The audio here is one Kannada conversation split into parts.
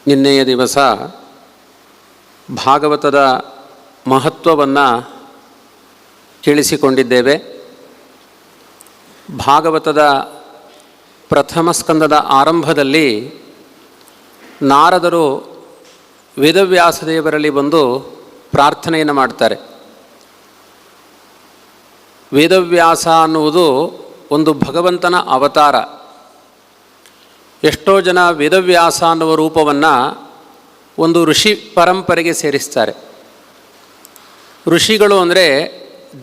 ನಿನ್ನೆಯ ದಿವಸ ಭಾಗವತದ ಮಹತ್ವವನ್ನು ಕೇಳಿಸಿಕೊಂಡಿದ್ದೇವೆ. ಭಾಗವತದ ಪ್ರಥಮ ಸ್ಕಂದದ ಆರಂಭದಲ್ಲಿ ನಾರದರು ವೇದವ್ಯಾಸದೇವರಲ್ಲಿ ಬಂದು ಪ್ರಾರ್ಥನೆಯನ್ನು ಮಾಡ್ತಾರೆ. ವೇದವ್ಯಾಸ ಅನ್ನುವುದು ಒಂದು ಭಗವಂತನ ಅವತಾರ. ಎಷ್ಟೋ ಜನ ವೇದವ್ಯಾಸ ಅನ್ನುವ ರೂಪವನ್ನು ಒಂದು ಋಷಿ ಪರಂಪರೆಗೆ ಸೇರಿಸ್ತಾರೆ. ಋಷಿಗಳು ಅಂದರೆ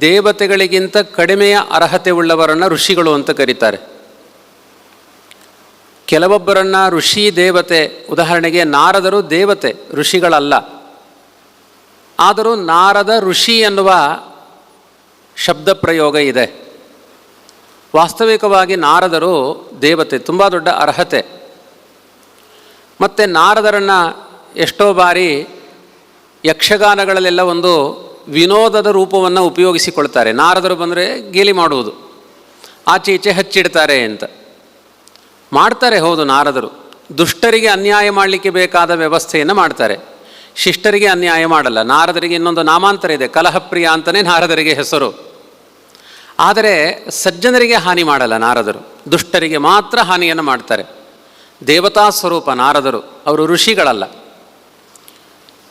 ದೇವತೆಗಳಿಗಿಂತ ಕಡಿಮೆಯ ಅರ್ಹತೆ ಉಳ್ಳವರನ್ನು ಋಷಿಗಳು ಅಂತ ಕರೀತಾರೆ. ಕೆಲವೊಬ್ಬರನ್ನು ಋಷಿ ದೇವತೆ, ಉದಾಹರಣೆಗೆ ನಾರದರು ದೇವತೆ, ಋಷಿಗಳಲ್ಲ. ಆದರೂ ನಾರದ ಋಷಿ ಎನ್ನುವ ಶಬ್ದ ಪ್ರಯೋಗ ಇದೆ. ವಾಸ್ತವಿಕವಾಗಿ ನಾರದರು ದೇವತೆ, ತುಂಬ ದೊಡ್ಡ ಅರ್ಹತೆ. ಮತ್ತು ನಾರದರನ್ನು ಎಷ್ಟೋ ಬಾರಿ ಯಕ್ಷಗಾನಗಳಲ್ಲೆಲ್ಲ ಒಂದು ವಿನೋದದ ರೂಪವನ್ನು ಉಪಯೋಗಿಸಿಕೊಳ್ತಾರೆ. ನಾರದರು ಬಂದರೆ ಗೇಲಿ ಮಾಡುವುದು, ಆಚೆ ಈಚೆ ಹಚ್ಚಿಡ್ತಾರೆ ಅಂತ ಮಾಡ್ತಾರೆ. ಹೌದು, ನಾರದರು ದುಷ್ಟರಿಗೆ ಅನ್ಯಾಯ ಮಾಡಲಿಕ್ಕೆ ಬೇಕಾದ ವ್ಯವಸ್ಥೆಯನ್ನು ಮಾಡ್ತಾರೆ, ಶಿಷ್ಟರಿಗೆ ಅನ್ಯಾಯ ಮಾಡಲ್ಲ. ನಾರದರಿಗೆ ಇನ್ನೊಂದು ನಾಮಾಂತರ ಇದೆ, ಕಲಹಪ್ರಿಯ ಅಂತಲೇ ನಾರದರಿಗೆ ಹೆಸರು. ಆದರೆ ಸಜ್ಜನರಿಗೆ ಹಾನಿ ಮಾಡಲ್ಲ ನಾರದರು, ದುಷ್ಟರಿಗೆ ಮಾತ್ರ ಹಾನಿಯನ್ನು ಮಾಡ್ತಾರೆ. ದೇವತಾ ಸ್ವರೂಪ ನಾರದರು, ಅವರು ಋಷಿಗಳಲ್ಲ.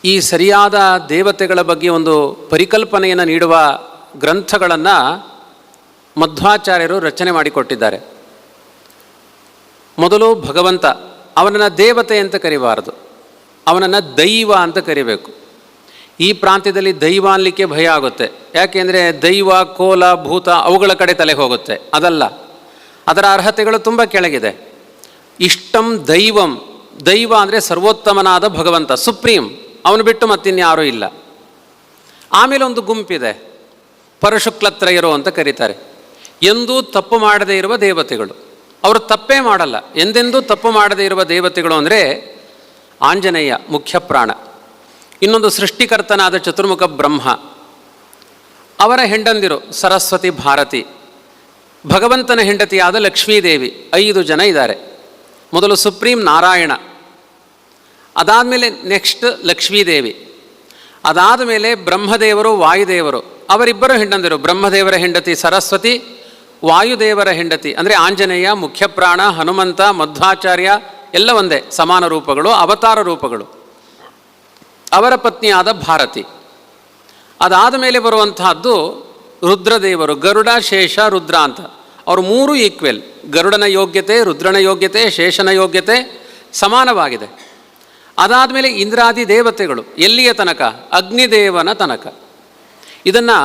ಈ ಸರಿಯಾದ ದೇವತೆಗಳ ಬಗ್ಗೆ ಒಂದು ಪರಿಕಲ್ಪನೆಯನ್ನು ನೀಡುವ ಗ್ರಂಥಗಳನ್ನು ಮಧ್ವಾಚಾರ್ಯರು ರಚನೆ ಮಾಡಿಕೊಟ್ಟಿದ್ದಾರೆ. ಮೊದಲು ಭಗವಂತ, ಅವನನ್ನು ದೇವತೆ ಅಂತ ಕರಿಬಾರದು, ಅವನನ್ನು ದೈವ ಅಂತ ಕರಿಬೇಕು. ಈ ಪ್ರಾಂತ್ಯದಲ್ಲಿ ದೈವ ಅನ್ನಲಿಕ್ಕೆ ಭಯ ಆಗುತ್ತೆ. ಯಾಕೆಂದರೆ ದೈವ, ಕೋಲ, ಭೂತ ಅವುಗಳ ಕಡೆ ತಲೆ ಹೋಗುತ್ತೆ. ಅದಲ್ಲ, ಅದರ ಅರ್ಹತೆಗಳು ತುಂಬ ಕೆಳಗಿದೆ. ಇಷ್ಟಂ ದೈವಂ, ದೈವ ಅಂದರೆ ಸರ್ವೋತ್ತಮನಾದ ಭಗವಂತ, ಸುಪ್ರೀಂ, ಅವನು ಬಿಟ್ಟು ಮತ್ತಿನ್ಯಾರೂ ಇಲ್ಲ. ಆಮೇಲೆ ಒಂದು ಗುಂಪಿದೆ, ಪರಶುಕ್ಲತ್ರಯರು ಅಂತ ಕರೀತಾರೆ. ಎಂದೂ ತಪ್ಪು ಮಾಡದೇ ಇರುವ ದೇವತೆಗಳು, ಅವರು ತಪ್ಪೇ ಮಾಡಲ್ಲ, ಎಂದೆಂದೂ ತಪ್ಪು ಮಾಡದೇ ಇರುವ ದೇವತೆಗಳು ಅಂದರೆ ಆಂಜನೇಯ ಮುಖ್ಯ ಪ್ರಾಣ, ಇನ್ನೊಂದು ಸೃಷ್ಟಿಕರ್ತನಾದ ಚತುರ್ಮುಖ ಬ್ರಹ್ಮ, ಅವರ ಹೆಂಡಂದಿರು ಸರಸ್ವತಿ, ಭಾರತಿ, ಭಗವಂತನ ಹೆಂಡತಿಯಾದ ಲಕ್ಷ್ಮೀದೇವಿ, 5 ಜನ ಇದ್ದಾರೆ. ಮೊದಲು ಸುಪ್ರೀಂ ನಾರಾಯಣ, ಅದಾದಮೇಲೆ ನೆಕ್ಸ್ಟ್ ಲಕ್ಷ್ಮೀದೇವಿ, ಅದಾದ ಮೇಲೆ ಬ್ರಹ್ಮದೇವರು, ವಾಯುದೇವರು, ಅವರಿಬ್ಬರು ಹೆಂಡಂದಿರು. ಬ್ರಹ್ಮದೇವರ ಹೆಂಡತಿ ಸರಸ್ವತಿ, ವಾಯುದೇವರ ಹೆಂಡತಿ ಅಂದರೆ ಆಂಜನೇಯ, ಮುಖ್ಯಪ್ರಾಣ, ಹನುಮಂತ, ಮಧ್ವಾಚಾರ್ಯ ಎಲ್ಲ ಒಂದೇ, ಸಮಾನ ರೂಪಗಳು, ಅವತಾರ ರೂಪಗಳು. ಅವರ ಪತ್ನಿಯಾದ ಭಾರತಿ. ಅದಾದ ಮೇಲೆ ಬರುವಂತಹದ್ದು ರುದ್ರದೇವರು, ಗರುಡ, ಶೇಷ, ರುದ್ರ ಅಂತ. ಅವರು 3 ಈಕ್ವೆಲ್. ಗರುಡನ ಯೋಗ್ಯತೆ, ರುದ್ರನ ಯೋಗ್ಯತೆ, ಶೇಷನ ಯೋಗ್ಯತೆ ಸಮಾನವಾಗಿದೆ. ಅದಾದಮೇಲೆ ಇಂದ್ರಾದಿ ದೇವತೆಗಳು, ಎಲ್ಲಿಯ ತನಕ? ಅಗ್ನಿದೇವನ ತನಕ. ಇದನ್ನು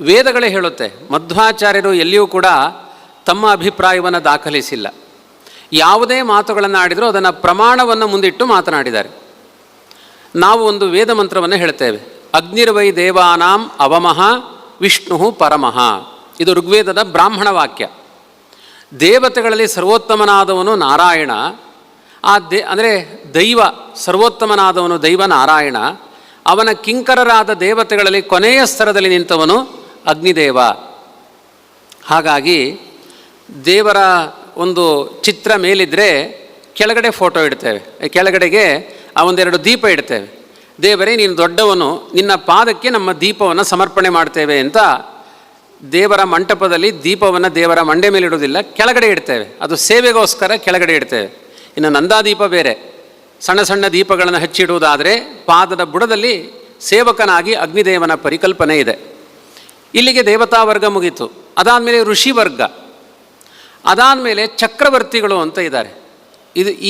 ವೇದಗಳೇ ಹೇಳುತ್ತೆ. ಮಧ್ವಾಚಾರ್ಯರು ಎಲ್ಲಿಯೂ ಕೂಡ ತಮ್ಮ ಅಭಿಪ್ರಾಯವನ್ನು ದಾಖಲಿಸಿಲ್ಲ. ಯಾವುದೇ ಮಾತುಗಳನ್ನು ಆಡಿದರೂ ಅದನ್ನು ಪ್ರಮಾಣವನ್ನು ಮುಂದಿಟ್ಟು ಮಾತನಾಡಿದ್ದಾರೆ. ನಾವು ಒಂದು ವೇದ ಮಂತ್ರವನ್ನು ಹೇಳ್ತೇವೆ, ಅಗ್ನಿರ್ವೈ ದೇವಾನಾಂ ಅವಮಃ ವಿಷ್ಣು ಪರಮಃ. ಇದು ಋಗ್ವೇದದ ಬ್ರಾಹ್ಮಣ ವಾಕ್ಯ. ದೇವತೆಗಳಲ್ಲಿ ಸರ್ವೋತ್ತಮನಾದವನು ನಾರಾಯಣ. ಅಂದರೆ ದೈವ ಸರ್ವೋತ್ತಮನಾದವನು ದೈವ ನಾರಾಯಣ. ಅವನ ಕಿಂಕರರಾದ ದೇವತೆಗಳಲ್ಲಿ ಕೊನೆಯ ಸ್ತರದಲ್ಲಿ ನಿಂತವನು ಅಗ್ನಿದೇವ. ಹಾಗಾಗಿ ದೇವರ ಒಂದು ಚಿತ್ರ ಮೇಲಿದ್ದರೆ ಕೆಳಗಡೆ ಫೋಟೋ ಇಡ್ತೇವೆ, ಕೆಳಗಡೆಗೆ ಒಂದೆರಡು ದೀಪ ಇಡ್ತೇವೆ. ದೇವರೇ ನೀನು ದೊಡ್ಡವನು, ನಿನ್ನ ಪಾದಕ್ಕೆ ನಮ್ಮ ದೀಪವನ್ನು ಸಮರ್ಪಣೆ ಮಾಡ್ತೇವೆ ಅಂತ ದೇವರ ಮಂಟಪದಲ್ಲಿ ದೀಪವನ್ನು ದೇವರ ಮಂಡೆ ಮೇಲೆ ಇಡೋದಿಲ್ಲ, ಕೆಳಗಡೆ ಇಡ್ತೇವೆ. ಅದು ಸೇವೆಗೋಸ್ಕರ ಕೆಳಗಡೆ ಇಡ್ತೇವೆ. ಇನ್ನು ನಂದಾದೀಪ ಬೇರೆ, ಸಣ್ಣ ಸಣ್ಣ ದೀಪಗಳನ್ನು ಹಚ್ಚಿಡುವುದಾದರೆ ಪಾದದ ಬುಡದಲ್ಲಿ ಸೇವಕನಾಗಿ ಅಗ್ನಿದೇವನ ಪರಿಕಲ್ಪನೆ ಇದೆ. ಇಲ್ಲಿಗೆ ದೇವತಾ ವರ್ಗ ಮುಗೀತು. ಅದಾದಮೇಲೆ ಋಷಿ ವರ್ಗ, ಅದಾದಮೇಲೆ ಚಕ್ರವರ್ತಿಗಳು ಅಂತ ಇದ್ದಾರೆ.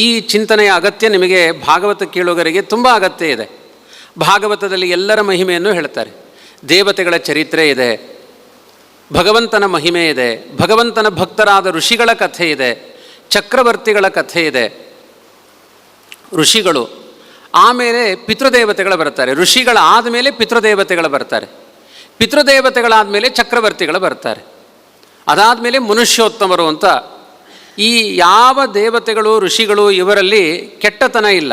ಈ ಚಿಂತನೆಯ ಅಗತ್ಯ ನಿಮಗೆ ಭಾಗವತ ಕೇಳುಗರಿಗೆ ತುಂಬ ಅಗತ್ಯ ಇದೆ. ಭಾಗವತದಲ್ಲಿ ಎಲ್ಲರ ಮಹಿಮೆಯನ್ನು ಹೇಳ್ತಾರೆ. ದೇವತೆಗಳ ಚರಿತ್ರೆ ಇದೆ, ಭಗವಂತನ ಮಹಿಮೆ ಇದೆ, ಭಗವಂತನ ಭಕ್ತರಾದ ಋಷಿಗಳ ಕಥೆ ಇದೆ, ಚಕ್ರವರ್ತಿಗಳ ಕಥೆ ಇದೆ. ಋಷಿಗಳು ಆಮೇಲೆ ಪಿತೃದೇವತೆಗಳು ಬರ್ತಾರೆ. ಋಷಿಗಳಾದ ಮೇಲೆ ಪಿತೃದೇವತೆಗಳು ಬರ್ತಾರೆ. ಪಿತೃದೇವತೆಗಳಾದ ಮೇಲೆ ಚಕ್ರವರ್ತಿಗಳು ಬರ್ತಾರೆ. ಅದಾದಮೇಲೆ ಮನುಷ್ಯೋತ್ತಮರು ಅಂತ. ಈ ಯಾವ ದೇವತೆಗಳು, ಋಷಿಗಳು ಇವರಲ್ಲಿ ಕೆಟ್ಟತನ ಇಲ್ಲ.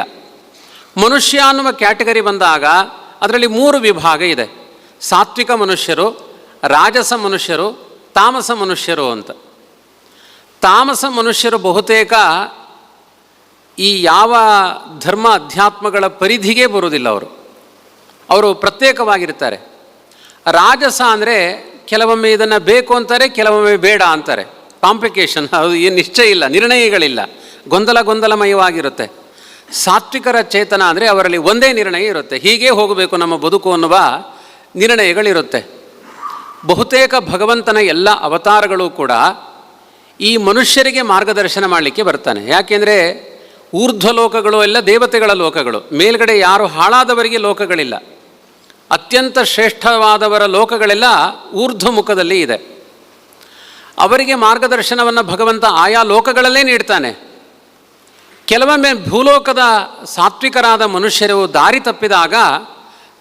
ಮನುಷ್ಯ ಅನ್ನುವ ಕ್ಯಾಟಗರಿ ಬಂದಾಗ ಅದರಲ್ಲಿ 3 ವಿಭಾಗ ಇದೆ. ಸಾತ್ವಿಕ ಮನುಷ್ಯರು, ರಾಜಸ ಮನುಷ್ಯರು, ತಾಮಸ ಮನುಷ್ಯರು ಅಂತ. ತಾಮಸ ಮನುಷ್ಯರು ಬಹುತೇಕ ಈ ಯಾವ ಧರ್ಮ ಅಧ್ಯಾತ್ಮಗಳ ಪರಿಧಿಗೆ ಬರುವುದಿಲ್ಲ. ಅವರು ಪ್ರತ್ಯೇಕವಾಗಿರ್ತಾರೆ. ರಾಜಸ ಅಂದರೆ ಕೆಲವೊಮ್ಮೆ ಇದನ್ನು ಬೇಕು ಅಂತಾರೆ, ಕೆಲವೊಮ್ಮೆ ಬೇಡ ಅಂತಾರೆ. ಕಾಂಪ್ಲಿಕೇಶನ್, ಅದು ಏನು ನಿಶ್ಚಯ ಇಲ್ಲ, ನಿರ್ಣಯಗಳಿಲ್ಲ, ಗೊಂದಲಮಯವಾಗಿರುತ್ತೆ. ಸಾತ್ವಿಕರ ಚೇತನ ಅಂದರೆ ಅವರಲ್ಲಿ ಒಂದೇ ನಿರ್ಣಯ ಇರುತ್ತೆ, ಹೀಗೇ ಹೋಗಬೇಕು ನಮ್ಮ ಬದುಕು ಅನ್ನುವ ನಿರ್ಣಯಗಳಿರುತ್ತೆ. ಬಹುತೇಕ ಭಗವಂತನ ಎಲ್ಲ ಅವತಾರಗಳು ಕೂಡ ಈ ಮನುಷ್ಯರಿಗೆ ಮಾರ್ಗದರ್ಶನ ಮಾಡಲಿಕ್ಕೆ ಬರ್ತಾನೆ. ಯಾಕೆಂದರೆ ಊರ್ಧ್ವ ಲೋಕಗಳು ಎಲ್ಲ ದೇವತೆಗಳ ಲೋಕಗಳು, ಮೇಲ್ಗಡೆ ಯಾರು ಹಾಳಾದವರಿಗೆ ಲೋಕಗಳಿಲ್ಲ. ಅತ್ಯಂತ ಶ್ರೇಷ್ಠವಾದವರ ಲೋಕಗಳೆಲ್ಲ ಊರ್ಧ್ವ ಮುಖದಲ್ಲಿ ಇದೆ. ಅವರಿಗೆ ಮಾರ್ಗದರ್ಶನವನ್ನು ಭಗವಂತ ಆಯಾ ಲೋಕಗಳಲ್ಲೇ ನೀಡ್ತಾನೆ. ಕೆಲವೊಮ್ಮೆ ಭೂಲೋಕದ ಸಾತ್ವಿಕರಾದ ಮನುಷ್ಯರು ದಾರಿ ತಪ್ಪಿದಾಗ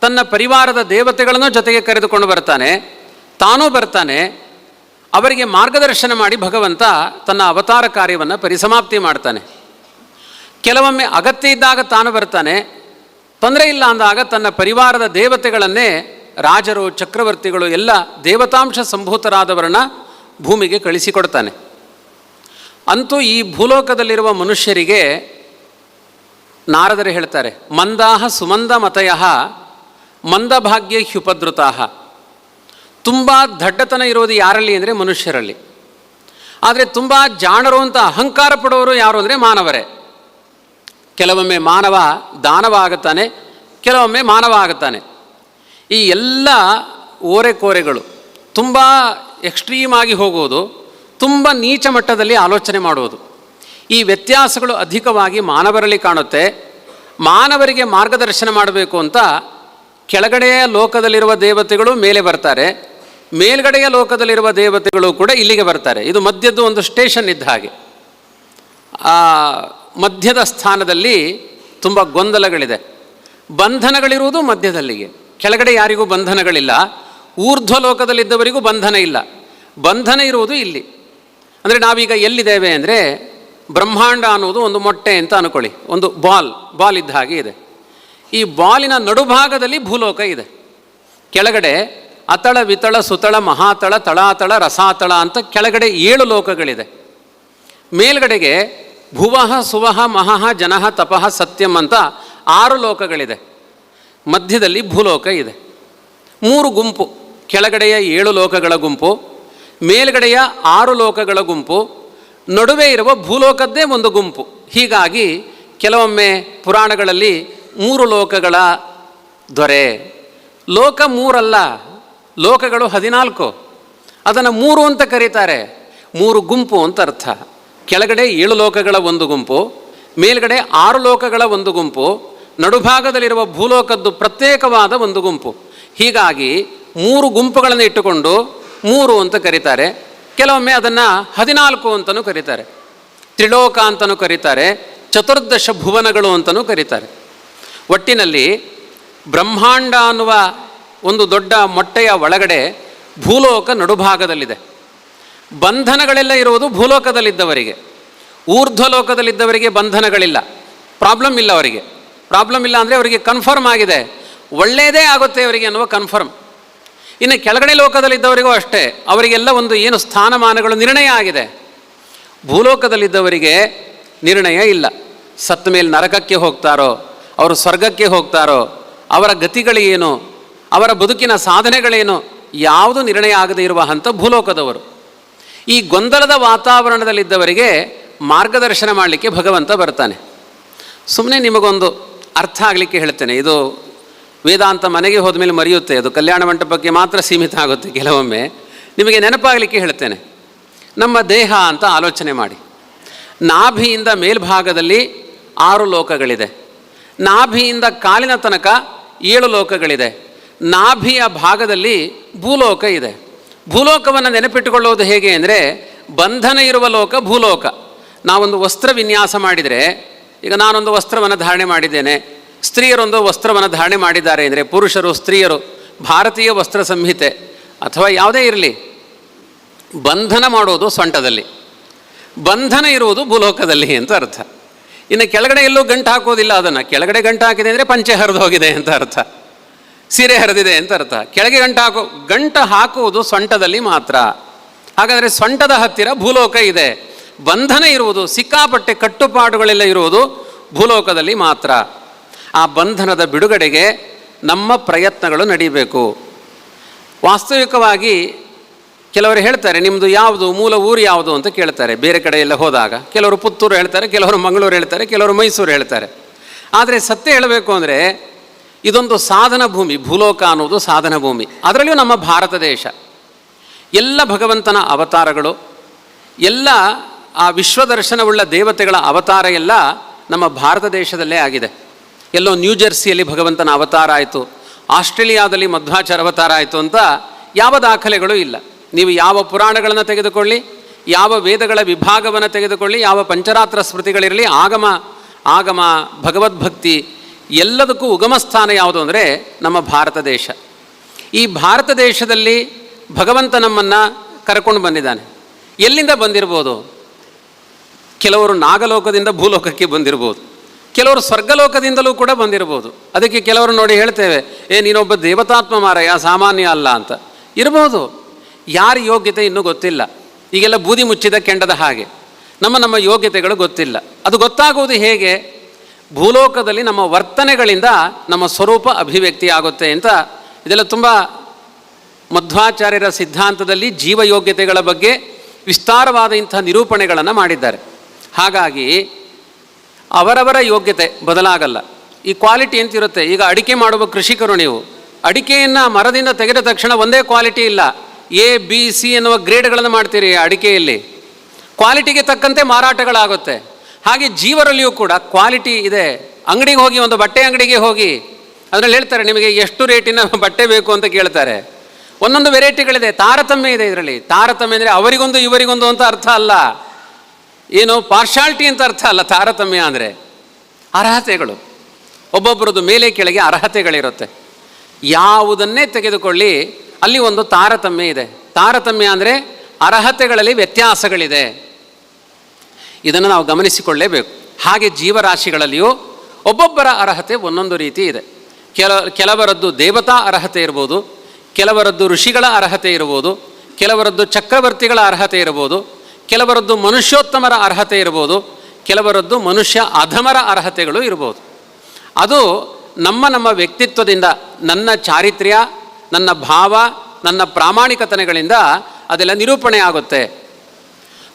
ತನ್ನ ಪರಿವಾರದ ದೇವತೆಗಳನ್ನು ಜೊತೆಗೆ ಕರೆದುಕೊಂಡು ಬರ್ತಾನೆ, ತಾನೂ ಬರ್ತಾನೆ. ಅವರಿಗೆ ಮಾರ್ಗದರ್ಶನ ಮಾಡಿ ಭಗವಂತ ತನ್ನ ಅವತಾರ ಕಾರ್ಯವನ್ನು ಪರಿಸಮಾಪ್ತಿ ಮಾಡ್ತಾನೆ. ಕೆಲವೊಮ್ಮೆ ಅಗತ್ಯ ಇದ್ದಾಗ ತಾನು ಬರ್ತಾನೆ, ತೊಂದರೆ ಇಲ್ಲ ಅಂದಾಗ ತನ್ನ ಪರಿವಾರದ ದೇವತೆಗಳನ್ನೇ, ರಾಜರು ಚಕ್ರವರ್ತಿಗಳು ಎಲ್ಲ ದೇವತಾಂಶ ಸಂಭೂತರಾದವರನ್ನ ಭೂಮಿಗೆ ಕಳಿಸಿಕೊಡ್ತಾನೆ. ಅಂತೂ ಈ ಭೂಲೋಕದಲ್ಲಿರುವ ಮನುಷ್ಯರಿಗೆ ನಾರದರು ಹೇಳ್ತಾರೆ, ಮಂದಾಹ ಸುಮಂದ ಮತಯಃ ಮಂದಭಾಗ್ಯ ಹ್ಯುಪದ್ರುತಾಹ. ತುಂಬ ದಡ್ಡತನ ಇರೋದು ಯಾರಲ್ಲಿ ಅಂದರೆ ಮನುಷ್ಯರಲ್ಲಿ. ಆದರೆ ತುಂಬ ಜಾಣರು ಅಂತ ಅಹಂಕಾರ ಪಡೋರು ಯಾರು ಅಂದರೆ ಮಾನವರೇ. ಕೆಲವೊಮ್ಮೆ ಮಾನವ ದಾನವ ಆಗುತ್ತಾನೆ, ಕೆಲವೊಮ್ಮೆ ಮಾನವ ಆಗುತ್ತಾನೆ. ಈ ಎಲ್ಲ ಓರೆಕೋರೆಗಳು ತುಂಬ ಎಕ್ಸ್ಟ್ರೀಮ್ ಆಗಿ ಹೋಗುವುದು, ತುಂಬ ನೀಚ ಮಟ್ಟದಲ್ಲಿ ಆಲೋಚನೆ ಮಾಡುವುದು, ಈ ವ್ಯತ್ಯಾಸಗಳು ಅಧಿಕವಾಗಿ ಮಾನವರಲ್ಲಿ ಕಾಣುತ್ತೆ. ಮಾನವರಿಗೆ ಮಾರ್ಗದರ್ಶನ ಮಾಡಬೇಕು ಅಂತ ಕೆಳಗಡೆಯ ಲೋಕದಲ್ಲಿರುವ ದೇವತೆಗಳು ಮೇಲೆ ಬರ್ತಾರೆ, ಮೇಲ್ಗಡೆಯ ಲೋಕದಲ್ಲಿರುವ ದೇವತೆಗಳು ಕೂಡ ಇಲ್ಲಿಗೆ ಬರ್ತಾರೆ. ಇದು ಮಧ್ಯದ್ದು ಒಂದು ಸ್ಟೇಷನ್ ಇದ್ದ ಹಾಗೆ. ಆ ಮಧ್ಯದ ಸ್ಥಾನದಲ್ಲಿ ತುಂಬ ಗೊಂದಲಗಳಿದೆ. ಬಂಧನಗಳಿರುವುದು ಮಧ್ಯದಲ್ಲಿಗೆ, ಕೆಳಗಡೆ ಯಾರಿಗೂ ಬಂಧನಗಳಿಲ್ಲ, ಊರ್ಧ್ವ ಲೋಕದಲ್ಲಿದ್ದವರಿಗೂ ಬಂಧನ ಇಲ್ಲ. ಬಂಧನ ಇರುವುದು ಇಲ್ಲಿ. ಅಂದರೆ ನಾವೀಗ ಎಲ್ಲಿದ್ದೇವೆ ಅಂದರೆ, ಬ್ರಹ್ಮಾಂಡ ಅನ್ನೋದು ಒಂದು ಮೊಟ್ಟೆ ಅಂತ ಅನ್ಕೊಳ್ಳಿ, ಒಂದು ಬಾಲ್ ಇದ್ದ ಹಾಗೆ ಇದೆ. ಈ ಬಾಲಿನ ನಡುಭಾಗದಲ್ಲಿ ಭೂಲೋಕ ಇದೆ. ಕೆಳಗಡೆ ಅತಳ ವಿತಳ ಸುತಳ ಮಹಾತಳ ತಳಾತಳ ರಸಾತಳ ಅಂತ ಕೆಳಗಡೆ 7 ಲೋಕಗಳಿದೆ. ಮೇಲ್ಗಡೆಗೆ ಭುವಃ ಸುವಹ ಮಹಃ ಜನಃ ತಪಃ ಸತ್ಯಂ ಅಂತ 6 ಲೋಕಗಳಿದೆ. ಮಧ್ಯದಲ್ಲಿ ಭೂಲೋಕ ಇದೆ. 3 ಗುಂಪು, ಕೆಳಗಡೆಯ 7 ಲೋಕಗಳ ಗುಂಪು, ಮೇಲ್ಗಡೆಯ 6 ಲೋಕಗಳ ಗುಂಪು, ನಡುವೆ ಇರುವ ಭೂಲೋಕದ್ದೇ ಒಂದು ಗುಂಪು. ಹೀಗಾಗಿ ಕೆಲವೊಮ್ಮೆ ಪುರಾಣಗಳಲ್ಲಿ 3 ಲೋಕಗಳ ದೊರೆ, ಲೋಕ 3 ಅಲ್ಲ, ಲೋಕಗಳು 14, ಅದನ್ನು 3 ಅಂತ ಕರೀತಾರೆ. 3 ಗುಂಪು ಅಂತ ಅರ್ಥ. ಕೆಳಗಡೆ 7 ಲೋಕಗಳ ಒಂದು ಗುಂಪು, ಮೇಲ್ಗಡೆ 6 ಲೋಕಗಳ ಒಂದು ಗುಂಪು, ನಡುಭಾಗದಲ್ಲಿರುವ ಭೂಲೋಕದ್ದು ಪ್ರತ್ಯೇಕವಾದ ಒಂದು ಗುಂಪು. ಹೀಗಾಗಿ 3 ಗುಂಪುಗಳನ್ನು ಇಟ್ಟುಕೊಂಡು 3 ಅಂತ ಕರೀತಾರೆ. ಕೆಲವೊಮ್ಮೆ ಅದನ್ನು 14 ಅಂತಲೂ ಕರೀತಾರೆ, ತ್ರಿಲೋಕ ಅಂತಲೂ ಕರೀತಾರೆ, ಚತುರ್ದಶ ಭುವನಗಳು ಅಂತಲೂ ಕರೀತಾರೆ. ಒಟ್ಟಿನಲ್ಲಿ ಬ್ರಹ್ಮಾಂಡ ಅನ್ನುವ ಒಂದು ದೊಡ್ಡ ಮೊಟ್ಟೆಯ ಒಳಗಡೆ ಭೂಲೋಕ ನಡುಭಾಗದಲ್ಲಿದೆ. ಬಂಧನಗಳೆಲ್ಲ ಇರುವುದು ಭೂಲೋಕದಲ್ಲಿದ್ದವರಿಗೆ. ಊರ್ಧ್ವ ಲೋಕದಲ್ಲಿದ್ದವರಿಗೆ ಬಂಧನಗಳಿಲ್ಲ, ಪ್ರಾಬ್ಲಮ್ ಇಲ್ಲ ಅವರಿಗೆ. ಪ್ರಾಬ್ಲಮ್ ಇಲ್ಲ ಅಂದರೆ ಅವರಿಗೆ ಕನ್ಫರ್ಮ್ ಆಗಿದೆ, ಒಳ್ಳೆಯದೇ ಆಗುತ್ತೆ ಅವರಿಗೆ ಅನ್ನುವ ಕನ್ಫರ್ಮ್. ಇನ್ನು ಕೆಳಗಡೆ ಲೋಕದಲ್ಲಿದ್ದವರಿಗೂ ಅಷ್ಟೇ, ಅವರಿಗೆಲ್ಲ ಒಂದು ಏನು ಸ್ಥಾನಮಾನಗಳು ನಿರ್ಣಯ ಆಗಿದೆ. ಭೂಲೋಕದಲ್ಲಿದ್ದವರಿಗೆ ನಿರ್ಣಯ ಇಲ್ಲ. ಸತ್ತ ಮೇಲೆ ನರಕಕ್ಕೆ ಹೋಗ್ತಾರೋ, ಅವರು ಸ್ವರ್ಗಕ್ಕೆ ಹೋಗ್ತಾರೋ, ಅವರ ಗತಿಗಳೇನು, ಅವರ ಬದುಕಿನ ಸಾಧನೆಗಳೇನು, ಯಾವುದು ನಿರ್ಣಯ ಆಗದೇ ಇರುವ ಹಂತ ಭೂಲೋಕದವರು. ಈ ಗೊಂದಲದ ವಾತಾವರಣದಲ್ಲಿದ್ದವರಿಗೆ ಮಾರ್ಗದರ್ಶನ ಮಾಡಲಿಕ್ಕೆ ಭಗವಂತ ಬರ್ತಾನೆ. ಸುಮ್ಮನೆ ನಿಮಗೊಂದು ಅರ್ಥ ಆಗಲಿಕ್ಕೆ ಹೇಳ್ತೇನೆ. ಇದು ವೇದಾಂತ ಮನೆಗೆ ಹೋದ ಮೇಲೆ ಮರೆಯುತ್ತೆ, ಅದು ಕಲ್ಯಾಣ ಮಂಟಪಕ್ಕೆ ಮಾತ್ರ ಸೀಮಿತ ಆಗುತ್ತೆ. ಕೆಲವೊಮ್ಮೆ ನಿಮಗೆ ನೆನಪಾಗಲಿಕ್ಕೆ ಹೇಳ್ತೇನೆ. ನಮ್ಮ ದೇಹ ಅಂತ ಆಲೋಚನೆ ಮಾಡಿ. ನಾಭಿಯಿಂದ ಮೇಲ್ಭಾಗದಲ್ಲಿ 6 ಲೋಕಗಳಿದೆ, ನಾಭಿಯಿಂದ ಕಾಲಿನ ತನಕ 7 ಲೋಕಗಳಿದೆ, ನಾಭಿಯ ಭಾಗದಲ್ಲಿ ಭೂಲೋಕ ಇದೆ. ಭೂಲೋಕವನ್ನು ನೆನಪಿಟ್ಟುಕೊಳ್ಳುವುದು ಹೇಗೆ ಅಂದರೆ, ಬಂಧನ ಇರುವ ಲೋಕ ಭೂಲೋಕ. ನಾವೊಂದು ವಸ್ತ್ರ ವಿನ್ಯಾಸ ಮಾಡಿದರೆ, ಈಗ ನಾನೊಂದು ವಸ್ತ್ರವನ್ನು ಧಾರಣೆ ಮಾಡಿದ್ದೇನೆ, ಸ್ತ್ರೀಯರೊಂದು ವಸ್ತ್ರವನ್ನು ಧಾರಣೆ ಮಾಡಿದ್ದಾರೆ ಅಂದರೆ, ಪುರುಷರು ಸ್ತ್ರೀಯರು ಭಾರತೀಯ ವಸ್ತ್ರ ಸಂಹಿತೆ ಅಥವಾ ಯಾವುದೇ ಇರಲಿ, ಬಂಧನ ಮಾಡೋದು ಸೊಂಟದಲ್ಲಿ, ಬಂಧನ ಇರುವುದು ಭೂಲೋಕದಲ್ಲಿ ಅಂತ ಅರ್ಥ. ಇನ್ನು ಕೆಳಗಡೆ ಎಲ್ಲೂ ಗಂಟು ಹಾಕೋದಿಲ್ಲ. ಅದನ್ನು ಕೆಳಗಡೆ ಗಂಟು ಹಾಕಿದೆ ಅಂದರೆ ಪಂಚೆ ಹರಿದು ಹೋಗಿದೆ ಅಂತ ಅರ್ಥ, ಸೀರೆ ಹರಿದಿದೆ ಅಂತ ಅರ್ಥ. ಕೆಳಗೆ ಗಂಟು ಹಾಕುವುದು ಸೊಂಟದಲ್ಲಿ ಮಾತ್ರ. ಹಾಗಾದರೆ ಸೊಂಟದ ಹತ್ತಿರ ಭೂಲೋಕ ಇದೆ. ಬಂಧನ ಇರುವುದು, ಸಿಕ್ಕಾಪಟ್ಟೆ ಕಟ್ಟುಪಾಡುಗಳೆಲ್ಲ ಇರುವುದು ಭೂಲೋಕದಲ್ಲಿ ಮಾತ್ರ. ಆ ಬಂಧನದ ಬಿಡುಗಡೆಗೆ ನಮ್ಮ ಪ್ರಯತ್ನಗಳು ನಡೀಬೇಕು. ವಾಸ್ತವಿಕವಾಗಿ ಕೆಲವರು ಹೇಳ್ತಾರೆ, ನಿಮ್ಮದು ಯಾವುದು ಮೂಲ ಊರು ಯಾವುದು ಅಂತ ಕೇಳ್ತಾರೆ ಬೇರೆ ಕಡೆ ಎಲ್ಲ ಹೋದಾಗ. ಕೆಲವರು ಪುತ್ತೂರು ಹೇಳ್ತಾರೆ, ಕೆಲವರು ಮಂಗಳೂರು ಹೇಳ್ತಾರೆ, ಕೆಲವರು ಮೈಸೂರು ಹೇಳ್ತಾರೆ. ಆದರೆ ಸತ್ಯ ಹೇಳಬೇಕು ಅಂದರೆ ಇದೊಂದು ಸಾಧನ ಭೂಮಿ. ಭೂಲೋಕ ಅನ್ನೋದು ಸಾಧನ ಭೂಮಿ. ಅದರಲ್ಲಿಯೂ ನಮ್ಮ ಭಾರತ ದೇಶ. ಎಲ್ಲ ಭಗವಂತನ ಅವತಾರಗಳು, ಎಲ್ಲ ಆ ವಿಶ್ವದರ್ಶನವುಳ್ಳ ದೇವತೆಗಳ ಅವತಾರ ಎಲ್ಲ ನಮ್ಮ ಭಾರತ ದೇಶದಲ್ಲೇ ಆಗಿದೆ. ಎಲ್ಲೋ ನ್ಯೂಜೆರ್ಸಿಯಲ್ಲಿ ಭಗವಂತನ ಅವತಾರ ಆಯಿತು, ಆಸ್ಟ್ರೇಲಿಯಾದಲ್ಲಿ ಮಧ್ವಾಚಾರ ಅವತಾರ ಆಯಿತು ಅಂತ ಯಾವ ದಾಖಲೆಗಳು ಇಲ್ಲ. ನೀವು ಯಾವ ಪುರಾಣಗಳನ್ನು ತೆಗೆದುಕೊಳ್ಳಿ, ಯಾವ ವೇದಗಳ ವಿಭಾಗವನ್ನು ತೆಗೆದುಕೊಳ್ಳಿ, ಯಾವ ಪಂಚರಾತ್ರ ಸ್ಮೃತಿಗಳಿರಲಿ, ಆಗಮ ಭಗವದ್ಭಕ್ತಿ ಎಲ್ಲದಕ್ಕೂ ಉಗಮ ಸ್ಥಾನ ಯಾವುದು ಅಂದರೆ ನಮ್ಮ ಭಾರತ ದೇಶ. ಈ ಭಾರತ ದೇಶದಲ್ಲಿ ಭಗವಂತ ನಮ್ಮನ್ನು ಕರ್ಕೊಂಡು ಬಂದಿದ್ದಾನೆ. ಎಲ್ಲಿಂದ ಬಂದಿರ್ಬೋದು? ಕೆಲವರು ನಾಗಲೋಕದಿಂದ ಭೂಲೋಕಕ್ಕೆ ಬಂದಿರ್ಬೋದು, ಕೆಲವರು ಸ್ವರ್ಗಲೋಕದಿಂದಲೂ ಕೂಡ ಬಂದಿರ್ಬೋದು. ಅದಕ್ಕೆ ಕೆಲವರು ನೋಡಿ ಹೇಳ್ತೇವೆ, ನೀನೊಬ್ಬ ದೇವತಾತ್ಮ ಮಾರಾಯ, ಸಾಮಾನ್ಯ ಅಲ್ಲ ಅಂತ. ಇರ್ಬೋದು, ಯಾರ ಯೋಗ್ಯತೆ ಇನ್ನೂ ಗೊತ್ತಿಲ್ಲ. ಈಗೆಲ್ಲ ಬೂದಿ ಮುಚ್ಚಿದ ಕೆಂಡದ ಹಾಗೆ ನಮ್ಮ ಯೋಗ್ಯತೆಗಳು ಗೊತ್ತಿಲ್ಲ. ಅದು ಗೊತ್ತಾಗುವುದು ಹೇಗೆ? ಭೂಲೋಕದಲ್ಲಿ ನಮ್ಮ ವರ್ತನೆಗಳಿಂದ ನಮ್ಮ ಸ್ವರೂಪ ಅಭಿವ್ಯಕ್ತಿ ಆಗುತ್ತೆ ಅಂತ ಇದೆಲ್ಲ ತುಂಬ ಮಧ್ವಾಚಾರ್ಯರ ಸಿದ್ಧಾಂತದಲ್ಲಿ ಜೀವಯೋಗ್ಯತೆಗಳ ಬಗ್ಗೆ ವಿಸ್ತಾರವಾದ ಇಂಥ ನಿರೂಪಣೆಗಳನ್ನು ಮಾಡಿದ್ದಾರೆ. ಹಾಗಾಗಿ ಅವರವರ ಯೋಗ್ಯತೆ ಬದಲಾಗಲ್ಲ. ಈ ಕ್ವಾಲಿಟಿ ಅಂತಿರುತ್ತೆ. ಈಗ ಅಡಿಕೆ ಮಾಡುವ ಕೃಷಿಕರು, ನೀವು ಅಡಿಕೆಯನ್ನು ಮರದಿಂದ ತೆಗೆದ ತಕ್ಷಣ ಒಂದೇ ಕ್ವಾಲಿಟಿ ಇಲ್ಲ, ಎ ಬಿ ಸಿ ಎನ್ನುವ ಗ್ರೇಡ್ಗಳನ್ನು ಮಾಡ್ತೀರಿ. ಅಡಿಕೆಯಲ್ಲಿ ಕ್ವಾಲಿಟಿಗೆ ತಕ್ಕಂತೆ ಮಾರಾಟಗಳಾಗುತ್ತೆ. ಹಾಗೆ ಜೀವರಲ್ಲಿಯೂ ಕೂಡ ಕ್ವಾಲಿಟಿ ಇದೆ. ಅಂಗಡಿಗೆ ಹೋಗಿ, ಒಂದು ಬಟ್ಟೆ ಅಂಗಡಿಗೆ ಹೋಗಿ, ಅದರಲ್ಲಿ ಹೇಳ್ತಾರೆ ನಿಮಗೆ ಎಷ್ಟು ರೇಟಿನ ಬಟ್ಟೆ ಬೇಕು ಅಂತ ಕೇಳ್ತಾರೆ. ಒಂದೊಂದು ವೆರೈಟಿಗಳಿದೆ, ತಾರತಮ್ಯ ಇದೆ ಇದರಲ್ಲಿ. ತಾರತಮ್ಯ ಅಂದರೆ ಅವರಿಗೊಂದು ಇವರಿಗೊಂದು ಅಂತ ಅರ್ಥ ಅಲ್ಲ, ಏನು ಪಾರ್ಶಾಲಿಟಿ ಅಂತ ಅರ್ಥ ಅಲ್ಲ. ತಾರತಮ್ಯ ಅಂದರೆ ಅರ್ಹತೆಗಳು, ಒಬ್ಬೊಬ್ಬರದ್ದು ಮೇಲೆ ಕೆಳಗೆ ಅರ್ಹತೆಗಳಿರುತ್ತೆ. ಯಾವುದನ್ನೇ ತೆಗೆದುಕೊಳ್ಳಿ, ಅಲ್ಲಿ ಒಂದು ತಾರತಮ್ಯ ಇದೆ. ತಾರತಮ್ಯ ಅಂದರೆ ಅರ್ಹತೆಗಳಲ್ಲಿ ವ್ಯತ್ಯಾಸಗಳಿದೆ. ಇದನ್ನು ನಾವು ಗಮನಿಸಿಕೊಳ್ಳೇಬೇಕು. ಹಾಗೆ ಜೀವರಾಶಿಗಳಲ್ಲಿಯೂ ಒಬ್ಬೊಬ್ಬರ ಅರ್ಹತೆ ಒಂದೊಂದು ರೀತಿ ಇದೆ. ಕೆಲವರದ್ದು ದೇವತಾ ಅರ್ಹತೆ ಇರ್ಬೋದು, ಕೆಲವರದ್ದು ಋಷಿಗಳ ಅರ್ಹತೆ ಇರ್ಬೋದು, ಕೆಲವರದ್ದು ಚಕ್ರವರ್ತಿಗಳ ಅರ್ಹತೆ ಇರ್ಬೋದು, ಕೆಲವರದ್ದು ಮನುಷ್ಯೋತ್ತಮರ ಅರ್ಹತೆ ಇರ್ಬೋದು, ಕೆಲವರದ್ದು ಮನುಷ್ಯ ಅಧಮರ ಅರ್ಹತೆಗಳು ಇರ್ಬೋದು. ಅದು ನಮ್ಮ ವ್ಯಕ್ತಿತ್ವದಿಂದ, ನನ್ನ ಚಾರಿತ್ರ್ಯ, ನನ್ನ ಭಾವ, ನನ್ನ ಪ್ರಾಮಾಣಿಕತನಗಳಿಂದ ಅದೆಲ್ಲ ನಿರೂಪಣೆ ಆಗುತ್ತೆ.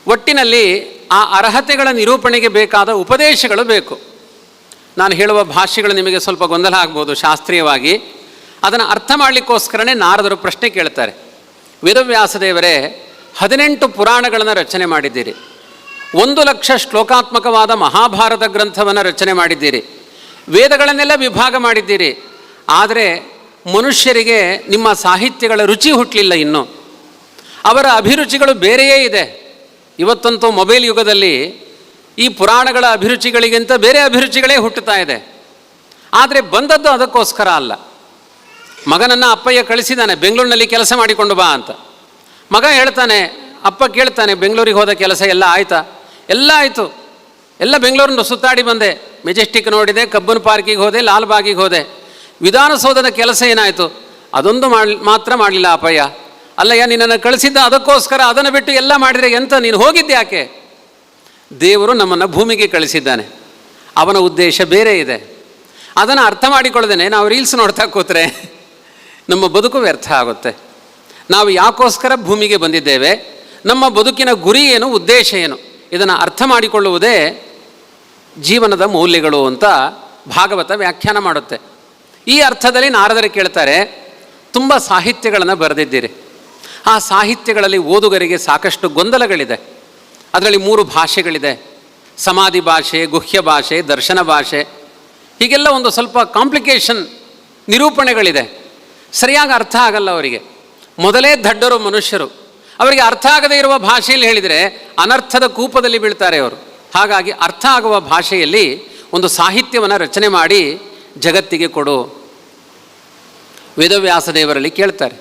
ಒಟ್ಟಿನಲ್ಲಿ ಆ ಅರ್ಹತೆಗಳ ನಿರೂಪಣೆಗೆ ಬೇಕಾದ ಉಪದೇಶಗಳು ಬೇಕು. ನಾನು ಹೇಳುವ ಭಾಷೆಗಳು ನಿಮಗೆ ಸ್ವಲ್ಪ ಗೊಂದಲ ಆಗ್ಬೋದು ಶಾಸ್ತ್ರೀಯವಾಗಿ. ಅದನ್ನು ಅರ್ಥ ಮಾಡಲಿಕ್ಕೋಸ್ಕರನೇ ನಾರದರು ಪ್ರಶ್ನೆ ಕೇಳ್ತಾರೆ. ವೇದವ್ಯಾಸದೇವರೇ 18 ಪುರಾಣಗಳನ್ನು ರಚನೆ ಮಾಡಿದ್ದೀರಿ, 1,00,000 ಶ್ಲೋಕಾತ್ಮಕವಾದ ಮಹಾಭಾರತ ಗ್ರಂಥವನ್ನು ರಚನೆ ಮಾಡಿದ್ದೀರಿ, ವೇದಗಳನ್ನೆಲ್ಲ ವಿಭಾಗ ಮಾಡಿದ್ದೀರಿ. ಆದರೆ ಮನುಷ್ಯರಿಗೆ ನಿಮ್ಮ ಸಾಹಿತ್ಯಗಳ ರುಚಿ ಹುಟ್ಟಲಿಲ್ಲ. ಇನ್ನೂ ಅವರ ಅಭಿರುಚಿಗಳು ಬೇರೆಯೇ ಇದೆ. ಇವತ್ತಂತೂ ಮೊಬೈಲ್ ಯುಗದಲ್ಲಿ ಈ ಪುರಾಣಗಳ ಅಭಿರುಚಿಗಳಿಗಿಂತ ಬೇರೆ ಅಭಿರುಚಿಗಳೇ ಹುಟ್ಟುತ್ತಾ ಇದೆ. ಆದರೆ ಬಂದದ್ದು ಅದಕ್ಕೋಸ್ಕರ ಅಲ್ಲ. ಮಗನನ್ನು ಅಪ್ಪಯ್ಯ ಕಳಿಸಿದ್ದಾನೆ, ಬೆಂಗಳೂರಿನಲ್ಲಿ ಕೆಲಸ ಮಾಡಿಕೊಂಡು ಬಾ ಅಂತ. ಮಗ ಹೇಳ್ತಾನೆ, ಅಪ್ಪ ಕೇಳ್ತಾನೆ, ಬೆಂಗಳೂರಿಗೆ ಹೋದ ಕೆಲಸ ಎಲ್ಲ ಆಯಿತಾ? ಎಲ್ಲ ಆಯಿತು, ಎಲ್ಲ ಬೆಂಗಳೂರನ್ನು ಸುತ್ತಾಡಿ ಬಂದೆ, ಮೆಜೆಸ್ಟಿಕ್ ನೋಡಿದೆ, ಕಬ್ಬನ್ ಪಾರ್ಕಿಗೆ ಹೋದೆ, ಲಾಲ್ಬಾಗಿಗೆ ಹೋದೆ. ವಿಧಾನಸೌಧದ ಕೆಲಸ ಏನಾಯಿತು? ಅದೊಂದು ಮಾತ್ರ ಮಾಡಲಿಲ್ಲ ಅಪ್ಪಯ್ಯ. ಅಲ್ಲಯ್ಯ, ನಿನ್ನನ್ನು ಕಳಿಸಿದ್ದ ಅದಕ್ಕೋಸ್ಕರ, ಅದನ್ನು ಬಿಟ್ಟು ಎಲ್ಲ ಮಾಡಿದರೆ ಎಂತ, ನೀನು ಹೋಗಿದ್ದೆ ಯಾಕೆ? ದೇವರು ನಮ್ಮನ್ನು ಭೂಮಿಗೆ ಕಳಿಸಿದ್ದಾನೆ, ಅವನ ಉದ್ದೇಶ ಬೇರೆ ಇದೆ. ಅದನ್ನು ಅರ್ಥ ಮಾಡಿಕೊಳ್ಳದೇನೆ ನಾವು ರೀಲ್ಸ್ ನೋಡ್ತಾ ಕೂತ್ರೆ ನಮ್ಮ ಬದುಕು ವ್ಯರ್ಥ ಆಗುತ್ತೆ. ನಾವು ಯಾಕೋಸ್ಕರ ಭೂಮಿಗೆ ಬಂದಿದ್ದೇವೆ, ನಮ್ಮ ಬದುಕಿನ ಗುರಿ ಏನು, ಉದ್ದೇಶ ಏನು, ಇದನ್ನು ಅರ್ಥ ಮಾಡಿಕೊಳ್ಳುವುದೇ ಜೀವನದ ಮೌಲ್ಯಗಳು ಅಂತ ಭಾಗವತ ವ್ಯಾಖ್ಯಾನ ಮಾಡುತ್ತೆ. ಈ ಅರ್ಥದಲ್ಲಿ ನಾರದರು ಕೇಳ್ತಾರೆ, ತುಂಬ ಸಾಹಿತ್ಯಗಳನ್ನು ಬರೆದಿದ್ದೀರಿ, ಆ ಸಾಹಿತ್ಯಗಳಲ್ಲಿ ಓದುಗರಿಗೆ ಸಾಕಷ್ಟು ಗೊಂದಲಗಳಿದೆ. ಅದರಲ್ಲಿ 3 ಭಾಷೆಗಳಿದೆ, ಸಮಾಧಿ ಭಾಷೆ, ಗುಹ್ಯ ಭಾಷೆ, ದರ್ಶನ ಭಾಷೆ, ಹೀಗೆಲ್ಲ ಒಂದು ಸ್ವಲ್ಪ ಕಾಂಪ್ಲಿಕೇಶನ್ ನಿರೂಪಣೆಗಳಿದೆ. ಸರಿಯಾಗಿ ಅರ್ಥ ಆಗಲ್ಲ ಅವರಿಗೆ. ಮೊದಲೇ ದಡ್ಡರು ಮನುಷ್ಯರು, ಅವರಿಗೆ ಅರ್ಥ ಆಗದೇ ಇರುವ ಭಾಷೆಯಲ್ಲಿ ಹೇಳಿದರೆ ಅನರ್ಥದ ಕೂಪದಲ್ಲಿ ಬೀಳ್ತಾರೆ ಅವರು. ಹಾಗಾಗಿ ಅರ್ಥ ಆಗುವ ಭಾಷೆಯಲ್ಲಿ ಒಂದು ಸಾಹಿತ್ಯವನ್ನು ರಚನೆ ಮಾಡಿ ಜಗತ್ತಿಗೆ ಕೊಡು. ವೇದವ್ಯಾಸದೇವರಲ್ಲಿ ಕೇಳ್ತಾರೆ.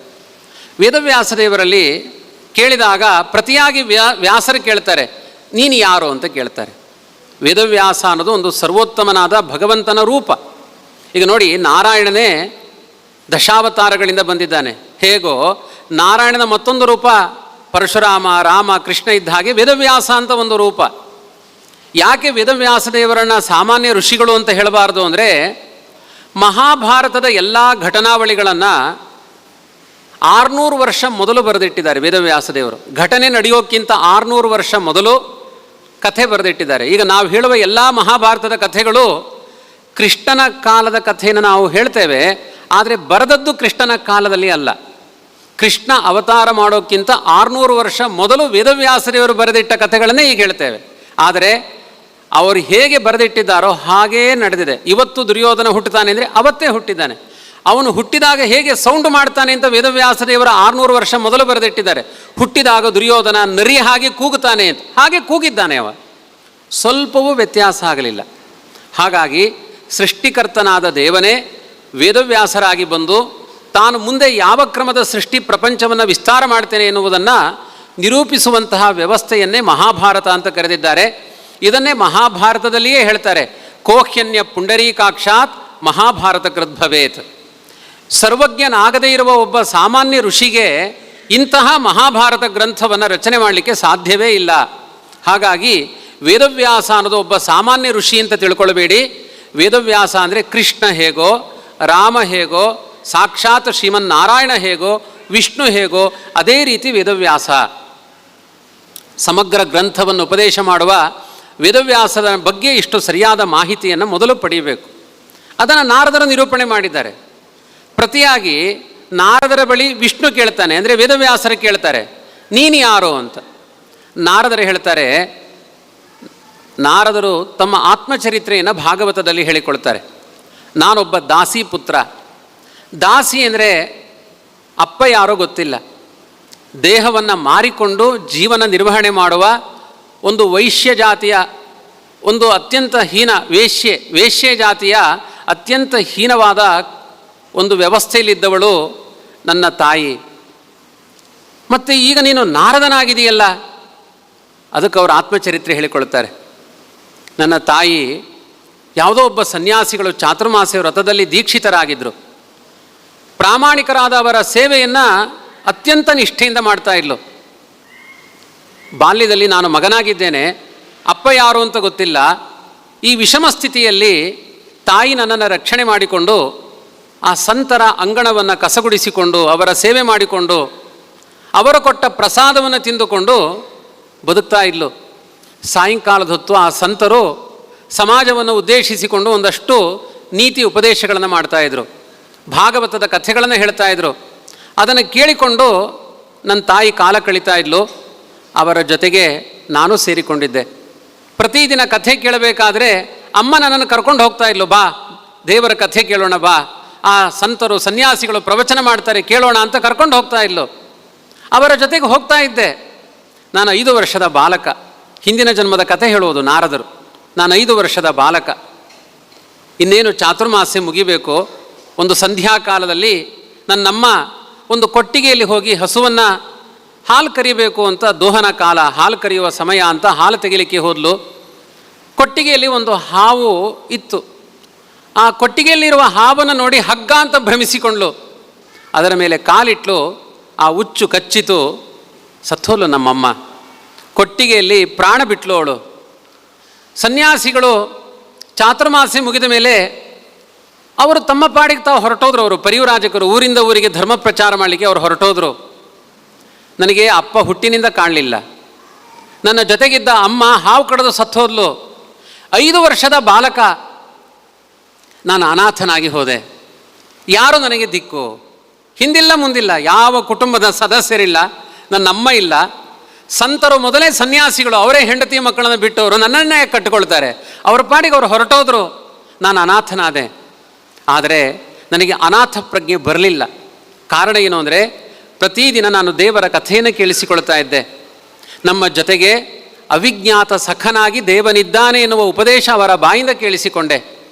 ವೇದವ್ಯಾಸದೇವರಲ್ಲಿ ಕೇಳಿದಾಗ ಪ್ರತಿಯಾಗಿ ವ್ಯಾಸರು ಕೇಳ್ತಾರೆ, ನೀನು ಯಾರು ಅಂತ ಕೇಳ್ತಾರೆ. ವೇದವ್ಯಾಸ ಅನ್ನೋದು ಒಂದು ಸರ್ವೋತ್ತಮನಾದ ಭಗವಂತನ ರೂಪ. ಈಗ ನೋಡಿ, ನಾರಾಯಣನೇ ದಶಾವತಾರಗಳಿಂದ ಬಂದಿದ್ದಾನೆ. ಹೇಗೋ ನಾರಾಯಣನ ಮತ್ತೊಂದು ರೂಪ ಪರಶುರಾಮ, ರಾಮ, ಕೃಷ್ಣ ಇದ್ದ ಹಾಗೆ ವೇದವ್ಯಾಸ ಅಂತ ಒಂದು ರೂಪ. ಯಾಕೆ ವೇದವ್ಯಾಸದೇವರನ್ನು ಸಾಮಾನ್ಯ ಋಷಿಗಳು ಅಂತ ಹೇಳಬಾರ್ದು ಅಂದರೆ, ಮಹಾಭಾರತದ ಎಲ್ಲ ಘಟನಾವಳಿಗಳನ್ನು 600 ವರ್ಷ ಮೊದಲು ಬರೆದಿಟ್ಟಿದ್ದಾರೆ ವೇದವ್ಯಾಸದೇವರು. ಘಟನೆ ನಡೆಯೋಕ್ಕಿಂತ 600 ವರ್ಷ ಮೊದಲು ಕಥೆ ಬರೆದಿಟ್ಟಿದ್ದಾರೆ. ಈಗ ನಾವು ಹೇಳುವ ಎಲ್ಲ ಮಹಾಭಾರತದ ಕಥೆಗಳು ಕೃಷ್ಣನ ಕಾಲದ ಕಥೆಯನ್ನು ನಾವು ಹೇಳ್ತೇವೆ, ಆದರೆ ಬರೆದದ್ದು ಕೃಷ್ಣನ ಕಾಲದಲ್ಲಿ ಅಲ್ಲ. ಕೃಷ್ಣ ಅವತಾರ ಮಾಡೋಕ್ಕಿಂತ 600 ವರ್ಷ ಮೊದಲು ವೇದವ್ಯಾಸದೇವರು ಬರೆದಿಟ್ಟ ಕಥೆಗಳನ್ನೇ ಈಗ ಹೇಳ್ತೇವೆ. ಆದರೆ ಅವರು ಹೇಗೆ ಬರೆದಿಟ್ಟಿದ್ದಾರೋ ಹಾಗೇ ನಡೆದಿದೆ. ಇವತ್ತು ದುರ್ಯೋಧನ ಹುಟ್ಟುತ್ತಾನೆ ಅಂದರೆ ಅವತ್ತೇ ಹುಟ್ಟಿದ್ದಾನೆ. ಅವನು ಹುಟ್ಟಿದಾಗ ಹೇಗೆ ಸೌಂಡ್ ಮಾಡ್ತಾನೆ ಅಂತ ವೇದವ್ಯಾಸದೇವರ 600 ವರ್ಷ ಮೊದಲು ಬರೆದಿಟ್ಟಿದ್ದಾರೆ. ಹುಟ್ಟಿದಾಗ ದುರ್ಯೋಧನ ನರಿ ಹಾಗೆ ಕೂಗುತ್ತಾನೆ ಅಂತ, ಹಾಗೆ ಕೂಗಿದ್ದಾನೆ ಅವ, ಸ್ವಲ್ಪವೂ ವ್ಯತ್ಯಾಸ ಆಗಲಿಲ್ಲ. ಹಾಗಾಗಿ ಸೃಷ್ಟಿಕರ್ತನಾದ ದೇವನೇ ವೇದವ್ಯಾಸರಾಗಿ ಬಂದು ತಾನು ಮುಂದೆ ಯಾವ ಕ್ರಮದ ಸೃಷ್ಟಿ ಪ್ರಪಂಚವನ್ನು ವಿಸ್ತಾರ ಮಾಡ್ತೇನೆ ಎನ್ನುವುದನ್ನು ನಿರೂಪಿಸುವಂತಹ ವ್ಯವಸ್ಥೆಯನ್ನೇ ಮಹಾಭಾರತ ಅಂತ ಕರೆದಿದ್ದಾರೆ. ಇದನ್ನೇ ಮಹಾಭಾರತದಲ್ಲಿಯೇ ಹೇಳ್ತಾರೆ, ಕೋಹ್ಯನ್ಯ ಪುಂಡರೀಕಾಕ್ಷಾತ್ ಮಹಾಭಾರತ ಕೃದ್ಭವೇತ್. ಸರ್ವಜ್ಞನಾಗದೇ ಇರುವ ಒಬ್ಬ ಸಾಮಾನ್ಯ ಋಷಿಗೆ ಇಂತಹ ಮಹಾಭಾರತ ಗ್ರಂಥವನ್ನು ರಚನೆ ಮಾಡಲಿಕ್ಕೆ ಸಾಧ್ಯವೇ ಇಲ್ಲ. ಹಾಗಾಗಿ ವೇದವ್ಯಾಸ ಅನ್ನೋದು ಒಬ್ಬ ಸಾಮಾನ್ಯ ಋಷಿ ಅಂತ ತಿಳ್ಕೊಳ್ಬೇಡಿ. ವೇದವ್ಯಾಸ ಅಂದರೆ ಕೃಷ್ಣ ಹೇಗೋ, ರಾಮ ಹೇಗೋ, ಸಾಕ್ಷಾತ್ ಶ್ರೀಮನ್ನಾರಾಯಣ ಹೇಗೋ, ವಿಷ್ಣು ಹೇಗೋ ಅದೇ ರೀತಿ ವೇದವ್ಯಾಸ. ಸಮಗ್ರ ಗ್ರಂಥವನ್ನು ಉಪದೇಶ ಮಾಡುವ ವೇದವ್ಯಾಸದ ಬಗ್ಗೆ ಇಷ್ಟು ಸರಿಯಾದ ಮಾಹಿತಿಯನ್ನು ಮೊದಲು ಪಡೆಯಬೇಕು. ಅದನ್ನು ನಾರದರು ನಿರೂಪಣೆ ಮಾಡಿದ್ದಾರೆ. ಪ್ರತಿಯಾಗಿ ನಾರದರ ಬಳಿ ವಿಷ್ಣು ಕೇಳ್ತಾನೆ, ಅಂದರೆ ವೇದವ್ಯಾಸರು ಕೇಳ್ತಾರೆ, ನೀನು ಯಾರು ಅಂತ. ನಾರದರು ಹೇಳ್ತಾರೆ, ನಾರದರು ತಮ್ಮ ಆತ್ಮಚರಿತ್ರೆಯನ್ನು ಭಾಗವತದಲ್ಲಿ ಹೇಳಿಕೊಳ್ತಾರೆ. ನಾನೊಬ್ಬ ದಾಸಿ ಪುತ್ರ. ದಾಸಿ ಅಂದರೆ ಅಪ್ಪ ಯಾರೋ ಗೊತ್ತಿಲ್ಲ, ದೇಹವನ್ನು ಮಾರಿಕೊಂಡು ಜೀವನ ನಿರ್ವಹಣೆ ಮಾಡುವ ಒಂದು ವೈಶ್ಯ ಜಾತಿಯ ಒಂದು ಅತ್ಯಂತ ಹೀನ ವೇಶ್ಯ ಜಾತಿಯ ಅತ್ಯಂತ ಹೀನವಾದ ಒಂದು ವ್ಯವಸ್ಥೆಯಲ್ಲಿದ್ದವಳು ನನ್ನ ತಾಯಿ. ಮತ್ತು ಈಗ ನೀನು ನಾರದನಾಗಿದೆಯಲ್ಲ, ಅದಕ್ಕೆ ಅವರು ಆತ್ಮಚರಿತ್ರೆ ಹೇಳಿಕೊಳ್ತಾರೆ. ನನ್ನ ತಾಯಿ ಯಾವುದೋ ಒಬ್ಬ ಸನ್ಯಾಸಿಗಳು ಚಾತುರ್ಮಾಸ್ಯ ವ್ರತದಲ್ಲಿ ದೀಕ್ಷಿತರಾಗಿದ್ದರು. ಪ್ರಾಮಾಣಿಕರಾದ ಅವರ ಸೇವೆಯನ್ನು ಅತ್ಯಂತ ನಿಷ್ಠೆಯಿಂದ ಮಾಡ್ತಾ ಇದ್ಲು. ಬಾಲ್ಯದಲ್ಲಿ ನಾನು ಮಗನಾಗಿದ್ದೇನೆ, ಅಪ್ಪ ಯಾರು ಅಂತ ಗೊತ್ತಿಲ್ಲ. ಈ ವಿಷಮ ಸ್ಥಿತಿಯಲ್ಲಿ ತಾಯಿ ನನ್ನನ್ನು ರಕ್ಷಣೆ ಮಾಡಿಕೊಂಡು ಆ ಸಂತರ ಅಂಗಣವನ್ನು ಕಸಗುಡಿಸಿಕೊಂಡು ಅವರ ಸೇವೆ ಮಾಡಿಕೊಂಡು ಅವರು ಕೊಟ್ಟ ಪ್ರಸಾದವನ್ನು ತಿಂದುಕೊಂಡು ಬದುಕ್ತಾ ಇದ್ಲು. ಸಾಯಂಕಾಲದ ಹೊತ್ತು ಆ ಸಂತರು ಸಮಾಜವನ್ನು ಉದ್ದೇಶಿಸಿಕೊಂಡು ಒಂದಷ್ಟು ನೀತಿ ಉಪದೇಶಗಳನ್ನು ಮಾಡ್ತಾಯಿದ್ರು, ಭಾಗವತದ ಕಥೆಗಳನ್ನು ಹೇಳ್ತಾಯಿದ್ರು. ಅದನ್ನು ಕೇಳಿಕೊಂಡು ನನ್ನ ತಾಯಿ ಕಾಲ ಕಳೀತಾ ಇದ್ಲು. ಅವರ ಜೊತೆಗೆ ನಾನು ಸೇರಿಕೊಂಡಿದ್ದೆ. ಪ್ರತಿದಿನ ಕಥೆ ಕೇಳಬೇಕಾದ್ರೆ ಅಮ್ಮ ನನ್ನನ್ನು ಕರ್ಕೊಂಡು ಹೋಗ್ತಾ ಇದ್ಲು, ಬಾ ದೇವರ ಕಥೆ ಕೇಳೋಣ, ಬಾ ಆ ಸಂತರು ಸನ್ಯಾಸಿಗಳು ಪ್ರವಚನ ಮಾಡ್ತಾರೆ ಕೇಳೋಣ ಅಂತ ಕರ್ಕೊಂಡು ಹೋಗ್ತಾ ಇದ್ಲು. ಅವರ ಜೊತೆಗೆ ಹೋಗ್ತಾ ಇದ್ದೆ. ನಾನು 5 ವರ್ಷದ ಬಾಲಕ. ಹಿಂದಿನ ಜನ್ಮದ ಕಥೆ ಹೇಳುವುದು ನಾರದರು. ನಾನು 5 ವರ್ಷದ ಬಾಲಕ. ಇನ್ನೇನು ಚಾತುರ್ಮಾಸ್ಯ ಮುಗಿಬೇಕು. ಒಂದು ಸಂಧ್ಯಾಕಾಲದಲ್ಲಿ ನನ್ನಮ್ಮ ಒಂದು ಕೊಟ್ಟಿಗೆಯಲ್ಲಿ ಹೋಗಿ ಹಸುವನ್ನು ಹಾಲು ಕರಿಬೇಕು ಅಂತ, ದೋಹನ ಕಾಲ, ಹಾಲು ಕರೆಯುವ ಸಮಯ ಅಂತ ಹಾಲು ತೆಗಿಲಿಕ್ಕೆ ಹೋದ್ಲು. ಕೊಟ್ಟಿಗೆಯಲ್ಲಿ ಒಂದು ಹಾವು ಇತ್ತು. ಆ ಕೊಟ್ಟಿಗೆಯಲ್ಲಿರುವ ಹಾವನ್ನು ನೋಡಿ ಹಗ್ಗ ಅಂತ ಭ್ರಮಿಸಿಕೊಂಡ್ಲು. ಅದರ ಮೇಲೆ ಕಾಲಿಟ್ಲು, ಆ ಹುಚ್ಚು ಕಚ್ಚಿತು, ಸತ್ತೋಲು ನಮ್ಮಮ್ಮ. ಕೊಟ್ಟಿಗೆಯಲ್ಲಿ ಪ್ರಾಣ ಬಿಟ್ಲು ಅವಳು. ಸನ್ಯಾಸಿಗಳು ಚಾತುರ್ಮಾಸ್ಯ ಮುಗಿದ ಮೇಲೆ ಅವರು ತಮ್ಮ ಪಾಡಿಗೆ ತಾವು ಹೊರಟೋದ್ರು. ಅವರು ಪರಿವ್ರಾಜಕರು, ಊರಿಂದ ಊರಿಗೆ ಧರ್ಮ ಪ್ರಚಾರ ಮಾಡಲಿಕ್ಕೆ ಅವರು ಹೊರಟೋದ್ರು. ನನಗೆ ಅಪ್ಪ ಹುಟ್ಟಿನಿಂದ ಕಾಣಲಿಲ್ಲ. ನನ್ನ ಜೊತೆಗಿದ್ದ ಅಮ್ಮ ಹಾವು ಕಡಿದು ಸತ್ತೋದ್ಲು. 5 ವರ್ಷದ ಬಾಲಕ. ನಾನು ಅನಾಥನಾಗಿ ಹೋದೆ. ಯಾರು ನನಗೆ ದಿಕ್ಕು? ಹಿಂದಿಲ್ಲ ಮುಂದಿಲ್ಲ, ಯಾವ ಕುಟುಂಬದ ಸದಸ್ಯರಿಲ್ಲ, ನನ್ನ ಅಮ್ಮ ಇಲ್ಲ. ಸಂತರು ಮೊದಲೇ ಸನ್ಯಾಸಿಗಳು, ಅವರೇ ಹೆಂಡತಿ ಮಕ್ಕಳನ್ನು ಬಿಟ್ಟವರು ನನ್ನನ್ನೇ ಕಟ್ಟಿಕೊಳ್ತಾರೆ. ಅವ್ರ ಪಾಡಿಗೆ ಅವರು ಹೊರಟೋದ್ರು. ನಾನು ಅನಾಥನಾದೆ. ಆದರೆ ನನಗೆ ಅನಾಥ ಪ್ರಜ್ಞೆ ಬರಲಿಲ್ಲ. ಕಾರಣ ಏನು ಅಂದರೆ, ಪ್ರತಿದಿನ ನಾನು ದೇವರ ಕಥೆಯನ್ನು ಕೇಳಿಸಿಕೊಳ್ತಾ ಇದ್ದೆ. ನಮ್ಮ ಜೊತೆಗೆ ಅವಿಜ್ಞಾತ ಸಖನಾಗಿ ದೇವನಿದ್ದಾನೆ ಎನ್ನುವ ಉಪದೇಶ ಅವರ ಬಾಯಿಂದ ಕೇಳಿಸಿಕೊಂಡೆ.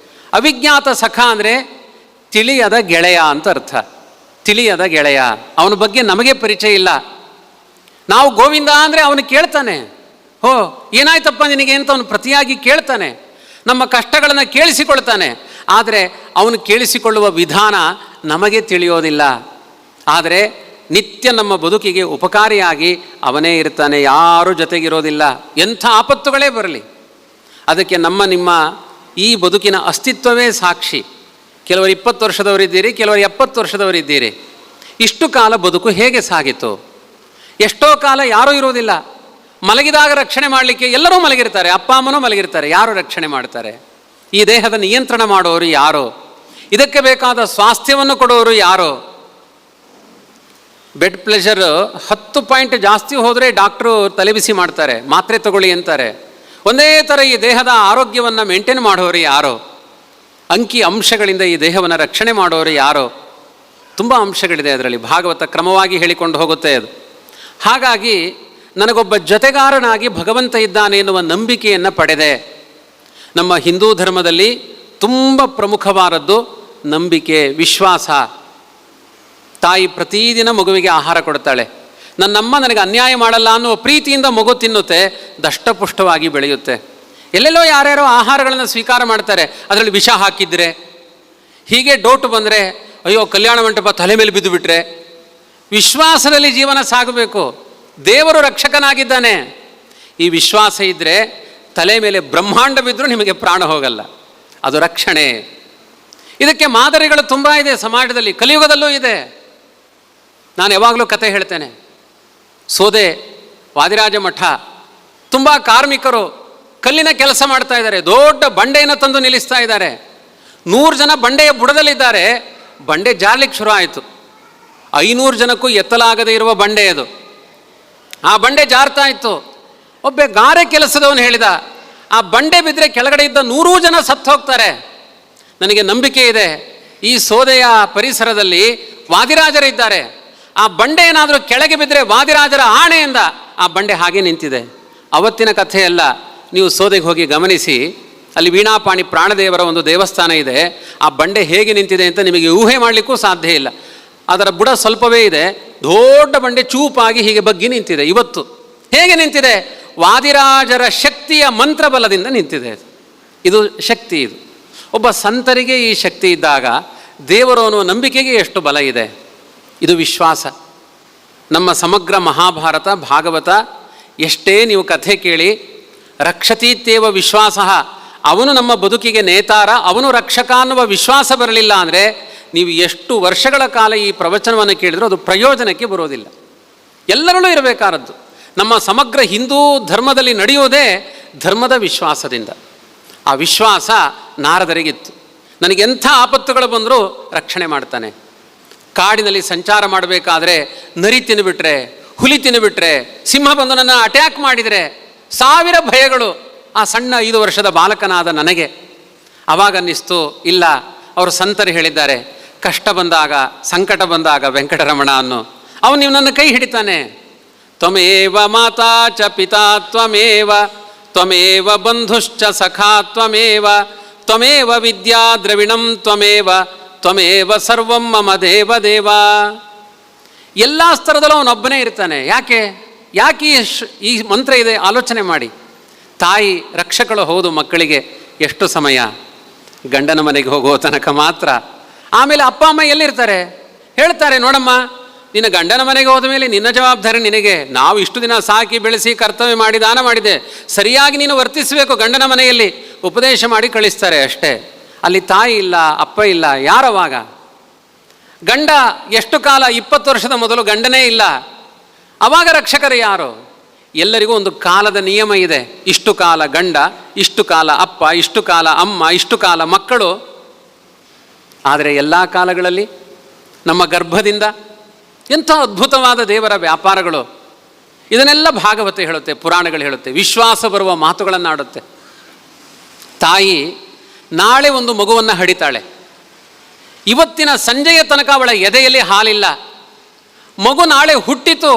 ಅವಿಜ್ಞಾತ ಸಖ ಅಂದರೆ ತಿಳಿಯದ ಗೆಳೆಯ ಅಂತ ಅರ್ಥ. ತಿಳಿಯದ ಗೆಳೆಯ, ಅವನ ಬಗ್ಗೆ ನಮಗೆ ಪರಿಚಯ ಇಲ್ಲ. ನಾವು ಗೋವಿಂದ ಅಂದರೆ ಅವನು ಕೇಳ್ತಾನೆ, ಹೋ ಏನಾಯ್ತಪ್ಪ ನಿನಗೆ ಅಂತ ಅವನು ಪ್ರತಿಯಾಗಿ ಕೇಳ್ತಾನೆ. ನಮ್ಮ ಕಷ್ಟಗಳನ್ನು ಕೇಳಿಸಿಕೊಳ್ತಾನೆ. ಆದರೆ ಅವನು ಕೇಳಿಸಿಕೊಳ್ಳುವ ವಿಧಾನ ನಮಗೆ ತಿಳಿಯೋದಿಲ್ಲ. ಆದರೆ ನಿತ್ಯ ನಮ್ಮ ಬದುಕಿಗೆ ಉಪಕಾರಿಯಾಗಿ ಅವನೇ ಇರ್ತಾನೆ, ಯಾರೂ ಜೊತೆಗಿರೋದಿಲ್ಲ. ಎಂಥ ಆಪತ್ತುಗಳೇ ಬರಲಿ ಅದಕ್ಕೆ ನಮ್ಮ ನಿಮ್ಮ ಈ ಬದುಕಿನ ಅಸ್ತಿತ್ವವೇ ಸಾಕ್ಷಿ. ಕೆಲವರು 20 ವರ್ಷದವರಿದ್ದೀರಿ, ಕೆಲವರು 70 ವರ್ಷದವರಿದ್ದೀರಿ. ಇಷ್ಟು ಕಾಲ ಬದುಕು ಹೇಗೆ ಸಾಗಿತು? ಎಷ್ಟೋ ಕಾಲ ಯಾರೂ ಇರೋದಿಲ್ಲ. ಮಲಗಿದಾಗ ರಕ್ಷಣೆ ಮಾಡಲಿಕ್ಕೆ ಎಲ್ಲರೂ ಮಲಗಿರ್ತಾರೆ, ಅಪ್ಪ ಅಮ್ಮನೂ ಮಲಗಿರ್ತಾರೆ. ಯಾರು ರಕ್ಷಣೆ ಮಾಡ್ತಾರೆ? ಈ ದೇಹದ ನಿಯಂತ್ರಣ ಮಾಡೋರು ಯಾರು? ಇದಕ್ಕೆ ಬೇಕಾದ ಸ್ವಾಸ್ಥ್ಯವನ್ನು ಕೊಡೋರು ಯಾರು? ಬೆಡ್ ಪ್ಲೆಷರ್ 10 ಪಾಯಿಂಟ್ ಜಾಸ್ತಿ ಹೋದರೆ ಡಾಕ್ಟ್ರು ತಲೆಬಿಸಿ ಮಾಡ್ತಾರೆ, ಮಾತ್ರೆ ತಗೊಳ್ಳಿ ಅಂತಾರೆ. ಒಂದೇ ಥರ ಈ ದೇಹದ ಆರೋಗ್ಯವನ್ನು ಮೇಂಟೈನ್ ಮಾಡೋರು ಯಾರೋ? ಅಂಕಿ ಅಂಶಗಳಿಂದ ಈ ದೇಹವನ್ನು ರಕ್ಷಣೆ ಮಾಡೋರು ಯಾರೋ? ತುಂಬ ಅಂಶಗಳಿದೆ ಅದರಲ್ಲಿ. ಭಾಗವತ ಕ್ರಮವಾಗಿ ಹೇಳಿಕೊಂಡು ಹೋಗುತ್ತೆ ಅದು. ಹಾಗಾಗಿ ನನಗೊಬ್ಬ ಜೊತೆಗಾರನಾಗಿ ಭಗವಂತ ಇದ್ದಾನೆ ಎನ್ನುವ ನಂಬಿಕೆಯನ್ನು ಪಡೆದೆ. ನಮ್ಮ ಹಿಂದೂ ಧರ್ಮದಲ್ಲಿ ತುಂಬ ಪ್ರಮುಖವಾದದ್ದು ನಂಬಿಕೆ, ವಿಶ್ವಾಸ. ತಾಯಿ ಪ್ರತಿದಿನ ಮಗುವಿಗೆ ಆಹಾರ ಕೊಡ್ತಾಳೆ. ನನ್ನಮ್ಮ ನನಗೆ ಅನ್ಯಾಯ ಮಾಡಲ್ಲ ಅನ್ನುವ ಪ್ರೀತಿಯಿಂದ ಮಗು ತಿನ್ನುತ್ತೆ, ದಷ್ಟಪುಷ್ಟವಾಗಿ ಬೆಳೆಯುತ್ತೆ. ಎಲ್ಲೆಲ್ಲೋ ಯಾರ್ಯಾರೋ ಆಹಾರಗಳನ್ನು ಸ್ವೀಕಾರ ಮಾಡ್ತಾರೆ, ಅದರಲ್ಲಿ ವಿಷ ಹಾಕಿದರೆ, ಹೀಗೆ ಡೋಟು ಬಂದರೆ ಅಯ್ಯೋ ಕಲ್ಯಾಣ ಮಂಟಪ ತಲೆ ಮೇಲೆ ಬಿದ್ದು ಬಿಟ್ರೆ. ವಿಶ್ವಾಸದಲ್ಲಿ ಜೀವನ ಸಾಗಬೇಕು. ದೇವರು ರಕ್ಷಕನಾಗಿದ್ದಾನೆ. ಈ ವಿಶ್ವಾಸ ಇದ್ದರೆ ತಲೆ ಮೇಲೆ ಬ್ರಹ್ಮಾಂಡ ಬಿದ್ದರೂ ನಿಮಗೆ ಪ್ರಾಣ ಹೋಗಲ್ಲ. ಅದು ರಕ್ಷಣೆ. ಇದಕ್ಕೆ ಮಾದರಿಗಳು ತುಂಬ ಇದೆ ಸಮಾಜದಲ್ಲಿ, ಕಲಿಯುಗದಲ್ಲೂ ಇದೆ. ನಾನು ಯಾವಾಗಲೂ ಕತೆ ಹೇಳ್ತೇನೆ. ಸೋದೆ ವಾದಿರಾಜ ಮಠ, ತುಂಬ ಕಾರ್ಮಿಕರು ಕಲ್ಲಿನ ಕೆಲಸ ಮಾಡ್ತಾ ಇದ್ದಾರೆ. ದೊಡ್ಡ ಬಂಡೆಯನ್ನು ತಂದು ನಿಲ್ಲಿಸ್ತಾ ಇದ್ದಾರೆ. 100 ಜನ ಬಂಡೆಯ ಬುಡದಲ್ಲಿದ್ದಾರೆ. ಬಂಡೆ ಜಾರ್ಲಿಕ್ಕೆ ಶುರು ಆಯಿತು. 500 ಜನಕ್ಕೂ ಎತ್ತಲಾಗದೇ ಇರುವ ಬಂಡೆ ಅದು. ಆ ಬಂಡೆ ಜಾರ್ತಾ ಇತ್ತು. ಒಬ್ಬ ಗಾರೆ ಕೆಲಸದವನು ಹೇಳಿದ, ಆ ಬಂಡೆ ಬಿದ್ದರೆ ಕೆಳಗಡೆ ಇದ್ದ 100 ಜನ ಸತ್ತು ಹೋಗ್ತಾರೆ. ನನಗೆ ನಂಬಿಕೆ ಇದೆ, ಈ ಸೋದೆಯ ಪರಿಸರದಲ್ಲಿ ವಾದಿರಾಜರಿದ್ದಾರೆ. ಆ ಬಂಡೆ ಏನಾದರೂ ಕೆಳಗೆ ಬಿದ್ದರೆ ವಾದಿರಾಜರ ಆಣೆಯಿಂದ ಆ ಬಂಡೆ ಹಾಗೆ ನಿಂತಿದೆ. ಅವತ್ತಿನ ಕಥೆಯಲ್ಲ, ನೀವು ಸೋದೆಗೆ ಹೋಗಿ ಗಮನಿಸಿ. ಅಲ್ಲಿ ವೀಣಾಪಾಣಿ ಪ್ರಾಣದೇವರ ಒಂದು ದೇವಸ್ಥಾನ ಇದೆ. ಆ ಬಂಡೆ ಹೇಗೆ ನಿಂತಿದೆ ಅಂತ ನಿಮಗೆ ಊಹೆ ಮಾಡಲಿಕ್ಕೂ ಸಾಧ್ಯ ಇಲ್ಲ. ಅದರ ಬುಡ ಸ್ವಲ್ಪವೇ ಇದೆ, ದೊಡ್ಡ ಬಂಡೆ ಚೂಪಾಗಿ ಹೀಗೆ ಬಗ್ಗಿ ನಿಂತಿದೆ. ಇವತ್ತು ಹೇಗೆ ನಿಂತಿದೆ? ವಾದಿರಾಜರ ಶಕ್ತಿಯ ಮಂತ್ರಬಲದಿಂದ ನಿಂತಿದೆ. ಇದು ಶಕ್ತಿ. ಇದು ಒಬ್ಬ ಸಂತರಿಗೆ ಈ ಶಕ್ತಿ ಇದ್ದಾಗ ದೇವರು ಅನ್ನುವ ನಂಬಿಕೆಗೆ ಎಷ್ಟು ಬಲ ಇದೆ. ಇದು ವಿಶ್ವಾಸ. ನಮ್ಮ ಸಮಗ್ರ ಮಹಾಭಾರತ ಭಾಗವತ ಎಷ್ಟೇ ನೀವು ಕಥೆ ಕೇಳಿ, ರಕ್ಷತೀತ್ಯೇವ ವಿಶ್ವಾಸ, ಅವನು ನಮ್ಮ ಬದುಕಿಗೆ ನೇತಾರ, ಅವನು ರಕ್ಷಕ ಅನ್ನುವ ವಿಶ್ವಾಸ ಬರಲಿಲ್ಲ ಅಂದರೆ ನೀವು ಎಷ್ಟು ವರ್ಷಗಳ ಕಾಲ ಈ ಪ್ರವಚನವನ್ನು ಕೇಳಿದರೂ ಅದು ಪ್ರಯೋಜನಕ್ಕೆ ಬರೋದಿಲ್ಲ. ಎಲ್ಲರಲ್ಲೂ ಇರಬೇಕಾದದ್ದು. ನಮ್ಮ ಸಮಗ್ರ ಹಿಂದೂ ಧರ್ಮದಲ್ಲಿ ನಡೆಯುವುದೇ ಧರ್ಮದ ವಿಶ್ವಾಸದಿಂದ. ಆ ವಿಶ್ವಾಸ ನಾರದರಿಗಿತ್ತು. ನನಗೆಂಥ ಆಪತ್ತುಗಳು ಬಂದರೂ ರಕ್ಷಣೆ ಮಾಡ್ತಾನೆ. ಕಾಡಿನಲ್ಲಿ ಸಂಚಾರ ಮಾಡಬೇಕಾದ್ರೆ ನರಿ ತಿನ್ನುಬಿಟ್ರೆ, ಹುಲಿ ತಿನ್ನುಬಿಟ್ರೆ, ಸಿಂಹ ಬಂದು ನನ್ನ ಅಟ್ಯಾಕ್ ಮಾಡಿದರೆ 1000 ಭಯಗಳು ಆ ಸಣ್ಣ 5 ವರ್ಷದ ಬಾಲಕನಾದ ನನಗೆ. ಆವಾಗ ಅನ್ನಿಸ್ತು, ಇಲ್ಲ, ಅವರು ಸಂತರು ಹೇಳಿದ್ದಾರೆ, ಕಷ್ಟ ಬಂದಾಗ, ಸಂಕಟ ಬಂದಾಗ ವೆಂಕಟರಮಣ ಅನ್ನೋ ಅವನು ನೀವು ನನ್ನ ಕೈ ಹಿಡಿತಾನೆ. ತ್ವಮೇವ ಮಾತಾ ಚ ಪಿತಾ ತ್ವಮೇವ, ತ್ವಮೇವ ಬಂಧುಶ್ಚ ಸಖಾ ತ್ವಮೇವ, ತ್ವಮೇವ ವಿದ್ಯಾ ದ್ರವಿಣಂ ತ್ವಮೇವ, ತ್ವಮೇವ ಸರ್ವಂ ಮಮ ದೇವ ದೇವ. ಎಲ್ಲ ಸ್ತರದಲ್ಲೂ ಅವನೊಬ್ಬನೇ ಇರ್ತಾನೆ. ಯಾಕೆ ಈ ಮಂತ್ರ ಇದೆ? ಆಲೋಚನೆ ಮಾಡಿ. ತಾಯಿ ರಕ್ಷಕಳು ಹೌದು ಮಕ್ಕಳಿಗೆ. ಎಷ್ಟು ಸಮಯ? ಗಂಡನ ಮನೆಗೆ ಹೋಗೋ ತನಕ ಮಾತ್ರ. ಆಮೇಲೆ ಅಪ್ಪ ಅಮ್ಮ ಎಲ್ಲಿರ್ತಾರೆ? ಹೇಳ್ತಾರೆ, ನೋಡಮ್ಮ, ನಿನ್ನ ಗಂಡನ ಮನೆಗೆ ಹೋದ ಮೇಲೆ ನಿನ್ನ ಜವಾಬ್ದಾರಿ ನಿನಗೆ. ನಾವು ಇಷ್ಟು ದಿನ ಸಾಕಿ ಬೆಳೆಸಿ ಕರ್ತವ್ಯ ಮಾಡಿ ದಾನ ಮಾಡಿದೆ, ಸರಿಯಾಗಿ ನೀನು ವರ್ತಿಸಬೇಕು ಗಂಡನ ಮನೆಯಲ್ಲಿ. ಉಪದೇಶ ಮಾಡಿ ಕಳಿಸ್ತಾರೆ ಅಷ್ಟೇ. ಅಲ್ಲಿ ತಾಯಿ ಇಲ್ಲ, ಅಪ್ಪ ಇಲ್ಲ. ಯಾರವಾಗ? ಗಂಡ ಎಷ್ಟು ಕಾಲ? 20 ವರ್ಷದ ಮೊದಲು ಗಂಡನೇ ಇಲ್ಲ. ಆವಾಗ ರಕ್ಷಕರು ಯಾರು? ಎಲ್ಲರಿಗೂ ಒಂದು ಕಾಲದ ನಿಯಮ ಇದೆ. ಇಷ್ಟು ಕಾಲ ಗಂಡ, ಇಷ್ಟು ಕಾಲ ಅಪ್ಪ, ಇಷ್ಟು ಕಾಲ ಅಮ್ಮ, ಇಷ್ಟು ಕಾಲ ಮಕ್ಕಳು. ಆದರೆ ಎಲ್ಲ ಕಾಲಗಳಲ್ಲಿ ನಮ್ಮ ಗರ್ಭದಿಂದ ಎಂಥ ಅದ್ಭುತವಾದ ದೇವರ ವ್ಯಾಪಾರಗಳು. ಇದನ್ನೆಲ್ಲ ಭಾಗವತ ಹೇಳುತ್ತೆ, ಪುರಾಣಗಳು ಹೇಳುತ್ತೆ, ವಿಶ್ವಾಸ ಬರುವ ಮಾತುಗಳನ್ನು ಆಡುತ್ತೆ. ತಾಯಿ ನಾಳೆ ಒಂದು ಮಗುವನ್ನು ಹಡಿತಾಳೆ. ಇವತ್ತಿನ ಸಂಜೆಯ ತನಕ ಅವಳ ಎದೆಯಲ್ಲಿ ಹಾಲಿಲ್ಲ. ಮಗು ನಾಳೆ ಹುಟ್ಟಿತು,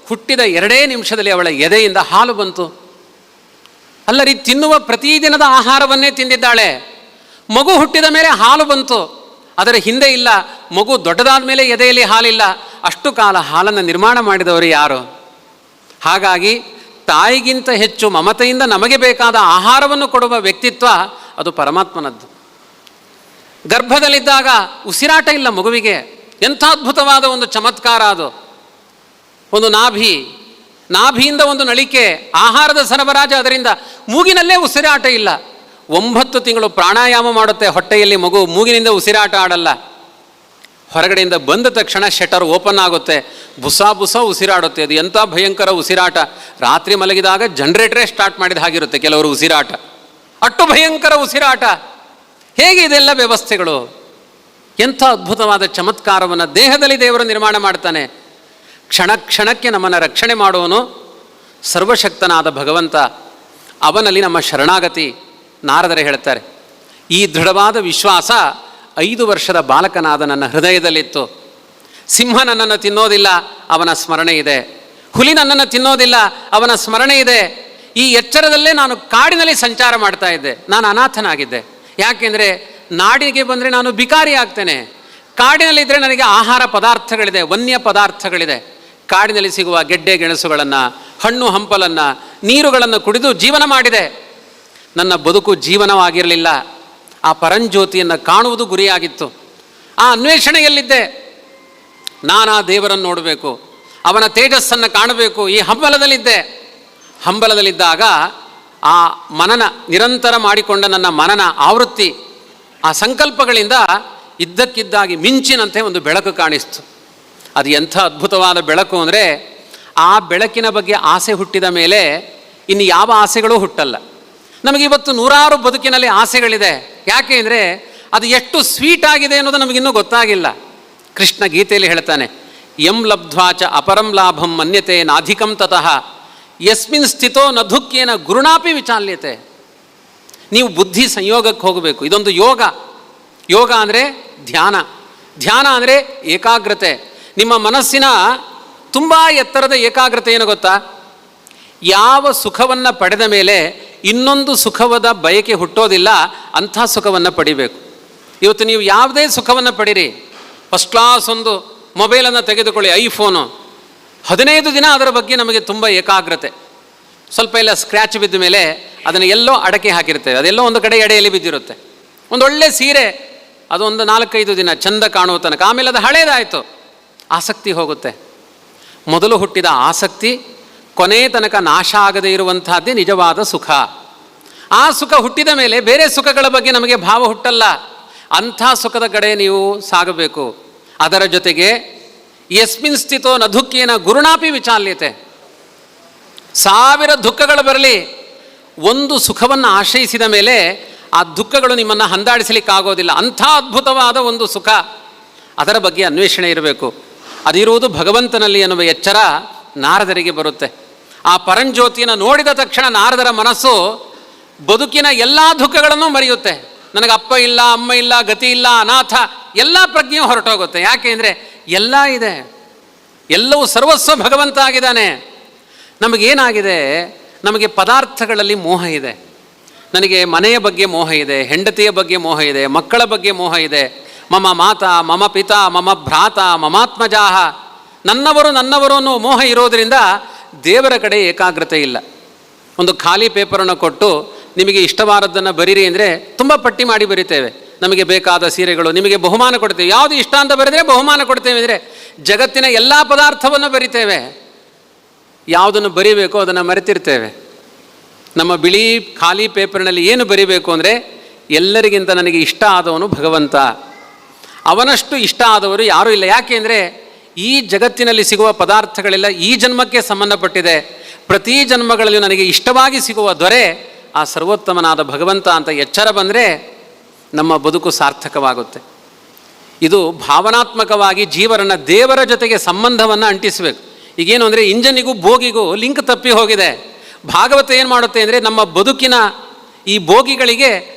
ಹುಟ್ಟಿದ 2 ನಿಮಿಷದಲ್ಲಿ ಅವಳ ಎದೆಯಿಂದ ಹಾಲು ಬಂತು. ಅಲ್ಲರಿ, ತಿನ್ನುವ ಪ್ರತಿದಿನದ ಆಹಾರವನ್ನೇ ತಿಂದಿದ್ದಾಳೆ. ಮಗು ಹುಟ್ಟಿದ ಮೇಲೆ ಹಾಲು ಬಂತು, ಅದರ ಹಿಂದೆ ಇಲ್ಲ. ಮಗು ದೊಡ್ಡದಾದ ಮೇಲೆ ಎದೆಯಲ್ಲಿ ಹಾಲಿಲ್ಲ. ಅಷ್ಟು ಕಾಲ ಹಾಲನ್ನು ನಿರ್ಮಾಣ ಮಾಡಿದವರು ಯಾರು? ಹಾಗಾಗಿ ತಾಯಿಗಿಂತ ಹೆಚ್ಚು ಮಮತೆಯಿಂದ ನಮಗೆ ಬೇಕಾದ ಆಹಾರವನ್ನು ಕೊಡುವ ವ್ಯಕ್ತಿತ್ವ ಅದು ಪರಮಾತ್ಮನದ್ದು. ಗರ್ಭದಲ್ಲಿದ್ದಾಗ ಉಸಿರಾಟ ಇಲ್ಲ ಮಗುವಿಗೆ. ಎಂಥ ಅದ್ಭುತವಾದ ಒಂದು ಚಮತ್ಕಾರ ಅದು. ಒಂದು ನಾಭಿ, ನಾಭಿಯಿಂದ ಒಂದು ನಳಿಕೆ, ಆಹಾರದ ಸರಬರಾಜು ಅದರಿಂದ, ಮೂಗಿನಲ್ಲೇ ಉಸಿರಾಟ ಇಲ್ಲ. 9 ತಿಂಗಳು ಪ್ರಾಣಾಯಾಮ ಮಾಡುತ್ತೆ ಹೊಟ್ಟೆಯಲ್ಲಿ ಮಗು, ಮೂಗಿನಿಂದ ಉಸಿರಾಟ ಆಡಲ್ಲ. ಹೊರಗಡೆಯಿಂದ ಬಂದ ತಕ್ಷಣ ಶಟರ್ ಓಪನ್ ಆಗುತ್ತೆ, ಬುಸ ಬುಸ ಉಸಿರಾಡುತ್ತೆ. ಅದು ಎಂಥ ಭಯಂಕರ ಉಸಿರಾಟ! ರಾತ್ರಿ ಮಲಗಿದಾಗ ಜನರೇಟರೇ ಸ್ಟಾರ್ಟ್ ಮಾಡಿದ ಹಾಗಿರುತ್ತೆ ಕೆಲವರು ಉಸಿರಾಟ, ಅಷ್ಟು ಭಯಂಕರ ಉಸಿರಾಟ. ಹೇಗೆ ಇದೆಲ್ಲ ವ್ಯವಸ್ಥೆಗಳು? ಎಂಥ ಅದ್ಭುತವಾದ ಚಮತ್ಕಾರವನ್ನು ದೇಹದಲ್ಲಿ ದೇವರು ನಿರ್ಮಾಣ ಮಾಡ್ತಾನೆ. ಕ್ಷಣ ಕ್ಷಣಕ್ಕೆ ನಮ್ಮನ್ನು ರಕ್ಷಣೆ ಮಾಡುವನು ಸರ್ವಶಕ್ತನಾದ ಭಗವಂತ. ಅವನಲ್ಲಿ ನಮ್ಮ ಶರಣಾಗತಿ. ನಾರದರೆ ಹೇಳ್ತಾರೆ, ಈ ದೃಢವಾದ ವಿಶ್ವಾಸ 5 ವರ್ಷದ ಬಾಲಕನಾದ ನನ್ನ ಹೃದಯದಲ್ಲಿತ್ತು. ಸಿಂಹ ನನ್ನನ್ನು ತಿನ್ನೋದಿಲ್ಲ, ಅವನ ಸ್ಮರಣೆ ಇದೆ. ಹುಲಿ ನನ್ನನ್ನು ತಿನ್ನೋದಿಲ್ಲ, ಅವನ ಸ್ಮರಣೆ ಇದೆ. ಈ ಎಚ್ಚರದಲ್ಲೇ ನಾನು ಕಾಡಿನಲ್ಲಿ ಸಂಚಾರ ಮಾಡ್ತಾ ಇದ್ದೆ. ನಾನು ಅನಾಥನಾಗಿದ್ದೆ. ಯಾಕೆಂದರೆ ನಾಡಿಗೆ ಬಂದರೆ ನಾನು ಬಿಕಾರಿ ಆಗ್ತೇನೆ. ಕಾಡಿನಲ್ಲಿದ್ದರೆ ನನಗೆ ಆಹಾರ ಪದಾರ್ಥಗಳಿದೆ, ವನ್ಯ ಪದಾರ್ಥಗಳಿದೆ. ಕಾಡಿನಲ್ಲಿ ಸಿಗುವ ಗೆಡ್ಡೆ ಗೆಣಸುಗಳನ್ನು, ಹಣ್ಣು ಹಂಪಲನ್ನು, ನೀರುಗಳನ್ನು ಕುಡಿದು ಜೀವನ ಮಾಡಿದೆ. ನನ್ನ ಬದುಕು ಜೀವನವಾಗಿರಲಿಲ್ಲ. ಆ ಪರಂಜ್ಯೋತಿಯನ್ನು ಕಾಣುವುದು ಗುರಿಯಾಗಿತ್ತು. ಆ ಅನ್ವೇಷಣೆಯಲ್ಲಿದ್ದೆ. ನಾನಾ ದೇವರನ್ನು ನೋಡಬೇಕು, ಅವನ ತೇಜಸ್ಸನ್ನು ಕಾಣಬೇಕು. ಈ ಹಂಬಲದಲ್ಲಿದ್ದೆ. ಹಂಬಲದಲ್ಲಿದ್ದಾಗ ಆ ಮನನ ನಿರಂತರ ಮಾಡಿಕೊಂಡ ನನ್ನ ಮನನ ಆವೃತ್ತಿ, ಆ ಸಂಕಲ್ಪಗಳಿಂದ ಇದ್ದಕ್ಕಿದ್ದಾಗಿ ಮಿಂಚಿನಂತೆ ಒಂದು ಬೆಳಕು ಕಾಣಿಸ್ತು. ಅದು ಎಂಥ ಅದ್ಭುತವಾದ ಬೆಳಕು ಅಂದರೆ, ಆ ಬೆಳಕಿನ ಬಗ್ಗೆ ಆಸೆ ಹುಟ್ಟಿದ ಮೇಲೆ ಇನ್ನು ಯಾವ ಆಸೆಗಳೂ ಹುಟ್ಟಲ್ಲ. ನಮಗಿವತ್ತು ನೂರಾರು ಬದುಕಿನಲ್ಲಿ ಆಸೆಗಳಿದೆ. ಯಾಕೆ ಅಂದರೆ ಅದು ಎಷ್ಟು ಸ್ವೀಟ್ ಆಗಿದೆ ಅನ್ನೋದು ನಮಗಿನ್ನೂ ಗೊತ್ತಾಗಿಲ್ಲ. ಕೃಷ್ಣ ಗೀತೆಯಲ್ಲಿ ಹೇಳ್ತಾನೆ, ಯಂ ಲಬ್ಧ್ವಾಚ ಅಪರಂ ಲಾಭಂ ಮನ್ಯತೆ ನಾಧಿಕಂ ತತಃ ಯಸ್ಮಿನ್ ಸ್ಥಿತೋ ನ ದುಃಖೇನ ಗುರುಣಾಪಿ ವಿಚಾಲ್ಯತೆ. ನೀವು ಬುದ್ಧಿ ಸಂಯೋಗಕ್ಕೆ ಹೋಗಬೇಕು. ಇದೊಂದು ಯೋಗ. ಯೋಗ ಅಂದರೆ ಧ್ಯಾನ, ಧ್ಯಾನ ಅಂದರೆ ಏಕಾಗ್ರತೆ. ನಿಮ್ಮ ಮನಸ್ಸಿನ ತುಂಬ ಎತ್ತರದ ಏಕಾಗ್ರತೆ ಏನು ಗೊತ್ತಾ? ಯಾವ ಸುಖವನ್ನು ಪಡೆದ ಮೇಲೆ ಇನ್ನೊಂದು ಸುಖವಾದ ಬಯಕೆ ಹುಟ್ಟೋದಿಲ್ಲ, ಅಂಥ ಸುಖವನ್ನು ಪಡಿಬೇಕು. ಇವತ್ತು ನೀವು ಯಾವುದೇ ಸುಖವನ್ನು ಪಡೀರಿ, ಫಸ್ಟ್ ಕ್ಲಾಸ್ ಒಂದು ಮೊಬೈಲನ್ನು ತೆಗೆದುಕೊಳ್ಳಿ, ಐಫೋನು, 15 ದಿನ ಅದರ ಬಗ್ಗೆ ನಮಗೆ ತುಂಬ ಏಕಾಗ್ರತೆ. ಸ್ವಲ್ಪ ಎಲ್ಲ ಸ್ಕ್ರ್ಯಾಚ್ ಬಿದ್ದ ಮೇಲೆ ಅದನ್ನು ಎಲ್ಲೋ ಅಡಕೆ ಹಾಕಿರ್ತೇವೆ, ಅದೆಲ್ಲೋ ಒಂದು ಕಡೆ ಎಡೆಯಲ್ಲಿ ಬಿದ್ದಿರುತ್ತೆ. ಒಂದೊಳ್ಳೆ ಸೀರೆ, ಅದೊಂದು 4-5 ದಿನ ಚಂದ ಕಾಣುವ ತನಕ, ಆಮೇಲೆ ಅದು ಹಳೇದಾಯಿತು, ಆಸಕ್ತಿ ಹೋಗುತ್ತೆ. ಮೊದಲು ಹುಟ್ಟಿದ ಆಸಕ್ತಿ ಕೊನೆ ತನಕ ನಾಶ ಆಗದೇ ಇರುವಂತಹದ್ದೇ ನಿಜವಾದ ಸುಖ. ಆ ಸುಖ ಹುಟ್ಟಿದ ಮೇಲೆ ಬೇರೆ ಸುಖಗಳ ಬಗ್ಗೆ ನಮಗೆ ಭಾವ ಹುಟ್ಟಲ್ಲ. ಅಂಥ ಸುಖದ ಕಡೆ ನೀವು ಸಾಗಬೇಕು. ಅದರ ಜೊತೆಗೆ ಯಸ್ಮಿನ್ ಸ್ಥಿತೋ ನ ದುಃಖೇನ ಗುರುಣಾಪಿ ವಿಚಾಲ್ಯತೆ. 1000 ದುಃಖಗಳು ಬರಲಿ, ಒಂದು ಸುಖವನ್ನು ಆಶ್ರಯಿಸಿದ ಮೇಲೆ ಆ ದುಃಖಗಳು ನಿಮ್ಮನ್ನು ಹಂದಾಡಿಸಲಿಕ್ಕಾಗೋದಿಲ್ಲ. ಅಂಥ ಅದ್ಭುತವಾದ ಒಂದು ಸುಖ, ಅದರ ಬಗ್ಗೆ ಅನ್ವೇಷಣೆ ಇರಬೇಕು. ಅದಿರುವುದು ಭಗವಂತನಲ್ಲಿ ಎನ್ನುವ ಎಚ್ಚರ ನಾರದರಿಗೆ ಬರುತ್ತೆ. ಆ ಪರಂಜ್ಯೋತಿಯನ್ನು ನೋಡಿದ ತಕ್ಷಣ ನಾರದರ ಮನಸ್ಸು ಬದುಕಿನ ಎಲ್ಲ ದುಃಖಗಳನ್ನು ಮರೆಯುತ್ತೆ. ನನಗೆ ಅಪ್ಪ ಇಲ್ಲ, ಅಮ್ಮ ಇಲ್ಲ, ಗತಿ ಇಲ್ಲ, ಅನಾಥ, ಎಲ್ಲ ಪ್ರಜ್ಞೆಯು ಹೊರಟೋಗುತ್ತೆ. ಯಾಕೆ ಅಂದರೆ ಎಲ್ಲ ಇದೆ, ಎಲ್ಲವೂ ಸರ್ವಸ್ವ ಭಗವಂತ ಆಗಿದ್ದಾನೆ. ನಮಗೇನಾಗಿದೆ? ನಮಗೆ ಪದಾರ್ಥಗಳಲ್ಲಿ ಮೋಹ ಇದೆ. ನನಗೆ ಮನೆಯ ಬಗ್ಗೆ ಮೋಹ ಇದೆ, ಹೆಂಡತಿಯ ಬಗ್ಗೆ ಮೋಹ ಇದೆ, ಮಕ್ಕಳ ಬಗ್ಗೆ ಮೋಹ ಇದೆ. ಮಮ ಮಾತಾ ಮಮ ಪಿತಾ ಮಮ ಭ್ರಾತ ಮಮಾತ್ಮಜಾಹ, ನನ್ನವರು ನನ್ನವರು ಅನ್ನೋ ಮೋಹ ಇರೋದರಿಂದ ದೇವರ ಕಡೆ ಏಕಾಗ್ರತೆ ಇಲ್ಲ. ಒಂದು ಖಾಲಿ ಪೇಪರನ್ನು ಕೊಟ್ಟು ನಿಮಗೆ ಇಷ್ಟವಾದದ್ದನ್ನು ಬರೀರಿ ಅಂದರೆ ತುಂಬ ಪಟ್ಟಿ ಮಾಡಿ ಬರಿತೇವೆ. ನಮಗೆ ಬೇಕಾದ ಸೀರೆಗಳು, ನಿಮಗೆ ಬಹುಮಾನ ಕೊಡ್ತೇವೆ. ಯಾವುದು ಇಷ್ಟ ಅಂತ ಬರೆದರೆ ಬಹುಮಾನ ಕೊಡ್ತೇವೆ ಅಂದರೆ ಜಗತ್ತಿನ ಎಲ್ಲ ಪದಾರ್ಥವನ್ನು ಬರಿತೇವೆ. ಯಾವುದನ್ನು ಬರಿಬೇಕೋ ಅದನ್ನು ಮರೆತಿರ್ತೇವೆ. ನಮ್ಮ ಬಿಳಿ ಖಾಲಿ ಪೇಪರ್ನಲ್ಲಿ ಏನು ಬರಿಬೇಕು ಅಂದರೆ, ಎಲ್ಲರಿಗಿಂತ ನನಗೆ ಇಷ್ಟ ಆದವನು ಭಗವಂತ, ಅವನಷ್ಟು ಇಷ್ಟ ಆದವರು ಯಾರೂ ಇಲ್ಲ. ಯಾಕೆ ಅಂದರೆ ಈ ಜಗತ್ತಿನಲ್ಲಿ ಸಿಗುವ ಪದಾರ್ಥಗಳೆಲ್ಲ ಈ ಜನ್ಮಕ್ಕೆ ಸಂಬಂಧಪಟ್ಟಿದೆ. ಪ್ರತಿ ಜನ್ಮಗಳಲ್ಲಿ ನನಗೆ ಇಷ್ಟವಾಗಿ ಸಿಗುವ ದೊರೆ ಆ ಸರ್ವೋತ್ತಮನಾದ ಭಗವಂತ ಅಂತ ಎಚ್ಚರ ಬಂದರೆ ನಮ್ಮ ಬದುಕು ಸಾರ್ಥಕವಾಗುತ್ತೆ. ಇದು ಭಾವನಾತ್ಮಕವಾಗಿ ಜೀವರನ್ನು ದೇವರ ಜೊತೆಗೆ ಸಂಬಂಧವನ್ನು ಅಂಟಿಸಬೇಕು. ಈಗೇನು ಅಂದರೆ ಇಂಜನಿಗೂ ಬೋಗಿಗೂ ಲಿಂಕ್ ತಪ್ಪಿ ಹೋಗಿದೆ. ಭಾಗವತ ಏನು ಮಾಡುತ್ತೆ ಅಂದರೆ ನಮ್ಮ ಬದುಕಿನ ಈ ಬೋಗಿಗಳಿಗೆ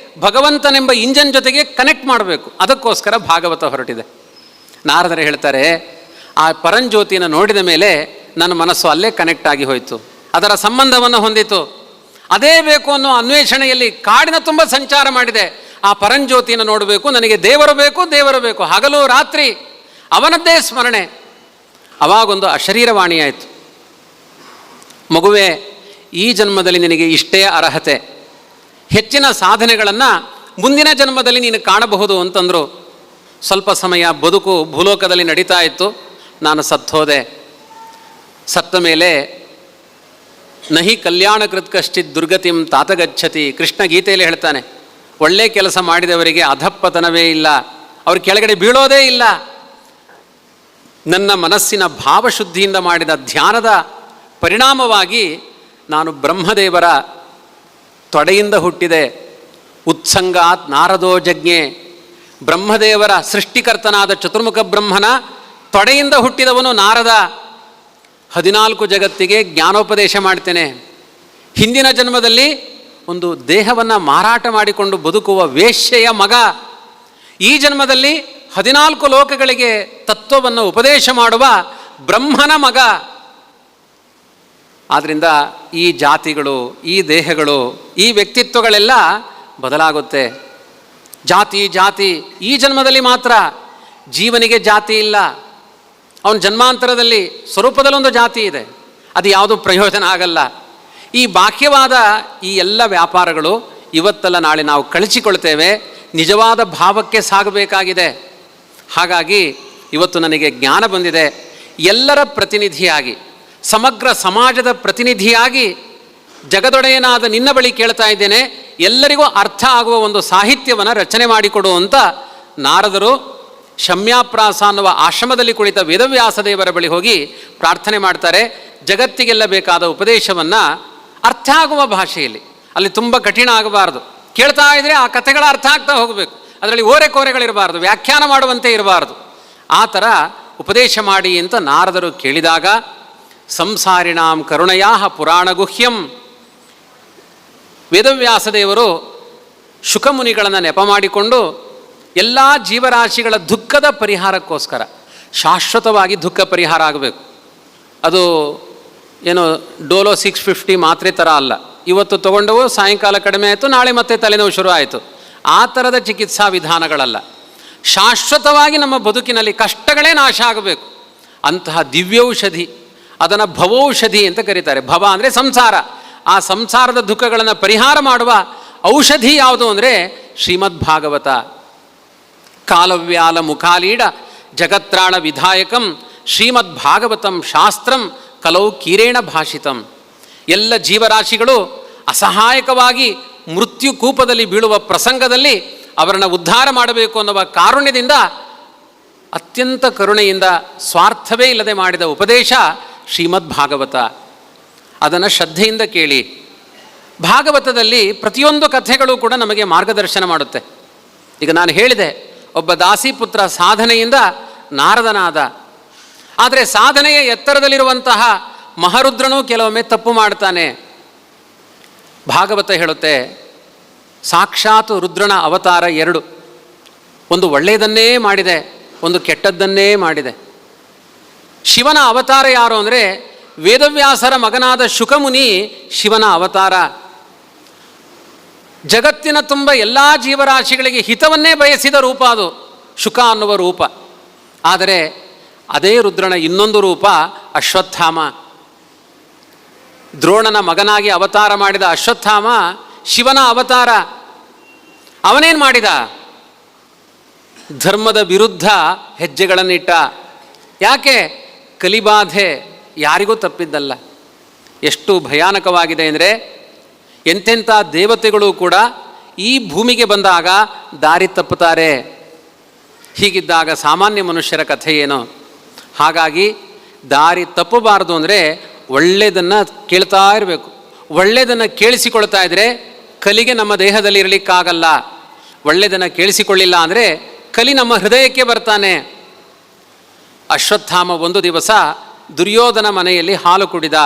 ಭಗವಂತನೆಂಬ ಇಂಜನ್ ಜೊತೆಗೆ ಕನೆಕ್ಟ್ ಮಾಡಬೇಕು. ಅದಕ್ಕೋಸ್ಕರ ಭಾಗವತ ಹೊರಟಿದೆ. ನಾರದರು ಹೇಳ್ತಾರೆ, ಆ ಪರಂಜ್ಯೋತಿಯನ್ನು ನೋಡಿದ ಮೇಲೆ ನನ್ನ ಮನಸ್ಸು ಅಲ್ಲೇ ಕನೆಕ್ಟ್ ಆಗಿ ಹೋಯಿತು, ಅದರ ಸಂಬಂಧವನ್ನು ಹೊಂದಿತು. ಅದೇ ಬೇಕು ಅನ್ನೋ ಅನ್ವೇಷಣೆಯಲ್ಲಿ ಕಾಡಿನ ತುಂಬ ಸಂಚಾರ ಮಾಡಿದೆ. ಆ ಪರಂಜ್ಯೋತಿಯನ್ನು ನೋಡಬೇಕು, ನನಗೆ ದೇವರು ಬೇಕು, ದೇವರು ಬೇಕು, ಹಗಲು ರಾತ್ರಿ ಅವನದ್ದೇ ಸ್ಮರಣೆ. ಅವಾಗೊಂದು ಅಶರೀರವಾಣಿಯಾಯಿತು, ಮಗುವೇ, ಈ ಜನ್ಮದಲ್ಲಿ ನಿನಗೆ ಇಷ್ಟೇ ಅರ್ಹತೆ, ಹೆಚ್ಚಿನ ಸಾಧನೆಗಳನ್ನು ಮುಂದಿನ ಜನ್ಮದಲ್ಲಿ ನೀನು ಕಾಣಬಹುದು ಅಂತಂದರು. ಸ್ವಲ್ಪ ಸಮಯ ಬದುಕು ಭೂಲೋಕದಲ್ಲಿ ನಡೀತಾ ಇತ್ತು. ನಾನು ಸತ್ತೋದೆ. ಸತ್ತ ಮೇಲೆ ನಹಿ ಕಲ್ಯಾಣಕೃತ್ ಕಶ್ಚಿತ್ ದುರ್ಗತಿಂ ತಾತಗಚ್ಚತಿ. ಕೃಷ್ಣ ಗೀತೆಯಲ್ಲಿ ಹೇಳ್ತಾನೆ, ಒಳ್ಳೆ ಕೆಲಸ ಮಾಡಿದವರಿಗೆ ಅಧಪ್ಪತನವೇ ಇಲ್ಲ, ಅವ್ರ ಕೆಳಗಡೆ ಬೀಳೋದೇ ಇಲ್ಲ. ನನ್ನ ಮನಸ್ಸಿನ ಭಾವಶುದ್ಧಿಯಿಂದ ಮಾಡಿದ ಧ್ಯಾನದ ಪರಿಣಾಮವಾಗಿ ನಾನು ಬ್ರಹ್ಮದೇವರ ತೊಡೆಯಿಂದ ಹುಟ್ಟಿದೆ. ಉತ್ಸಂಗಾತ್ ನಾರದೋ ಜಜ್ಞೆ. ಬ್ರಹ್ಮದೇವರ ಸೃಷ್ಟಿಕರ್ತನಾದ ಚತುರ್ಮುಖ ಬ್ರಹ್ಮನ ತೊಡೆಯಿಂದ ಹುಟ್ಟಿದವನು ನಾರದ. 14 ಜಗತ್ತಿಗೆ ಜ್ಞಾನೋಪದೇಶ ಮಾಡ್ತೇನೆ. ಹಿಂದಿನ ಜನ್ಮದಲ್ಲಿ ಒಂದು ದೇಹವನ್ನು ಮಾರಾಟ ಮಾಡಿಕೊಂಡು ಬದುಕುವ ವೇಶ್ಯೆಯ ಮಗ, ಈ ಜನ್ಮದಲ್ಲಿ 14 ಲೋಕಗಳಿಗೆ ತತ್ವವನ್ನು ಉಪದೇಶ ಮಾಡುವ ಬ್ರಹ್ಮನ ಮಗ. ಆದ್ದರಿಂದ ಈ ಜಾತಿಗಳು, ಈ ದೇಹಗಳು, ಈ ವ್ಯಕ್ತಿತ್ವಗಳೆಲ್ಲ ಬದಲಾಗುತ್ತೆ. ಜಾತಿ ಜಾತಿ ಈ ಜನ್ಮದಲ್ಲಿ ಮಾತ್ರ. ಜೀವನಿಗೆ ಜಾತಿ ಇಲ್ಲ. ಅವನ ಜನ್ಮಾಂತರದಲ್ಲಿ ಸ್ವರೂಪದಲ್ಲೊಂದು ಜಾತಿ ಇದೆ, ಅದು ಯಾವುದೂ ಪ್ರಯೋಜನ ಆಗಲ್ಲ. ಈ ಬಾಹ್ಯವಾದ ಈ ಎಲ್ಲ ವ್ಯಾಪಾರಗಳು ಇವತ್ತಲ್ಲ ನಾಳೆ ನಾವು ಕಳಚಿಕೊಳ್ತೇವೆ. ನಿಜವಾದ ಭಾವಕ್ಕೆ ಸಾಗಬೇಕಾಗಿದೆ. ಹಾಗಾಗಿ ಇವತ್ತು ನನಗೆ ಜ್ಞಾನ ಬಂದಿದೆ. ಎಲ್ಲರ ಪ್ರತಿನಿಧಿಯಾಗಿ, ಸಮಗ್ರ ಸಮಾಜದ ಪ್ರತಿನಿಧಿಯಾಗಿ ಜಗದೊಡೆಯನಾದ ನಿನ್ನ ಬಳಿ ಕೇಳ್ತಾ ಇದ್ದೇನೆ, ಎಲ್ಲರಿಗೂ ಅರ್ಥ ಆಗುವ ಒಂದು ಸಾಹಿತ್ಯವನ್ನು ರಚನೆ ಮಾಡಿಕೊಡು ಅಂತ ನಾರದರು ಶಮ್ಯಾಪ್ರಾಸ ಅನ್ನುವ ಆಶ್ರಮದಲ್ಲಿ ಕುಳಿತ ವೇದವ್ಯಾಸ ದೇವರ ಬಳಿ ಹೋಗಿ ಪ್ರಾರ್ಥನೆ ಮಾಡ್ತಾರೆ. ಜಗತ್ತಿಗೆಲ್ಲ ಬೇಕಾದ ಉಪದೇಶವನ್ನು ಅರ್ಥ ಆಗುವ ಭಾಷೆಯಲ್ಲಿ, ಅಲ್ಲಿ ತುಂಬ ಕಠಿಣ ಆಗಬಾರ್ದು. ಕೇಳ್ತಾ ಇದ್ದರೆ ಆ ಕಥೆಗಳ ಅರ್ಥ ಆಗ್ತಾ ಹೋಗಬೇಕು. ಅದರಲ್ಲಿ ಓರೆಕೋರೆಗಳಿರಬಾರ್ದು, ವ್ಯಾಖ್ಯಾನ ಮಾಡುವಂತೆ ಇರಬಾರ್ದು. ಆ ಥರ ಉಪದೇಶ ಮಾಡಿ ಅಂತ ನಾರದರು ಕೇಳಿದಾಗ, ಸಂಸಾರಿಣಾಂ ಕರುಣಯಾ ಪುರಾಣ ಗುಹ್ಯಂ, ವೇದವ್ಯಾಸದೇವರು ಶುಕಮುನಿಗಳನ್ನು ನೆಪ ಮಾಡಿಕೊಂಡು ಎಲ್ಲ ಜೀವರಾಶಿಗಳ ದುಃಖದ ಪರಿಹಾರಕ್ಕೋಸ್ಕರ, ಶಾಶ್ವತವಾಗಿ ದುಃಖ ಪರಿಹಾರ ಆಗಬೇಕು. ಅದು ಏನು ಡೋಲೋ 650 ಮಾತ್ರೆ ಥರ ಅಲ್ಲ. ಇವತ್ತು ತೊಗೊಂಡವು, ಸಾಯಂಕಾಲ ಕಡಿಮೆ ಆಯಿತು, ನಾಳೆ ಮತ್ತೆ ತಲೆನೋವು ಶುರು ಆಯಿತು. ಆ ಥರದ ಚಿಕಿತ್ಸಾ ವಿಧಾನಗಳಲ್ಲ. ಶಾಶ್ವತವಾಗಿ ನಮ್ಮ ಬದುಕಿನಲ್ಲಿ ಕಷ್ಟಗಳೇ ನಾಶ ಆಗಬೇಕು. ಅಂತಹ ದಿವ್ಯೌಷಧಿ, ಅದನ್ನು ಭವೌಷಧಿ ಅಂತ ಕರೀತಾರೆ. ಭವ ಅಂದರೆ ಸಂಸಾರ. ಆ ಸಂಸಾರದ ದುಃಖಗಳನ್ನು ಪರಿಹಾರ ಮಾಡುವ ಔಷಧಿ ಯಾವುದು ಅಂದರೆ ಶ್ರೀಮದ್ ಭಾಗವತ. ಕಾಲವ್ಯಾಲ ಮುಖಾಲೀಡ ಜಗತ್ರಾಣ ವಿಧಾಯಕಂ ಶ್ರೀಮದ್ ಭಾಗವತಂ ಶಾಸ್ತ್ರಂ ಕಲೌ ಕೀರೇಣ ಭಾಷಿತಂ. ಎಲ್ಲ ಜೀವರಾಶಿಗಳು ಅಸಹಾಯಕವಾಗಿ ಮೃತ್ಯು ಕೂಪದಲ್ಲಿ ಬೀಳುವ ಪ್ರಸಂಗದಲ್ಲಿ ಅವರನ್ನು ಉದ್ಧಾರ ಮಾಡಬೇಕು ಅನ್ನುವ ಕಾರುಣ್ಯದಿಂದ, ಅತ್ಯಂತ ಕರುಣೆಯಿಂದ, ಸ್ವಾರ್ಥವೇ ಇಲ್ಲದೆ ಮಾಡಿದ ಉಪದೇಶ ಶ್ರೀಮದ್ ಭಾಗವತ. ಅದನ್ನು ಶ್ರದ್ಧೆಯಿಂದ ಕೇಳಿ. ಭಾಗವತದಲ್ಲಿ ಪ್ರತಿಯೊಂದು ಕಥೆಗಳು ಕೂಡ ನಮಗೆ ಮಾರ್ಗದರ್ಶನ ಮಾಡುತ್ತೆ. ಈಗ ನಾನು ಹೇಳಿದೆ, ಒಬ್ಬ ದಾಸಿಪುತ್ರ ಸಾಧನೆಯಿಂದ ನಾರದನಾದ. ಆದರೆ ಸಾಧನೆಯ ಎತ್ತರದಲ್ಲಿರುವಂತಹ ಮಹರುದ್ರನೂ ಕೆಲವೊಮ್ಮೆ ತಪ್ಪು ಮಾಡ್ತಾನೆ. ಭಾಗವತ ಹೇಳುತ್ತೆ, ಸಾಕ್ಷಾತ್ ರುದ್ರನ ಅವತಾರ 2. ಒಂದು ಒಳ್ಳೆಯದನ್ನೇ ಮಾಡಿದೆ, ಒಂದು ಕೆಟ್ಟದ್ದನ್ನೇ ಮಾಡಿದೆ. ಶಿವನ ಅವತಾರ ಯಾರು ಅಂದರೆ ವೇದವ್ಯಾಸರ ಮಗನಾದ ಶುಕಮುನಿ ಶಿವನ ಅವತಾರ. ಜಗತ್ತಿನ ತುಂಬ ಎಲ್ಲ ಜೀವರಾಶಿಗಳಿಗೆ ಹಿತವನ್ನೇ ಬಯಸಿದ ರೂಪ ಅದು, ಶುಕ ಅನ್ನುವ ರೂಪ. ಆದರೆ ಅದೇ ರುದ್ರನ ಇನ್ನೊಂದು ರೂಪ ಅಶ್ವತ್ಥಾಮ. ದ್ರೋಣನ ಮಗನಾಗಿ ಅವತಾರ ಮಾಡಿದ ಅಶ್ವತ್ಥಾಮ ಶಿವನ ಅವತಾರ. ಅವನೇನು ಮಾಡಿದ? ಧರ್ಮದ ವಿರುದ್ಧ ಹೆಜ್ಜೆಗಳನ್ನಿಟ್ಟ. ಯಾಕೆ? ಕಲಿಬಾಧೆ ಯಾರಿಗೂ ತಪ್ಪಿದ್ದಲ್ಲ. ಎಷ್ಟು ಭಯಾನಕವಾಗಿದೆ ಅಂದರೆ, ಎಂತೆಂಥ ದೇವತೆಗಳು ಕೂಡ ಈ ಭೂಮಿಗೆ ಬಂದಾಗ ದಾರಿ ತಪ್ಪುತ್ತಾರೆ. ಹೀಗಿದ್ದಾಗ ಸಾಮಾನ್ಯ ಮನುಷ್ಯರ ಕಥೆ ಏನು? ಹಾಗಾಗಿ ದಾರಿ ತಪ್ಪಬಾರದು ಅಂದರೆ ಒಳ್ಳೆಯದನ್ನು ಕೇಳ್ತಾ ಇರಬೇಕು. ಒಳ್ಳೆಯದನ್ನು ಕೇಳಿಸಿಕೊಳ್ತಾ ಇದ್ದರೆ ಕಲಿಗೆ ನಮ್ಮ ದೇಹದಲ್ಲಿ ಇರಲಿಕ್ಕಾಗಲ್ಲ. ಒಳ್ಳೆಯದನ್ನು ಕೇಳಿಸಿಕೊಳ್ಳಿಲ್ಲ ಅಂದರೆ ಕಲಿ ನಮ್ಮ ಹೃದಯಕ್ಕೆ ಬರ್ತಾನೆ. ಅಶ್ವತ್ಥಾಮ ಒಂದು ದಿವಸ ದುರ್ಯೋಧನ ಮನೆಯಲ್ಲಿ ಹಾಲು ಕುಡಿದ.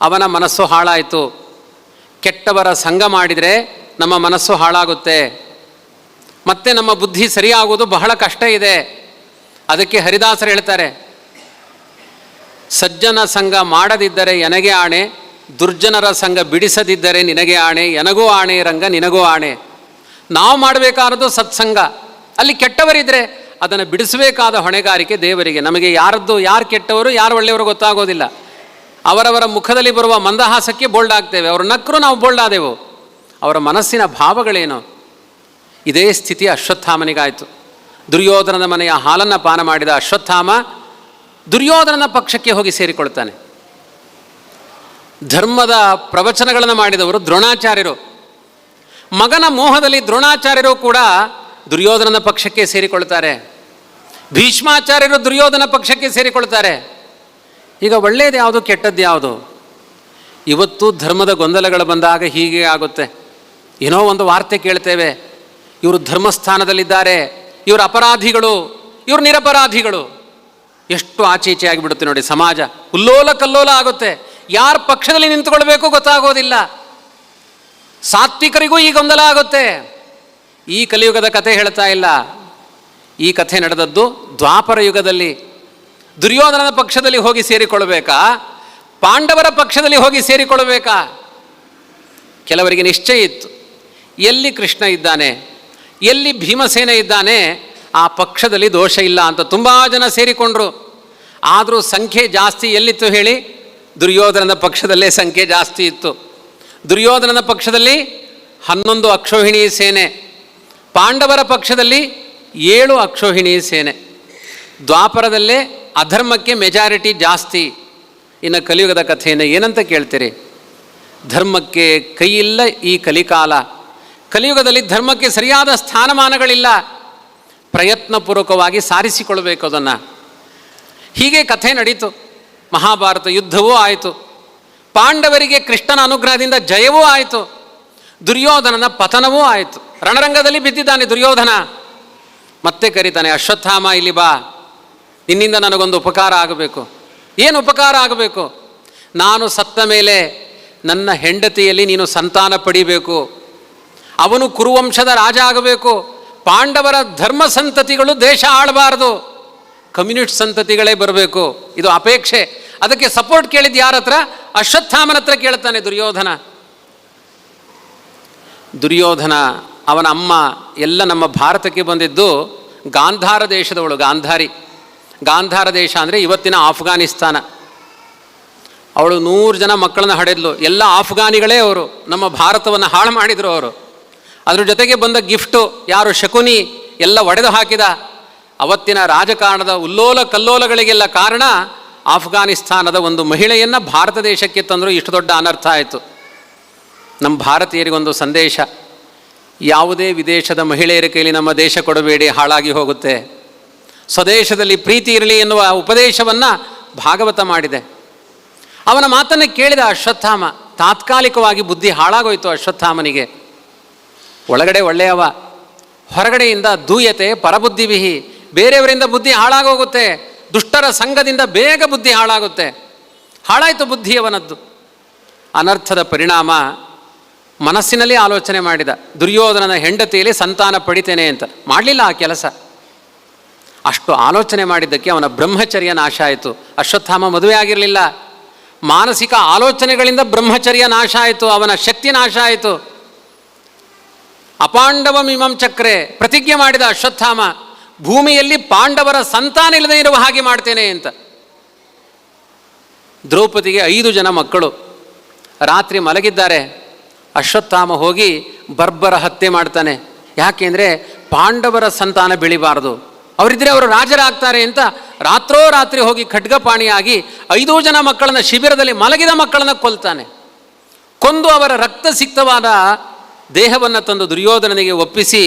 ಅವನ ಮನಸ್ಸು ಹಾಳಾಯಿತು. ಕೆಟ್ಟವರ ಸಂಗ ಮಾಡಿದರೆ ನಮ್ಮ ಮನಸ್ಸು ಹಾಳಾಗುತ್ತೆ, ಮತ್ತೆ ನಮ್ಮ ಬುದ್ಧಿ ಸರಿಯಾಗುವುದು ಬಹಳ ಕಷ್ಟ ಇದೆ. ಅದಕ್ಕೆ ಹರಿದಾಸರು ಹೇಳ್ತಾರೆ, ಸಜ್ಜನ ಸಂಘ ಮಾಡದಿದ್ದರೆ ಎನಗೆ ಆಣೆ, ದುರ್ಜನರ ಸಂಘ ಬಿಡಿಸದಿದ್ದರೆ ನಿನಗೆ ಆಣೆ, ಎನಗೂ ಆಣೆ ರಂಗ ನಿನಗೂ ಆಣೆ. ನಾವು ಮಾಡಬೇಕಾದದ್ದು ಸತ್ಸಂಗ. ಅಲ್ಲಿ ಕೆಟ್ಟವರಿದ್ದರೆ ಅದನ್ನು ಬಿಡಿಸಬೇಕಾದ ಹೊಣೆಗಾರಿಕೆ ದೇವರಿಗೆ. ನಮಗೆ ಯಾರದ್ದು ಯಾರು ಕೆಟ್ಟವರು ಯಾರು ಒಳ್ಳೆಯವರು ಗೊತ್ತಾಗೋದಿಲ್ಲ. ಅವರವರ ಮುಖದಲ್ಲಿ ಬರುವ ಮಂದಹಾಸಕ್ಕೆ ಬೋಲ್ಡ್ ಆಗ್ತೇವೆ. ಅವರು ನಕ್ಕರು ನಾವು ಬೋಲ್ಡ್ ಆದೆವು. ಅವರ ಮನಸ್ಸಿನ ಭಾವಗಳೇನು? ಇದೇ ಸ್ಥಿತಿ ಅಶ್ವತ್ಥಾಮನಿಗಾಯಿತು. ದುರ್ಯೋಧನನ ಮನೆಯ ಹಾಲನ್ನು ಪಾನ ಮಾಡಿದ ಅಶ್ವತ್ಥಾಮ ದುರ್ಯೋಧನನ ಪಕ್ಷಕ್ಕೆ ಹೋಗಿ ಸೇರಿಕೊಳ್ತಾನೆ. ಧರ್ಮದ ಪ್ರವಚನಗಳನ್ನು ಮಾಡಿದವರು ದ್ರೋಣಾಚಾರ್ಯರು. ಮಗನ ಮೋಹದಲ್ಲಿ ದ್ರೋಣಾಚಾರ್ಯರು ಕೂಡ ದುರ್ಯೋಧನನ ಪಕ್ಷಕ್ಕೆ ಸೇರಿಕೊಳ್ತಾರೆ. ಭೀಷ್ಮಾಚಾರ್ಯರು ದುರ್ಯೋಧನ ಪಕ್ಷಕ್ಕೆ ಸೇರಿಕೊಳ್ತಾರೆ. ಈಗ ಒಳ್ಳೆಯದು ಯಾವುದು, ಕೆಟ್ಟದ್ದು ಯಾವುದು? ಇವತ್ತು ಧರ್ಮದ ಗೊಂದಲಗಳು ಬಂದಾಗ ಹೀಗೆ ಆಗುತ್ತೆ. ಏನೋ ಒಂದು ವಾರ್ತೆ ಕೇಳ್ತೇವೆ, ಇವರು ಧರ್ಮಸ್ಥಾನದಲ್ಲಿದ್ದಾರೆ, ಇವರು ಅಪರಾಧಿಗಳು, ಇವರು ನಿರಪರಾಧಿಗಳು. ಎಷ್ಟು ಆಚೆ ಈಚೆ ಆಗಿಬಿಡುತ್ತೆ ನೋಡಿ, ಸಮಾಜ ಉಲ್ಲೋಲ ಕಲ್ಲೋಲ ಆಗುತ್ತೆ. ಯಾರ ಪಕ್ಷದಲ್ಲಿ ನಿಂತುಕೊಳ್ಬೇಕು ಗೊತ್ತಾಗೋದಿಲ್ಲ. ಸಾತ್ವಿಕರಿಗೂ ಈ ಗೊಂದಲ ಆಗುತ್ತೆ. ಈ ಕಲಿಯುಗದ ಕಥೆ ಹೇಳ್ತಾ ಇಲ್ಲ, ಈ ಕಥೆ ನಡೆದದ್ದು ದ್ವಾಪರ ಯುಗದಲ್ಲಿ. ದುರ್ಯೋಧನನ ಪಕ್ಷದಲ್ಲಿ ಹೋಗಿ ಸೇರಿಕೊಳ್ಬೇಕಾ, ಪಾಂಡವರ ಪಕ್ಷದಲ್ಲಿ ಹೋಗಿ ಸೇರಿಕೊಳ್ಬೇಕಾ? ಕೆಲವರಿಗೆ ನಿಶ್ಚಯ ಇತ್ತು, ಎಲ್ಲಿ ಕೃಷ್ಣ ಇದ್ದಾನೆ, ಎಲ್ಲಿ ಭೀಮಸೇನ ಇದ್ದಾನೆ, ಆ ಪಕ್ಷದಲ್ಲಿ ದೋಷ ಇಲ್ಲ ಅಂತ ತುಂಬ ಜನ ಸೇರಿಕೊಂಡ್ರು. ಆದರೂ ಸಂಖ್ಯೆ ಜಾಸ್ತಿ ಎಲ್ಲಿತ್ತು ಹೇಳಿ? ದುರ್ಯೋಧನನ ಪಕ್ಷದಲ್ಲೇ ಸಂಖ್ಯೆ ಜಾಸ್ತಿ ಇತ್ತು. ದುರ್ಯೋಧನನ ಪಕ್ಷದಲ್ಲಿ 11 ಅಕ್ಷೋಹಿಣಿ ಸೇನೆ, ಪಾಂಡವರ ಪಕ್ಷದಲ್ಲಿ 7 ಅಕ್ಷೋಹಿಣಿ ಸೇನೆ. ದ್ವಾಪರದಲ್ಲೇ ಅಧರ್ಮಕ್ಕೆ ಮೆಜಾರಿಟಿ ಜಾಸ್ತಿ. ಇನ್ನು ಕಲಿಯುಗದ ಕಥೆಯನ್ನು ಏನಂತ ಕೇಳ್ತೀರಿ? ಧರ್ಮಕ್ಕೆ ಕೈಯಿಲ್ಲ ಈ ಕಲಿಕಾಲ. ಕಲಿಯುಗದಲ್ಲಿ ಧರ್ಮಕ್ಕೆ ಸರಿಯಾದ ಸ್ಥಾನಮಾನಗಳಿಲ್ಲ. ಪ್ರಯತ್ನಪೂರ್ವಕವಾಗಿ ಸಾರಿಸಿಕೊಳ್ಬೇಕು ಅದನ್ನು. ಹೀಗೆ ಕಥೆ ನಡೀತು. ಮಹಾಭಾರತ ಯುದ್ಧವೂ ಆಯಿತು. ಪಾಂಡವರಿಗೆ ಕೃಷ್ಣನ ಅನುಗ್ರಹದಿಂದ ಜಯವೂ ಆಯಿತು, ದುರ್ಯೋಧನನ ಪತನವೂ ಆಯಿತು. ರಣರಂಗದಲ್ಲಿ ಬಿದ್ದಿದ್ದಾನೆ ದುರ್ಯೋಧನ. ಮತ್ತೆ ಕರೀತಾನೆ, ಅಶ್ವತ್ಥಾಮ ಇಲ್ಲಿ ಬಾ, ನಿನ್ನಿಂದ ನನಗೊಂದು ಉಪಕಾರ ಆಗಬೇಕು. ಏನು ಉಪಕಾರ ಆಗಬೇಕು? ನಾನು ಸತ್ತ ಮೇಲೆ ನನ್ನ ಹೆಂಡತಿಯಲ್ಲಿ ನೀನು ಸಂತಾನ ಪಡಿಬೇಕು. ಅವನು ಕುರುವಂಶದ ರಾಜ ಆಗಬೇಕು. ಪಾಂಡವರ ಧರ್ಮ ಸಂತತಿಗಳು ದೇಶ ಆಳಬಾರದು, ಕಮ್ಯುನಿಸ್ಟ್ ಸಂತತಿಗಳೇ ಬರಬೇಕು. ಇದು ಅಪೇಕ್ಷೆ. ಅದಕ್ಕೆ ಸಪೋರ್ಟ್ ಕೇಳಿದ್ದು ಯಾರ ಹತ್ರ? ಅಶ್ವತ್ಥಾಮನ ಹತ್ರ ಕೇಳ್ತಾನೆ ದುರ್ಯೋಧನ. ದುರ್ಯೋಧನ, ಅವನ ಅಮ್ಮ ಎಲ್ಲ ನಮ್ಮ ಭಾರತಕ್ಕೆ ಬಂದಿದ್ದು ಗಾಂಧಾರ ದೇಶದವಳು. ಗಾಂಧಾರ ದೇಶ ಅಂದರೆ ಇವತ್ತಿನ ಆಫ್ಘಾನಿಸ್ತಾನ. ಅವಳು 100 ಜನ ಮಕ್ಕಳನ್ನ ಹಡೆದ್ಲು. ಎಲ್ಲ ಆಫ್ಘಾನಿಗಳೇ ಅವರು. ನಮ್ಮ ಭಾರತವನ್ನು ಹಾಳು ಮಾಡಿದರು ಅವರು. ಅದ್ರ ಜೊತೆಗೆ ಬಂದ ಗಿಫ್ಟು ಯಾರು? ಶಕುನಿ ಎಲ್ಲ ಒಡೆದು ಹಾಕಿದ. ಅವತ್ತಿನ ರಾಜಕಾರಣದ ಉಲ್ಲೋಲ ಕಲ್ಲೋಲಗಳಿಗೆಲ್ಲ ಕಾರಣ ಆಫ್ಘಾನಿಸ್ತಾನದ ಒಂದು ಮಹಿಳೆಯನ್ನು ಭಾರತ ದೇಶಕ್ಕೆ ತಂದರೂ ಇಷ್ಟು ದೊಡ್ಡ ಅನರ್ಥ ಆಯಿತು. ನಮ್ಮ ಭಾರತೀಯರಿಗೊಂದು ಸಂದೇಶ, ಯಾವುದೇ ವಿದೇಶದ ಮಹಿಳೆಯರ ಕೈಲಿ ನಮ್ಮ ದೇಶ ಕೊಡಬೇಡಿ, ಹಾಳಾಗಿ ಹೋಗುತ್ತೆ. ಸ್ವದೇಶದಲ್ಲಿ ಪ್ರೀತಿ ಇರಲಿ ಎನ್ನುವ ಉಪದೇಶವನ್ನು ಭಾಗವತ ಮಾಡಿದೆ. ಅವನ ಮಾತನ್ನು ಕೇಳಿದ ಅಶ್ವತ್ಥಾಮ. ತಾತ್ಕಾಲಿಕವಾಗಿ ಬುದ್ಧಿ ಹಾಳಾಗೋಯ್ತು ಅಶ್ವತ್ಥಾಮನಿಗೆ. ಒಳಗಡೆ ಒಳ್ಳೆಯವ, ಹೊರಗಡೆಯಿಂದ ದೂಯತೆ ಪರಬುದ್ಧಿವಿಹಿ. ಬೇರೆಯವರಿಂದ ಬುದ್ಧಿ ಹಾಳಾಗೋಗುತ್ತೆ. ದುಷ್ಟರ ಸಂಘದಿಂದ ಬೇಗ ಬುದ್ಧಿ ಹಾಳಾಗುತ್ತೆ. ಹಾಳಾಯಿತು ಬುದ್ಧಿಯವನದ್ದು. ಅನರ್ಥದ ಪರಿಣಾಮ ಮನಸ್ಸಿನಲ್ಲಿ ಆಲೋಚನೆ ಮಾಡಿದ, ದುರ್ಯೋಧನನ ಹೆಂಡತಿಯಲ್ಲಿ ಸಂತಾನ ಪಡಿತೇನೆ ಅಂತ. ಮಾಡಲಿಲ್ಲ ಆ ಕೆಲಸ. ಅಷ್ಟು ಆಲೋಚನೆ ಮಾಡಿದ್ದಕ್ಕೆ ಅವನ ಬ್ರಹ್ಮಚರ್ಯ ನಾಶ ಆಯಿತು. ಅಶ್ವತ್ಥಾಮ ಮದುವೆ ಆಗಿರಲಿಲ್ಲ. ಮಾನಸಿಕ ಆಲೋಚನೆಗಳಿಂದ ಬ್ರಹ್ಮಚರ್ಯ ನಾಶ ಆಯಿತು, ಅವನ ಶಕ್ತಿ ನಾಶ ಆಯಿತು. ಅಪಾಂಡವಂ ಇಮಂ ಚಕ್ರೆ ಪ್ರತಿಜ್ಞೆ ಮಾಡಿದ ಅಶ್ವತ್ಥಾಮ, ಭೂಮಿಯಲ್ಲಿ ಪಾಂಡವರ ಸಂತಾನ ಇಲ್ಲದೆ ಇರುವ ಹಾಗೆ ಮಾಡ್ತೇನೆ ಅಂತ. ದ್ರೌಪದಿಗೆ 5 ಜನ ಮಕ್ಕಳು. ರಾತ್ರಿ ಮಲಗಿದ್ದಾರೆ. ಅಶ್ವತ್ಥಾಮ ಹೋಗಿ ಬರ್ಬರ ಹತ್ಯೆ ಮಾಡ್ತಾನೆ. ಯಾಕೆಂದರೆ ಪಾಂಡವರ ಸಂತಾನ ಬೆಳಿಬಾರದು, ಅವರಿದ್ದರೆ ಅವರು ರಾಜರಾಗ್ತಾರೆ ಅಂತ ರಾತ್ರೋರಾತ್ರಿ ಹೋಗಿ ಖಡ್ಗಪಾಣಿಯಾಗಿ 5 ಜನ ಮಕ್ಕಳನ್ನ, ಶಿಬಿರದಲ್ಲಿ ಮಲಗಿದ ಮಕ್ಕಳನ್ನು ಕೊಲ್ತಾನೆ. ಕೊಂದು ಅವರ ರಕ್ತ ಸಿಕ್ತವಾದ ದೇಹವನ್ನು ತಂದು ದುರ್ಯೋಧನನಿಗೆ ಒಪ್ಪಿಸಿ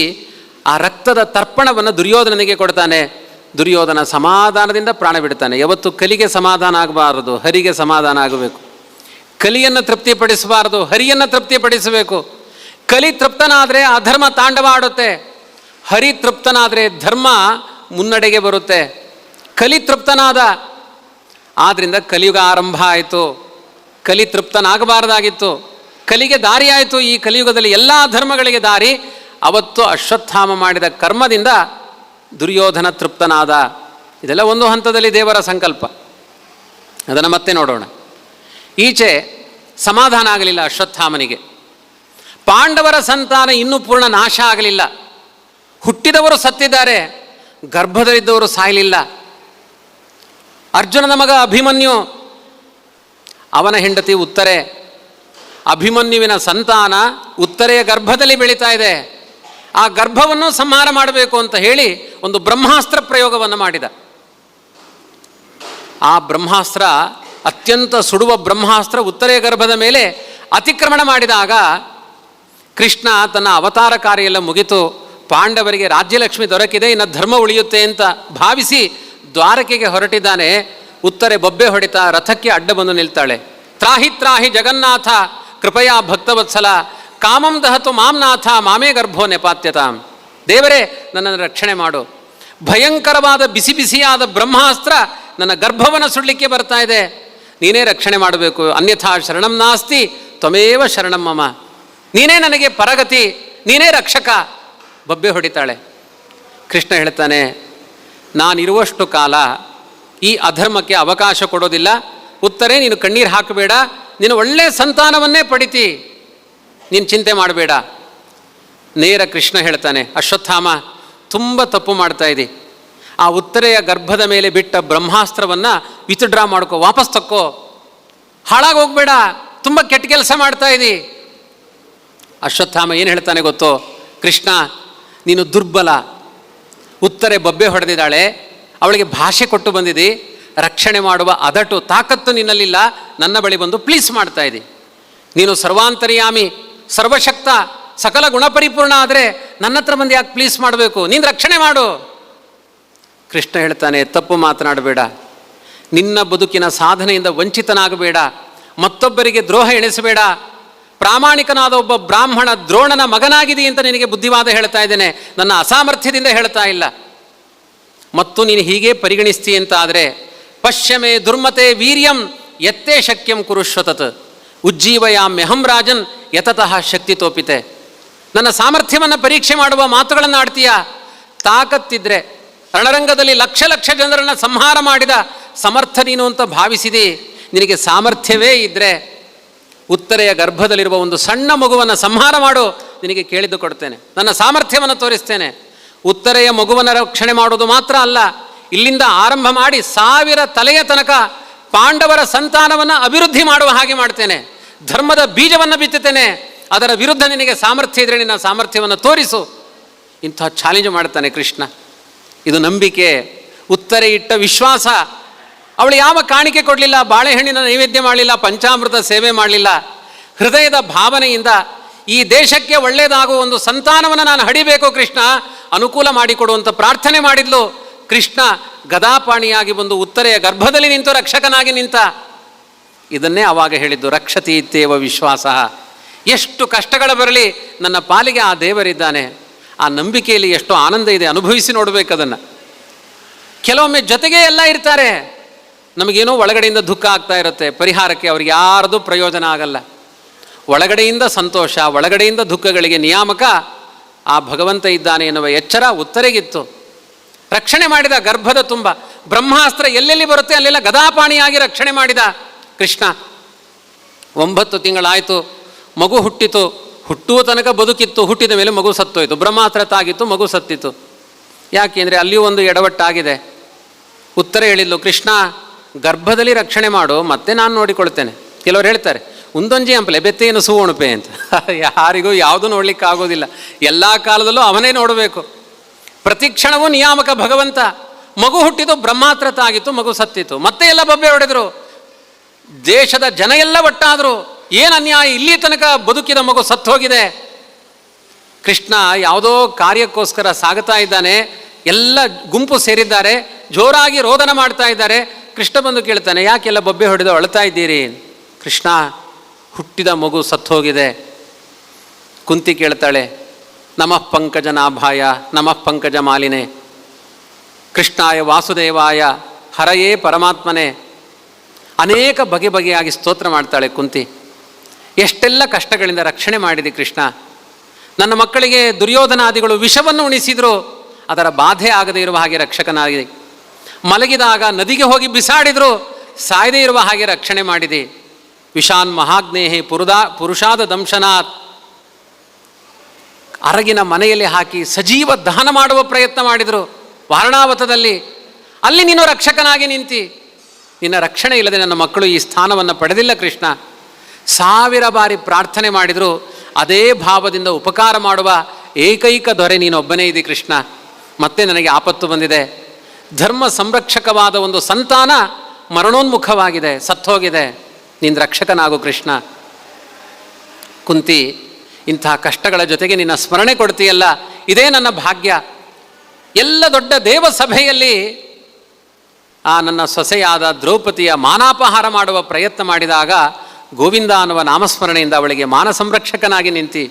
ಆ ರಕ್ತದ ತರ್ಪಣವನ್ನು ದುರ್ಯೋಧನನಿಗೆ ಕೊಡ್ತಾನೆ. ದುರ್ಯೋಧನ ಸಮಾಧಾನದಿಂದ ಪ್ರಾಣ ಬಿಡ್ತಾನೆ. ಯಾವತ್ತು ಕಲಿಗೆ ಸಮಾಧಾನ ಆಗಬಾರದು, ಹರಿಗೆ ಸಮಾಧಾನ ಆಗಬೇಕು. ಕಲಿಯನ್ನು ತೃಪ್ತಿಪಡಿಸಬಾರದು, ಹರಿಯನ್ನು ತೃಪ್ತಿಪಡಿಸಬೇಕು. ಕಲಿ ತೃಪ್ತನಾದರೆ ಅಧರ್ಮ ತಾಂಡವ ಆಡುತ್ತೆ. ಹರಿ ತೃಪ್ತನಾದರೆ ಧರ್ಮ ಮುನ್ನಡೆಗೆ ಬರುತ್ತೆ. ಕಲಿ ತೃಪ್ತನಾದ, ಆದ್ದರಿಂದ ಕಲಿಯುಗ ಆರಂಭ ಆಯಿತು. ಕಲಿ ತೃಪ್ತನಾಗಬಾರ್ದಾಗಿತ್ತು, ಕಲಿಗೆ ದಾರಿ ಆಯಿತು. ಈ ಕಲಿಯುಗದಲ್ಲಿ ಎಲ್ಲ ಧರ್ಮಗಳಿಗೆ ದಾರಿ. ಅವತ್ತು ಅಶ್ವತ್ಥಾಮ ಮಾಡಿದ ಕರ್ಮದಿಂದ ದುರ್ಯೋಧನ ತೃಪ್ತನಾದ. ಇದೆಲ್ಲ ಒಂದು ಹಂತದಲ್ಲಿ ದೇವರ ಸಂಕಲ್ಪ. ಅದನ್ನು ಮತ್ತೆ ನೋಡೋಣ. ಈಚೆ ಸಮಾಧಾನ ಆಗಲಿಲ್ಲ ಅಶ್ವತ್ಥಾಮನಿಗೆ. ಪಾಂಡವರ ಸಂತಾನ ಇನ್ನೂ ಪೂರ್ಣ ನಾಶ ಆಗಲಿಲ್ಲ. ಹುಟ್ಟಿದವರು ಸತ್ತಿದ್ದಾರೆ, ಗರ್ಭದಲ್ಲಿದ್ದವರು ಸಾಯಲಿಲ್ಲ. ಅರ್ಜುನನ ಮಗ ಅಭಿಮನ್ಯು, ಅವನ ಹೆಂಡತಿ ಉತ್ತರೆ. ಅಭಿಮನ್ಯುವಿನ ಸಂತಾನ ಉತ್ತರೆಯ ಗರ್ಭದಲ್ಲಿ ಬೆಳೀತಾ ಇದೆ. ಆ ಗರ್ಭವನ್ನು ಸಂಹಾರ ಮಾಡಬೇಕು ಅಂತ ಹೇಳಿ ಒಂದು ಬ್ರಹ್ಮಾಸ್ತ್ರ ಪ್ರಯೋಗವನ್ನು ಮಾಡಿದ. ಆ ಬ್ರಹ್ಮಾಸ್ತ್ರ ಅತ್ಯಂತ ಸುಡುವ ಬ್ರಹ್ಮಾಸ್ತ್ರ ಉತ್ತರೆಯ ಗರ್ಭದ ಮೇಲೆ ಅತಿಕ್ರಮಣ ಮಾಡಿದಾಗ ಕೃಷ್ಣ ತನ್ನ ಅವತಾರ ಕಾರ್ಯ ಎಲ್ಲ ಮುಗಿತು, ಪಾಂಡವರಿಗೆ ರಾಜ್ಯಲಕ್ಷ್ಮಿ ದೊರಕಿದೆ, ಇನ್ನು ಧರ್ಮ ಉಳಿಯುತ್ತೆ ಅಂತ ಭಾವಿಸಿ ದ್ವಾರಕೆಗೆ ಹೊರಟಿದ್ದಾನೆ. ಉತ್ತರೆ ಬೊಬ್ಬೆ ಹೊಡಿತಾ ರಥಕ್ಕೆ ಅಡ್ಡ ಬಂದು ನಿಲ್ತಾಳೆ. ತ್ರಾಹಿ ತ್ರಾಹಿ ಜಗನ್ನಾಥ ಕೃಪಯಾ ಭಕ್ತವತ್ಸಲ ಕಾಮಂ ದಹತು ಮಾಂನಾಥ ಮಾಮೇ ಗರ್ಭೋ ನೆಪಾತ್ಯತಾಂ. ದೇವರೇ, ನನ್ನನ್ನು ರಕ್ಷಣೆ ಮಾಡು, ಭಯಂಕರವಾದ ಬಿಸಿ ಬಿಸಿಯಾದ ಬ್ರಹ್ಮಾಸ್ತ್ರ ನನ್ನ ಗರ್ಭವನ್ನು ಸುಡಲಿಕ್ಕೆ ಬರ್ತಾ ಇದೆ, ನೀನೇ ರಕ್ಷಣೆ ಮಾಡಬೇಕು. ಅನ್ಯಥಾ ಶರಣಂ ನಾಸ್ತಿ ತ್ವಮೇವ ಶರಣಂ ಮಮ, ನೀನೇ ನನಗೆ ಪರಗತಿ, ನೀನೇ ರಕ್ಷಕ. ಬೊಬ್ಬೆ ಹೊಡಿತಾಳೆ. ಕೃಷ್ಣ ಹೇಳ್ತಾನೆ, ನಾನಿರುವಷ್ಟು ಕಾಲ ಈ ಅಧರ್ಮಕ್ಕೆ ಅವಕಾಶ ಕೊಡೋದಿಲ್ಲ. ಉತ್ತರೆ, ನೀನು ಕಣ್ಣೀರು ಹಾಕಬೇಡ, ನೀನು ಒಳ್ಳೆಯ ಸಂತಾನವನ್ನೇ ಪಡಿತಿ, ನೀನು ಚಿಂತೆ ಮಾಡಬೇಡ. ನೇರ ಕೃಷ್ಣ ಹೇಳ್ತಾನೆ, ಅಶ್ವತ್ಥಾಮ ತುಂಬ ತಪ್ಪು ಮಾಡ್ತಾ ಇದ್ದಿ, ಆ ಉತ್ತರೆಯ ಗರ್ಭದ ಮೇಲೆ ಬಿಟ್ಟ ಬ್ರಹ್ಮಾಸ್ತ್ರವನ್ನು ವಿತ್ಡ್ರಾ ಮಾಡ್ಕೋ, ವಾಪಸ್ ತಕ್ಕೋ, ಹಾಳಾಗಿ ಹೋಗಬೇಡ, ತುಂಬ ಕೆಟ್ಟ ಕೆಲಸ ಮಾಡ್ತಾ ಇದ್ದಿ. ಅಶ್ವತ್ಥಾಮ ಏನು ಹೇಳ್ತಾನೆ ಗೊತ್ತೋ, ಕೃಷ್ಣ ನೀನು ದುರ್ಬಲ, ಉತ್ತರೆ ಬೊಬ್ಬೆ ಹೊಡೆದಿದ್ದಾಳೆ, ಅವಳಿಗೆ ಭಾಷೆ ಕೊಟ್ಟು ಬಂದಿದ್ದಿ, ರಕ್ಷಣೆ ಮಾಡುವ ಅದಟು ತಾಕತ್ತು ನಿನ್ನಲ್ಲಿಲ್ಲ, ನನ್ನ ಬಳಿ ಬಂದು ಪ್ಲೀಸ್ ಮಾಡ್ತಾ ಇದ್ದಿ. ನೀನು ಸರ್ವಾಂತರ್ಯಾಮಿ, ಸರ್ವಶಕ್ತ, ಸಕಲ ಗುಣಪರಿಪೂರ್ಣ ಆದರೆ ನನ್ನ ಹತ್ರ ಬಂದು ಯಾಕೆ ಪ್ಲೀಸ್ ಮಾಡಬೇಕು, ನೀನು ರಕ್ಷಣೆ ಮಾಡು. ಕೃಷ್ಣ ಹೇಳ್ತಾನೆ, ತಪ್ಪು ಮಾತನಾಡಬೇಡ, ನಿನ್ನ ಬದುಕಿನ ಸಾಧನೆಯಿಂದ ವಂಚಿತನಾಗಬೇಡ, ಮತ್ತೊಬ್ಬರಿಗೆ ದ್ರೋಹ ಎಣಿಸಬೇಡ, ಪ್ರಾಮಾಣಿಕನಾದ ಒಬ್ಬ ಬ್ರಾಹ್ಮಣ ದ್ರೋಣನ ಮಗನಾಗಿದಿ ಅಂತ ನಿನಗೆ ಬುದ್ಧಿವಾದ ಹೇಳ್ತಾ ಇದ್ದೇನೆ, ನನ್ನ ಅಸಾಮರ್ಥ್ಯದಿಂದ ಹೇಳ್ತಾ ಇಲ್ಲ. ಮತ್ತು ನೀನು ಹೀಗೆ ಪರಿಗಣಿಸ್ತೀ ಅಂತ ಆದರೆ ಪಶ್ಯಮೇ ದುರ್ಮತೆ ವೀರ್ಯಂ ಯತ್ತೇ ಶಕ್ಯಂ ಕುರುಶ್ವತತ್ ಉಜ್ಜೀವಯಾಮ್ಯಹಂ ರಾಜನ್ ಯತತಃ ಶಕ್ತಿ ತೋಪಿತೆ. ನನ್ನ ಸಾಮರ್ಥ್ಯವನ್ನು ಪರೀಕ್ಷೆ ಮಾಡುವ ಮಾತುಗಳನ್ನು ಆಡ್ತೀಯ, ತಾಕತ್ತಿದ್ರೆ ರಣರಂಗದಲ್ಲಿ ಲಕ್ಷ ಲಕ್ಷ ಜನರನ್ನು ಸಂಹಾರ ಮಾಡಿದ ಸಮರ್ಥ ನೀನು ಅಂತ ಭಾವಿಸಿದಿ. ನಿನಗೆ ಸಾಮರ್ಥ್ಯವೇ ಇದ್ದರೆ ಉತ್ತರೆಯ ಗರ್ಭದಲ್ಲಿರುವ ಒಂದು ಸಣ್ಣ ಮಗುವನ್ನು ಸಂಹಾರ ಮಾಡು, ನಿನಗೆ ಕೇಳಿದ್ದು ಕೊಡ್ತೇನೆ, ನನ್ನ ಸಾಮರ್ಥ್ಯವನ್ನು ತೋರಿಸ್ತೇನೆ. ಉತ್ತರೆಯ ಮಗುವನ್ನು ರಕ್ಷಣೆ ಮಾಡೋದು ಮಾತ್ರ ಅಲ್ಲ, ಇಲ್ಲಿಂದ ಆರಂಭ ಮಾಡಿ 1000 ತಲೆಯ ತನಕ ಪಾಂಡವರ ಸಂತಾನವನ್ನು ಅಭಿವೃದ್ಧಿ ಮಾಡುವ ಹಾಗೆ ಮಾಡ್ತೇನೆ, ಧರ್ಮದ ಬೀಜವನ್ನು ಬಿತ್ತುತ್ತೇನೆ, ಅದರ ವಿರುದ್ಧ ನಿನಗೆ ಸಾಮರ್ಥ್ಯ ಇದ್ದರೆ ನಿನ್ನ ಸಾಮರ್ಥ್ಯವನ್ನು ತೋರಿಸು. ಇಂಥ ಚಾಲೆಂಜ್ ಮಾಡ್ತಾನೆ ಕೃಷ್ಣ. ಇದು ನಂಬಿಕೆ, ಉತ್ತರೆ ಇಟ್ಟ ವಿಶ್ವಾಸ. ಅವಳು ಯಾವ ಕಾಣಿಕೆ ಕೊಡಲಿಲ್ಲ, ಬಾಳೆಹಣ್ಣಿನ ನೈವೇದ್ಯ ಮಾಡಲಿಲ್ಲ, ಪಂಚಾಮೃತ ಸೇವೆ ಮಾಡಲಿಲ್ಲ. ಹೃದಯದ ಭಾವನೆಯಿಂದ ಈ ದೇಶಕ್ಕೆ ಒಳ್ಳೆಯದಾಗುವ ಒಂದು ಸಂತಾನವನ್ನು ನಾನು ಹಡಿಬೇಕು ಕೃಷ್ಣ, ಅನುಕೂಲ ಮಾಡಿಕೊಡುವಂಥ ಪ್ರಾರ್ಥನೆ ಮಾಡಿದ್ಲು. ಕೃಷ್ಣ ಗದಾಪಾಣಿಯಾಗಿ ಬಂದು ಉತ್ತರೆಯ ಗರ್ಭದಲ್ಲಿ ನಿಂತು ರಕ್ಷಕನಾಗಿ ನಿಂತ. ಇದನ್ನೇ ಆವಾಗ ಹೇಳಿದ್ದು, ರಕ್ಷತಿ ಇತ್ತೇವ ವಿಶ್ವಾಸ. ಎಷ್ಟು ಕಷ್ಟಗಳ ಬರಲಿ ನನ್ನ ಪಾಲಿಗೆ ಆ ದೇವರಿದ್ದಾನೆ. ಆ ನಂಬಿಕೆಯಲ್ಲಿ ಎಷ್ಟು ಆನಂದ ಇದೆ, ಅನುಭವಿಸಿ ನೋಡಬೇಕು ಅದನ್ನು. ಕೆಲವೊಮ್ಮೆ ಜೊತೆಗೆ ಎಲ್ಲ ಇರ್ತಾರೆ, ನಮಗೇನೋ ಒಳಗಡೆಯಿಂದ ದುಃಖ ಆಗ್ತಾ ಇರುತ್ತೆ, ಪರಿಹಾರಕ್ಕೆ ಅವ್ರಿಗೆ ಯಾರ್ದು ಪ್ರಯೋಜನ ಆಗಲ್ಲ. ಒಳಗಡೆಯಿಂದ ಸಂತೋಷ, ಒಳಗಡೆಯಿಂದ ದುಃಖಗಳಿಗೆ ನಿಯಾಮಕ ಆ ಭಗವಂತ ಇದ್ದಾನೆ ಎನ್ನುವ ಎಚ್ಚರ ಉತ್ತರೆಗಿತ್ತು. ರಕ್ಷಣೆ ಮಾಡಿದ ಗರ್ಭದ ತುಂಬ ಬ್ರಹ್ಮಾಸ್ತ್ರ ಎಲ್ಲೆಲ್ಲಿ ಬರುತ್ತೆ ಅಲ್ಲೆಲ್ಲ ಗದಾಪಾಣಿಯಾಗಿ ರಕ್ಷಣೆ ಮಾಡಿದ ಕೃಷ್ಣ. 9 ತಿಂಗಳಾಯಿತು, ಮಗು ಹುಟ್ಟಿತು, ಹುಟ್ಟುವ ತನಕ ಬದುಕಿತ್ತು, ಹುಟ್ಟಿದ ಮೇಲೆ ಮಗು ಸತ್ತೋಯ್ತು, ಬ್ರಹ್ಮಾಸ್ತ್ರ ತಾಗಿತ್ತು, ಮಗು ಸತ್ತಿತ್ತು. ಯಾಕೆಂದರೆ ಅಲ್ಲಿಯೂ ಒಂದು ಎಡವಟ್ಟಾಗಿದೆ. ಉತ್ತರ ಹೇಳಿದ್ಲು, ಕೃಷ್ಣ ಗರ್ಭದಲ್ಲಿ ರಕ್ಷಣೆ ಮಾಡು, ಮತ್ತೆ ನಾನು ನೋಡಿಕೊಳ್ತೇನೆ. ಕೆಲವರು ಹೇಳ್ತಾರೆ, ಒಂದೊಂಜಿ ಅಂಪಲೆ ಬೆತ್ತೇನು ಸುವಣುಪೆ ಅಂತ. ಯಾರಿಗೂ ಯಾವುದೂ ನೋಡ್ಲಿಕ್ಕೆ ಆಗೋದಿಲ್ಲ, ಎಲ್ಲ ಕಾಲದಲ್ಲೂ ಅವನೇ ನೋಡಬೇಕು. ಪ್ರತಿ ಕ್ಷಣವೂ ನಿಯಾಮಕ ಭಗವಂತ. ಮಗು ಹುಟ್ಟಿತು, ಬ್ರಹ್ಮಾಸ್ತ್ರ ತಾಗಿತ್ತು, ಮಗು ಸತ್ತಿತ್ತು, ಮತ್ತೆ ಎಲ್ಲ ಬೊಬ್ಬೆ ಹೊಡೆದರು. ದೇಶದ ಜನ ಎಲ್ಲ ಒಟ್ಟಾದರು, ಏನು ಅನ್ಯಾಯ, ಇಲ್ಲಿ ತನಕ ಬದುಕಿದ ಮಗು ಸತ್ತು ಹೋಗಿದೆ. ಕೃಷ್ಣ ಯಾವುದೋ ಕಾರ್ಯಕ್ಕೋಸ್ಕರ ಸಾಗುತ್ತಾ ಇದ್ದಾನೆ, ಎಲ್ಲ ಗುಂಪು ಸೇರಿದ್ದಾರೆ, ಜೋರಾಗಿ ರೋದನ ಮಾಡ್ತಾ ಇದ್ದಾರೆ. ಕೃಷ್ಣ ಬಂದು ಕೇಳ್ತಾನೆ, ಯಾಕೆಲ್ಲ ಬೊಬ್ಬೆ ಹೊಡೆದು ಅಳ್ತಾ ಇದ್ದೀರಿ? ಕೃಷ್ಣ, ಹುಟ್ಟಿದ ಮಗು ಸತ್ತು ಹೋಗಿದೆ. ಕುಂತಿ ಕೇಳ್ತಾಳೆ, ನಮಃ ಪಂಕಜನಾಭಾಯ ನಮಃ ಪಂಕಜ ಮಾಲಿನೇ ಕೃಷ್ಣಾಯ ವಾಸುದೇವಾಯ ಹರಯೇ ಪರಮಾತ್ಮನೇ. ಅನೇಕ ಬಗೆ ಬಗೆಯಾಗಿ ಸ್ತೋತ್ರ ಮಾಡ್ತಾಳೆ ಕುಂತಿ. ಎಷ್ಟೆಲ್ಲ ಕಷ್ಟಗಳಿಂದ ರಕ್ಷಣೆ ಮಾಡಿದೆ ಕೃಷ್ಣ. ನನ್ನ ಮಕ್ಕಳಿಗೆ ದುರ್ಯೋಧನಾದಿಗಳು ವಿಷವನ್ನು ಉಣಿಸಿದ್ರು, ಅದರ ಬಾಧೆ ಆಗದೇ ಇರುವ ಹಾಗೆ ರಕ್ಷಕನಾಗಿದೆ. ಮಲಗಿದಾಗ ನದಿಗೆ ಹೋಗಿ ಬಿಸಾಡಿದ್ರು, ಸಾಯದೇ ಇರುವ ಹಾಗೆ ರಕ್ಷಣೆ ಮಾಡಿದೆ. ವಿಷಾನ್ ಮಹಾಗ್ನೇಹಿ ಪುರುಷಾದ ದಂಶನಾತ್, ಅರಗಿನ ಮನೆಯಲ್ಲಿ ಹಾಕಿ ಸಜೀವ ದಹನ ಮಾಡುವ ಪ್ರಯತ್ನ ಮಾಡಿದರು ವಾರಣಾವತದಲ್ಲಿ. ಅಲ್ಲಿ ನೀನು ರಕ್ಷಕನಾಗಿ ನಿಂತಿ. ನಿನ್ನ ರಕ್ಷಣೆ ಇಲ್ಲದೆ ನನ್ನ ಮಕ್ಕಳು ಈ ಸ್ಥಾನವನ್ನು ಪಡೆದಿಲ್ಲ ಕೃಷ್ಣ. 1000 ಬಾರಿ ಪ್ರಾರ್ಥನೆ ಮಾಡಿದರು, ಅದೇ ಭಾವದಿಂದ ಉಪಕಾರ ಮಾಡುವ ಏಕೈಕ ದೊರೆ ನೀನೊಬ್ಬನೇ ಇದ್ದಿ ಕೃಷ್ಣ. ಮತ್ತೆ ನನಗೆ ಆಪತ್ತು ಬಂದಿದೆ. ಧರ್ಮ ಸಂರಕ್ಷಕವಾದ ಒಂದು ಸಂತಾನ ಮರಣೋನ್ಮುಖವಾಗಿದೆ, ಸತ್ತೋಗಿದೆ. ನಿನ್ನ ರಕ್ಷಕನಾಗು ಕೃಷ್ಣ. ಕುಂತಿ, ಇಂತಹ ಕಷ್ಟಗಳ ಜೊತೆಗೆ ನಿನ್ನ ಸ್ಮರಣೆ ಕೊಡ್ತೀಯಲ್ಲ, ಇದೇ ನನ್ನ ಭಾಗ್ಯ. ಎಲ್ಲ ದೊಡ್ಡ ದೇವಸಭೆಯಲ್ಲಿ ಆ ನನ್ನ ಸೊಸೆಯಾದ ದ್ರೌಪದಿಯ ಮಾನಾಪಹಾರ ಮಾಡುವ ಪ್ರಯತ್ನ ಮಾಡಿದಾಗ ಗೋವಿಂದ ಅನ್ನುವ ನಾಮಸ್ಮರಣೆಯಿಂದ ಅವಳಿಗೆ ಮಾನ ಸಂರಕ್ಷಕನಾಗಿ ನಿಂತಿ,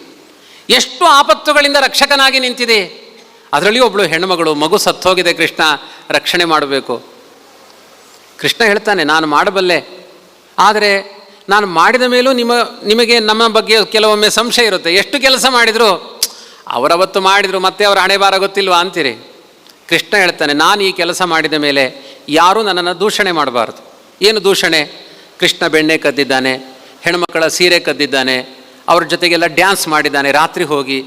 ಎಷ್ಟು ಆಪತ್ತುಗಳಿಂದ ರಕ್ಷಕನಾಗಿ ನಿಂತಿದೆ. ಅದರಲ್ಲಿಯೂ ಒಬ್ಬಳು ಹೆಣ್ಣುಮಗಳು, ಮಗು ಸತ್ತೋಗಿದೆ, ಕೃಷ್ಣ ರಕ್ಷಣೆ ಮಾಡಬೇಕು. ಕೃಷ್ಣ ಹೇಳ್ತಾನೆ, ನಾನು ಮಾಡಬಲ್ಲೆ, ಆದರೆ ನಾನು ಮಾಡಿದ ಮೇಲೂ ನಿಮಗೆ ನಮ್ಮ ಬಗ್ಗೆ ಕೆಲವೊಮ್ಮೆ ಸಂಶಯ ಇರುತ್ತೆ. ಎಷ್ಟು ಕೆಲಸ ಮಾಡಿದ್ರು ಅವರವತ್ತು ಮಾಡಿದರು, ಮತ್ತೆ ಅವರ ಹಣೆ ಬಾರ ಗೊತ್ತಿಲ್ವಾ ಅಂತೀರಿ. ಕೃಷ್ಣ ಹೇಳ್ತಾನೆ, ನಾನು ಈ ಕೆಲಸ ಮಾಡಿದ ಮೇಲೆ ಯಾರೂ ನನ್ನನ್ನು ದೂಷಣೆ ಮಾಡಬಾರ್ದು. ಏನು ದೂಷಣೆ? ಕೃಷ್ಣ ಬೆಣ್ಣೆ ಕದ್ದಿದ್ದಾನೆ, ಹೆಣ್ಮಕ್ಕಳ ಸೀರೆ ಕದ್ದಿದ್ದಾನೆ, ಅವ್ರ ಜೊತೆಗೆಲ್ಲ ಡ್ಯಾನ್ಸ್ ಮಾಡಿದ್ದಾನೆ ರಾತ್ರಿ ಹೋಗಿ.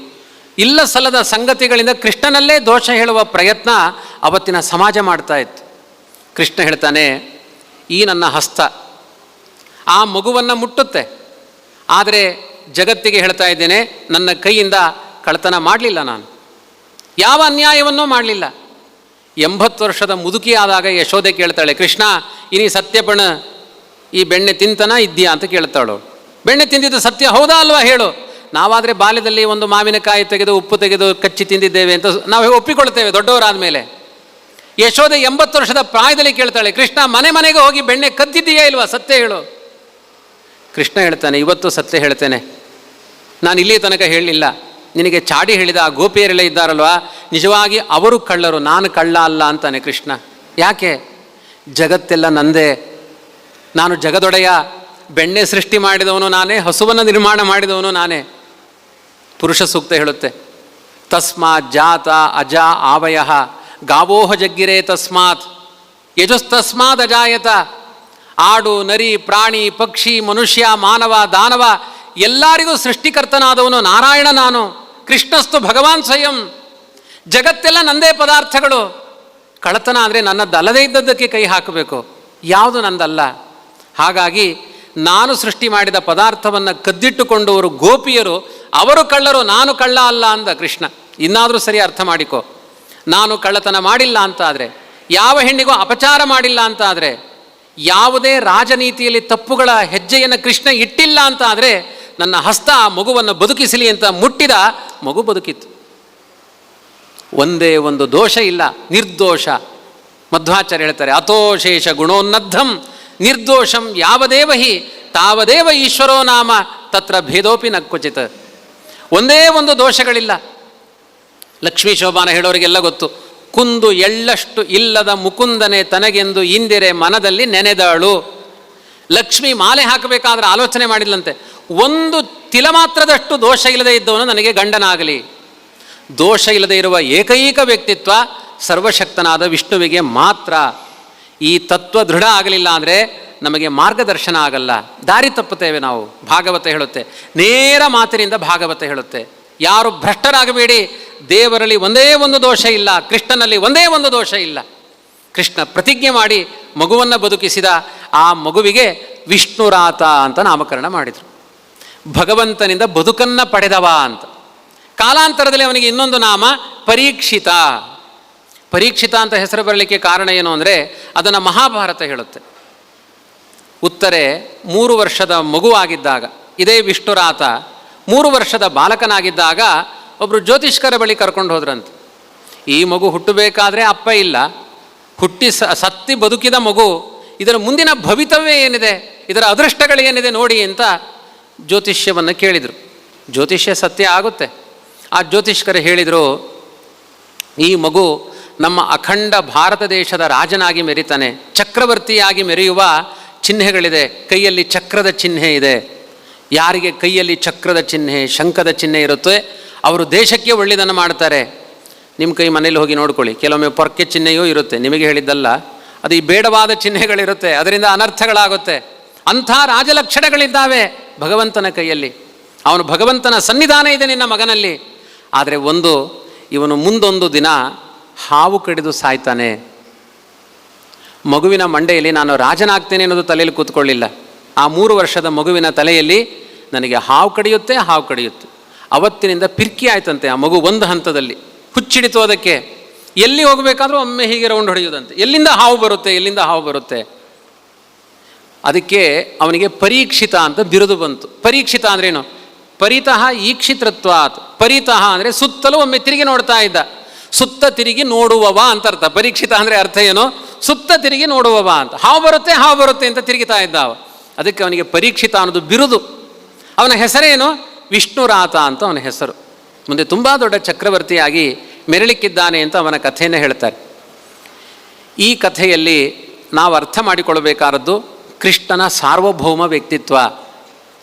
ಇಲ್ಲ ಸಲ್ಲದ ಸಂಗತಿಗಳಿಂದ ಕೃಷ್ಣನಲ್ಲೇ ದೋಷ ಹೇಳುವ ಪ್ರಯತ್ನ ಅವತ್ತಿನ ಸಮಾಜ ಮಾಡ್ತಾ ಇತ್ತು. ಕೃಷ್ಣ ಹೇಳ್ತಾನೆ, ಈ ನನ್ನ ಹಸ್ತ ಆ ಮಗುವನ್ನು ಮುಟ್ಟುತ್ತೆ, ಆದರೆ ಜಗತ್ತಿಗೆ ಹೇಳ್ತಾ ಇದ್ದೇನೆ, ನನ್ನ ಕೈಯಿಂದ ಕಳ್ಳತನ ಮಾಡಲಿಲ್ಲ, ನಾನು ಯಾವ ಅನ್ಯಾಯವನ್ನೂ ಮಾಡಲಿಲ್ಲ. 80 ವರ್ಷದ ಮುದುಕಿಯಾದಾಗ ಯಶೋದೆ ಕೇಳ್ತಾಳೆ, ಕೃಷ್ಣ ಇನಿ ಸತ್ಯಪಣ ಈ ಬೆಣ್ಣೆ ತಿಂತನ ಇದ್ದೀಯಾ ಅಂತ ಕೇಳ್ತಾಳು. ಬೆಣ್ಣೆ ತಿಂದಿದ್ದು ಸತ್ಯ ಹೌದಾ ಅಲ್ವಾ ಹೇಳು. ನಾವಾದರೆ ಬಾಲ್ಯದಲ್ಲಿ ಒಂದು ಮಾವಿನಕಾಯಿ ತೆಗೆದು ಉಪ್ಪು ತೆಗೆದು ಕಚ್ಚಿ ತಿಂದಿದ್ದೇವೆ ಅಂತ ನಾವು ಒಪ್ಪಿಕೊಳ್ತೇವೆ ದೊಡ್ಡವರಾದ ಮೇಲೆ. ಯಶೋದೆ 80 ವರ್ಷದ ಪ್ರಾಯದಲ್ಲಿ ಕೇಳ್ತಾಳೆ, ಕೃಷ್ಣ ಮನೆ ಮನೆಗೆ ಹೋಗಿ ಬೆಣ್ಣೆ ಕದ್ದಿದ್ದೀಯಾ ಇಲ್ವಾ, ಸತ್ಯ ಹೇಳು. ಕೃಷ್ಣ ಹೇಳ್ತಾನೆ, ಇವತ್ತು ಸತ್ಯ ಹೇಳ್ತೇನೆ, ನಾನು ಇಲ್ಲಿ ತನಕ ಹೇಳಲಿಲ್ಲ. ನಿನಗೆ ಚಾಡಿ ಹೇಳಿದ ಆ ಗೋಪಿಯರೆಲ್ಲ ಇದ್ದಾರಲ್ವ, ನಿಜವಾಗಿ ಅವರು ಕಳ್ಳರು, ನಾನು ಕಳ್ಳ ಅಲ್ಲ ಅಂತಾನೆ ಕೃಷ್ಣ. ಯಾಕೆ? ಜಗತ್ತೆಲ್ಲ ನಂದೇ, ನಾನು ಜಗದೊಡೆಯ, ಬೆಣ್ಣೆ ಸೃಷ್ಟಿ ಮಾಡಿದವನು ನಾನೇ, ಹಸುವನ್ನು ನಿರ್ಮಾಣ ಮಾಡಿದವನು ನಾನೇ. ಪುರುಷ ಸೂಕ್ತ ಹೇಳುತ್ತೆ, ತಸ್ಮಾತ್ ಜಾತ ಅಜ ಆವಯ ಗಾವೋಹ ಜಗ್ಗಿರೇ ತಸ್ಮಾತ್ ಯಜುಸ್ತಸ್ಮಾತ್ ಅಜಾಯತ. ಆಡು, ನರಿ, ಪ್ರಾಣಿ, ಪಕ್ಷಿ, ಮನುಷ್ಯ, ಮಾನವ, ದಾನವ ಎಲ್ಲರಿಗೂ ಸೃಷ್ಟಿಕರ್ತನಾದವನು ನಾರಾಯಣ ನಾನು. ಕೃಷ್ಣಸ್ತು ಭಗವಾನ್ ಸ್ವಯಂ. ಜಗತ್ತೆಲ್ಲ ನಂದೇ ಪದಾರ್ಥಗಳು. ಕಳ್ಳತನ ಅಂದರೆ ನನ್ನದಲ್ಲದೇ ಇದ್ದದ್ದಕ್ಕೆ ಕೈ ಹಾಕಬೇಕು, ಯಾವುದು ನಂದಲ್ಲ. ಹಾಗಾಗಿ ನಾನು ಸೃಷ್ಟಿ ಮಾಡಿದ ಪದಾರ್ಥವನ್ನು ಕದ್ದಿಟ್ಟುಕೊಂಡವರು ಗೋಪಿಯರು, ಅವರು ಕಳ್ಳರು, ನಾನು ಕಳ್ಳ ಅಲ್ಲ ಅಂದ ಕೃಷ್ಣ. ಇನ್ನಾದರೂ ಸರಿ ಅರ್ಥ ಮಾಡಿಕೊ. ನಾನು ಕಳ್ಳತನ ಮಾಡಿಲ್ಲ ಅಂತ ಆದರೆ, ಯಾವ ಹೆಣ್ಣಿಗೂ ಅಪಚಾರ ಮಾಡಿಲ್ಲ ಅಂತ ಆದರೆ, ಯಾವುದೇ ರಾಜನೀತಿಯಲ್ಲಿ ತಪ್ಪುಗಳ ಹೆಜ್ಜೆಯನ್ನು ಕೃಷ್ಣ ಇಟ್ಟಿಲ್ಲ ಅಂತ ಆದರೆ, ನನ್ನ ಹಸ್ತ ಆ ಮಗುವನ್ನು ಬದುಕಿಸಲಿ ಅಂತ ಮುಟ್ಟಿದ, ಮಗು ಬದುಕಿತ್ತು. ಒಂದೇ ಒಂದು ದೋಷ ಇಲ್ಲ, ನಿರ್ದೋಷ. ಮಧ್ವಾಚಾರ್ಯ ಹೇಳ್ತಾರೆ, ಅಥೋಶೇಷ ಗುಣೋನ್ನದ್ಧಂ ನಿರ್ದೋಷಂ ಯಾವದೇವ ಹಿ ತಾವದೇವ ಈಶ್ವರೋ ನಾಮ ತತ್ರ ಭೇದೋಪಿ ನ ಕ್ವಚಿತ್. ಒಂದೇ ಒಂದು ದೋಷಗಳಿಲ್ಲ. ಲಕ್ಷ್ಮೀ ಶೋಭಾನ ಹೇಳೋರಿಗೆಲ್ಲ ಗೊತ್ತು, ಕುಂದು ಎಳ್ಳಷ್ಟು ಇಲ್ಲದ ಮುಕುಂದನೆ ತನಗೆಂದು ಇಂದಿರೆ ಮನದಲ್ಲಿ ನೆನೆದಳು. ಲಕ್ಷ್ಮಿ ಮಾಲೆ ಹಾಕಬೇಕಾದ್ರೆ ಆಲೋಚನೆ ಮಾಡಿಲ್ಲಂತೆ, ಒಂದು ತಿಲ ಮಾತ್ರದಷ್ಟು ದೋಷ ಇಲ್ಲದೆ ಇದ್ದವನು ನನಗೆ ಗಂಡನಾಗಲಿ. ದೋಷ ಇಲ್ಲದೆ ಇರುವ ಏಕೈಕ ವ್ಯಕ್ತಿತ್ವ ಸರ್ವಶಕ್ತನಾದ ವಿಷ್ಣುವಿಗೆ ಮಾತ್ರ. ಈ ತತ್ವ ದೃಢ ಆಗಲಿಲ್ಲ ಅಂದರೆ ನಮಗೆ ಮಾರ್ಗದರ್ಶನ ಆಗಲ್ಲ, ದಾರಿ ತಪ್ಪುತ್ತೇವೆ ನಾವು. ಭಾಗವತ ಹೇಳುತ್ತೆ, ನೇರ ಮಾತಿನಿಂದ ಭಾಗವತ ಹೇಳುತ್ತೆ, ಯಾರು ಭ್ರಷ್ಟರಾಗಬೇಡಿ, ದೇವರಲ್ಲಿ ಒಂದೇ ಒಂದು ದೋಷ ಇಲ್ಲ, ಕೃಷ್ಣನಲ್ಲಿ ಒಂದೇ ಒಂದು ದೋಷ ಇಲ್ಲ. ಕೃಷ್ಣ ಪ್ರತಿಜ್ಞೆ ಮಾಡಿ ಮಗುವನ್ನು ಬದುಕಿಸಿದ. ಆ ಮಗುವಿಗೆ ವಿಷ್ಣುರಾತ ಅಂತ ನಾಮಕರಣ ಮಾಡಿದರು. ಭಗವಂತನಿಂದ ಬದುಕನ್ನು ಪಡೆದವ ಅಂತ. ಕಾಲಾಂತರದಲ್ಲಿ ಅವನಿಗೆ ಇನ್ನೊಂದು ನಾಮ ಪರೀಕ್ಷಿತ. ಪರೀಕ್ಷಿತ ಅಂತ ಹೆಸರು ಬರಲಿಕ್ಕೆ ಕಾರಣ ಏನು ಅಂದರೆ, ಅದನ್ನು ಮಹಾಭಾರತ ಹೇಳುತ್ತೆ. ಉತ್ತರೆ 3 ವರ್ಷದ ಮಗುವಾಗಿದ್ದಾಗ, ಇದೇ ವಿಷ್ಣುರಾತ 3 ವರ್ಷದ ಬಾಲಕನಾಗಿದ್ದಾಗ ಒಬ್ಬರು ಜ್ಯೋತಿಷ್ಕರ ಬಳಿ ಕರ್ಕೊಂಡು ಹೋದ್ರಂತೆ. ಈ ಮಗು ಹುಟ್ಟಬೇಕಾದ್ರೆ ಅಪ್ಪ ಇಲ್ಲ, ಹುಟ್ಟಿ ಸತ್ತಿ ಬದುಕಿದ ಮಗು, ಇದರ ಮುಂದಿನ ಭವಿತವ್ಯ ಏನಿದೆ, ಇದರ ಅದೃಷ್ಟಗಳೇನಿದೆ ನೋಡಿ ಅಂತ ಜ್ಯೋತಿಷ್ಯವನ್ನು ಕೇಳಿದರು. ಜ್ಯೋತಿಷ್ಯ ಸತ್ಯ ಆಗುತ್ತೆ. ಆ ಜ್ಯೋತಿಷ್ಕರು ಹೇಳಿದರು, ಈ ಮಗು ನಮ್ಮ ಅಖಂಡ ಭಾರತ ದೇಶದ ರಾಜನಾಗಿ ಮೆರಿತಾನೆ, ಚಕ್ರವರ್ತಿಯಾಗಿ ಮೆರೆಯುವ ಚಿಹ್ನೆಗಳಿದೆ, ಕೈಯಲ್ಲಿ ಚಕ್ರದ ಚಿಹ್ನೆ ಇದೆ. ಯಾರಿಗೆ ಕೈಯಲ್ಲಿ ಚಕ್ರದ ಚಿಹ್ನೆ, ಶಂಖದ ಚಿಹ್ನೆ ಇರುತ್ತೆ, ಅವರು ದೇಶಕ್ಕೆ ಒಳ್ಳೆಯದನ್ನು ಮಾಡ್ತಾರೆ. ನಿಮ್ಮ ಕೈ ಮನೇಲಿ ಹೋಗಿ ನೋಡ್ಕೊಳ್ಳಿ, ಕೆಲವೊಮ್ಮೆ ಪೊರ್ಕೆ ಚಿಹ್ನೆಯೂ ಇರುತ್ತೆ, ನಿಮಗೆ ಹೇಳಿದ್ದಲ್ಲ, ಅದು ಈ ಬೇಡವಾದ ಚಿಹ್ನೆಗಳಿರುತ್ತೆ, ಅದರಿಂದ ಅನರ್ಥಗಳಾಗುತ್ತೆ. ಅಂಥ ರಾಜಲಕ್ಷಣಗಳಿದ್ದಾವೆ ಭಗವಂತನ ಕೈಯಲ್ಲಿ. ಅವನು ಭಗವಂತನ ಸನ್ನಿಧಾನ ಇದೆ ನಿನ್ನ ಮಗನಲ್ಲಿ. ಆದರೆ ಇವನು ಮುಂದೊಂದು ದಿನ ಹಾವು ಕಡಿದು ಸಾಯ್ತಾನೆ. ಮಗುವಿನ ಮಂಡೆಯಲ್ಲಿ ನಾನು ರಾಜನಾಗ್ತೇನೆ ಅನ್ನೋದು ತಲೆಯಲ್ಲಿ ಕೂತ್ಕೊಳ್ಳಿಲ್ಲ. ಆ 3 ವರ್ಷದ ಮಗುವಿನ ತಲೆಯಲ್ಲಿ ನನಗೆ ಹಾವು ಕಡಿಯುತ್ತೆ. ಅವತ್ತಿನಿಂದ ಪಿರ್ಕಿ ಆಯ್ತಂತೆ ಆ ಮಗು. ಒಂದು ಹಂತದಲ್ಲಿ ಹುಚ್ಚಿಡಿತು ಅದಕ್ಕೆ. ಎಲ್ಲಿ ಹೋಗಬೇಕಾದ್ರೂ ಒಮ್ಮೆ ಹೀಗೆ ರೌಂಡ್ ಹೊಡೆಯುವುದಂತೆ, ಎಲ್ಲಿಂದ ಹಾವು ಬರುತ್ತೆ. ಅದಕ್ಕೆ ಅವನಿಗೆ ಪರೀಕ್ಷಿತ ಅಂತ ಬಿರುದು ಬಂತು. ಪರೀಕ್ಷಿತ ಅಂದ್ರೇನು? ಪರಿತಃ ಈಕ್ಷಿತೃತ್ವಾತ್. ಪರಿತಃ ಅಂದರೆ ಸುತ್ತಲೂ ಒಮ್ಮೆ ತಿರುಗಿ ನೋಡ್ತಾ ಇದ್ದ. ಸುತ್ತ ತಿರುಗಿ ನೋಡುವವ ಅಂತ ಅರ್ಥ. ಪರೀಕ್ಷಿತ ಅಂದರೆ ಅರ್ಥ ಏನು? ಸುತ್ತ ತಿರುಗಿ ನೋಡುವವ ಅಂತ. ಹಾವು ಬರುತ್ತೆ ಅಂತ ತಿರುಗಿತಾ ಇದ್ದ ಅವ. ಅದಕ್ಕೆ ಅವನಿಗೆ ಪರೀಕ್ಷಿತ ಅನ್ನೋದು ಬಿರುದು. ಅವನ ಹೆಸರೇನು? ವಿಷ್ಣುರಾತ ಅಂತ ಅವನ ಹೆಸರು. ಮುಂದೆ ತುಂಬ ದೊಡ್ಡ ಚಕ್ರವರ್ತಿಯಾಗಿ ಮೆರಳಿಕ್ಕಿದ್ದಾನೆ ಅಂತ ಅವನ ಕಥೆಯನ್ನು ಹೇಳ್ತಾರೆ. ಈ ಕಥೆಯಲ್ಲಿ ನಾವು ಅರ್ಥ ಮಾಡಿಕೊಳ್ಳಬೇಕಾದದ್ದು ಕೃಷ್ಣನ ಸಾರ್ವಭೌಮ ವ್ಯಕ್ತಿತ್ವ.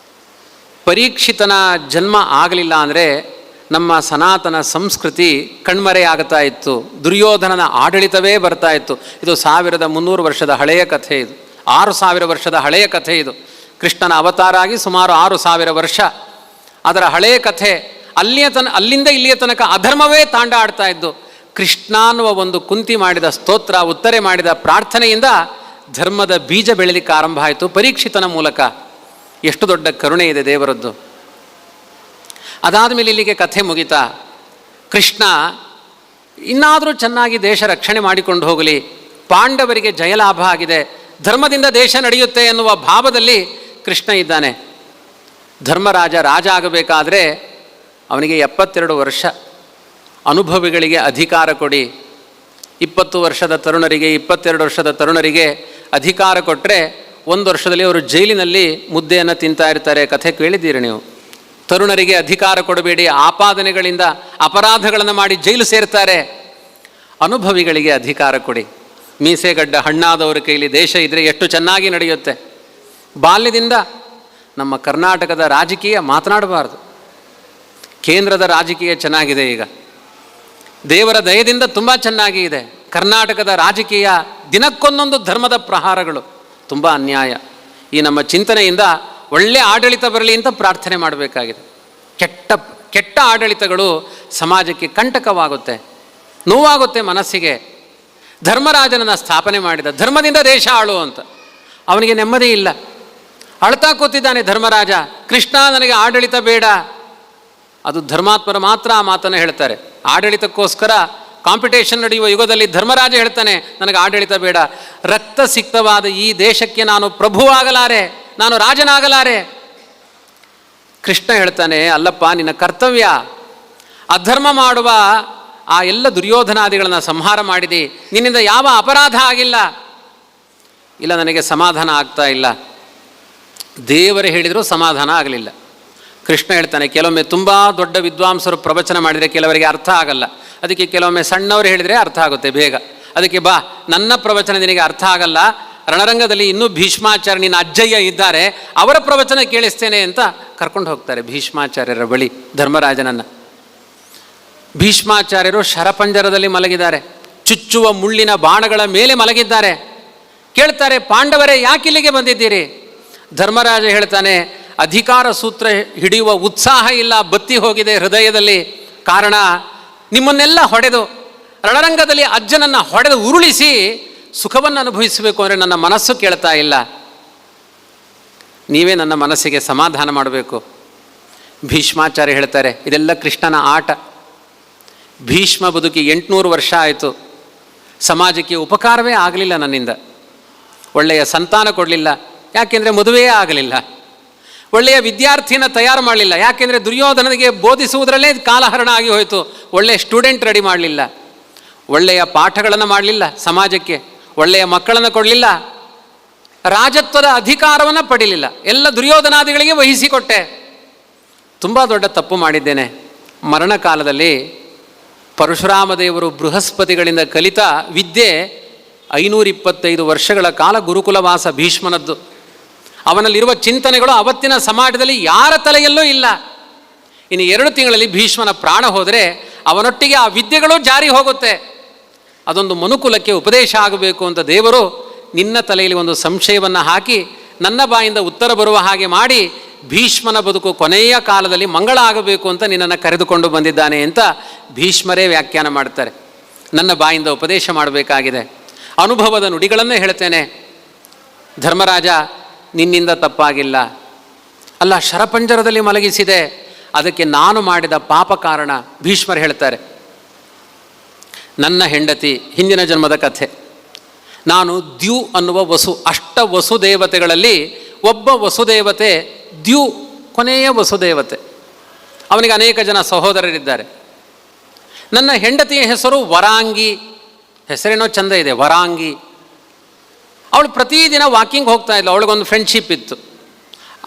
ಪರೀಕ್ಷಿತನ ಜನ್ಮ ಆಗಲಿಲ್ಲ ಅಂದರೆ ನಮ್ಮ ಸನಾತನ ಸಂಸ್ಕೃತಿ ಕಣ್ಮರೆಯಾಗ್ತಾ ಇತ್ತು. ದುರ್ಯೋಧನನ ಆಡಳಿತವೇ ಬರ್ತಾ ಇತ್ತು. ಇದು 1300 ವರ್ಷದ ಹಳೆಯ ಕಥೆ. ಇದು 6000 ವರ್ಷದ ಹಳೆಯ ಕಥೆ. ಇದು ಕೃಷ್ಣನ ಅವತಾರ ಆಗಿ ಸುಮಾರು 6000 ವರ್ಷ. ಅದರ ಹಳೆಯ ಕಥೆ. ಅಲ್ಲಿಂದ ಇಲ್ಲಿಯ ತನಕ ಅಧರ್ಮವೇ ತಾಂಡ ಆಡ್ತಾ ಇದ್ದು. ಕೃಷ್ಣ ಅನ್ನುವ ಒಂದು ಕುಂತಿ ಮಾಡಿದ ಸ್ತೋತ್ರ, ಉತ್ತರೆ ಮಾಡಿದ ಪ್ರಾರ್ಥನೆಯಿಂದ ಧರ್ಮದ ಬೀಜ ಬೆಳಲಿಕ್ಕೆ ಆರಂಭ ಆಯಿತು ಪರೀಕ್ಷಿತನ ಮೂಲಕ. ಎಷ್ಟು ದೊಡ್ಡ ಕರುಣೆ ಇದೆ ದೇವರದ್ದು. ಅದಾದ ಮೇಲೆ ಇಲ್ಲಿಗೆ ಕಥೆ ಮುಗಿತಾ. ಕೃಷ್ಣ ಇನ್ನಾದರೂ ಚೆನ್ನಾಗಿ ದೇಶ ರಕ್ಷಣೆ ಮಾಡಿಕೊಂಡು ಹೋಗಲಿ, ಪಾಂಡವರಿಗೆ ಜಯಲಾಭ ಆಗಿದೆ, ಧರ್ಮದಿಂದ ದೇಶ ನಡೆಯುತ್ತೆ ಎನ್ನುವ ಭಾವದಲ್ಲಿ ಕೃಷ್ಣ ಇದ್ದಾನೆ. ಧರ್ಮರಾಜ ರಾಜ ಆಗಬೇಕಾದ್ರೆ ಅವನಿಗೆ 72 ವರ್ಷ. ಅನುಭವಿಗಳಿಗೆ ಅಧಿಕಾರ ಕೊಡಿ. 20 ವರ್ಷದ ತರುಣರಿಗೆ, 22 ವರ್ಷದ ತರುಣರಿಗೆ ಅಧಿಕಾರ ಕೊಟ್ಟರೆ 1 ವರ್ಷದಲ್ಲಿ ಅವರು ಜೈಲಿನಲ್ಲಿ ಮುದ್ದೆಯನ್ನು ತಿಂತಾ ಇರ್ತಾರೆ. ಕಥೆ ಕೇಳಿದ್ದೀರಿ ನೀವು. ತರುಣರಿಗೆ ಅಧಿಕಾರ ಕೊಡಬೇಡಿ, ಆಪಾದನೆಗಳಿಂದ ಅಪರಾಧಗಳನ್ನು ಮಾಡಿ ಜೈಲು ಸೇರ್ತಾರೆ. ಅನುಭವಿಗಳಿಗೆ ಅಧಿಕಾರ ಕೊಡಿ. ಮೀಸೆಗಡ್ಡ ಹಣ್ಣಾದವರ ಕೈಲಿ ದೇಶ ಇದ್ದರೆ ಎಷ್ಟು ಚೆನ್ನಾಗಿ ನಡೆಯುತ್ತೆ. ಬಾಲ್ಯದಿಂದ ನಮ್ಮ ಕರ್ನಾಟಕದ ರಾಜಕೀಯ ಮಾತನಾಡಬಾರ್ದು. ಕೇಂದ್ರದ ರಾಜಕೀಯ ಚೆನ್ನಾಗಿದೆ. ಈಗ ದೇವರ ದಯದಿಂದ ತುಂಬ ಚೆನ್ನಾಗಿ ಇದೆ. ಕರ್ನಾಟಕದ ರಾಜಕೀಯ ದಿನಕ್ಕೊಂದೊಂದು ಧರ್ಮದ ಪ್ರಹಾರಗಳು, ತುಂಬ ಅನ್ಯಾಯ. ಈ ನಮ್ಮ ಚಿಂತನೆಯಿಂದ ಒಳ್ಳೆ ಆಡಳಿತ ಬರಲಿ ಅಂತ ಪ್ರಾರ್ಥನೆ ಮಾಡಬೇಕಾಗಿದೆ. ಕೆಟ್ಟ ಆಡಳಿತಗಳು ಸಮಾಜಕ್ಕೆ ಕಂಟಕವಾಗುತ್ತೆ, ನೋವಾಗುತ್ತೆ ಮನಸ್ಸಿಗೆ. ಧರ್ಮರಾಜನನ್ನು ಸ್ಥಾಪನೆ ಮಾಡಿದ, ಧರ್ಮದಿಂದ ದೇಶ ಆಳು ಅಂತ. ಅವನಿಗೆ ನೆಮ್ಮದಿ ಇಲ್ಲ. ಅಳ್ತಾ ಕೂತಿದ್ದಾನೆ ಧರ್ಮರಾಜ. ಕೃಷ್ಣ, ನನಗೆ ಆಡಳಿತ ಬೇಡ. ಅದು ಧರ್ಮಾತ್ಮರು ಮಾತ್ರ ಆ ಮಾತನ್ನು ಹೇಳ್ತಾರೆ. ಆಡಳಿತಕ್ಕೋಸ್ಕರ ಕಾಂಪಿಟೇಷನ್ ನಡೆಯುವ ಯುಗದಲ್ಲಿ ಧರ್ಮರಾಜ ಹೇಳ್ತಾನೆ, ನನಗೆ ಆಡಳಿತ ಬೇಡ. ರಕ್ತ ಸಿಕ್ತವಾದ ಈ ದೇಶಕ್ಕೆ ನಾನು ಪ್ರಭುವಾಗಲಾರೆ, ನಾನು ರಾಜನಾಗಲಾರೆ. ಕೃಷ್ಣ ಹೇಳ್ತಾನೆ, ಅಲ್ಲಪ್ಪ, ನಿನ್ನ ಕರ್ತವ್ಯ. ಅಧರ್ಮ ಮಾಡುವ ಆ ಎಲ್ಲ ದುರ್ಯೋಧನಾದಿಗಳನ್ನು ಸಂಹಾರ ಮಾಡಿದಿ, ನಿನ್ನಿಂದ ಯಾವ ಅಪರಾಧ ಆಗಿಲ್ಲ. ಇಲ್ಲ, ನನಗೆ ಸಮಾಧಾನ ಆಗ್ತಾ ಇಲ್ಲ. ದೇವರು ಹೇಳಿದರೂ ಸಮಾಧಾನ ಆಗಲಿಲ್ಲ. ಕೃಷ್ಣ ಹೇಳ್ತಾನೆ, ಕೆಲವೊಮ್ಮೆ ತುಂಬ ದೊಡ್ಡ ವಿದ್ವಾಂಸರು ಪ್ರವಚನ ಮಾಡಿದರೆ ಕೆಲವರಿಗೆ ಅರ್ಥ ಆಗಲ್ಲ. ಅದಕ್ಕೆ ಕೆಲವೊಮ್ಮೆ ಸಣ್ಣವರು ಹೇಳಿದರೆ ಅರ್ಥ ಆಗುತ್ತೆ ಬೇಗ. ಅದಕ್ಕೆ ಬಾ, ನನ್ನ ಪ್ರವಚನ ನಿನಗೆ ಅರ್ಥ ಆಗಲ್ಲ, ರಣರಂಗದಲ್ಲಿ ಇನ್ನೂ ಭೀಷ್ಮಾಚಾರ್ಯ ನಿನ್ನ ಅಜ್ಜಯ್ಯ ಇದ್ದಾರೆ, ಅವರ ಪ್ರವಚನ ಕೇಳಿಸ್ತೇನೆ ಅಂತ ಕರ್ಕೊಂಡು ಹೋಗ್ತಾರೆ ಭೀಷ್ಮಾಚಾರ್ಯರ ಬಳಿ ಧರ್ಮರಾಜನನ್ನು. ಭೀಷ್ಮಾಚಾರ್ಯರು ಶರಪಂಜರದಲ್ಲಿ ಮಲಗಿದ್ದಾರೆ, ಚುಚ್ಚುವ ಮುಳ್ಳಿನ ಬಾಣಗಳ ಮೇಲೆ ಮಲಗಿದ್ದಾರೆ. ಕೇಳ್ತಾರೆ, ಪಾಂಡವರೇ ಯಾಕಿಲ್ಲಿಗೆ ಬಂದಿದ್ದೀರಿ? ಧರ್ಮರಾಜ ಹೇಳ್ತಾನೆ, ಅಧಿಕಾರ ಸೂತ್ರ ಹಿಡಿಯುವ ಉತ್ಸಾಹ ಇಲ್ಲ, ಬತ್ತಿ ಹೋಗಿದೆ ಹೃದಯದಲ್ಲಿ. ಕಾರಣ, ನಿಮ್ಮನ್ನೆಲ್ಲ ಹೊಡೆದು ರಣರಂಗದಲ್ಲಿ ಅಜ್ಜನನ್ನು ಹೊಡೆದು ಉರುಳಿಸಿ ಸುಖವನ್ನು ಅನುಭವಿಸಬೇಕು ಅಂದರೆ ನನ್ನ ಮನಸ್ಸು ಕೇಳ್ತಾ ಇಲ್ಲ. ನೀವೇ ನನ್ನ ಮನಸ್ಸಿಗೆ ಸಮಾಧಾನ ಮಾಡಬೇಕು. ಭೀಷ್ಮಾಚಾರ್ಯ ಹೇಳ್ತಾರೆ, ಇದೆಲ್ಲ ಕೃಷ್ಣನ ಆಟ. ಭೀಷ್ಮ ಬದುಕಿ 800 ವರ್ಷ ಆಯಿತು. ಸಮಾಜಕ್ಕೆ ಉಪಕಾರವೇ ಆಗಲಿಲ್ಲ ನನ್ನಿಂದ. ಒಳ್ಳೆಯ ಸಂತಾನ ಕೊಡಲಿಲ್ಲ, ಯಾಕೆಂದರೆ ಮದುವೆಯೇ ಆಗಲಿಲ್ಲ. ಒಳ್ಳೆಯ ವಿದ್ಯಾರ್ಥಿಯನ್ನು ತಯಾರು ಮಾಡಲಿಲ್ಲ, ಯಾಕೆಂದರೆ ದುರ್ಯೋಧನನಿಗೆ ಬೋಧಿಸುವುದರಲ್ಲೇ ಕಾಲಹರಣ ಆಗಿ ಹೋಯಿತು. ಒಳ್ಳೆಯ ಸ್ಟೂಡೆಂಟ್ ರೆಡಿ ಮಾಡಲಿಲ್ಲ. ಒಳ್ಳೆಯ ಪಾಠಗಳನ್ನು ಮಾಡಲಿಲ್ಲ ಸಮಾಜಕ್ಕೆ. ಒಳ್ಳೆಯ ಮಕ್ಕಳನ್ನು ಕೊಡಲಿಲ್ಲ. ರಾಜತ್ವದ ಅಧಿಕಾರವನ್ನು ಪಡೀಲಿಲ್ಲ. ಎಲ್ಲ ದುರ್ಯೋಧನಾದಿಗಳಿಗೆ ವಹಿಸಿಕೊಟ್ಟೆ. ತುಂಬ ದೊಡ್ಡ ತಪ್ಪು ಮಾಡಿದ್ದೇನೆ. ಮರಣಕಾಲದಲ್ಲಿ ಪರಶುರಾಮ ದೇವರು ಬೃಹಸ್ಪತಿಗಳಿಂದ ಕಲಿತ ವಿದ್ಯೆ 525 ವರ್ಷಗಳ ಕಾಲ ಗುರುಕುಲವಾಸ ಭೀಷ್ಮನದ್ದು. ಅವನಲ್ಲಿರುವ ಚಿಂತನೆಗಳು ಅವತ್ತಿನ ಸಮಾಜದಲ್ಲಿ ಯಾರ ತಲೆಯಲ್ಲೂ ಇಲ್ಲ. ಇನ್ನು 2 ತಿಂಗಳಲ್ಲಿ ಭೀಷ್ಮನ ಪ್ರಾಣ ಹೋದರೆ ಅವನೊಟ್ಟಿಗೆ ಆ ವಿದ್ಯೆಗಳು ಜಾರಿ ಹೋಗುತ್ತೆ. ಅದೊಂದು ಮನುಕುಲಕ್ಕೆ ಉಪದೇಶ ಆಗಬೇಕು ಅಂತ ದೇವರು ನಿನ್ನ ತಲೆಯಲ್ಲಿ ಒಂದು ಸಂಶಯವನ್ನು ಹಾಕಿ ನನ್ನ ಬಾಯಿಂದ ಉತ್ತರ ಬರುವ ಹಾಗೆ ಮಾಡಿ ಭೀಷ್ಮನ ಬದುಕು ಕೊನೆಯ ಕಾಲದಲ್ಲಿ ಮಂಗಳ ಆಗಬೇಕು ಅಂತ ನಿನ್ನನ್ನು ಕರೆದುಕೊಂಡು ಬಂದಿದ್ದಾನೆ ಅಂತ ಭೀಷ್ಮರೇ ವ್ಯಾಖ್ಯಾನ ಮಾಡ್ತಾರೆ. ನನ್ನ ಬಾಯಿಂದ ಉಪದೇಶ ಮಾಡಬೇಕಾಗಿದೆ. ಅನುಭವದ ನುಡಿಗಳನ್ನೇ ಹೇಳ್ತೇನೆ. ಧರ್ಮರಾಜ, ನಿನ್ನಿಂದ ತಪ್ಪಾಗಿಲ್ಲ. ಅಲ್ಲ, ಶರಪಂಜರದಲ್ಲಿ ಮಲಗಿಸಿದೆ, ಅದಕ್ಕೆ ನಾನು ಮಾಡಿದ ಪಾಪ ಕಾರಣ. ಭೀಷ್ಮರು ಹೇಳ್ತಾರೆ, ನನ್ನ ಹೆಂಡತಿ, ಹಿಂದಿನ ಜನ್ಮದ ಕಥೆ, ನಾನು ದ್ಯು ಅನ್ನುವ ವಸು, ಅಷ್ಟ ವಸುದೇವತೆಗಳಲ್ಲಿ ಒಬ್ಬ ವಸುದೇವತೆ ದ್ಯು, ಕೊನೆಯ ವಸುದೇವತೆ. ಅವನಿಗೆ ಅನೇಕ ಜನ ಸಹೋದರರಿದ್ದಾರೆ. ನನ್ನ ಹೆಂಡತಿಯ ಹೆಸರು ವರಾಂಗಿ, ಹೆಸರೇನೋ ಚಂದ ಇದೆ, ವರಾಂಗಿ. ಅವಳು ಪ್ರತಿದಿನ ವಾಕಿಂಗ್ ಹೋಗ್ತಾ ಇದ್ಲು, ಅವಳಿಗೊಂದು ಫ್ರೆಂಡ್ಶಿಪ್ ಇತ್ತು.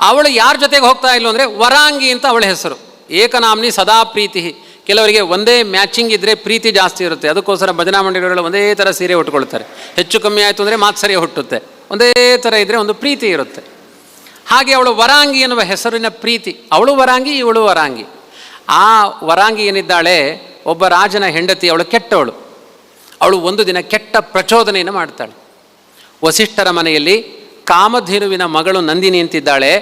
ಅವಳು ಯಾರ ಜೊತೆಗೆ ಹೋಗ್ತಾ ಇದ್ಲು ಅಂದರೆ ವರಾಂಗಿ ಅಂತ ಅವಳ ಹೆಸರು. ಏಕನಾಮ್ನಿ ಸದಾ ಪ್ರೀತಿ. ಕೆಲವರಿಗೆ ಒಂದೇ ಮ್ಯಾಚಿಂಗ್ ಇದ್ದರೆ ಪ್ರೀತಿ ಜಾಸ್ತಿ ಇರುತ್ತೆ, ಅದಕ್ಕೋಸ್ಕರ ಭಜನಾ ಮಂಡಳಿಗಳು ಒಂದೇ ಥರ ಸೀರೆ ಉಟ್ಕೊಳ್ತಾರೆ. ಹೆಚ್ಚು ಕಮ್ಮಿ ಆಯಿತು ಅಂದರೆ ಮಾತ್ಸರ್ಯ ಹುಟ್ಟುತ್ತೆ. ಒಂದೇ ಥರ ಇದ್ದರೆ ಒಂದು ಪ್ರೀತಿ ಇರುತ್ತೆ. ಹಾಗೆ ಅವಳು ವರಾಂಗಿ ಎನ್ನುವ ಹೆಸರಿನ ಪ್ರೀತಿ. ಅವಳು ವರಾಂಗಿ, ಇವಳು ವರಾಂಗಿ. ಆ ವರಾಂಗಿ ಏನಿದ್ದಾಳೆ, ಒಬ್ಬ ರಾಜನ ಹೆಂಡತಿ, ಅವಳು ಕೆಟ್ಟವಳು. ಅವಳು ಒಂದು ದಿನ ಕೆಟ್ಟ ಪ್ರಚೋದನೆಯನ್ನು ಮಾಡ್ತಾಳೆ. ವಸಿಷ್ಠರ ಮನೆಯಲ್ಲಿ ಕಾಮಧೇನುವಿನ ಮಗಳು ನಂದಿನಿ ಅಂತಿದ್ದಾಳೆ,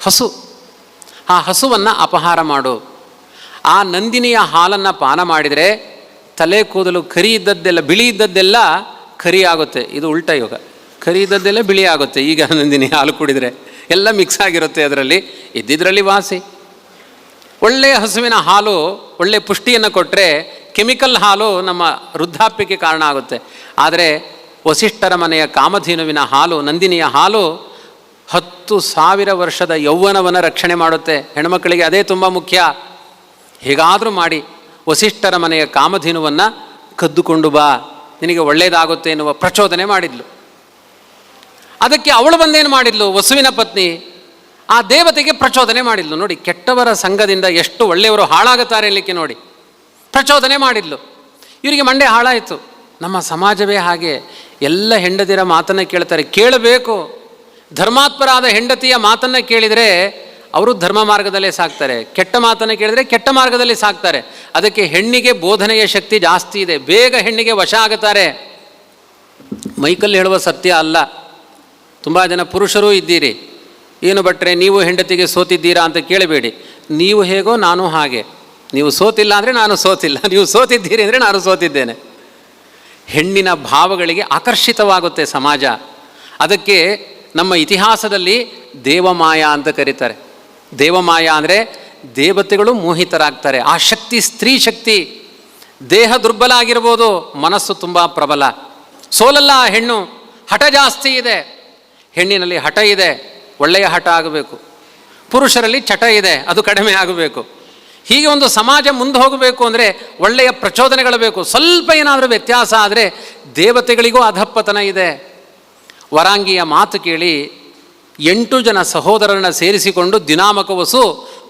ಹಸು. ಆ ಹಸುವನ್ನು ಅಪಹಾರ ಮಾಡು. ಆ ನಂದಿನಿಯ ಹಾಲನ್ನು ಪಾನ ಮಾಡಿದರೆ ತಲೆ ಕೂದಲು ಕರಿ ಇದ್ದದ್ದೆಲ್ಲ, ಬಿಳಿ ಇದ್ದದ್ದೆಲ್ಲ ಕರಿ ಆಗುತ್ತೆ. ಇದು ಉಲ್ಟಾ ಯೋಗ. ಕರಿ ಇದ್ದದ್ದೆಲ್ಲ ಬಿಳಿ ಆಗುತ್ತೆ ಈಗ ನಂದಿನಿ ಹಾಲು ಕುಡಿದರೆ. ಎಲ್ಲ ಮಿಕ್ಸ್ ಆಗಿರುತ್ತೆ ಅದರಲ್ಲಿ, ಇದ್ದಿದ್ರಲ್ಲಿ ವಾಸಿ. ಒಳ್ಳೆಯ ಹಸುವಿನ ಹಾಲು ಒಳ್ಳೆಯ ಪುಷ್ಟಿಯನ್ನು ಕೊಟ್ಟರೆ, ಕೆಮಿಕಲ್ ಹಾಲು ನಮ್ಮ ವೃದ್ಧಾಪ್ಯಕ್ಕೆ ಕಾರಣ ಆಗುತ್ತೆ. ಆದರೆ ವಸಿಷ್ಠರ ಮನೆಯ ಕಾಮಧೇನುವಿನ ಹಾಲು, ನಂದಿನಿಯ ಹಾಲು 10,000 ವರ್ಷದ ಯೌವನವನ್ನು ರಕ್ಷಣೆ ಮಾಡುತ್ತೆ. ಹೆಣ್ಮಕ್ಕಳಿಗೆ ಅದೇ ತುಂಬ ಮುಖ್ಯ. ಹೇಗಾದರೂ ಮಾಡಿ ವಸಿಷ್ಠರ ಮನೆಯ ಕಾಮಧೇನುವನ್ನು ಕದ್ದುಕೊಂಡು ಬಾ, ನಿನಗೆ ಒಳ್ಳೆಯದಾಗುತ್ತೆ ಎನ್ನುವ ಪ್ರಚೋದನೆ ಮಾಡಿದ್ಲು. ಅದಕ್ಕೆ ಅವಳು ಬಂದೇನು ಮಾಡಿದ್ಲು, ವಸುವಿನ ಪತ್ನಿ ಆ ದೇವತೆಗೆ ಪ್ರಚೋದನೆ ಮಾಡಿದ್ಲು. ನೋಡಿ, ಕೆಟ್ಟವರ ಸಂಘದಿಂದ ಎಷ್ಟು ಒಳ್ಳೆಯವರು ಹಾಳಾಗುತ್ತಾರೆ ಅಲ್ಲಿಕ್ಕೆ ನೋಡಿ. ಪ್ರಚೋದನೆ ಮಾಡಿದ್ಲು. ಇವರಿಗೆ ಮಂಡೆ ಹಾಳಾಯಿತು. ನಮ್ಮ ಸಮಾಜವೇ ಹಾಗೆ, ಎಲ್ಲ ಹೆಂಡತಿಯರ ಮಾತನ್ನು ಕೇಳ್ತಾರೆ. ಕೇಳಬೇಕು. ಧರ್ಮಾತ್ಮರಾದ ಹೆಂಡತಿಯ ಮಾತನ್ನು ಕೇಳಿದರೆ ಅವರು ಧರ್ಮ ಮಾರ್ಗದಲ್ಲೇ ಸಾಕ್ತಾರೆ, ಕೆಟ್ಟ ಮಾತನ್ನು ಕೇಳಿದರೆ ಕೆಟ್ಟ ಮಾರ್ಗದಲ್ಲಿ ಸಾಕ್ತಾರೆ. ಅದಕ್ಕೆ ಹೆಣ್ಣಿಗೆ ಬೋಧನೆಯ ಶಕ್ತಿ ಜಾಸ್ತಿ ಇದೆ, ಬೇಗ ಹೆಣ್ಣಿಗೆ ವಶ ಆಗುತ್ತಾರೆ. ಮೈಕಲ್ ಹೇಳುವ ಸತ್ಯ ಅಲ್ಲ. ತುಂಬ ಜನ ಪುರುಷರೂ ಇದ್ದೀರಿ, ಏನು ಭಟ್ರೆ ನೀವು ಹೆಂಡತಿಗೆ ಸೋತಿದ್ದೀರಾ ಅಂತ ಕೇಳಬೇಡಿ. ನೀವು ಹೇಗೋ ನಾನು ಹಾಗೆ. ನೀವು ಸೋತಿಲ್ಲ ಅಂದರೆ ನಾನು ಸೋತಿಲ್ಲ, ನೀವು ಸೋತಿದ್ದೀರಿ ಅಂದರೆ ನಾನು ಸೋತಿದ್ದೇನೆ. ಹೆಣ್ಣಿನ ಭಾವಗಳಿಗೆ ಆಕರ್ಷಿತವಾಗುತ್ತೆ ಸಮಾಜ. ಅದಕ್ಕೆ ನಮ್ಮ ಇತಿಹಾಸದಲ್ಲಿ ದೇವಮಾಯ ಅಂತ ಕರೀತಾರೆ. ದೇವಮಾಯ ಅಂದರೆ ದೇವತೆಗಳು ಮೋಹಿತರಾಗ್ತಾರೆ. ಆ ಶಕ್ತಿ ಸ್ತ್ರೀ ಶಕ್ತಿ. ದೇಹ ದುರ್ಬಲ ಆಗಿರ್ಬೋದು, ಮನಸ್ಸು ತುಂಬ ಪ್ರಬಲ. ಸೋಲಲ್ಲ ಆ ಹೆಣ್ಣು. ಹಠ ಜಾಸ್ತಿ ಇದೆ ಹೆಣ್ಣಿನಲ್ಲಿ. ಹಠ ಇದೆ, ಒಳ್ಳೆಯ ಹಠ ಆಗಬೇಕು. ಪುರುಷರಲ್ಲಿ ಚಟ ಇದೆ, ಅದು ಕಡಿಮೆ ಆಗಬೇಕು. ಹೀಗೆ ಒಂದು ಸಮಾಜ ಮುಂದೆ ಹೋಗಬೇಕು ಅಂದರೆ ಒಳ್ಳೆಯ ಪ್ರಚೋದನೆಗಳು ಬೇಕು. ಸ್ವಲ್ಪ ಏನಾದರೂ ವ್ಯತ್ಯಾಸ ಆದರೆ ದೇವತೆಗಳಿಗೂ ಅಧಪ್ಪತನ ಇದೆ. ವರಾಂಗಿಯ ಮಾತು ಕೇಳಿ 8 ಜನ ಸಹೋದರರನ್ನು ಸೇರಿಸಿಕೊಂಡು ದಿನಾಮಕ ವಸು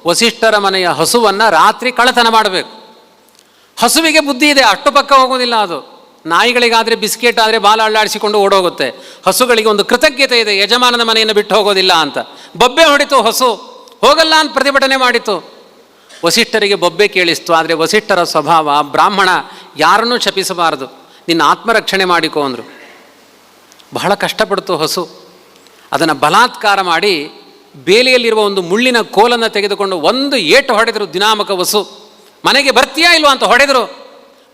ವಸಿಷ್ಠರ ಮನೆಯ ಹಸುವನ್ನು ರಾತ್ರಿ ಕಳ್ಳತನ ಮಾಡಬೇಕು. ಹಸುವಿಗೆ ಬುದ್ಧಿ ಇದೆ, ಅಷ್ಟು ಪಕ್ಕ ಹೋಗೋದಿಲ್ಲ ಅದು. ನಾಯಿಗಳಿಗಾದರೆ ಬಿಸ್ಕೆಟ್ ಆದರೆ ಬಾಲ ಅಳ್ಳಾಡಿಸಿಕೊಂಡು ಓಡೋಗುತ್ತೆ. ಹಸುಗಳಿಗೆ ಒಂದು ಕೃತಜ್ಞತೆ ಇದೆ, ಯಜಮಾನನ ಮನೆಯನ್ನು ಬಿಟ್ಟು ಹೋಗೋದಿಲ್ಲ ಅಂತ. ಬೊಬ್ಬೆ ಹೊಡಿತು ಹಸು, ಹೋಗಲ್ಲ ಅಂತ ಪ್ರತಿಭಟನೆ ಮಾಡಿತು. ವಸಿಷ್ಠರಿಗೆ ಬೊಬ್ಬೆ ಕೇಳಿಸ್ತು. ಆದರೆ ವಸಿಷ್ಠರ ಸ್ವಭಾವ, ಬ್ರಾಹ್ಮಣ, ಯಾರನ್ನೂ ಶಪಿಸಬಾರದು, ನಿನ್ನ ಆತ್ಮರಕ್ಷಣೆ ಮಾಡಿಕೋ ಅಂದರು. ಬಹಳ ಕಷ್ಟಪಡ್ತು ಹಸು. ಅದನ್ನು ಬಲಾತ್ಕಾರ ಮಾಡಿ ಬೇಲಿಯಲ್ಲಿರುವ ಒಂದು ಮುಳ್ಳಿನ ಕೋಲನ್ನು ತೆಗೆದುಕೊಂಡು ಒಂದು ಏಟು ಹೊಡೆದರು ದಿನಾಮಕ ವಸು. ಮನೆಗೆ ಬರ್ತೀಯಾ ಇಲ್ವಾ ಅಂತ ಹೊಡೆದರು.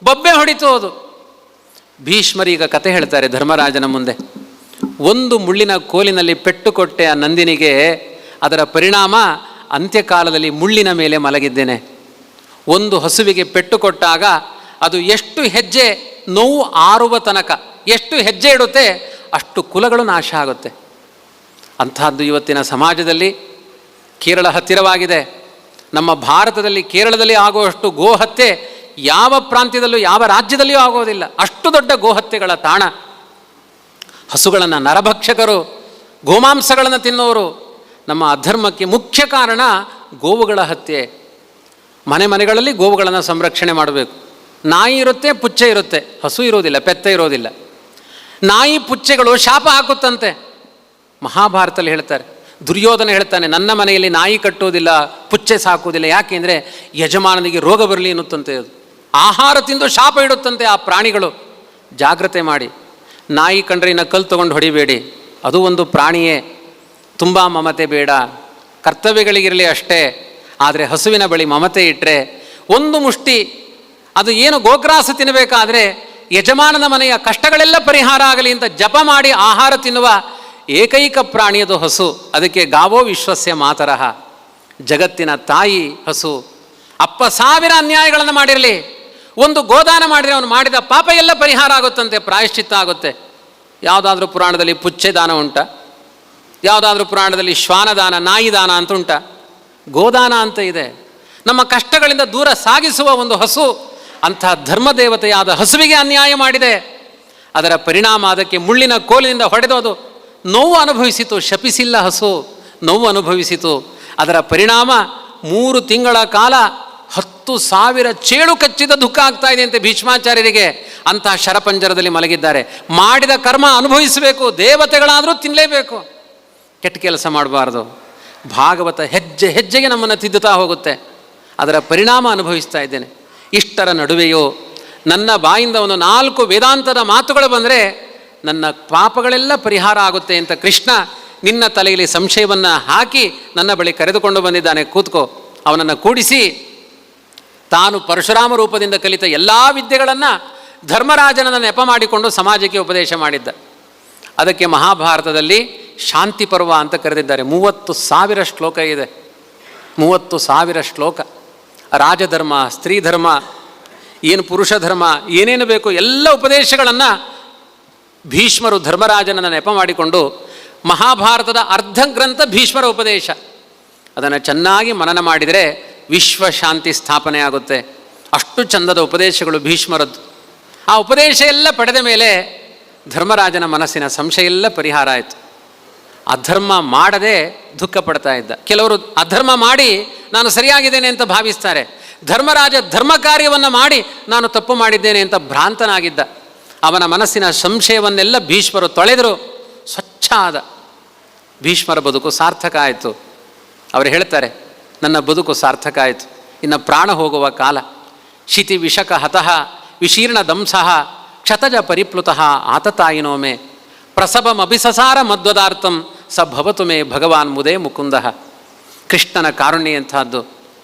ಬೊಬ್ಬೆ ಹೊಡಿತು ಅದು. ಭೀಷ್ಮರೀಗ ಕತೆ ಹೇಳ್ತಾರೆ ಧರ್ಮರಾಜನ ಮುಂದೆ. ಒಂದು ಮುಳ್ಳಿನ ಕೋಲಿನಲ್ಲಿ ಪೆಟ್ಟು ಕೊಟ್ಟೆ ಆ ನಂದಿನಿಗೆ, ಅದರ ಪರಿಣಾಮ ಅಂತ್ಯಕಾಲದಲ್ಲಿ ಮುಳ್ಳಿನ ಮೇಲೆ ಮಲಗಿದ್ದೇನೆ. ಒಂದು ಹಸುವಿಗೆ ಪೆಟ್ಟು ಕೊಟ್ಟಾಗ ಅದು ಎಷ್ಟು ಹೆಜ್ಜೆ ನೋವು ಆರುವ ತನಕ ಎಷ್ಟು ಹೆಜ್ಜೆ ಇಡುತ್ತೆ ಅಷ್ಟು ಕುಲಗಳು ನಾಶ ಆಗುತ್ತೆ. ಅಂಥದ್ದು ಇವತ್ತಿನ ಸಮಾಜದಲ್ಲಿ. ಕೇರಳ ಹತ್ತಿರವಾಗಿದೆ. ನಮ್ಮ ಭಾರತದಲ್ಲಿ ಕೇರಳದಲ್ಲಿ ಆಗುವಷ್ಟು ಗೋಹತ್ಯೆ ಯಾವ ಪ್ರಾಂತ್ಯದಲ್ಲೂ ಯಾವ ರಾಜ್ಯದಲ್ಲಿಯೂ ಆಗೋದಿಲ್ಲ. ಅಷ್ಟು ದೊಡ್ಡ ಗೋಹತ್ಯೆಗಳ ತಾಣ. ಹಸುಗಳನ್ನು ನರಭಕ್ಷಕರು, ಗೋಮಾಂಸಗಳನ್ನು ತಿನ್ನೋರು. ನಮ್ಮ ಅಧರ್ಮಕ್ಕೆ ಮುಖ್ಯ ಕಾರಣ ಗೋವುಗಳ ಹತ್ಯೆ. ಮನೆಗಳಲ್ಲಿ ಗೋವುಗಳನ್ನು ಸಂರಕ್ಷಣೆ ಮಾಡಬೇಕು. ನಾಯಿ ಇರುತ್ತೆ, ಪುಚ್ಚೆ ಇರುತ್ತೆ, ಹಸು ಇರೋದಿಲ್ಲ, ಪೆತ್ತ ಇರೋದಿಲ್ಲ. ನಾಯಿ ಪುಚ್ಚೆಗಳು ಶಾಪ ಹಾಕುತ್ತಂತೆ. ಮಹಾಭಾರತದಲ್ಲಿ ಹೇಳ್ತಾರೆ, ದುರ್ಯೋಧನ ಹೇಳ್ತಾನೆ, ನನ್ನ ಮನೆಯಲ್ಲಿ ನಾಯಿ ಕಟ್ಟೋದಿಲ್ಲ, ಪುಚ್ಚೆ ಸಾಕೋದಿಲ್ಲ. ಯಾಕೆಂದರೆ ಯಜಮಾನನಿಗೆ ರೋಗ ಬರಲಿ ಎನ್ನುತ್ತಂತೆ. ಅದು ಆಹಾರ ತಿಂದು ಶಾಪ ಇಡುತ್ತಂತೆ ಆ ಪ್ರಾಣಿಗಳು. ಜಾಗ್ರತೆ ಮಾಡಿ. ನಾಯಿ ಕಂಡ್ರೆ ಇನ್ನು ಕಲ್ಲು ತೊಗೊಂಡು ಹೊಡಿಬೇಡಿ, ಅದು ಒಂದು ಪ್ರಾಣಿಯೇ. ತುಂಬ ಮಮತೆ ಬೇಡ, ಕರ್ತವ್ಯಗಳಿಗಿರಲಿ ಅಷ್ಟೇ. ಆದರೆ ಹಸುವಿನ ಬಳಿ ಮಮತೆ ಇಟ್ಟರೆ ಒಂದು ಮುಷ್ಟಿ ಅದು ಏನು ಗೋಗ್ರಾಸ ತಿನ್ನಬೇಕಾದ್ರೆ ಯಜಮಾನನ ಮನೆಯ ಕಷ್ಟಗಳೆಲ್ಲ ಪರಿಹಾರ ಆಗಲಿ ಅಂತ ಜಪ ಮಾಡಿ ಆಹಾರ ತಿನ್ನುವ ಏಕೈಕ ಪ್ರಾಣಿಯದು ಹಸು. ಅದಕ್ಕೆ ಗಾವೋ ವಿಶ್ವಸ್ಯ ಮಾತರಃ. ಜಗತ್ತಿನ ತಾಯಿ ಹಸು. ಅಪ್ಪ 1000 ಅನ್ಯಾಯಗಳನ್ನು ಮಾಡಿರಲಿ, ಒಂದು ಗೋದಾನ ಮಾಡಿದರೆ ಅವನು ಮಾಡಿದ ಪಾಪ ಎಲ್ಲ ಪರಿಹಾರ ಆಗುತ್ತಂತೆ, ಪ್ರಾಯಶ್ಚಿತ್ತ ಆಗುತ್ತೆ. ಯಾವುದಾದ್ರೂ ಪುರಾಣದಲ್ಲಿ ಪುಚ್ಚೆ ದಾನ ಉಂಟಾ? ಯಾವುದಾದ್ರೂ ಪುರಾಣದಲ್ಲಿ ಶ್ವಾನದಾನ, ನಾಯಿ ದಾನ ಅಂತ ಉಂಟಾ? ಗೋದಾನ ಅಂತ ಇದೆ. ನಮ್ಮ ಕಷ್ಟಗಳಿಂದ ದೂರ ಸಾಗಿಸುವ ಒಂದು ಹಸು, ಅಂತಹ ಧರ್ಮದೇವತೆಯಾದ ಹಸುವಿಗೆ ಅನ್ಯಾಯ ಮಾಡಿದೆ. ಅದರ ಪರಿಣಾಮ ಅದಕ್ಕೆ ಮುಳ್ಳಿನ ಕೋಲಿನಿಂದ ಹೊಡೆದೋದು ನೋವು ಅನುಭವಿಸಿತು. ಶಪಿಸಿಲ್ಲ ಹಸು, ನೋವು ಅನುಭವಿಸಿತು. ಅದರ ಪರಿಣಾಮ 3 ತಿಂಗಳ ಕಾಲ 10,000 ಚೇಳು ಕಚ್ಚಿದ ದುಃಖ ಆಗ್ತಾ ಇದೆ ಅಂತೆ ಭೀಷ್ಮಾಚಾರ್ಯರಿಗೆ. ಅಂತಹ ಶರಪಂಜರದಲ್ಲಿ ಮಲಗಿದ್ದಾರೆ. ಮಾಡಿದ ಕರ್ಮ ಅನುಭವಿಸಬೇಕು, ದೇವತೆಗಳಾದರೂ ತಿನ್ನಲೇಬೇಕು. ಕೆಟ್ಟ ಕೆಲಸ ಮಾಡಬಾರ್ದು. ಭಾಗವತ ಹೆಜ್ಜೆ ಹೆಜ್ಜೆಗೆ ನಮ್ಮನ್ನು ತಿದ್ದುತ್ತಾ ಹೋಗುತ್ತೆ. ಅದರ ಪರಿಣಾಮ ಅನುಭವಿಸ್ತಾ ಇದ್ದೇನೆ. ಇಷ್ಟರ ನಡುವೆಯೂ ನನ್ನ ಬಾಯಿಂದ ಒಂದು 4 ವೇದಾಂತದ ಮಾತುಗಳು ಬಂದರೆ ನನ್ನ ಪಾಪಗಳೆಲ್ಲ ಪರಿಹಾರ ಆಗುತ್ತೆ ಅಂತ ಕೃಷ್ಣ ನಿನ್ನ ತಲೆಯಲ್ಲಿ ಸಂಶಯವನ್ನು ಹಾಕಿ ನನ್ನ ಬಳಿ ಕರೆದುಕೊಂಡು ಬಂದಿದ್ದಾನೆ. ಕೂತ್ಕೋ. ಅವನನ್ನು ಕೂಡಿಸಿ ತಾನು ಪರಶುರಾಮ ರೂಪದಿಂದ ಕಲಿತ ಎಲ್ಲ ವಿದ್ಯೆಗಳನ್ನು ಧರ್ಮರಾಜನನ್ನು ನೆಪ ಮಾಡಿಕೊಂಡು ಸಮಾಜಕ್ಕೆ ಉಪದೇಶ ಮಾಡಿದ್ದ. ಅದಕ್ಕೆ ಮಹಾಭಾರತದಲ್ಲಿ ಶಾಂತಿ ಪರ್ವ ಅಂತ ಕರೆದಿದ್ದಾರೆ. 30,000 ಶ್ಲೋಕ ಇದೆ. 30,000 ಶ್ಲೋಕ. ರಾಜಧರ್ಮ, ಸ್ತ್ರೀ ಧರ್ಮ, ಏನು ಪುರುಷ ಧರ್ಮ, ಏನೇನು ಬೇಕು ಎಲ್ಲ ಉಪದೇಶಗಳನ್ನು ಭೀಷ್ಮರು ಧರ್ಮರಾಜನನ್ನು ನೆಪ ಮಾಡಿಕೊಂಡು ಮಹಾಭಾರತದ ಅರ್ಧ ಗ್ರಂಥ ಭೀಷ್ಮರ ಉಪದೇಶ. ಅದನ್ನು ಚೆನ್ನಾಗಿ ಮನನ ಮಾಡಿದರೆ ವಿಶ್ವಶಾಂತಿ ಸ್ಥಾಪನೆ ಆಗುತ್ತೆ. ಅಷ್ಟು ಚಂದದ ಉಪದೇಶಗಳು ಭೀಷ್ಮರದ್ದು. ಆ ಉಪದೇಶ ಎಲ್ಲ ಪಡೆದ ಮೇಲೆ ಧರ್ಮರಾಜನ ಮನಸ್ಸಿನ ಸಂಶಯ ಎಲ್ಲ ಪರಿಹಾರ ಆಯಿತು. ಅಧರ್ಮ ಮಾಡದೆ ದುಃಖ ಪಡ್ತಾ ಇದ್ದ. ಕೆಲವರು ಅಧರ್ಮ ಮಾಡಿ ನಾನು ಸರಿಯಾಗಿದ್ದೇನೆ ಅಂತ ಭಾವಿಸ್ತಾರೆ. ಧರ್ಮರಾಜ ಧರ್ಮ ಕಾರ್ಯವನ್ನು ಮಾಡಿ ನಾನು ತಪ್ಪು ಮಾಡಿದ್ದೇನೆ ಅಂತ ಭ್ರಾಂತನಾಗಿದ್ದ. ಅವನ ಮನಸ್ಸಿನ ಸಂಶಯವನ್ನೆಲ್ಲ ಭೀಷ್ಮರು ತೊಳೆದರು. ಸ್ವಚ್ಛ ಆದ. ಭೀಷ್ಮರ ಬದುಕು ಸಾರ್ಥಕ ಆಯಿತು. ಅವರು ಹೇಳ್ತಾರೆ, ನನ್ನ ಬದುಕು ಸಾರ್ಥಕ ಆಯಿತು, ಇನ್ನು ಪ್ರಾಣ ಹೋಗುವ ಕಾಲ. ಶಿತಿ ವಿಷಕ ಹತಃ ವಿಶೀರ್ಣ ದಂಸಃ ಕ್ಷತಜ ಪರಿಪ್ಲುತಃ ಆತತಾಯಿನೋಮೆ ಪ್ರಸಭಮಭಿಸಸಾರ ಮಧ್ವದಾರ್ಥಂ ಸ ಭವತು ಮೇ ಭಗವಾನ್ ಮುದೇ ಮುಕುಂದಃ. ಕೃಷ್ಣನ ಕಾರುಣ್ಯ ಎಂಥದ್ದು.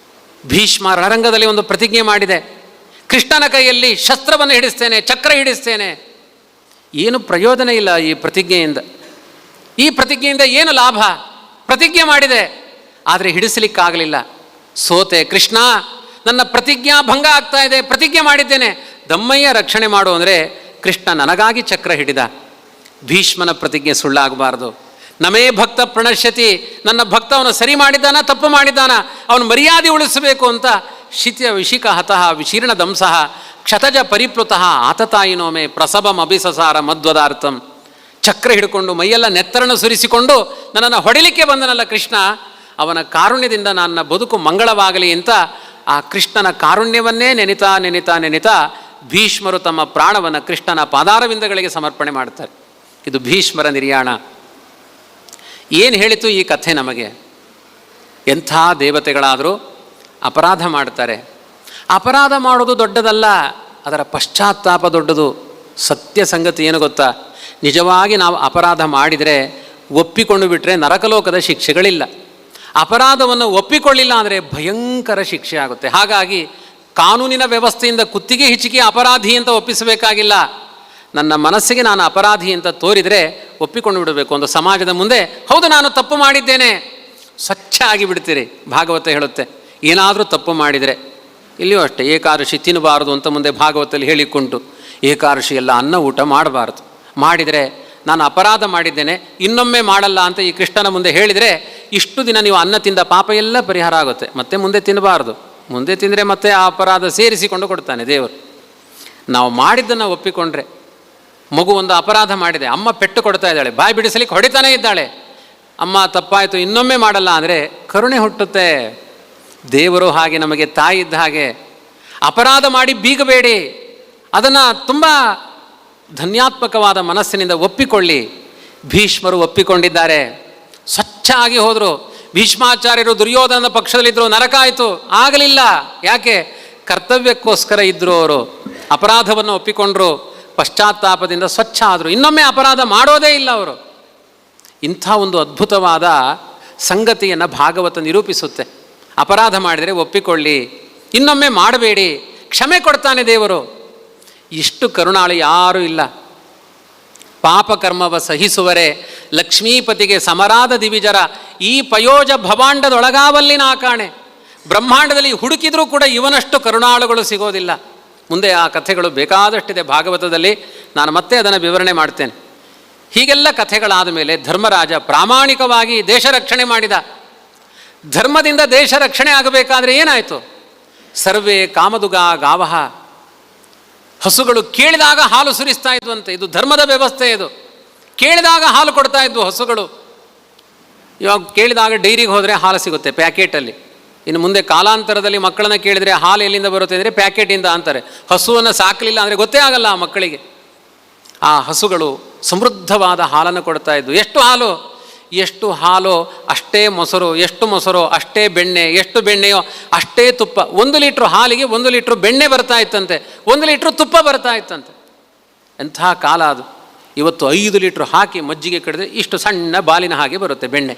ಭೀಷ್ಮ ರಣರಂಗದಲ್ಲಿ ಒಂದು ಪ್ರತಿಜ್ಞೆ ಮಾಡಿದೆ. ಕೃಷ್ಣನ ಕೈಯಲ್ಲಿ ಶಸ್ತ್ರವನ್ನು ಹಿಡಿಸ್ತೇನೆ, ಚಕ್ರ ಹಿಡಿಸ್ತೇನೆ. ಏನು ಪ್ರಯೋಜನ ಇಲ್ಲ ಈ ಪ್ರತಿಜ್ಞೆಯಿಂದ. ಈ ಪ್ರತಿಜ್ಞೆಯಿಂದ ಏನು ಲಾಭ? ಪ್ರತಿಜ್ಞೆ ಮಾಡಿದೆ, ಆದರೆ ಹಿಡಿಸಲಿಕ್ಕಾಗಲಿಲ್ಲ. ಸೋತೆ. ಕೃಷ್ಣ, ನನ್ನ ಪ್ರತಿಜ್ಞಾ ಭಂಗ ಆಗ್ತಾ ಇದೆ, ಪ್ರತಿಜ್ಞೆ ಮಾಡಿದ್ದೇನೆ, ದಮ್ಮಯ್ಯ ರಕ್ಷಣೆ ಮಾಡು ಅಂದರೆ ಕೃಷ್ಣ ನನಗಾಗಿ ಚಕ್ರ ಹಿಡಿದ. ಭೀಷ್ಮನ ಪ್ರತಿಜ್ಞೆ ಸುಳ್ಳಾಗಬಾರ್ದು. ನಮೇ ಭಕ್ತ ಪ್ರಣಶ್ಯತಿ, ನನ್ನ ಭಕ್ತ ಅವನು ಸರಿ ಮಾಡಿದ್ದಾನ ತಪ್ಪು ಮಾಡಿದ್ದಾನ, ಅವನು ಮರ್ಯಾದೆ ಉಳಿಸಬೇಕು ಅಂತ ಶಿತ್ಯ ವಿಶಿಕ ಹತಃ ವಿಶೀರ್ಣ ದಂಸಃ ಕ್ಷತಜ ಪರಿಪ್ಲುತಃ ಆತತಾಯಿನೋಮೆ ಪ್ರಸಭಂ ಅಭಿಸಸಾರ ಮಧ್ವದಾರ್ಥಂ. ಚಕ್ರ ಹಿಡ್ಕೊಂಡು ಮೈಯೆಲ್ಲ ನೆತ್ತರನ್ನು ಸುರಿಸಿಕೊಂಡು ನನ್ನನ್ನು ಹೊಡಿಲಿಕ್ಕೆ ಬಂದನಲ್ಲ ಕೃಷ್ಣ, ಅವನ ಕಾರುಣ್ಯದಿಂದ ನನ್ನ ಬದುಕು ಮಂಗಳವಾಗಲಿ ಅಂತ ಆ ಕೃಷ್ಣನ ಕಾರುಣ್ಯವನ್ನೇ ನೆನಿತಾ ನೆನಿತಾ ನೆನಿತಾ ಭೀಷ್ಮರು ತಮ್ಮ ಪ್ರಾಣವನ್ನು ಕೃಷ್ಣನ ಪಾದಾರವಿಂದಗಳಿಗೆ ಸಮರ್ಪಣೆ ಮಾಡ್ತಾರೆ. ಇದು ಭೀಷ್ಮರ ನಿರ್ಯಾಣ. ಏನು ಹೇಳಿತು ಈ ಕಥೆ ನಮಗೆ? ಎಂಥ ದೇವತೆಗಳಾದರೂ ಅಪರಾಧ ಮಾಡ್ತಾರೆ. ಅಪರಾಧ ಮಾಡೋದು ದೊಡ್ಡದಲ್ಲ, ಅದರ ಪಶ್ಚಾತ್ತಾಪ ದೊಡ್ಡದು. ಸತ್ಯ ಸಂಗತಿ ಏನು ಗೊತ್ತಾ? ನಿಜವಾಗಿ ನಾವು ಅಪರಾಧ ಮಾಡಿದರೆ ಒಪ್ಪಿಕೊಂಡು ಬಿಟ್ಟರೆ ನರಕಲೋಕದ ಶಿಕ್ಷೆಗಳಿಲ್ಲ. ಅಪರಾಧವನ್ನು ಒಪ್ಪಿಕೊಳ್ಳಿಲ್ಲ ಅಂದರೆ ಭಯಂಕರ ಶಿಕ್ಷೆ ಆಗುತ್ತೆ. ಹಾಗಾಗಿ ಕಾನೂನಿನ ವ್ಯವಸ್ಥೆಯಿಂದ ಕುತ್ತಿಗೆ ಹಿಚಿಕೆ ಅಪರಾಧಿ ಅಂತ ಒಪ್ಪಿಸಬೇಕಾಗಿಲ್ಲ. ನನ್ನ ಮನಸ್ಸಿಗೆ ನಾನು ಅಪರಾಧಿ ಅಂತ ತೋರಿದರೆ ಒಪ್ಪಿಕೊಂಡು ಬಿಡಬೇಕು. ಒಂದು ಸಮಾಜದ ಮುಂದೆ ಹೌದು ನಾನು ತಪ್ಪು ಮಾಡಿದ್ದೇನೆ, ಸ್ವಚ್ಛ ಆಗಿಬಿಡ್ತೀರಿ. ಭಾಗವತ ಹೇಳುತ್ತೆ, ಏನಾದರೂ ತಪ್ಪು ಮಾಡಿದರೆ. ಇಲ್ಲಿಯೂ ಅಷ್ಟೇ, ಏಕಾದಶಿ ತಿನ್ನಬಾರದು ಅಂತ ಮುಂದೆ ಭಾಗವತದಲ್ಲಿ ಹೇಳಿಕೊಂಡು, ಏಕಾದಶಿ ಎಲ್ಲ ಅನ್ನ ಊಟ ಮಾಡಬಾರ್ದು. ಮಾಡಿದರೆ ನಾನು ಅಪರಾಧ ಮಾಡಿದ್ದೇನೆ, ಇನ್ನೊಮ್ಮೆ ಮಾಡಲ್ಲ ಅಂತ ಈ ಕೃಷ್ಣನ ಮುಂದೆ ಹೇಳಿದರೆ ಇಷ್ಟು ದಿನ ನೀವು ಅನ್ನ ತಿಂದ ಪಾಪ ಎಲ್ಲ ಪರಿಹಾರ ಆಗುತ್ತೆ. ಮತ್ತೆ ಮುಂದೆ ತಿನ್ನಬಾರ್ದು. ಮುಂದೆ ತಿಂದರೆ ಮತ್ತೆ ಆ ಅಪರಾಧ ಸೇರಿಸಿಕೊಂಡು ಕೊಡ್ತಾನೆ ದೇವರು. ನಾವು ಮಾಡಿದ್ದನ್ನು ಒಪ್ಪಿಕೊಂಡ್ರೆ, ಮಗು ಒಂದು ಅಪರಾಧ ಮಾಡಿದೆ, ಅಮ್ಮ ಪೆಟ್ಟು ಕೊಡ್ತಾ ಇದ್ದಾಳೆ, ಬಾಯಿ ಬಿಡಿಸಲಿಕ್ಕೆ ಹೊಡಿತಾನೇ ಇದ್ದಾಳೆ, ಅಮ್ಮ ತಪ್ಪಾಯಿತು ಇನ್ನೊಮ್ಮೆ ಮಾಡಲ್ಲ ಅಂದರೆ ಕರುಣೆ ಹುಟ್ಟುತ್ತೆ. ದೇವರು ಹಾಗೆ ನಮಗೆ ತಾಯಿ ಇದ್ದ ಹಾಗೆ. ಅಪರಾಧ ಮಾಡಿ ಬೀಗಬೇಡಿ, ಅದನ್ನು ತುಂಬ ಧನ್ಯಾತ್ಮಕವಾದ ಮನಸ್ಸಿನಿಂದ ಒಪ್ಪಿಕೊಳ್ಳಿ. ಭೀಷ್ಮರು ಒಪ್ಪಿಕೊಂಡಿದ್ದಾರೆ, ಸ್ವಚ್ಛ ಆಗಿ ಹೋದರು. ಭೀಷ್ಮಾಚಾರ್ಯರು ದುರ್ಯೋಧನದ ಪಕ್ಷದಲ್ಲಿದ್ದರು, ನರಕ ಆಯಿತು, ಆಗಲಿಲ್ಲ. ಯಾಕೆ? ಕರ್ತವ್ಯಕ್ಕೋಸ್ಕರ ಇದ್ದರು. ಅವರು ಅಪರಾಧವನ್ನು ಒಪ್ಪಿಕೊಂಡ್ರು, ಪಶ್ಚಾತ್ತಾಪದಿಂದ ಸ್ವಚ್ಛ ಆದರು, ಇನ್ನೊಮ್ಮೆ ಅಪರಾಧ ಮಾಡೋದೇ ಇಲ್ಲ ಅವರು. ಇಂಥ ಒಂದು ಅದ್ಭುತವಾದ ಸಂಗತಿಯನ್ನು ಭಾಗವತ ನಿರೂಪಿಸುತ್ತೆ. ಅಪರಾಧ ಮಾಡಿದರೆ ಒಪ್ಪಿಕೊಳ್ಳಿ, ಇನ್ನೊಮ್ಮೆ ಮಾಡಬೇಡಿ, ಕ್ಷಮೆ ಕೊಡ್ತಾನೆ ದೇವರು. ಇಷ್ಟು ಕರುಣಾಳು ಯಾರೂ ಇಲ್ಲ. ಪಾಪಕರ್ಮವ ಸಹಿಸುವರೆ ಲಕ್ಷ್ಮೀಪತಿಗೆ ಸಮರಾದ ದಿವಿಜರ ಈ ಪಯೋಜ ಭವಾಂಡದೊಳಗಾವಲ್ಲಿ ನಾ ಕಾಣೆ. ಬ್ರಹ್ಮಾಂಡದಲ್ಲಿ ಹುಡುಕಿದರೂ ಕೂಡ ಇವನಷ್ಟು ಕರುಣಾಳುಗಳು ಸಿಗೋದಿಲ್ಲ. ಮುಂದೆ ಆ ಕಥೆಗಳು ಬೇಕಾದಷ್ಟಿದೆ ಭಾಗವತದಲ್ಲಿ, ನಾನು ಮತ್ತೆ ಅದನ್ನು ವಿವರಣೆ ಮಾಡ್ತೇನೆ. ಹೀಗೆಲ್ಲ ಕಥೆಗಳಾದ ಮೇಲೆ ಧರ್ಮರಾಜ ಪ್ರಾಮಾಣಿಕವಾಗಿ ದೇಶ ರಕ್ಷಣೆ ಮಾಡಿದ. ಧರ್ಮದಿಂದ ದೇಶ ರಕ್ಷಣೆ ಆಗಬೇಕಾದ್ರೆ ಏನಾಯಿತು? ಸರ್ವೇ ಕಾಮದುಗ ಗಾವಹ, ಹಸುಗಳು ಕೇಳಿದಾಗ ಹಾಲು ಸುರಿಸ್ತಾ ಇದ್ವಂತೆ. ಇದು ಧರ್ಮದ ವ್ಯವಸ್ಥೆ. ಇದು ಕೇಳಿದಾಗ ಹಾಲು ಕೊಡ್ತಾ ಇದ್ವು ಹಸುಗಳು. ಇವಾಗ ಕೇಳಿದಾಗ ಡೈರಿಗೆ ಹೋದರೆ ಹಾಲು ಸಿಗುತ್ತೆ ಪ್ಯಾಕೆಟಲ್ಲಿ. ಇನ್ನು ಮುಂದೆ ಕಾಲಾಂತರದಲ್ಲಿ ಮಕ್ಕಳನ್ನ ಕೇಳಿದರೆ ಹಾಲು ಎಲ್ಲಿಂದ ಬರುತ್ತೆ ಅಂದರೆ ಪ್ಯಾಕೆಟಿಂದ ಅಂತಾರೆ. ಹಸುವನ್ನು ಸಾಕಲಿಲ್ಲ ಅಂದರೆ ಗೊತ್ತೇ ಆಗಲ್ಲ ಆ ಮಕ್ಕಳಿಗೆ. ಆ ಹಸುಗಳು ಸಮೃದ್ಧವಾದ ಹಾಲನ್ನು ಕೊಡ್ತಾ ಇದ್ವು. ಎಷ್ಟು ಹಾಲು ಅಷ್ಟೇ ಮೊಸರು, ಎಷ್ಟು ಮೊಸರು ಅಷ್ಟೇ ಬೆಣ್ಣೆ, ಎಷ್ಟು ಬೆಣ್ಣೆಯೋ ಅಷ್ಟೇ ತುಪ್ಪ. 1 ಲೀಟ್ರ್ ಹಾಲಿಗೆ 1 ಲೀಟ್ರ್ ಬೆಣ್ಣೆ ಬರ್ತಾ ಇತ್ತಂತೆ, 1 ಲೀಟ್ರ್ ತುಪ್ಪ ಬರ್ತಾ ಇತ್ತಂತೆ. ಎಂಥ ಕಾಲ ಅದು. ಇವತ್ತು 5 ಲೀಟ್ರ್ ಹಾಕಿ ಮಜ್ಜಿಗೆ ಕಡಿದ್ರೆ ಇಷ್ಟು ಸಣ್ಣ ಬಾಲಿನ ಹಾಗೆ ಬರುತ್ತೆ ಬೆಣ್ಣೆ.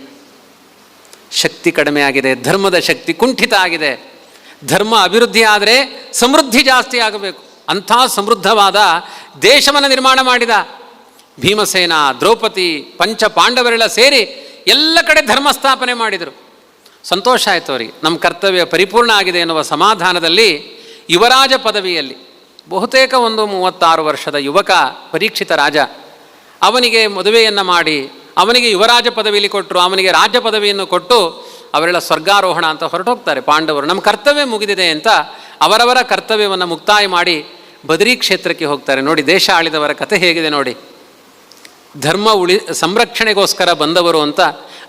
ಶಕ್ತಿ ಕಡಿಮೆ ಆಗಿದೆ, ಧರ್ಮದ ಶಕ್ತಿ ಕುಂಠಿತ ಆಗಿದೆ. ಧರ್ಮ ಅಭಿವೃದ್ಧಿ ಆದರೆ ಸಮೃದ್ಧಿ ಜಾಸ್ತಿ ಆಗಬೇಕು. ಅಂಥ ಸಮೃದ್ಧವಾದ ದೇಶವನ್ನು ನಿರ್ಮಾಣ ಮಾಡಿದ ಭೀಮಸೇನ, ದ್ರೌಪದಿ, ಪಂಚ ಪಾಂಡವರೆಲ್ಲ ಸೇರಿ ಎಲ್ಲ ಕಡೆ ಧರ್ಮ ಸ್ಥಾಪನೆ ಮಾಡಿದರು. ಸಂತೋಷ ಆಯಿತು ಅವರಿಗೆ. ನಮ್ಮ ಕರ್ತವ್ಯ ಪರಿಪೂರ್ಣ ಆಗಿದೆ ಎನ್ನುವ ಸಮಾಧಾನದಲ್ಲಿ ಯುವರಾಜ ಪದವಿಯಲ್ಲಿ ಬಹುತೇಕ ಒಂದು 36 ವರ್ಷದ ಯುವಕ ಪರೀಕ್ಷಿತ ರಾಜ, ಅವನಿಗೆ ಮದುವೆಯನ್ನು ಮಾಡಿ ಅವನಿಗೆ ಯುವರಾಜ ಪದವಿಯಲ್ಲಿ ಕೊಟ್ಟರು, ಅವನಿಗೆ ರಾಜ್ಯ ಪದವಿಯನ್ನು ಕೊಟ್ಟು ಅವರೆಲ್ಲ ಸ್ವರ್ಗಾರೋಹಣ ಅಂತ ಹೊರಟೋಗ್ತಾರೆ ಪಾಂಡವರು. ನಮ್ಮ ಕರ್ತವ್ಯ ಮುಗಿದಿದೆ ಅಂತ ಅವರವರ ಕರ್ತವ್ಯವನ್ನು ಮುಕ್ತಾಯ ಮಾಡಿ ಬದರಿ ಕ್ಷೇತ್ರಕ್ಕೆ ಹೋಗ್ತಾರೆ. ನೋಡಿ ದೇಶ ಆಳಿದವರ ಕಥೆ ಹೇಗಿದೆ ನೋಡಿ. ಧರ್ಮ ಸಂರಕ್ಷಣೆಗೋಸ್ಕರ ಬಂದವರು ಅಂತ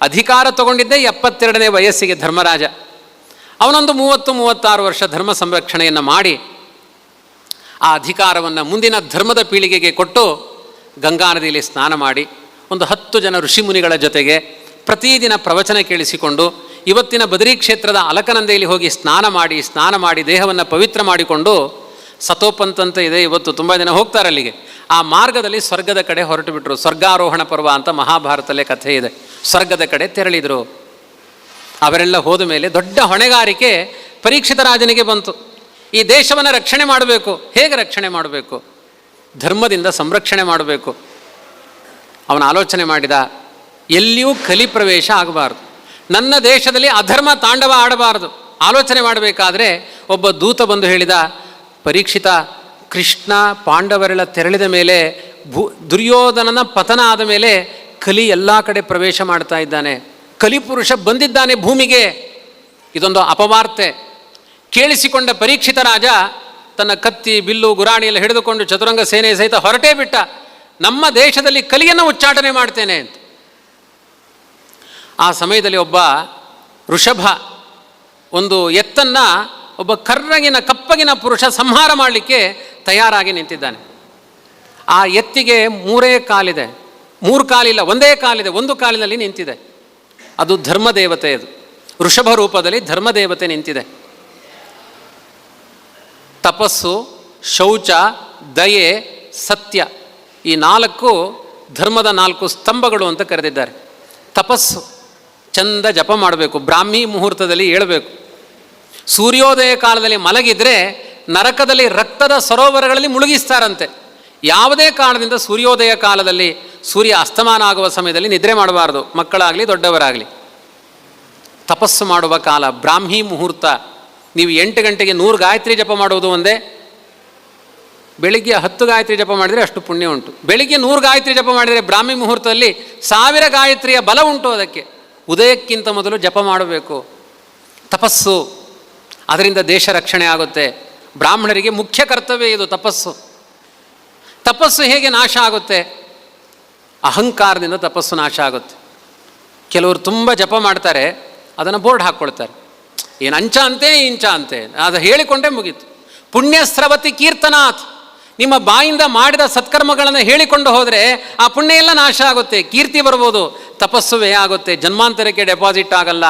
ಅಧಿಕಾರ ತಗೊಂಡಿದ್ದೇ 72ನೇ ವಯಸ್ಸಿಗೆ ಧರ್ಮರಾಜ. ಅವನೊಂದು 30-36 ವರ್ಷ ಧರ್ಮ ಸಂರಕ್ಷಣೆಯನ್ನು ಮಾಡಿ ಆ ಅಧಿಕಾರವನ್ನು ಮುಂದಿನ ಧರ್ಮದ ಪೀಳಿಗೆಗೆ ಕೊಟ್ಟು ಗಂಗಾ ನದಿಯಲ್ಲಿ ಸ್ನಾನ ಮಾಡಿ ಒಂದು 10 ಜನ ಋಷಿಮುನಿಗಳ ಜೊತೆಗೆ ಪ್ರತಿದಿನ ಪ್ರವಚನ ಕೇಳಿಸಿಕೊಂಡು ಇವತ್ತಿನ ಬದರಿ ಕ್ಷೇತ್ರದ ಅಲಕನಂದೆಯಲ್ಲಿ ಹೋಗಿ ಸ್ನಾನ ಮಾಡಿ ದೇಹವನ್ನು ಪವಿತ್ರ ಮಾಡಿಕೊಂಡು ಸತೋಪಂತ್ ಅಂತ ಇದೆ, ಇವತ್ತು ತುಂಬ ಜನ ಹೋಗ್ತಾರೆ ಅಲ್ಲಿಗೆ. ಆ ಮಾರ್ಗದಲ್ಲಿ ಸ್ವರ್ಗದ ಕಡೆ ಹೊರಟು ಬಿಟ್ಟರು. ಸ್ವರ್ಗಾರೋಹಣ ಪರ್ವ ಅಂತ ಮಹಾಭಾರತಲ್ಲೇ ಕಥೆ ಇದೆ. ಸ್ವರ್ಗದ ಕಡೆ ತೆರಳಿದರು. ಅವರೆಲ್ಲ ಹೋದ ಮೇಲೆ ದೊಡ್ಡ ಹೊಣೆಗಾರಿಕೆ ಪರೀಕ್ಷಿತ ರಾಜನಿಗೆ ಬಂತು. ಈ ದೇಶವನ್ನು ರಕ್ಷಣೆ ಮಾಡಬೇಕು. ಹೇಗೆ ರಕ್ಷಣೆ ಮಾಡಬೇಕು? ಧರ್ಮದಿಂದ ಸಂರಕ್ಷಣೆ ಮಾಡಬೇಕು. ಅವನ ಆಲೋಚನೆ ಮಾಡಿದ, ಎಲ್ಲಿಯೂ ಕಲಿ ಪ್ರವೇಶ ಆಗಬಾರ್ದು, ನನ್ನ ದೇಶದಲ್ಲಿ ಅಧರ್ಮ ತಾಂಡವ ಆಡಬಾರದು. ಆಲೋಚನೆ ಮಾಡಬೇಕಾದ್ರೆ ಒಬ್ಬ ದೂತ ಬಂದು ಹೇಳಿದ, ಪರೀಕ್ಷಿತ, ಕೃಷ್ಣ ಪಾಂಡವರೆಲ್ಲ ತೆರಳಿದ ಮೇಲೆ ದುರ್ಯೋಧನನ ಪತನ ಆದ ಮೇಲೆ ಕಲಿ ಎಲ್ಲ ಕಡೆ ಪ್ರವೇಶ ಮಾಡ್ತಾ ಇದ್ದಾನೆ, ಕಲಿಪುರುಷ ಬಂದಿದ್ದಾನೆ ಭೂಮಿಗೆ. ಇದೊಂದು ಅಪವಾರ್ತೆ. ಕೇಳಿಸಿಕೊಂಡ ಪರೀಕ್ಷಿತ ರಾಜ ತನ್ನ ಕತ್ತಿ, ಬಿಲ್ಲು, ಗುರಾಣಿ ಎಲ್ಲ ಹಿಡಿದುಕೊಂಡು ಚತುರಂಗ ಸೇನೆ ಸಹಿತ ಹೊರಟೇ ಬಿಟ್ಟ. ನಮ್ಮ ದೇಶದಲ್ಲಿ ಕಲಿಯನ್ನು ಉಚ್ಚಾಟನೆ ಮಾಡ್ತೇನೆ ಅಂತ. ಆ ಸಮಯದಲ್ಲಿ ಒಬ್ಬ ಋಷಭ, ಒಂದು ಎತ್ತನ್ನು ಒಬ್ಬ ಕಪ್ಪಗಿನ ಪುರುಷ ಸಂಹಾರ ಮಾಡಲಿಕ್ಕೆ ತಯಾರಾಗಿ ನಿಂತಿದ್ದಾನೆ. ಆ ಎತ್ತಿಗೆ 3 ಕಾಲಿದೆ, 3 ಕಾಲಿಲ್ಲ, 1 ಕಾಲಿದೆ, 1 ಕಾಲಿನಲ್ಲಿ ನಿಂತಿದೆ. ಅದು ಧರ್ಮದೇವತೆ. ಅದು ಋಷಭ ರೂಪದಲ್ಲಿ ಧರ್ಮದೇವತೆ ನಿಂತಿದೆ. ತಪಸ್ಸು, ಶೌಚ, ದಯೆ, ಸತ್ಯ, ಈ 4 ಧರ್ಮದ 4 ಸ್ತಂಭಗಳು ಅಂತ ಕರೆದಿದ್ದಾರೆ. ತಪಸ್ಸು, ಚಂದ ಜಪ ಮಾಡಬೇಕು, ಬ್ರಾಹ್ಮಿ ಮುಹೂರ್ತದಲ್ಲಿ ಏಳಬೇಕು. ಸೂರ್ಯೋದಯ ಕಾಲದಲ್ಲಿ ಮಲಗಿದರೆ ನರಕದಲ್ಲಿ ರಕ್ತದ ಸರೋವರಗಳಲ್ಲಿ ಮುಳುಗಿಸ್ತಾರಂತೆ. ಯಾವುದೇ ಕಾರಣದಿಂದ ಸೂರ್ಯೋದಯ ಕಾಲದಲ್ಲಿ, ಸೂರ್ಯ ಅಸ್ತಮಾನ ಆಗುವ ಸಮಯದಲ್ಲಿ ನಿದ್ರೆ ಮಾಡಬಾರ್ದು, ಮಕ್ಕಳಾಗಲಿ ದೊಡ್ಡವರಾಗಲಿ. ತಪಸ್ಸು ಮಾಡುವ ಕಾಲ ಬ್ರಾಹ್ಮಿ ಮುಹೂರ್ತ. ನೀವು 8 ಗಂಟೆಗೆ 100 ಗಾಯತ್ರಿ ಜಪ ಮಾಡುವುದು ಒಂದೇ. ಬೆಳಿಗ್ಗೆ 10 ಗಾಯತ್ರಿ ಜಪ ಮಾಡಿದರೆ ಅಷ್ಟು ಪುಣ್ಯ ಉಂಟು. ಬೆಳಿಗ್ಗೆ 100 ಗಾಯತ್ರಿ ಜಪ ಮಾಡಿದರೆ ಬ್ರಾಹ್ಮಿ ಮುಹೂರ್ತದಲ್ಲಿ 1000 ಗಾಯತ್ರಿಯ ಬಲ ಉಂಟು. ಅದಕ್ಕೆ ಉದಯಕ್ಕಿಂತ ಮೊದಲು ಜಪ ಮಾಡಬೇಕು. ತಪಸ್ಸು, ಅದರಿಂದ ದೇಶ ರಕ್ಷಣೆ ಆಗುತ್ತೆ. ಬ್ರಾಹ್ಮಣರಿಗೆ ಮುಖ್ಯ ಕರ್ತವ್ಯ ಇದು ತಪಸ್ಸು. ತಪಸ್ಸು ಹೇಗೆ ನಾಶ ಆಗುತ್ತೆ? ಅಹಂಕಾರದಿಂದ ತಪಸ್ಸು ನಾಶ ಆಗುತ್ತೆ. ಕೆಲವರು ತುಂಬ ಜಪ ಮಾಡ್ತಾರೆ, ಅದನ್ನು ಬೋರ್ಡ್ ಹಾಕ್ಕೊಳ್ತಾರೆ, ಏನು ಅಂಚ ಅಂತೆ ಇಂಚ ಅಂತೆ, ಅದು ಹೇಳಿಕೊಂಡೇ ಮುಗೀತು. ಪುಣ್ಯಸ್ರವತಿ ಕೀರ್ತನಾಥ್, ನಿಮ್ಮ ಬಾಯಿಂದ ಮಾಡಿದ ಸತ್ಕರ್ಮಗಳನ್ನು ಹೇಳಿಕೊಂಡು ಹೋದರೆ ಆ ಪುಣ್ಯ ಎಲ್ಲ ನಾಶ ಆಗುತ್ತೆ, ಕೀರ್ತಿ ಬರ್ಬೋದು, ತಪಸ್ಸು ವ್ಯಯ ಆಗುತ್ತೆ, ಜನ್ಮಾಂತರಕ್ಕೆ ಡೆಪಾಸಿಟ್ ಆಗಲ್ಲ.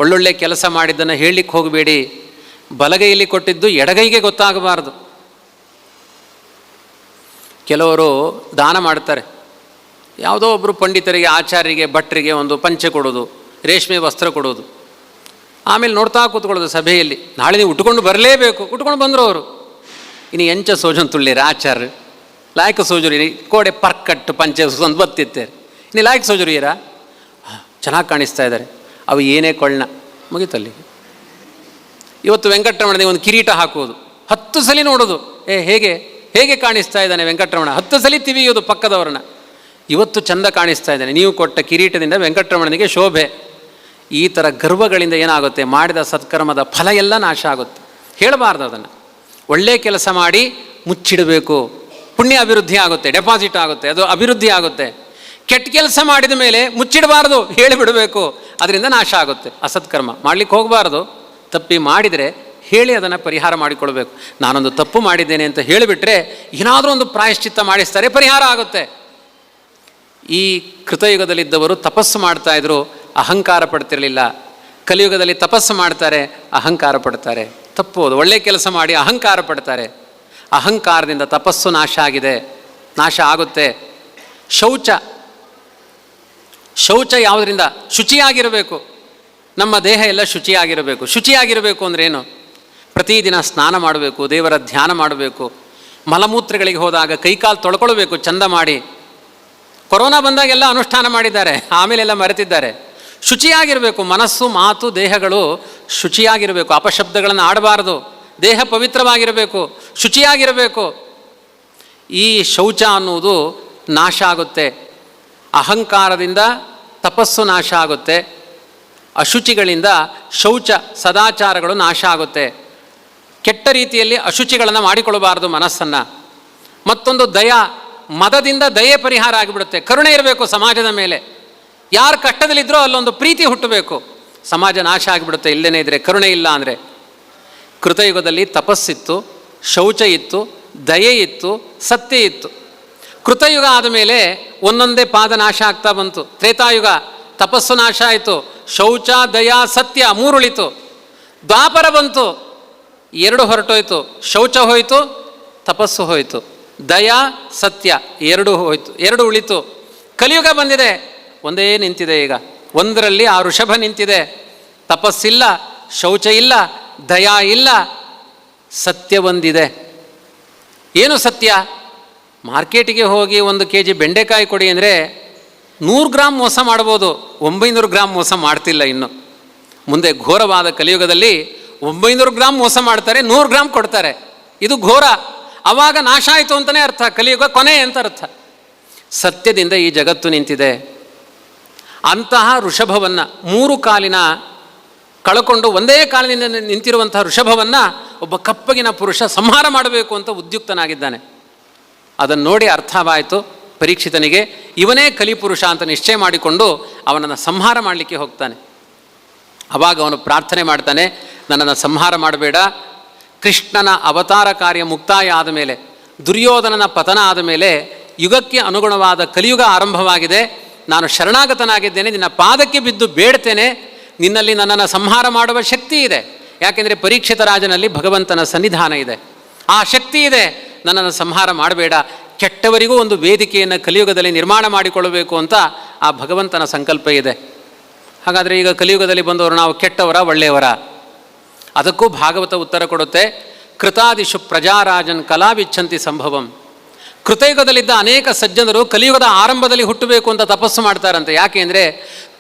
ಒಳ್ಳೊಳ್ಳೆ ಕೆಲಸ ಮಾಡಿದ್ದನ್ನು ಹೇಳಲಿಕ್ಕೆ ಹೋಗಬೇಡಿ. ಬಲಗೈಯಲ್ಲಿ ಕೊಟ್ಟಿದ್ದು ಎಡಗೈಗೆ ಗೊತ್ತಾಗಬಾರ್ದು. ಕೆಲವರು ದಾನ ಮಾಡ್ತಾರೆ, ಯಾವುದೋ ಒಬ್ಬರು ಪಂಡಿತರಿಗೆ, ಆಚಾರ್ಯರಿಗೆ, ಭಟ್ರಿಗೆ ಒಂದು ಪಂಚೆ ಕೊಡೋದು, ರೇಷ್ಮೆ ವಸ್ತ್ರ ಕೊಡೋದು. ಆಮೇಲೆ ನೋಡ್ತಾ ಕೂತ್ಕೊಳ್ಳೋದು ಸಭೆಯಲ್ಲಿ. ನಾಳೆ ನೀವು ಉಟ್ಕೊಂಡು ಬರಲೇಬೇಕು. ಉಟ್ಕೊಂಡು ಬಂದರು ಅವರು. ಇನ್ನು ಎಂಚ ಸೋಜನ್ ತುಳ್ಳಿರಿ ಆಚಾರ್ಯ, ಲಾಯ್ಕ ಸೋಜುರಿ ಕೋಡೆ ಪರ್ಕಟ್ಟು ಪಂಚೆ ಒಂದು ಬತ್ತಿತ್ತೇರಿ, ಇನ್ನು ಲಾಯ್ಕ ಸೋಜುರಿಯರ ಚೆನ್ನಾಗಿ ಕಾಣಿಸ್ತಾ ಇದ್ದಾರೆ, ಅವು ಏನೇ ಕೊಳ್ಳ ಮುಗಿತಲ್ಲಿ. ಇವತ್ತು ವೆಂಕಟರಮಣನಿಗೆ ಒಂದು ಕಿರೀಟ ಹಾಕುವುದು, 10 ಸಲ ನೋಡೋದು, ಹೇಗೆ ಹೇಗೆ ಕಾಣಿಸ್ತಾ ಇದ್ದಾನೆ ವೆಂಕಟರಮಣ, 10 ಸಲ ತಿವಿಯೋದು ಪಕ್ಕದವ್ರನ್ನ. ಇವತ್ತು ಚಂದ ಕಾಣಿಸ್ತಾ ಇದ್ದೇನೆ, ನೀವು ಕೊಟ್ಟ ಕಿರೀಟದಿಂದ ವೆಂಕಟರಮಣನಿಗೆ ಶೋಭೆ. ಈ ಥರ ಗರ್ವಗಳಿಂದ ಏನಾಗುತ್ತೆ, ಮಾಡಿದ ಸತ್ಕರ್ಮದ ಫಲ ಎಲ್ಲ ನಾಶ ಆಗುತ್ತೆ. ಹೇಳಬಾರ್ದು ಅದನ್ನು. ಒಳ್ಳೆಯ ಕೆಲಸ ಮಾಡಿ ಮುಚ್ಚಿಡಬೇಕು, ಪುಣ್ಯ ಅಭಿವೃದ್ಧಿ ಆಗುತ್ತೆ, ಡೆಪಾಸಿಟ್ ಆಗುತ್ತೆ, ಅದು ಅಭಿವೃದ್ಧಿ ಆಗುತ್ತೆ. ಕೆಟ್ಟ ಕೆಲಸ ಮಾಡಿದ ಮೇಲೆ ಮುಚ್ಚಿಡಬಾರ್ದು, ಹೇಳಿಬಿಡಬೇಕು, ಅದರಿಂದ ನಾಶ ಆಗುತ್ತೆ. ಅಸತ್ಕರ್ಮ ಮಾಡಲಿಕ್ಕೆ ಹೋಗಬಾರ್ದು. ತಪ್ಪಿ ಮಾಡಿದರೆ ಹೇಳಿ ಅದನ್ನು ಪರಿಹಾರ ಮಾಡಿಕೊಳ್ಬೇಕು. ನಾನೊಂದು ತಪ್ಪು ಮಾಡಿದ್ದೇನೆ ಅಂತ ಹೇಳಿಬಿಟ್ರೆ ಏನಾದರೂ ಒಂದು ಪ್ರಾಯಶ್ಚಿತ್ತ ಮಾಡಿಸ್ತಾರೆ, ಪರಿಹಾರ ಆಗುತ್ತೆ. ಈ ಕೃತಯುಗದಲ್ಲಿದ್ದವರು ತಪಸ್ಸು ಮಾಡ್ತಾಯಿದ್ರು, ಅಹಂಕಾರ ಪಡ್ತಿರಲಿಲ್ಲ. ಕಲಿಯುಗದಲ್ಲಿ ತಪಸ್ಸು ಮಾಡ್ತಾರೆ, ಅಹಂಕಾರ ಪಡ್ತಾರೆ. ತಪ್ಪೋದು. ಒಳ್ಳೆಯ ಕೆಲಸ ಮಾಡಿ ಅಹಂಕಾರ ಪಡ್ತಾರೆ. ಅಹಂಕಾರದಿಂದ ತಪಸ್ಸು ನಾಶ ಆಗಿದೆ, ನಾಶ ಆಗುತ್ತೆ. ಶೌಚ ಯಾವುದರಿಂದ? ಶುಚಿಯಾಗಿರಬೇಕು. ನಮ್ಮ ದೇಹ ಎಲ್ಲ ಶುಚಿಯಾಗಿರಬೇಕು. ಶುಚಿಯಾಗಿರಬೇಕು ಅಂದ್ರೇನು? ಪ್ರತಿದಿನ ಸ್ನಾನ ಮಾಡಬೇಕು, ದೇವರ ಧ್ಯಾನ ಮಾಡಬೇಕು. ಮಲಮೂತ್ರಗಳಿಗೆ ಹೋದಾಗ ಕೈಕಾಲು ತೊಳ್ಕೊಳ್ಬೇಕು ಚಂದ ಮಾಡಿ. ಕೊರೋನಾ ಬಂದಾಗೆಲ್ಲ ಅನುಷ್ಠಾನ ಮಾಡಿದ್ದಾರೆ, ಆಮೇಲೆಲ್ಲ ಮರೆತಿದ್ದಾರೆ. ಶುಚಿಯಾಗಿರಬೇಕು. ಮನಸ್ಸು, ಮಾತು, ದೇಹಗಳು ಶುಚಿಯಾಗಿರಬೇಕು. ಅಪಶಬ್ದಗಳನ್ನು ಆಡಬಾರದು. ದೇಹ ಪವಿತ್ರವಾಗಿರಬೇಕು, ಶುಚಿಯಾಗಿರಬೇಕು. ಈ ಶೌಚ ಅನ್ನುವುದು ನಾಶ ಆಗುತ್ತೆ. ಅಹಂಕಾರದಿಂದ ತಪಸ್ಸು ನಾಶ ಆಗುತ್ತೆ. ಅಶುಚಿಗಳಿಂದ ಶೌಚ ಸದಾಚಾರಗಳು ನಾಶ ಆಗುತ್ತೆ. ಕೆಟ್ಟ ರೀತಿಯಲ್ಲಿ ಅಶುಚಿಗಳನ್ನು ಮಾಡಿಕೊಳ್ಳಬಾರದು ಮನಸ್ಸನ್ನು. ಮತ್ತೊಂದು ದಯಾ, ಮದದಿಂದ ದಯೆ ಪರಿಹಾರ ಆಗಿಬಿಡುತ್ತೆ. ಕರುಣೆ ಇರಬೇಕು ಸಮಾಜದ ಮೇಲೆ. ಯಾರು ಕಷ್ಟದಲ್ಲಿದ್ದರೋ ಅಲ್ಲೊಂದು ಪ್ರೀತಿ ಹುಟ್ಟಬೇಕು. ಸಮಾಜ ನಾಶ ಆಗಿಬಿಡುತ್ತೆ ಇಲ್ಲದೇ ಇದ್ದರೆ, ಕರುಣೆ ಇಲ್ಲ ಅಂದರೆ. ಕೃತಯುಗದಲ್ಲಿ ತಪಸ್ಸಿತ್ತು, ಶೌಚ ಇತ್ತು, ದಯೆ ಇತ್ತು, ಸತ್ಯ ಇತ್ತು. ಕೃತಯುಗ ಆದಮೇಲೆ ಒಂದೊಂದೇ ಪಾದ ನಾಶ ಆಗ್ತಾ ಬಂತು. ತ್ರೇತಾಯುಗ ತಪಸ್ಸು ನಾಶ ಆಯಿತು, ಶೌಚ, ದಯಾ, ಸತ್ಯ ಮೂರುಳಿತು. ದ್ವಾಪರ ಬಂತು, ಎರಡು ಹೊರಟೋಯ್ತು. ಶೌಚ ಹೋಯಿತು, ತಪಸ್ಸು ಹೋಯಿತು. ದಯಾ, ಸತ್ಯ ಎರಡು ಹೋಯಿತು, ಎರಡು ಉಳಿತು. ಕಲಿಯುಗ ಬಂದಿದೆ, ಒಂದೇ ನಿಂತಿದೆ. ಈಗ ಒಂದರಲ್ಲಿ ಆ ಋಷಭ ನಿಂತಿದೆ. ತಪಸ್ಸಿಲ್ಲ, ಶೌಚ ಇಲ್ಲ, ದಯಾ ಇಲ್ಲ, ಸತ್ಯ ಒಂದಿದೆ. ಏನು ಸತ್ಯ? ಮಾರ್ಕೆಟಿಗೆ ಹೋಗಿ 1 kg ಬೆಂಡೆಕಾಯಿ ಕೊಡಿ ಅಂದರೆ 100 ಗ್ರಾಮ್ ಮೋಸ ಮಾಡ್ಬೋದು, 900 ಗ್ರಾಮ್ ಮೋಸ ಮಾಡ್ತಿಲ್ಲ. ಇನ್ನು ಮುಂದೆ ಘೋರವಾದ ಕಲಿಯುಗದಲ್ಲಿ 900 ಗ್ರಾಮ್ ಮೋಸ ಮಾಡ್ತಾರೆ, 100 ಗ್ರಾಮ್ ಕೊಡ್ತಾರೆ. ಇದು ಘೋರ. ಆವಾಗ ನಾಶ ಆಯಿತು ಅಂತಲೇ ಅರ್ಥ, ಕಲಿಯುಗ ಕೊನೆ ಅಂತ ಅರ್ಥ. ಸತ್ಯದಿಂದ ಈ ಜಗತ್ತು ನಿಂತಿದೆ. ಅಂತಹ ಋಷಭವನ್ನು, 3 ಕಾಲಿನ ಕಳ್ಕೊಂಡು ಒಂದೇ ಕಾಲಿನಿಂದ ನಿಂತಿರುವಂತಹ ಋಷಭವನ್ನು ಒಬ್ಬ ಕಪ್ಪಗಿನ ಪುರುಷ ಸಂಹಾರ ಮಾಡಬೇಕು ಅಂತ ಉದ್ಯುಕ್ತನಾಗಿದ್ದಾನೆ. ಅದನ್ನು ನೋಡಿ ಅರ್ಥವಾಯಿತು ಪರೀಕ್ಷಿತನಿಗೆ. ಇವನೇ ಕಲಿಪುರುಷ ಅಂತ ನಿಶ್ಚಯ ಮಾಡಿಕೊಂಡು ಅವನನ್ನು ಸಂಹಾರ ಮಾಡಲಿಕ್ಕೆ ಹೋಗ್ತಾನೆ. ಆವಾಗ ಅವನು ಪ್ರಾರ್ಥನೆ ಮಾಡ್ತಾನೆ, ನನ್ನನ್ನು ಸಂಹಾರ ಮಾಡಬೇಡ. ಕೃಷ್ಣನ ಅವತಾರ ಕಾರ್ಯ ಮುಕ್ತಾಯ ಆದ ಮೇಲೆ, ದುರ್ಯೋಧನನ ಪತನ ಆದ ಮೇಲೆ ಯುಗಕ್ಕೆ ಅನುಗುಣವಾದ ಕಲಿಯುಗ ಆರಂಭವಾಗಿದೆ. ನಾನು ಶರಣಾಗತನಾಗಿದ್ದೇನೆ, ನಿನ್ನ ಪಾದಕ್ಕೆ ಬಿದ್ದು ಬೇಡ್ತೇನೆ. ನಿನ್ನಲ್ಲಿ ನನ್ನನ್ನು ಸಂಹಾರ ಮಾಡುವ ಶಕ್ತಿ ಇದೆ. ಯಾಕೆಂದರೆ ಪರೀಕ್ಷಿತ ರಾಜನಲ್ಲಿ ಭಗವಂತನ ಸನ್ನಿಧಾನ ಇದೆ, ಆ ಶಕ್ತಿ ಇದೆ. ನನ್ನನ್ನು ಸಂಹಾರ ಮಾಡಬೇಡ. ಕೆಟ್ಟವರಿಗೂ ಒಂದು ವೇದಿಕೆಯನ್ನು ಕಲಿಯುಗದಲ್ಲಿ ನಿರ್ಮಾಣ ಮಾಡಿಕೊಳ್ಳಬೇಕು ಅಂತ ಆ ಭಗವಂತನ ಸಂಕಲ್ಪ ಇದೆ. ಹಾಗಾದರೆ ಈಗ ಕಲಿಯುಗದಲ್ಲಿ ಬಂದವರು ನಾವು ಕೆಟ್ಟವರ ಒಳ್ಳೆಯವರ? ಅದಕ್ಕೂ ಭಾಗವತ ಉತ್ತರ ಕೊಡುತ್ತೆ. ಕೃತಾದಿಷು ಪ್ರಜಾರಾಜನ್ ಕಲಾವಿಚ್ಛಂತಿ ಸಂಭವಂ. ಕೃತಯುಗದಲ್ಲಿದ್ದ ಅನೇಕ ಸಜ್ಜನರು ಕಲಿಯುಗದ ಆರಂಭದಲ್ಲಿ ಹುಟ್ಟಬೇಕು ಅಂತ ತಪಸ್ಸು ಮಾಡ್ತಾರಂತೆ. ಯಾಕೆ ಅಂದರೆ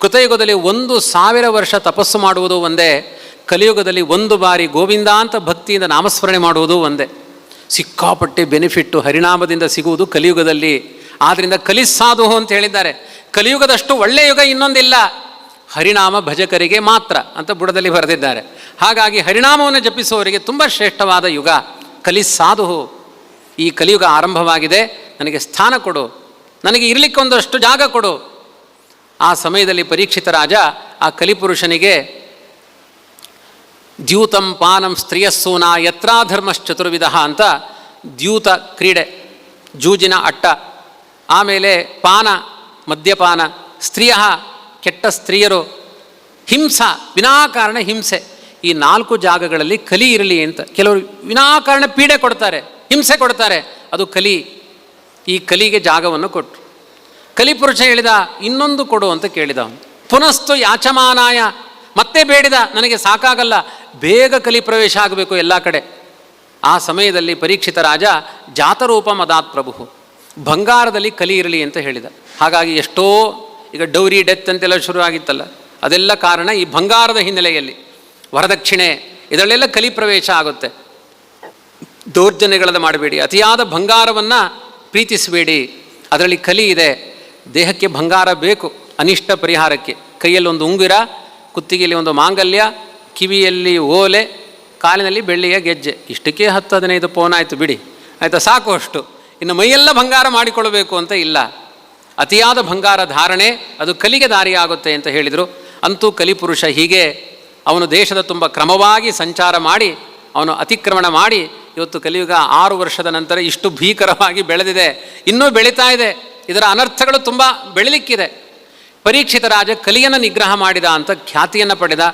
ಕೃತಯುಗದಲ್ಲಿ 1000 ವರ್ಷ ತಪಸ್ಸು ಮಾಡುವುದು ಒಂದೇ, ಕಲಿಯುಗದಲ್ಲಿ 1 ಬಾರಿ ಗೋವಿಂದ ಅಂತ ಭಕ್ತಿಯಿಂದ ನಾಮಸ್ಮರಣೆ ಮಾಡುವುದು ಒಂದೇ. ಸಿಕ್ಕಾಪಟ್ಟೆ ಬೆನಿಫಿಟ್ಟು ಹರಿನಾಮದಿಂದ ಸಿಗುವುದು ಕಲಿಯುಗದಲ್ಲಿ. ಆದ್ದರಿಂದ ಕಲಿಸ್ಸಾಧು ಅಂತ ಹೇಳಿದ್ದಾರೆ. ಕಲಿಯುಗದಷ್ಟು ಒಳ್ಳೆಯ ಯುಗ ಇನ್ನೊಂದಿಲ್ಲ, ಹರಿನಾಮ ಭಜಕರಿಗೆ ಮಾತ್ರ ಅಂತ ಬುಡದಲ್ಲಿ ಬರೆದಿದ್ದಾರೆ. ಹಾಗಾಗಿ ಹರಿನಾಮವನ್ನು ಜಪಿಸುವವರಿಗೆ ತುಂಬ ಶ್ರೇಷ್ಠವಾದ ಯುಗ ಕಲಿಸ್ಸಾಧು. ಈ ಕಲಿಯುಗ ಆರಂಭವಾಗಿದೆ, ನನಗೆ ಸ್ಥಾನ ಕೊಡು, ನನಗೆ ಇರಲಿಕ್ಕೆ ಒಂದಷ್ಟು ಜಾಗ ಕೊಡು. ಆ ಸಮಯದಲ್ಲಿ ಪರೀಕ್ಷಿತ ರಾಜ ಆ ಕಲಿಪುರುಷನಿಗೆ ದ್ಯೂತಂ ಪಾನಂ ಸ್ತ್ರೀಯಸ್ಸೂನ ಯತ್ರಾಧರ್ಮಶ್ಚತುರ್ವಿಧ ಅಂತ ದ್ಯೂತ ಕ್ರೀಡೆ, ಜೂಜಿನ ಅಟ್ಟ, ಆಮೇಲೆ ಪಾನ ಮದ್ಯಪಾನ, ಸ್ತ್ರೀಯ ಕೆಟ್ಟ ಸ್ತ್ರೀಯರು, ಹಿಂಸಾ ವಿನಾಕಾರಣ ಹಿಂಸೆ, ಈ 4 ಜಾಗಗಳಲ್ಲಿ ಕಲಿ ಇರಲಿ ಅಂತ. ಕೆಲವರು ವಿನಾಕಾರಣ ಪೀಡೆ ಕೊಡ್ತಾರೆ, ಹಿಂಸೆ ಕೊಡ್ತಾರೆ, ಅದು ಕಲಿ. ಈ ಕಲಿಗೆ ಜಾಗವನ್ನು ಕೊಟ್ಟರು. ಕಲಿಪುರುಷ ಹೇಳಿದ, ಇನ್ನೊಂದು ಕೊಡು ಅಂತ ಕೇಳಿದ. ಪುನಸ್ತು ಯಾಚಮಾನಾಯ, ಮತ್ತೆ ಬೇಡಿದ, ನನಗೆ ಸಾಕಾಗಲ್ಲ, ಬೇಗ ಕಲಿ ಪ್ರವೇಶ ಆಗಬೇಕು ಎಲ್ಲ ಕಡೆ. ಆ ಸಮಯದಲ್ಲಿ ಪರೀಕ್ಷಿತ ರಾಜ ಜಾತರೂಪ ಮದಾತ್ ಪ್ರಭು, ಬಂಗಾರದಲ್ಲಿ ಕಲಿ ಇರಲಿ ಅಂತ ಹೇಳಿದ. ಹಾಗಾಗಿ ಎಷ್ಟೋ ಈಗ ಡೌರಿ ಡೆತ್ ಅಂತೆಲ್ಲ ಶುರುವಾಗಿತ್ತಲ್ಲ, ಅದೆಲ್ಲ ಕಾರಣ ಈ ಬಂಗಾರದ ಹಿನ್ನೆಲೆಯಲ್ಲಿ. ವರದಕ್ಷಿಣೆ ಇದರಲ್ಲೆಲ್ಲ ಕಲಿ ಪ್ರವೇಶ ಆಗುತ್ತೆ. ದೌರ್ಜನ್ಯಗಳನ್ನು ಮಾಡಬೇಡಿ, ಅತಿಯಾದ ಬಂಗಾರವನ್ನು ಪ್ರೀತಿಸಬೇಡಿ, ಅದರಲ್ಲಿ ಕಲಿ ಇದೆ. ದೇಹಕ್ಕೆ ಬಂಗಾರ ಬೇಕು ಅನಿಷ್ಟ ಪರಿಹಾರಕ್ಕೆ. ಕೈಯಲ್ಲಿ ಒಂದು ಉಂಗುರ, ಕುತ್ತಿಗೆಯಲ್ಲಿ ಒಂದು ಮಾಂಗಲ್ಯ, ಕಿವಿಯಲ್ಲಿ ಓಲೆ, ಕಾಲಿನಲ್ಲಿ ಬೆಳ್ಳಿಯ ಗೆಜ್ಜೆ. ಇಷ್ಟಕ್ಕೆ 10-15 ಪೌನ ಆಯಿತು ಬಿಡಿ, ಆಯಿತಾ, ಸಾಕು ಅಷ್ಟು. ಇನ್ನು ಮೈಯೆಲ್ಲ ಬಂಗಾರ ಮಾಡಿಕೊಳ್ಳಬೇಕು ಅಂತ ಇಲ್ಲ. ಅತಿಯಾದ ಬಂಗಾರ ಧಾರಣೆ ಅದು ಕಲಿಗೆ ದಾರಿಯಾಗುತ್ತೆ ಅಂತ ಹೇಳಿದರು. ಅಂತೂ ಕಲಿಪುರುಷ ಹೀಗೆ ಅವನು ದೇಶದ ತುಂಬ ಕ್ರಮವಾಗಿ ಸಂಚಾರ ಮಾಡಿ ಅವನು ಅತಿಕ್ರಮಣ ಮಾಡಿ ಇವತ್ತು ಕಲಿಯುಗ 6 ವರ್ಷದ ನಂತರ ಇಷ್ಟು ಭೀಕರವಾಗಿ ಬೆಳೆದಿದೆ, ಇನ್ನೂ ಬೆಳೀತಾ ಇದೆ. ಇದರ ಅನರ್ಥಗಳು ತುಂಬ ಬೆಳಿಲಿಕ್ಕಿದೆ. ಪರೀಕ್ಷಿತ ರಾಜ ಕಲಿಯನ್ನು ನಿಗ್ರಹ ಮಾಡಿದ ಅಂತ ಖ್ಯಾತಿಯನ್ನು ಪಡೆದ.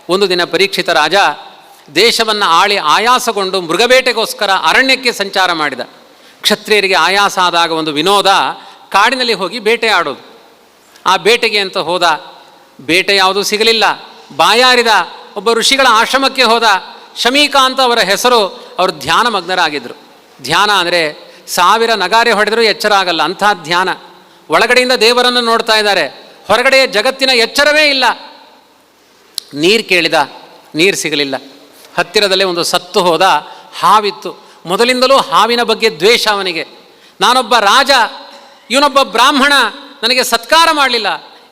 ಒಂದು ದಿನ ಪರೀಕ್ಷಿತ ರಾಜ ದೇಶವನ್ನು ಆಳಿ ಆಯಾಸಗೊಂಡು ಮೃಗಬೇಟೆಗೋಸ್ಕರ ಅರಣ್ಯಕ್ಕೆ ಸಂಚಾರ ಮಾಡಿದ. ಕ್ಷತ್ರಿಯರಿಗೆ ಆಯಾಸ ಆದಾಗ ಒಂದು ವಿನೋದ ಕಾಡಿನಲ್ಲಿ ಹೋಗಿ ಬೇಟೆ ಆಡೋದು. ಆ ಬೇಟೆಗೆ ಅಂತ ಹೋದ. ಬೇಟೆ ಯಾವುದೂ ಸಿಗಲಿಲ್ಲ. ಬಾಯಾರಿದ. ಒಬ್ಬ ಋಷಿಗಳ ಆಶ್ರಮಕ್ಕೆ ಹೋದ. ಶಮೀಕ ಅಂತ ಅವರ ಹೆಸರು. ಅವರು ಧ್ಯಾನ ಮಗ್ನರಾಗಿದ್ದರು. ಧ್ಯಾನ ಅಂದರೆ 1000 ನಗಾರೆ ಹೊಡೆದರೂ ಎಚ್ಚರ ಆಗಲ್ಲ ಅಂಥ ಧ್ಯಾನ. ಒಳಗಡೆಯಿಂದ ದೇವರನ್ನು ನೋಡ್ತಾ ಇದ್ದಾರೆ, ಹೊರಗಡೆಯ ಜಗತ್ತಿನ ಎಚ್ಚರವೇ ಇಲ್ಲ. ನೀರು ಕೇಳಿದ, ನೀರು ಸಿಗಲಿಲ್ಲ. ಹತ್ತಿರದಲ್ಲೇ ಒಂದು ಸತ್ತು ಹೋದ ಹಾವಿತ್ತು. ಮೊದಲಿಂದಲೂ ಹಾವಿನ ಬಗ್ಗೆ ದ್ವೇಷ ಅವನಿಗೆ. ನಾನೊಬ್ಬ ರಾಜ, ಇವನೊಬ್ಬ ಬ್ರಾಹ್ಮಣ, ನನಗೆ ಸತ್ಕಾರ ಮಾಡಲಿಲ್ಲ.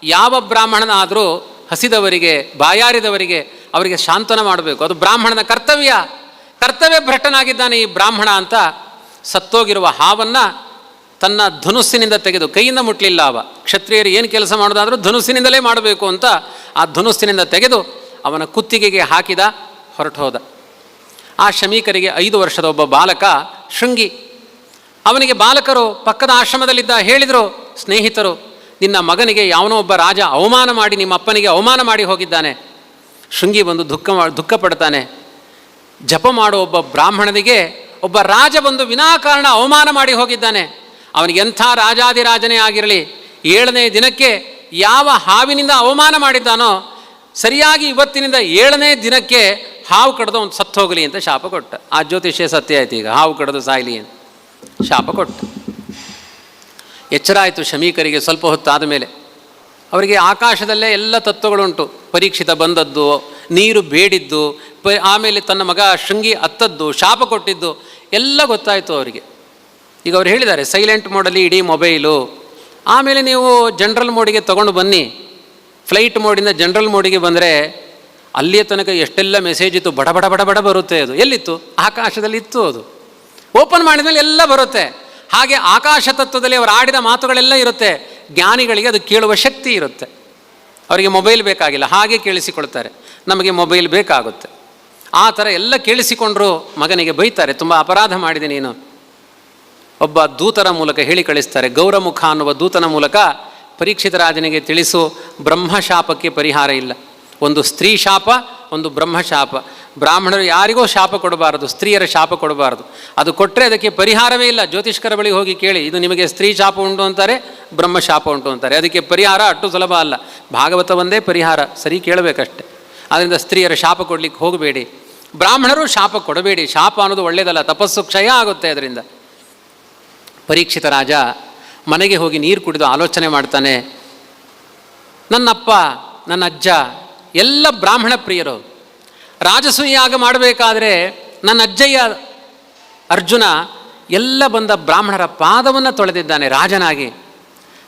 ಯಾವ ಬ್ರಾಹ್ಮಣನಾದರೂ ಹಸಿದವರಿಗೆ, ಬಾಯಾರಿದವರಿಗೆ ಅವರಿಗೆ ಶಾಂತನ ಮಾಡಬೇಕು, ಅದು ಬ್ರಾಹ್ಮಣನ ಕರ್ತವ್ಯ. ಕರ್ತವ್ಯ ಭ್ರಷ್ಟನಾಗಿದ್ದಾನೆ ಈ ಬ್ರಾಹ್ಮಣ ಅಂತ ಸತ್ತೋಗಿರುವ ಹಾವನ್ನು ತನ್ನ ಧನುಸ್ಸಿನಿಂದ ತೆಗೆದು, ಕೈಯಿಂದ ಮುಟ್ಟಲಿಲ್ಲ ಅವ. ಕ್ಷತ್ರಿಯರು ಏನು ಕೆಲಸ ಮಾಡೋದಾದರೂ ಧನುಸ್ಸಿನಿಂದಲೇ ಮಾಡಬೇಕು ಅಂತ ಆ ಧನುಸ್ಸಿನಿಂದ ತೆಗೆದು ಅವನ ಕುತ್ತಿಗೆಗೆ ಹಾಕಿದ, ಹೊರಟು ಹೋದ. ಆ ಶಮೀಕರಿಗೆ 5 ವರ್ಷದ ಒಬ್ಬ ಬಾಲಕ ಶೃಂಗಿ. ಅವನಿಗೆ ಬಾಲಕರು ಪಕ್ಕದ ಆಶ್ರಮದಲ್ಲಿದ್ದ ಹೇಳಿದರು ಸ್ನೇಹಿತರು, ನಿನ್ನ ಮಗನಿಗೆ ಯಾವನೋ ಒಬ್ಬ ರಾಜ ಅವಮಾನ ಮಾಡಿ, ನಿಮ್ಮ ಅಪ್ಪನಿಗೆ ಅವಮಾನ ಮಾಡಿ ಹೋಗಿದ್ದಾನೆ. ಶೃಂಗಿ ಬಂದು ದುಃಖ ಪಡ್ತಾನೆ. ಜಪ ಮಾಡೋ ಒಬ್ಬ ಬ್ರಾಹ್ಮಣನಿಗೆ ಒಬ್ಬ ರಾಜ ಬಂದು ವಿನಾಕಾರಣ ಅವಮಾನ ಮಾಡಿ ಹೋಗಿದ್ದಾನೆ. ಅವನಿಗೆ ಎಂಥ ರಾಜಾದಿರಾಜನೇ ಆಗಿರಲಿ, 7ನೇ ದಿನಕ್ಕೆ ಯಾವ ಹಾವಿನಿಂದ ಅವಮಾನ ಮಾಡಿದ್ದಾನೋ ಸರಿಯಾಗಿ ಇವತ್ತಿನಿಂದ 7ನೇ ದಿನಕ್ಕೆ ಹಾವು ಕಡ್ದು ಅವ್ನು ಸತ್ತು ಹೋಗಲಿ ಅಂತ ಶಾಪ ಕೊಟ್ಟ. ಆ ಜ್ಯೋತಿಷ್ಯ ಸತ್ಯ ಆಯ್ತು. ಈಗ ಹಾವು ಕಡ್ದು ಸಾಯಲಿ ಅಂತ ಶಾಪ ಕೊಟ್ಟ. ಎಚ್ಚರ ಆಯಿತು ಶಮೀಕರಿಗೆ. ಸ್ವಲ್ಪ ಹೊತ್ತಾದ ಮೇಲೆ ಅವರಿಗೆ ಆಕಾಶದಲ್ಲೇ ಎಲ್ಲ ತತ್ವಗಳುಂಟು. ಪರೀಕ್ಷಿತ ಬಂದದ್ದು, ನೀರು ಬೇಡಿದ್ದು, ಆಮೇಲೆ ತನ್ನ ಮಗ ಶೃಂಗಿ ಅತ್ತದ್ದು, ಶಾಪ ಕೊಟ್ಟಿದ್ದು ಎಲ್ಲ ಗೊತ್ತಾಯಿತು ಅವರಿಗೆ. ಈಗ ಅವ್ರು ಹೇಳಿದ್ದಾರೆ ಸೈಲೆಂಟ್ ಮೋಡಲ್ಲಿ ಇಡೀ ಮೊಬೈಲು, ಆಮೇಲೆ ನೀವು ಜನರಲ್ ಮೋಡಿಗೆ ತೊಗೊಂಡು ಬನ್ನಿ. ಫ್ಲೈಟ್ ಮೋಡಿಂದ ಜನರಲ್ ಮೋಡಿಗೆ ಬಂದರೆ ಅಲ್ಲಿಯ ತನಕ ಎಷ್ಟೆಲ್ಲ ಮೆಸೇಜ್ ಇತ್ತು, ಬಡ ಬಡ ಬಡ ಬಡ ಬರುತ್ತೆ. ಅದು ಎಲ್ಲಿತ್ತು? ಆಕಾಶದಲ್ಲಿ ಇತ್ತು. ಅದು ಓಪನ್ ಮಾಡಿದ್ಮೇಲೆ ಎಲ್ಲ ಬರುತ್ತೆ. ಹಾಗೆ ಆಕಾಶ ತತ್ವದಲ್ಲಿ ಅವರು ಆಡಿದ ಮಾತುಗಳೆಲ್ಲ ಇರುತ್ತೆ. ಜ್ಞಾನಿಗಳಿಗೆ ಅದು ಕೇಳುವ ಶಕ್ತಿ ಇರುತ್ತೆ. ಅವರಿಗೆ ಮೊಬೈಲ್ ಬೇಕಾಗಿಲ್ಲ, ಹಾಗೆ ಕೇಳಿಸಿಕೊಳ್ತಾರೆ. ನಮಗೆ ಮೊಬೈಲ್ ಬೇಕಾಗುತ್ತೆ. ಆ ಥರ ಎಲ್ಲ ಕೇಳಿಸಿಕೊಂಡ್ರು ಮಗನಿಗೆ ಬೈತಾರೆ, ತುಂಬ ಅಪರಾಧ ಮಾಡಿದೆ ನೀನು. ಒಬ್ಬ ದೂತರ ಮೂಲಕ ಹೇಳಿ ಕಳಿಸ್ತಾರೆ. ಗೌರಮುಖ ಅನ್ನುವ ದೂತನ ಮೂಲಕ ಪರೀಕ್ಷಿತ ರಾಜನಿಗೆ ತಿಳಿಸು, ಬ್ರಹ್ಮಶಾಪಕ್ಕೆ ಪರಿಹಾರ ಇಲ್ಲ. ಒಂದು ಸ್ತ್ರೀ ಶಾಪ, ಒಂದು ಬ್ರಹ್ಮಶಾಪ. ಬ್ರಾಹ್ಮಣರು ಯಾರಿಗೋ ಶಾಪ ಕೊಡಬಾರದು, ಸ್ತ್ರೀಯರ ಶಾಪ ಕೊಡಬಾರದು. ಅದು ಕೊಟ್ಟರೆ ಅದಕ್ಕೆ ಪರಿಹಾರವೇ ಇಲ್ಲ. ಜ್ಯೋತಿಷ್ಕರ ಬಳಿ ಹೋಗಿ ಕೇಳಿ, ಇದು ನಿಮಗೆ ಸ್ತ್ರೀ ಶಾಪ ಉಂಟು ಅಂತಾರೆ, ಬ್ರಹ್ಮಶಾಪ ಉಂಟು ಅಂತಾರೆ. ಅದಕ್ಕೆ ಪರಿಹಾರ ಅಷ್ಟು ಸುಲಭ ಅಲ್ಲ. ಭಾಗವತ ಒಂದೇ ಪರಿಹಾರ, ಸರಿ ಕೇಳಬೇಕಷ್ಟೆ. ಆದ್ದರಿಂದ ಸ್ತ್ರೀಯರ ಶಾಪ ಕೊಡಲಿಕ್ಕೆ ಹೋಗಬೇಡಿ, ಬ್ರಾಹ್ಮಣರು ಶಾಪ ಕೊಡಬೇಡಿ. ಶಾಪ ಅನ್ನೋದು ಒಳ್ಳೆಯದಲ್ಲ, ತಪಸ್ಸು ಕ್ಷಯ ಆಗುತ್ತೆ ಅದರಿಂದ. ಪರೀಕ್ಷಿತ ರಾಜ ಮನೆಗೆ ಹೋಗಿ ನೀರು ಕುಡಿದು ಆಲೋಚನೆ ಮಾಡ್ತಾನೆ. ನನ್ನಪ್ಪ, ನನ್ನ ಅಜ್ಜ ಎಲ್ಲ ಬ್ರಾಹ್ಮಣ ಪ್ರಿಯರು. ರಾಜಸೂಯಾಗ ಮಾಡಬೇಕಾದ್ರೆ ನನ್ನ ಅಜ್ಜಯ್ಯ ಅರ್ಜುನ ಎಲ್ಲ ಬಂದ ಬ್ರಾಹ್ಮಣರ ಪಾದವನ್ನು ತೊಳೆದಿದ್ದಾನೆ ರಾಜನಾಗಿ.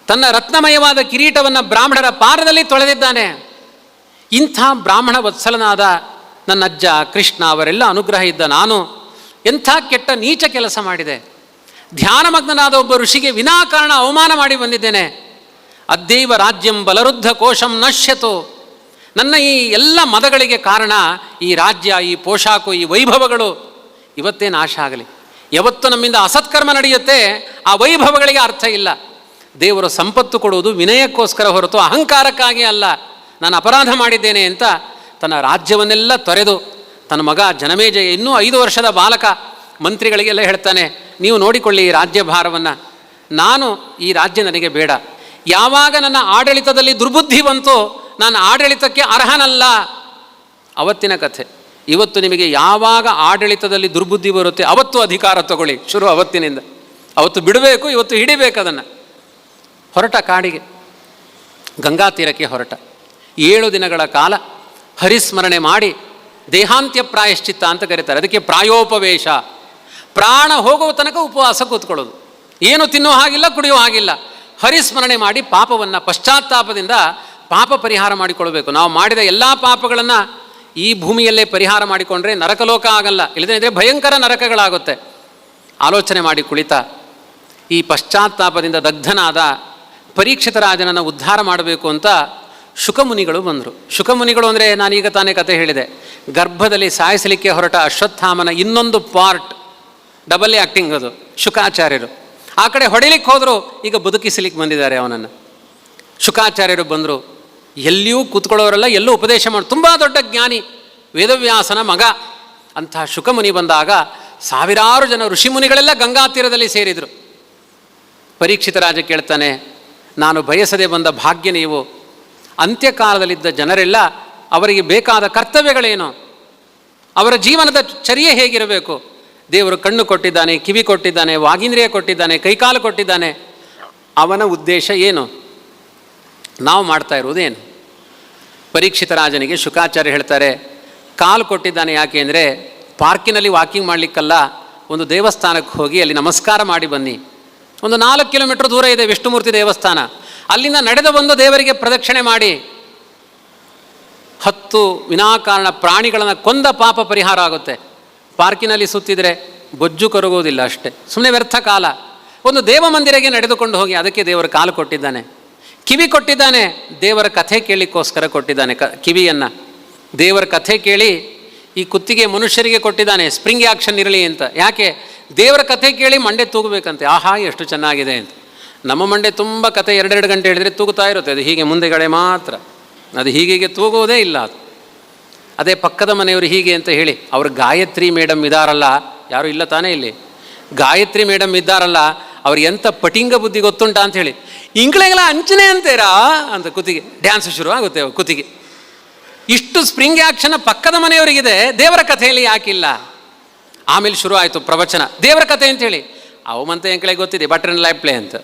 ತನ್ನ ರತ್ನಮಯವಾದ ಕಿರೀಟವನ್ನು ಬ್ರಾಹ್ಮಣರ ಪಾದದಲ್ಲಿ ತೊಳೆದಿದ್ದಾನೆ. ಇಂಥ ಬ್ರಾಹ್ಮಣ ವತ್ಸಲನಾದ ನನ್ನ ಅಜ್ಜ ಕೃಷ್ಣ ಅವರೆಲ್ಲ ಅನುಗ್ರಹ ಇದ್ದ ನಾನು ಎಂಥ ಕೆಟ್ಟ ನೀಚ ಕೆಲಸ ಮಾಡಿದೆ. ಧ್ಯಾನಮಗ್ನನಾದ ಒಬ್ಬ ಋಷಿಗೆ ವಿನಾಕಾರಣ ಅವಮಾನ ಮಾಡಿ ಬಂದಿದ್ದೇನೆ. ಅದ್ಯೈವ ರಾಜ್ಯಂ ಬಲರುದ್ಧ ಕೋಶಂ ನಶ್ಯತು. ನನ್ನ ಈ ಎಲ್ಲ ಮದಗಳಿಗೆ ಕಾರಣ ಈ ರಾಜ್ಯ, ಈ ಪೋಷಾಕು, ಈ ವೈಭವಗಳು ಇವತ್ತೇ ನಾಶ ಆಗಲಿ. ಯಾವತ್ತು ನಮ್ಮಿಂದ ಅಸತ್ಕರ್ಮ ನಡೆಯುತ್ತೆ ಆ ವೈಭವಗಳಿಗೆ ಅರ್ಥ ಇಲ್ಲ. ದೇವರು ಸಂಪತ್ತು ಕೊಡುವುದು ವಿನಯಕ್ಕೋಸ್ಕರ ಹೊರತು ಅಹಂಕಾರಕ್ಕಾಗಿ ಅಲ್ಲ. ನಾನು ಅಪರಾಧ ಮಾಡಿದ್ದೇನೆ ಅಂತ ತನ್ನ ರಾಜ್ಯವನ್ನೆಲ್ಲ ತೊರೆದು ತನ್ನ ಮಗ ಜನಮೇಜಯ, ಇನ್ನೂ 5 ವರ್ಷದ ಬಾಲಕ, ಮಂತ್ರಿಗಳಿಗೆಲ್ಲ ಹೇಳ್ತಾನೆ, ನೀವು ನೋಡಿಕೊಳ್ಳಿ ಈ ರಾಜ್ಯಭಾರವನ್ನು, ನಾನು ಈ ರಾಜ್ಯ ನನಗೆ ಬೇಡ. ಯಾವಾಗ ನನ್ನ ಆಡಳಿತದಲ್ಲಿ ದುರ್ಬುದ್ಧಿ ಬಂತು ನಾನು ಆಡಳಿತಕ್ಕೆ ಅರ್ಹನಲ್ಲ. ಅವತ್ತಿನ ಕಥೆ. ಇವತ್ತು ನಿಮಗೆ ಯಾವಾಗ ಆಡಳಿತದಲ್ಲಿ ದುರ್ಬುದ್ಧಿ ಬರುತ್ತೆ ಅವತ್ತು ಅಧಿಕಾರ ತಗೊಳ್ಳಿ, ಶುರು ಅವತ್ತಿನಿಂದ. ಅವತ್ತು ಬಿಡಬೇಕು, ಇವತ್ತು ಹಿಡಿಬೇಕು ಅದನ್ನು. ಹೊರಟ ಕಾಡಿಗೆ, ಗಂಗಾ ತೀರಕ್ಕೆ ಹೊರಟ. 7 ದಿನಗಳ ಕಾಲ ಹರಿಸ್ಮರಣೆ ಮಾಡಿ ದೇಹಾಂತ್ಯ ಪ್ರಾಯಶ್ಚಿತ್ತ ಅಂತ ಕರೀತಾರೆ. ಅದಕ್ಕೆ ಪ್ರಾಯೋಪವೇಶ. ಪ್ರಾಣ ಹೋಗುವ ತನಕ ಉಪವಾಸ ಕೂತ್ಕೊಳ್ಳೋದು. ಏನು ತಿನ್ನೋ ಹಾಗಿಲ್ಲ, ಕುಡಿಯೋ ಹಾಗಿಲ್ಲ. ಹರಿಸ್ಮರಣೆ ಮಾಡಿ ಪಾಪವನ್ನು ಪಶ್ಚಾತ್ತಾಪದಿಂದ ಪಾಪ ಪರಿಹಾರ ಮಾಡಿಕೊಳ್ಬೇಕು. ನಾವು ಮಾಡಿದ ಎಲ್ಲ ಪಾಪಗಳನ್ನು ಈ ಭೂಮಿಯಲ್ಲೇ ಪರಿಹಾರ ಮಾಡಿಕೊಂಡ್ರೆ ನರಕಲೋಕ ಆಗಲ್ಲ, ಇಲ್ಲದೇ ಭಯಂಕರ ನರಕಗಳಾಗುತ್ತೆ. ಆಲೋಚನೆ ಮಾಡಿ ಕುಳಿತ ಈ ಪಶ್ಚಾತ್ತಾಪದಿಂದ ದಗ್ಧನಾದ ಪರೀಕ್ಷಿತ ರಾಜನನ್ನು ಉದ್ಧಾರ ಮಾಡಬೇಕು ಅಂತ ಶುಕಮುನಿಗಳು ಬಂದರು. ಶುಕಮುನಿಗಳು ಅಂದರೆ ನಾನೀಗ ತಾನೇ ಕತೆ ಹೇಳಿದೆ, ಗರ್ಭದಲ್ಲಿ ಸಾಯಿಸಲಿಕ್ಕೆ ಹೊರಟ ಅಶ್ವತ್ಥಾಮನ ಇನ್ನೊಂದು ಪಾರ್ಟ್, ಡಬಲ್ ಆ್ಯಕ್ಟಿಂಗ್ ಅದು ಶುಕಾಚಾರ್ಯರು. ಆ ಕಡೆ ಹೊಡಿಲಿಕ್ಕೆ ಹೋದರು, ಈಗ ಬದುಕಿಸಲಿಕ್ಕೆ ಬಂದಿದ್ದಾರೆ ಅವನನ್ನು. ಶುಕಾಚಾರ್ಯರು ಬಂದರು, ಎಲ್ಲಿಯೂ ಕೂತ್ಕೊಳ್ಳೋರೆಲ್ಲ ಎಲ್ಲೂ ಉಪದೇಶ ಮಾಡಿ, ತುಂಬ ದೊಡ್ಡ ಜ್ಞಾನಿ, ವೇದವ್ಯಾಸನ ಮಗ. ಅಂಥ ಶುಕಮುನಿ ಬಂದಾಗ ಸಾವಿರಾರು ಜನ ಋಷಿಮುನಿಗಳೆಲ್ಲ ಗಂಗಾ ತೀರದಲ್ಲಿ ಸೇರಿದರು. ಪರೀಕ್ಷಿತ ರಾಜ ಕೇಳ್ತಾನೆ, ನಾನು ಬಯಸದೆ ಬಂದ ಭಾಗ್ಯ ನೀವು. ಅಂತ್ಯಕಾಲದಲ್ಲಿದ್ದ ಜನರೆಲ್ಲ ಅವರಿಗೆ ಬೇಕಾದ ಕರ್ತವ್ಯಗಳೇನು, ಅವರ ಜೀವನದ ಚರ್ಯೆ ಹೇಗಿರಬೇಕು? ದೇವರು ಕಣ್ಣು ಕೊಟ್ಟಿದ್ದಾನೆ, ಕಿವಿ ಕೊಟ್ಟಿದ್ದಾನೆ, ವಾಗೀಂದ್ರಿಯ ಕೊಟ್ಟಿದ್ದಾನೆ, ಕೈಕಾಲು ಕೊಟ್ಟಿದ್ದಾನೆ. ಅವನ ಉದ್ದೇಶ ಏನು? ನಾವು ಮಾಡ್ತಾ ಇರುವುದೇನು? ಪರೀಕ್ಷಿತ ರಾಜನಿಗೆ ಶುಕಾಚಾರ್ಯ ಹೇಳ್ತಾರೆ, ಕಾಲು ಕೊಟ್ಟಿದ್ದಾನೆ ಯಾಕೆ ಅಂದರೆ ಪಾರ್ಕಿನಲ್ಲಿ ವಾಕಿಂಗ್ ಮಾಡಲಿಕ್ಕಲ್ಲ, ಒಂದು ದೇವಸ್ಥಾನಕ್ಕೆ ಹೋಗಿ ಅಲ್ಲಿ ನಮಸ್ಕಾರ ಮಾಡಿ ಬನ್ನಿ. ಒಂದು 4 ಕಿಲೋಮೀಟರ್ ದೂರ ಇದೆ ವಿಷ್ಣುಮೂರ್ತಿ ದೇವಸ್ಥಾನ, ಅಲ್ಲಿಂದ ನಡೆದು ಬಂದು ದೇವರಿಗೆ ಪ್ರದಕ್ಷಿಣೆ ಮಾಡಿ 10 ವಿನಾಕಾರಣ ಪ್ರಾಣಿಗಳನ್ನು ಕೊಂದ ಪಾಪ ಪರಿಹಾರ ಆಗುತ್ತೆ. ಪಾರ್ಕಿನಲ್ಲಿ ಸುತ್ತಿದರೆ ಬೊಜ್ಜು ಕರಗೋದಿಲ್ಲ, ಅಷ್ಟೇ, ಸುಮ್ಮನೆ ವ್ಯರ್ಥ ಕಾಲ. ಒಂದು ದೇವ ಮಂದಿರಕ್ಕೆ ನಡೆದುಕೊಂಡು ಹೋಗಿ, ಅದಕ್ಕೆ ದೇವರು ಕಾಲು ಕೊಟ್ಟಿದ್ದಾನೆ. ಕಿವಿ ಕೊಟ್ಟಿದ್ದಾನೆ, ದೇವರ ಕಥೆ ಕೇಳಲಿಕ್ಕೋಸ್ಕರ ಕೊಟ್ಟಿದ್ದಾನೆ ಕಿವಿಯನ್ನು. ದೇವರ ಕಥೆ ಕೇಳಿ ಈ ಕುತ್ತಿಗೆ ಮನುಷ್ಯರಿಗೆ ಕೊಟ್ಟಿದ್ದಾನೆ, ಸ್ಪ್ರಿಂಗ್ ಆ್ಯಕ್ಷನ್ ಇರಲಿ ಅಂತ. ಯಾಕೆ? ದೇವರ ಕಥೆ ಕೇಳಿ ಮಂಡೆ ತೂಗಬೇಕಂತೆ. ಆಹಾ ಎಷ್ಟು ಚೆನ್ನಾಗಿದೆ ಅಂತ. ನಮ್ಮ ಮಂಡೆ ತುಂಬ ಕಥೆ 2 ಗಂಟೆ ಹೇಳಿದರೆ ತೂಗುತ್ತಾ ಇರುತ್ತೆ, ಅದು ಹೀಗೆ ಮುಂದೆಗಡೆ ಮಾತ್ರ, ಅದು ಹೀಗೆ ತೂಗೋದೇ ಇಲ್ಲ. ಅದು ಅದೇ ಪಕ್ಕದ ಮನೆಯವರು ಹೀಗೆ ಅಂತ ಹೇಳಿ, ಅವರು ಗಾಯತ್ರಿ ಮೇಡಮ್ ಇದ್ದಾರಲ್ಲ, ಯಾರು ಇಲ್ಲ ತಾನೇ ಇಲ್ಲಿ, ಗಾಯತ್ರಿ ಮೇಡಮ್ ಇದ್ದಾರಲ್ಲ, ಅವ್ರಿಗೆ ಎಂಥ ಪಟಿಂಗ ಬುದ್ಧಿ ಗೊತ್ತುಂಟ ಅಂಥೇಳಿ, ಇಂಗ್ಳೆಗೆಲ್ಲ ಅಂಚನೆ ಅಂತೀರಾ ಅಂತ ಕುತ್ತಿಗೆ ಡ್ಯಾನ್ಸ್ ಶುರು ಆಗುತ್ತೆ. ಕುತ್ತಿಗೆ ಇಷ್ಟು ಸ್ಪ್ರಿಂಗ್ ಆ್ಯಕ್ಷನ್ ಪಕ್ಕದ ಮನೆಯವರಿಗಿದೆ, ದೇವರ ಕಥೆಯಲ್ಲಿ ಯಾಕಿಲ್ಲ? ಆಮೇಲೆ ಶುರು ಆಯಿತು ಪ್ರವಚನ, ದೇವರ ಕಥೆ ಅಂಥೇಳಿ. ಅವು ಮಂತೆ ಎಂಕ್ಳೆಗೆ ಗೊತ್ತಿದೆ, ಬಟರ್ ಲೈಫ್ ಪ್ಲೇ ಅಂತ.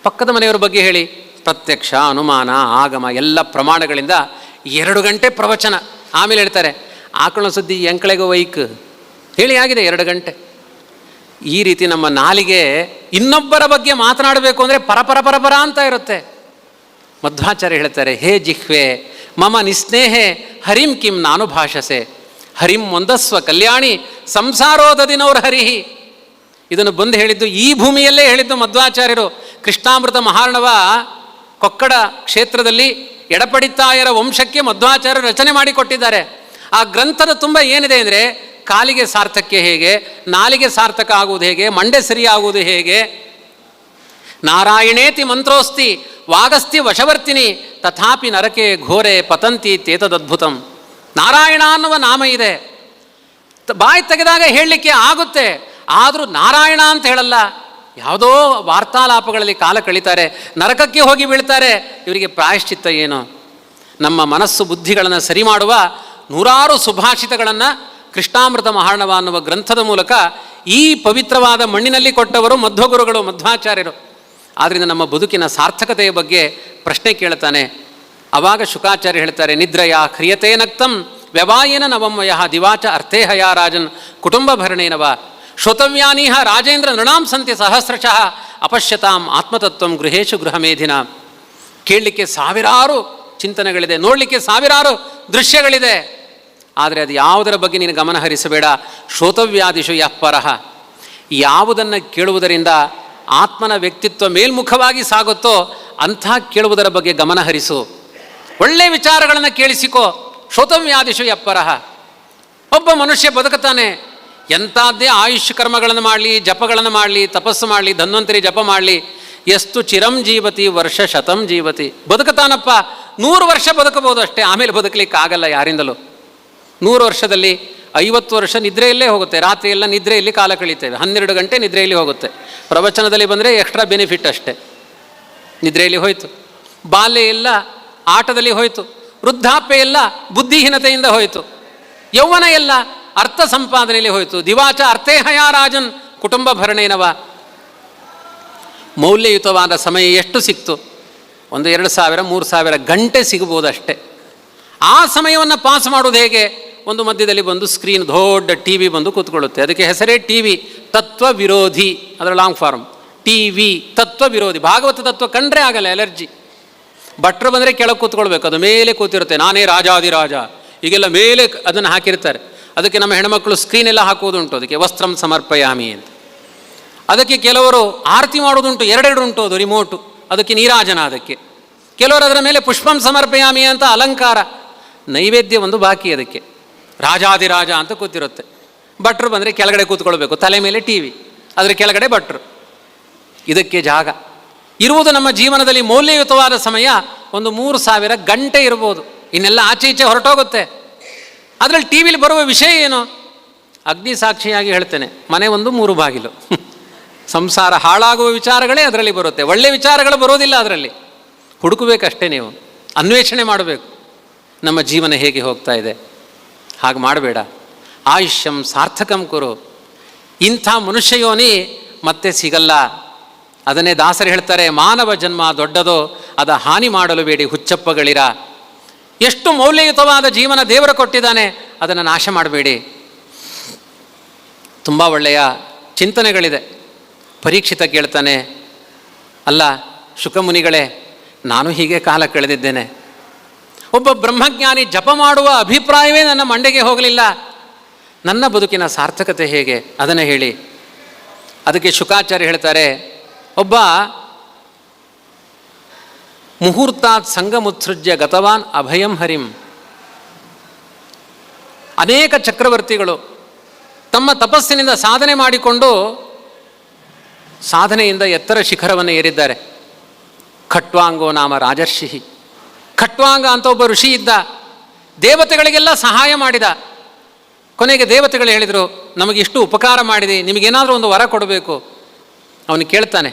ಪಕ್ಕದ ಮನೆಯವರ ಬಗ್ಗೆ ಹೇಳಿ, ಪ್ರತ್ಯಕ್ಷ, ಅನುಮಾನ, ಆಗಮ ಎಲ್ಲ ಪ್ರಮಾಣಗಳಿಂದ 2 ಗಂಟೆ ಪ್ರವಚನ. ಆಮೇಲೆ ಹೇಳ್ತಾರೆ, ಆಕಳ ಸುದ್ದಿ ಎಂಕ್ಳೆಗೂ ವೈಕ್ ಹೇಳಿ ಆಗಿದೆ 2 ಗಂಟೆ. ಈ ರೀತಿ ನಮ್ಮ ನಾಲಿಗೆ ಇನ್ನೊಬ್ಬರ ಬಗ್ಗೆ ಮಾತನಾಡಬೇಕು ಅಂದರೆ ಪರಪರ ಅಂತ ಇರುತ್ತೆ. ಮಧ್ವಾಚಾರ್ಯ ಹೇಳ್ತಾರೆ, ಹೇ ಜಿಹ್ವೆ ಮಮ ನಿಸ್ನೇಹೆ ಹರಿಂ ಕಿಂ ನಾನು ಭಾಷಸೆ, ಹರಿಂ ಒಂದಸ್ವ ಕಲ್ಯಾಣಿ ಸಂಸಾರೋದದಿನವ್ರ ಹರಿಹಿ. ಇದನ್ನು ಬಂದು ಹೇಳಿದ್ದು ಈ ಭೂಮಿಯಲ್ಲೇ ಹೇಳಿದ್ದು ಮಧ್ವಾಚಾರ್ಯರು. ಕೃಷ್ಣಾಮೃತ ಮಹಾರ್ಣವ ಕೊಕ್ಕಡ ಕ್ಷೇತ್ರದಲ್ಲಿ ಎಡಪಡಿತಾಯರ ವಂಶಕ್ಕೆ ಮಧ್ವಾಚಾರ್ಯರು ರಚನೆ ಮಾಡಿಕೊಟ್ಟಿದ್ದಾರೆ. ಆ ಗ್ರಂಥದ ತುಂಬ ಏನಿದೆ ಅಂದರೆ, ಕಾಲಿಗೆ ಸಾರ್ಥಕ್ಯ ಹೇಗೆ, ನಾಲಿಗೆ ಸಾರ್ಥಕ ಆಗುವುದು ಹೇಗೆ, ಮಂಡೆ ಸರಿಯಾಗುವುದು ಹೇಗೆ, ನಾರಾಯಣೇತಿ ಮಂತ್ರೋಸ್ತಿ ವಾಗಸ್ತಿ ವಶವರ್ತಿನಿ ತಥಾಪಿ ನರಕೆ ಘೋರೆ ಪತಂತಿ ತೇತದದ್ಭುತಂ. ನಾರಾಯಣ ಅನ್ನುವ ನಾಮ ಇದೆ, ಬಾಯಿ ತೆಗೆದಾಗ ಹೇಳಲಿಕ್ಕೆ ಆಗುತ್ತೆ, ಆದರೂ ನಾರಾಯಣ ಅಂತ ಹೇಳಲ್ಲ. ಯಾವುದೋ ವಾರ್ತಾಲಾಪಗಳಲ್ಲಿ ಕಾಲ ಕಳೀತಾರೆ, ನರಕಕ್ಕೆ ಹೋಗಿ ಬೀಳ್ತಾರೆ. ಇವರಿಗೆ ಪ್ರಾಯಶ್ಚಿತ್ತ ಏನು? ನಮ್ಮ ಮನಸ್ಸು ಬುದ್ಧಿಗಳನ್ನು ಸರಿ ಮಾಡುವ 100 ಸುಭಾಷಿತಗಳನ್ನು ಕೃಷ್ಣಾಮೃತ ಮಹಾರ್ಣವ ಅನ್ನುವ ಗ್ರಂಥದ ಮೂಲಕ ಈ ಪವಿತ್ರವಾದ ಮಣ್ಣಿನಲ್ಲಿ ಕೊಟ್ಟವರು ಮಧ್ವಗುರುಗಳು, ಮಧ್ವಾಚಾರ್ಯರು. ಆದ್ದರಿಂದ ನಮ್ಮ ಬದುಕಿನ ಸಾರ್ಥಕತೆಯ ಬಗ್ಗೆ ಪ್ರಶ್ನೆ ಕೇಳ್ತಾನೆ. ಆವಾಗ ಶುಕಾಚಾರ್ಯ ಹೇಳ್ತಾರೆ, ನಿದ್ರಯ ಕ್ರಿಯತೆ ನಕ್ತಂ ವ್ಯವಾಯೇನ ನವಮಯ ದಿವಾಚ ಅರ್ಥೇಹಯ ರಾಜನ್ ಕುಟುಂಬ ಭರಣೇನವ ಶ್ರೋತವ್ಯಾನೀಹ ರಾಜೇಂದ್ರ ನೃಣಾಂ ಸಂತಿ ಸಹಸ್ರಶಃ ಅಪಶ್ಯತಾಂ ಆತ್ಮತತ್ವಂ ಗೃಹೇಶು ಗೃಹಮೇಧಿನ. ಕೇಳಲಿಕ್ಕೆ ಸಾವಿರಾರು ಚಿಂತನೆಗಳಿದೆ, ನೋಡಲಿಕ್ಕೆ ಸಾವಿರಾರು ದೃಶ್ಯಗಳಿದೆ, ಆದರೆ ಅದು ಯಾವುದರ ಬಗ್ಗೆ ನೀನು ಗಮನ ಹರಿಸಬೇಡ. ಶ್ರೋತವ್ಯಾದಿಷು ಯಃ ಪರಃ, ಯಾವುದನ್ನು ಕೇಳುವುದರಿಂದ ಆತ್ಮನ ವ್ಯಕ್ತಿತ್ವ ಮೇಲ್ಮುಖವಾಗಿ ಸಾಗುತ್ತೋ ಅಂಥ ಕೇಳುವುದರ ಬಗ್ಗೆ ಗಮನ ಹರಿಸು. ಒಳ್ಳೆಯ ವಿಚಾರಗಳನ್ನು ಕೇಳಿಸಿಕೋ. ಶ್ರೋತವ್ಯಾದಿಷು ಯಃ ಪರಃ. ಒಬ್ಬ ಮನುಷ್ಯ ಬದುಕುತ್ತಾನೆ, ಎಂಥದ್ದೇ ಆಯುಷ್ ಕರ್ಮಗಳನ್ನು ಮಾಡಲಿ, ಜಪಗಳನ್ನು ಮಾಡಲಿ, ತಪಸ್ಸು ಮಾಡಲಿ, ಧನ್ವಂತರಿ ಜಪ ಮಾಡಲಿ, ಎಷ್ಟು ಚಿರಂ ಜೀವತಿ ವರ್ಷ ಶತಂ ಜೀವತಿ. ಬದುಕುತ್ತಾನಪ್ಪ, 100 ವರ್ಷ ಬದುಕಬಹುದು ಅಷ್ಟೇ, ಆಮೇಲೆ ಬದುಕಲಿಕ್ಕೆ ಆಗಲ್ಲ ಯಾರಿಂದಲೂ. 100 ವರ್ಷದಲ್ಲಿ 50 ವರ್ಷ ನಿದ್ರೆಯಲ್ಲೇ ಹೋಗುತ್ತೆ, ರಾತ್ರಿ ಎಲ್ಲ ನಿದ್ರೆಯಲ್ಲಿ ಕಾಲ ಕಳೀತೇವೆ, 12 ಗಂಟೆ ನಿದ್ರೆಯಲ್ಲಿ ಹೋಗುತ್ತೆ. ಪ್ರವಚನದಲ್ಲಿ ಬಂದರೆ ಎಕ್ಸ್ಟ್ರಾ ಬೆನಿಫಿಟ್ ಅಷ್ಟೇ, ನಿದ್ರೆಯಲ್ಲಿ ಹೋಯಿತು. ಬಾಲ್ಯ ಎಲ್ಲ ಆಟದಲ್ಲಿ ಹೋಯಿತು, ವೃದ್ಧಾಪ್ಯ ಎಲ್ಲ ಬುದ್ಧಿಹೀನತೆಯಿಂದ ಹೋಯಿತು, ಯೌವನ ಎಲ್ಲ ಅರ್ಥ ಸಂಪಾದನೆಯಲ್ಲಿ ಹೋಯಿತು. ದಿವಾಚ ಅರ್ಥೇಹಯ ರಾಜನ್ ಕುಟುಂಬ ಭರಣೇನವ. ಮೌಲ್ಯಯುತವಾದ ಸಮಯ ಎಷ್ಟು ಸಿಕ್ತು? ಒಂದು 2000 3000 ಗಂಟೆ ಸಿಗಬಹುದಷ್ಟೇ. ಆ ಸಮಯವನ್ನು ಪಾಸ್ ಮಾಡೋದು ಹೇಗೆ? ಒಂದು ಮಧ್ಯದಲ್ಲಿ ಬಂದು ಸ್ಕ್ರೀನ್, ದೊಡ್ಡ TV ಬಂದು ಕೂತ್ಕೊಳ್ಳುತ್ತೆ, ಅದಕ್ಕೆ ಹೆಸರೇ TV, ತತ್ವ ವಿರೋಧಿ, ಅದರ ಲಾಂಗ್ ಫಾರ್ಮ್ ಟಿ ವಿ ತತ್ವ ವಿರೋಧಿ. ಭಾಗವತ ತತ್ವ ಕಂಡ್ರೆ ಆಗಲ್ಲ, ಎಲರ್ಜಿ. ಭಟ್ರು ಬಂದರೆ ಕೆಳಗೆ ಕೂತ್ಕೊಳ್ಬೇಕು, ಅದು ಮೇಲೆ ಕೂತಿರುತ್ತೆ, ನಾನೇ ರಾಜಾದಿರಾಜ ಈಗೆಲ್ಲ ಮೇಲೆ ಅದನ್ನು ಹಾಕಿರ್ತಾರೆ. ಅದಕ್ಕೆ ನಮ್ಮ ಹೆಣ್ಮಕ್ಳು ಸ್ಕ್ರೀನ್ ಎಲ್ಲ ಹಾಕುವುದುಂಟು, ಅದಕ್ಕೆ ವಸ್ತ್ರಂ ಸಮರ್ಪಯಾಮಿ ಅಂತ. ಅದಕ್ಕೆ ಕೆಲವರು ಆರತಿ ಮಾಡೋದುಂಟು, ಎರಡೆರಡು ಉಂಟು ಅದು ರಿಮೋಟು, ಅದಕ್ಕೆ ನೀರಾಜನ. ಅದಕ್ಕೆ ಕೆಲವರು ಅದರ ಮೇಲೆ ಪುಷ್ಪಂ ಸಮರ್ಪಯಾಮಿ ಅಂತ ಅಲಂಕಾರ, ನೈವೇದ್ಯ ಒಂದು ಬಾಕಿ. ಅದಕ್ಕೆ ರಾಜಾದಿರಾಜ ಅಂತ ಕೂತಿರುತ್ತೆ. ಭಟ್ರು ಬಂದರೆ ಕೆಳಗಡೆ ಕೂತ್ಕೊಳ್ಬೇಕು, ತಲೆ ಮೇಲೆ ಟಿ ವಿ, ಅದರ ಕೆಳಗಡೆ ಭಟ್ರು. ಇದಕ್ಕೆ ಜಾಗ ಇರುವುದು ನಮ್ಮ ಜೀವನದಲ್ಲಿ ಮೌಲ್ಯಯುತವಾದ ಸಮಯ ಒಂದು 3000 ಗಂಟೆ ಇರ್ಬೋದು, ಇನ್ನೆಲ್ಲ ಆಚೆ ಈಚೆ ಹೊರಟೋಗುತ್ತೆ. ಅದರಲ್ಲಿ ಟಿ ವಿಲಿ ಬರುವ ವಿಷಯ ಏನು? ಅಗ್ನಿ ಸಾಕ್ಷಿಯಾಗಿ ಹೇಳ್ತೇನೆ, ಮನೆ ಒಂದು 3 ಬಾಗಿಲು. ಸಂಸಾರ ಹಾಳಾಗುವ ವಿಚಾರಗಳೇ ಅದರಲ್ಲಿ ಬರುತ್ತೆ, ಒಳ್ಳೆಯ ವಿಚಾರಗಳು ಬರೋದಿಲ್ಲ ಅದರಲ್ಲಿ. ಹುಡುಕಬೇಕಷ್ಟೇ, ನೀವು ಅನ್ವೇಷಣೆ ಮಾಡಬೇಕು ನಮ್ಮ ಜೀವನ ಹೇಗೆ ಹೋಗ್ತಾ ಇದೆ. ಹಾಗೆ ಮಾಡಬೇಡ. ಆಯುಷ್ಯಂ ಸಾರ್ಥಕಂ ಕುರು. ಇಂಥ ಮನುಷ್ಯ ಯೋನಿ ಮತ್ತೆ ಸಿಗಲ್ಲ. ಅದನ್ನೇ ದಾಸರು ಹೇಳ್ತಾರೆ, ಮಾನವ ಜನ್ಮ ದೊಡ್ಡದೋ ಅದ ಹಾನಿ ಮಾಡಲು ಬೇಡಿ ಹುಚ್ಚಪ್ಪಗಳಿರ. ಎಷ್ಟು ಮೌಲ್ಯಯುತವಾದ ಜೀವನ ದೇವರು ಕೊಟ್ಟಿದ್ದಾನೆ, ಅದನ್ನು ನಾಶ ಮಾಡಬೇಡಿ. ತುಂಬ ಒಳ್ಳೆಯ ಚಿಂತನೆಗಳಿದೆ. ಪರೀಕ್ಷಿತ ಕೇಳ್ತಾನೆ, ಅಲ್ಲ ಶುಕಮುನಿಗಳೇ, ನಾನು ಹೀಗೆ ಕಾಲ ಕಳೆದಿದ್ದೇನೆ. ಒಬ್ಬ ಬ್ರಹ್ಮಜ್ಞಾನಿ ಜಪ ಮಾಡುವ ಅಭಿಪ್ರಾಯವೇ ನನ್ನ ಮಂಡೆಗೆ ಹೋಗಲಿಲ್ಲ. ನನ್ನ ಬದುಕಿನ ಸಾರ್ಥಕತೆ ಹೇಗೆ, ಅದನ್ನು ಹೇಳಿ. ಅದಕ್ಕೆ ಶುಕಾಚಾರ್ಯ ಹೇಳ್ತಾರೆ, ಒಬ್ಬ ಮುಹೂರ್ತಾತ್ ಸಂಗಮುತ್ಸೃಜ್ಯ ಗತವಾನ್ ಅಭಯಂ ಹರಿಂ. ಅನೇಕ ಚಕ್ರವರ್ತಿಗಳು ತಮ್ಮ ತಪಸ್ಸಿನಿಂದ ಸಾಧನೆ ಮಾಡಿಕೊಂಡು ಸಾಧನೆಯಿಂದ ಎತ್ತರ ಶಿಖರವನ್ನು ಏರಿದ್ದಾರೆ. ಖಟ್ವಾಂಗೋ ನಾಮ ರಾಜರ್ಷಿ. ಖಟ್ವಾಂಗ ಅಂತ ಒಬ್ಬ ಋಷಿ ಇದ್ದ, ದೇವತೆಗಳಿಗೆಲ್ಲ ಸಹಾಯ ಮಾಡಿದ. ಕೊನೆಗೆ ದೇವತೆಗಳು ಹೇಳಿದರು, ನಮಗಿಷ್ಟು ಉಪಕಾರ ಮಾಡಿದೆ, ನಿಮಗೇನಾದರೂ ಒಂದು ವರ ಕೊಡಬೇಕು. ಅವನು ಕೇಳ್ತಾನೆ,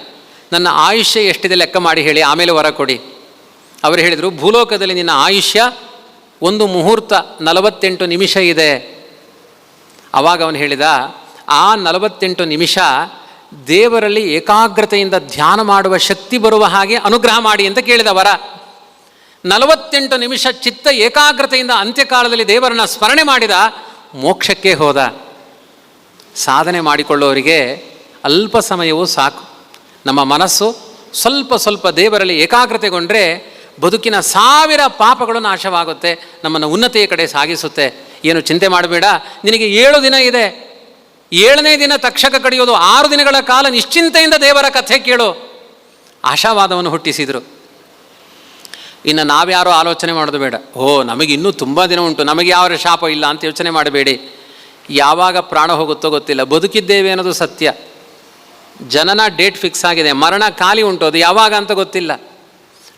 ನನ್ನ ಆಯುಷ್ಯ ಎಷ್ಟಿದೆ ಲೆಕ್ಕ ಮಾಡಿ ಹೇಳಿ, ಆಮೇಲೆ ವರ ಕೊಡಿ. ಅವರು ಹೇಳಿದರು, ಭೂಲೋಕದಲ್ಲಿ ನಿನ್ನ ಆಯುಷ್ಯ ಒಂದು ಮುಹೂರ್ತ 48 ನಿಮಿಷ ಇದೆ. ಆವಾಗ ಅವನು ಹೇಳಿದ, ಆ 48 ನಿಮಿಷ ದೇವರಲ್ಲಿ ಏಕಾಗ್ರತೆಯಿಂದ ಧ್ಯಾನ ಮಾಡುವ ಶಕ್ತಿ ಬರುವ ಹಾಗೆ ಅನುಗ್ರಹ ಮಾಡಿ ಅಂತ ಕೇಳಿದ ವರ. 48 ನಿಮಿಷ ಚಿತ್ತ ಏಕಾಗ್ರತೆಯಿಂದ ಅಂತ್ಯಕಾಲದಲ್ಲಿ ದೇವರನ್ನ ಸ್ಮರಣೆ ಮಾಡಿದ, ಮೋಕ್ಷಕ್ಕೆ ಹೋದ. ಸಾಧನೆ ಮಾಡಿಕೊಳ್ಳೋರಿಗೆ ಅಲ್ಪ ಸಮಯವೂ ಸಾಕು. ನಮ್ಮ ಮನಸ್ಸು ಸ್ವಲ್ಪ ಸ್ವಲ್ಪ ದೇವರಲ್ಲಿ ಏಕಾಗ್ರತೆಗೊಂಡ್ರೆ ಬದುಕಿನ 1000 ಪಾಪಗಳು ನಾಶವಾಗುತ್ತೆ, ನಮ್ಮನ್ನು ಉನ್ನತಿಯ ಕಡೆ ಸಾಗಿಸುತ್ತೆ. ಏನು ಚಿಂತೆ ಮಾಡಬೇಡ, ನಿನಗೆ 7 ದಿನ ಇದೆ. 7ನೇ ದಿನ ತಕ್ಷಕ ಕಡಿಯೋದು, 6 ದಿನಗಳ ಕಾಲ ನಿಶ್ಚಿಂತೆಯಿಂದ ದೇವರ ಕಥೆ ಕೇಳು. ಆಶಾವಾದವನ್ನು ಹುಟ್ಟಿಸಿದರು. ಇನ್ನು ನಾವ್ಯಾರೋ ಆಲೋಚನೆ ಮಾಡೋದು ಬೇಡ. ನಮಗಿನ್ನೂ ತುಂಬ ದಿನ ಉಂಟು, ನಮಗೆ ಯಾವ ಶಾಪ ಇಲ್ಲ ಅಂತ ಯೋಚನೆ ಮಾಡಬೇಡಿ. ಯಾವಾಗ ಪ್ರಾಣ ಹೋಗುತ್ತೋ ಗೊತ್ತಿಲ್ಲ, ಬದುಕಿದ್ದೇವೆ ಅನ್ನೋದು ಸತ್ಯ. ಜನನ ಡೇಟ್ ಫಿಕ್ಸ್ ಆಗಿದೆ, ಮರಣ ಖಾಲಿ ಉಂಟು, ಅದು ಯಾವಾಗ ಅಂತ ಗೊತ್ತಿಲ್ಲ.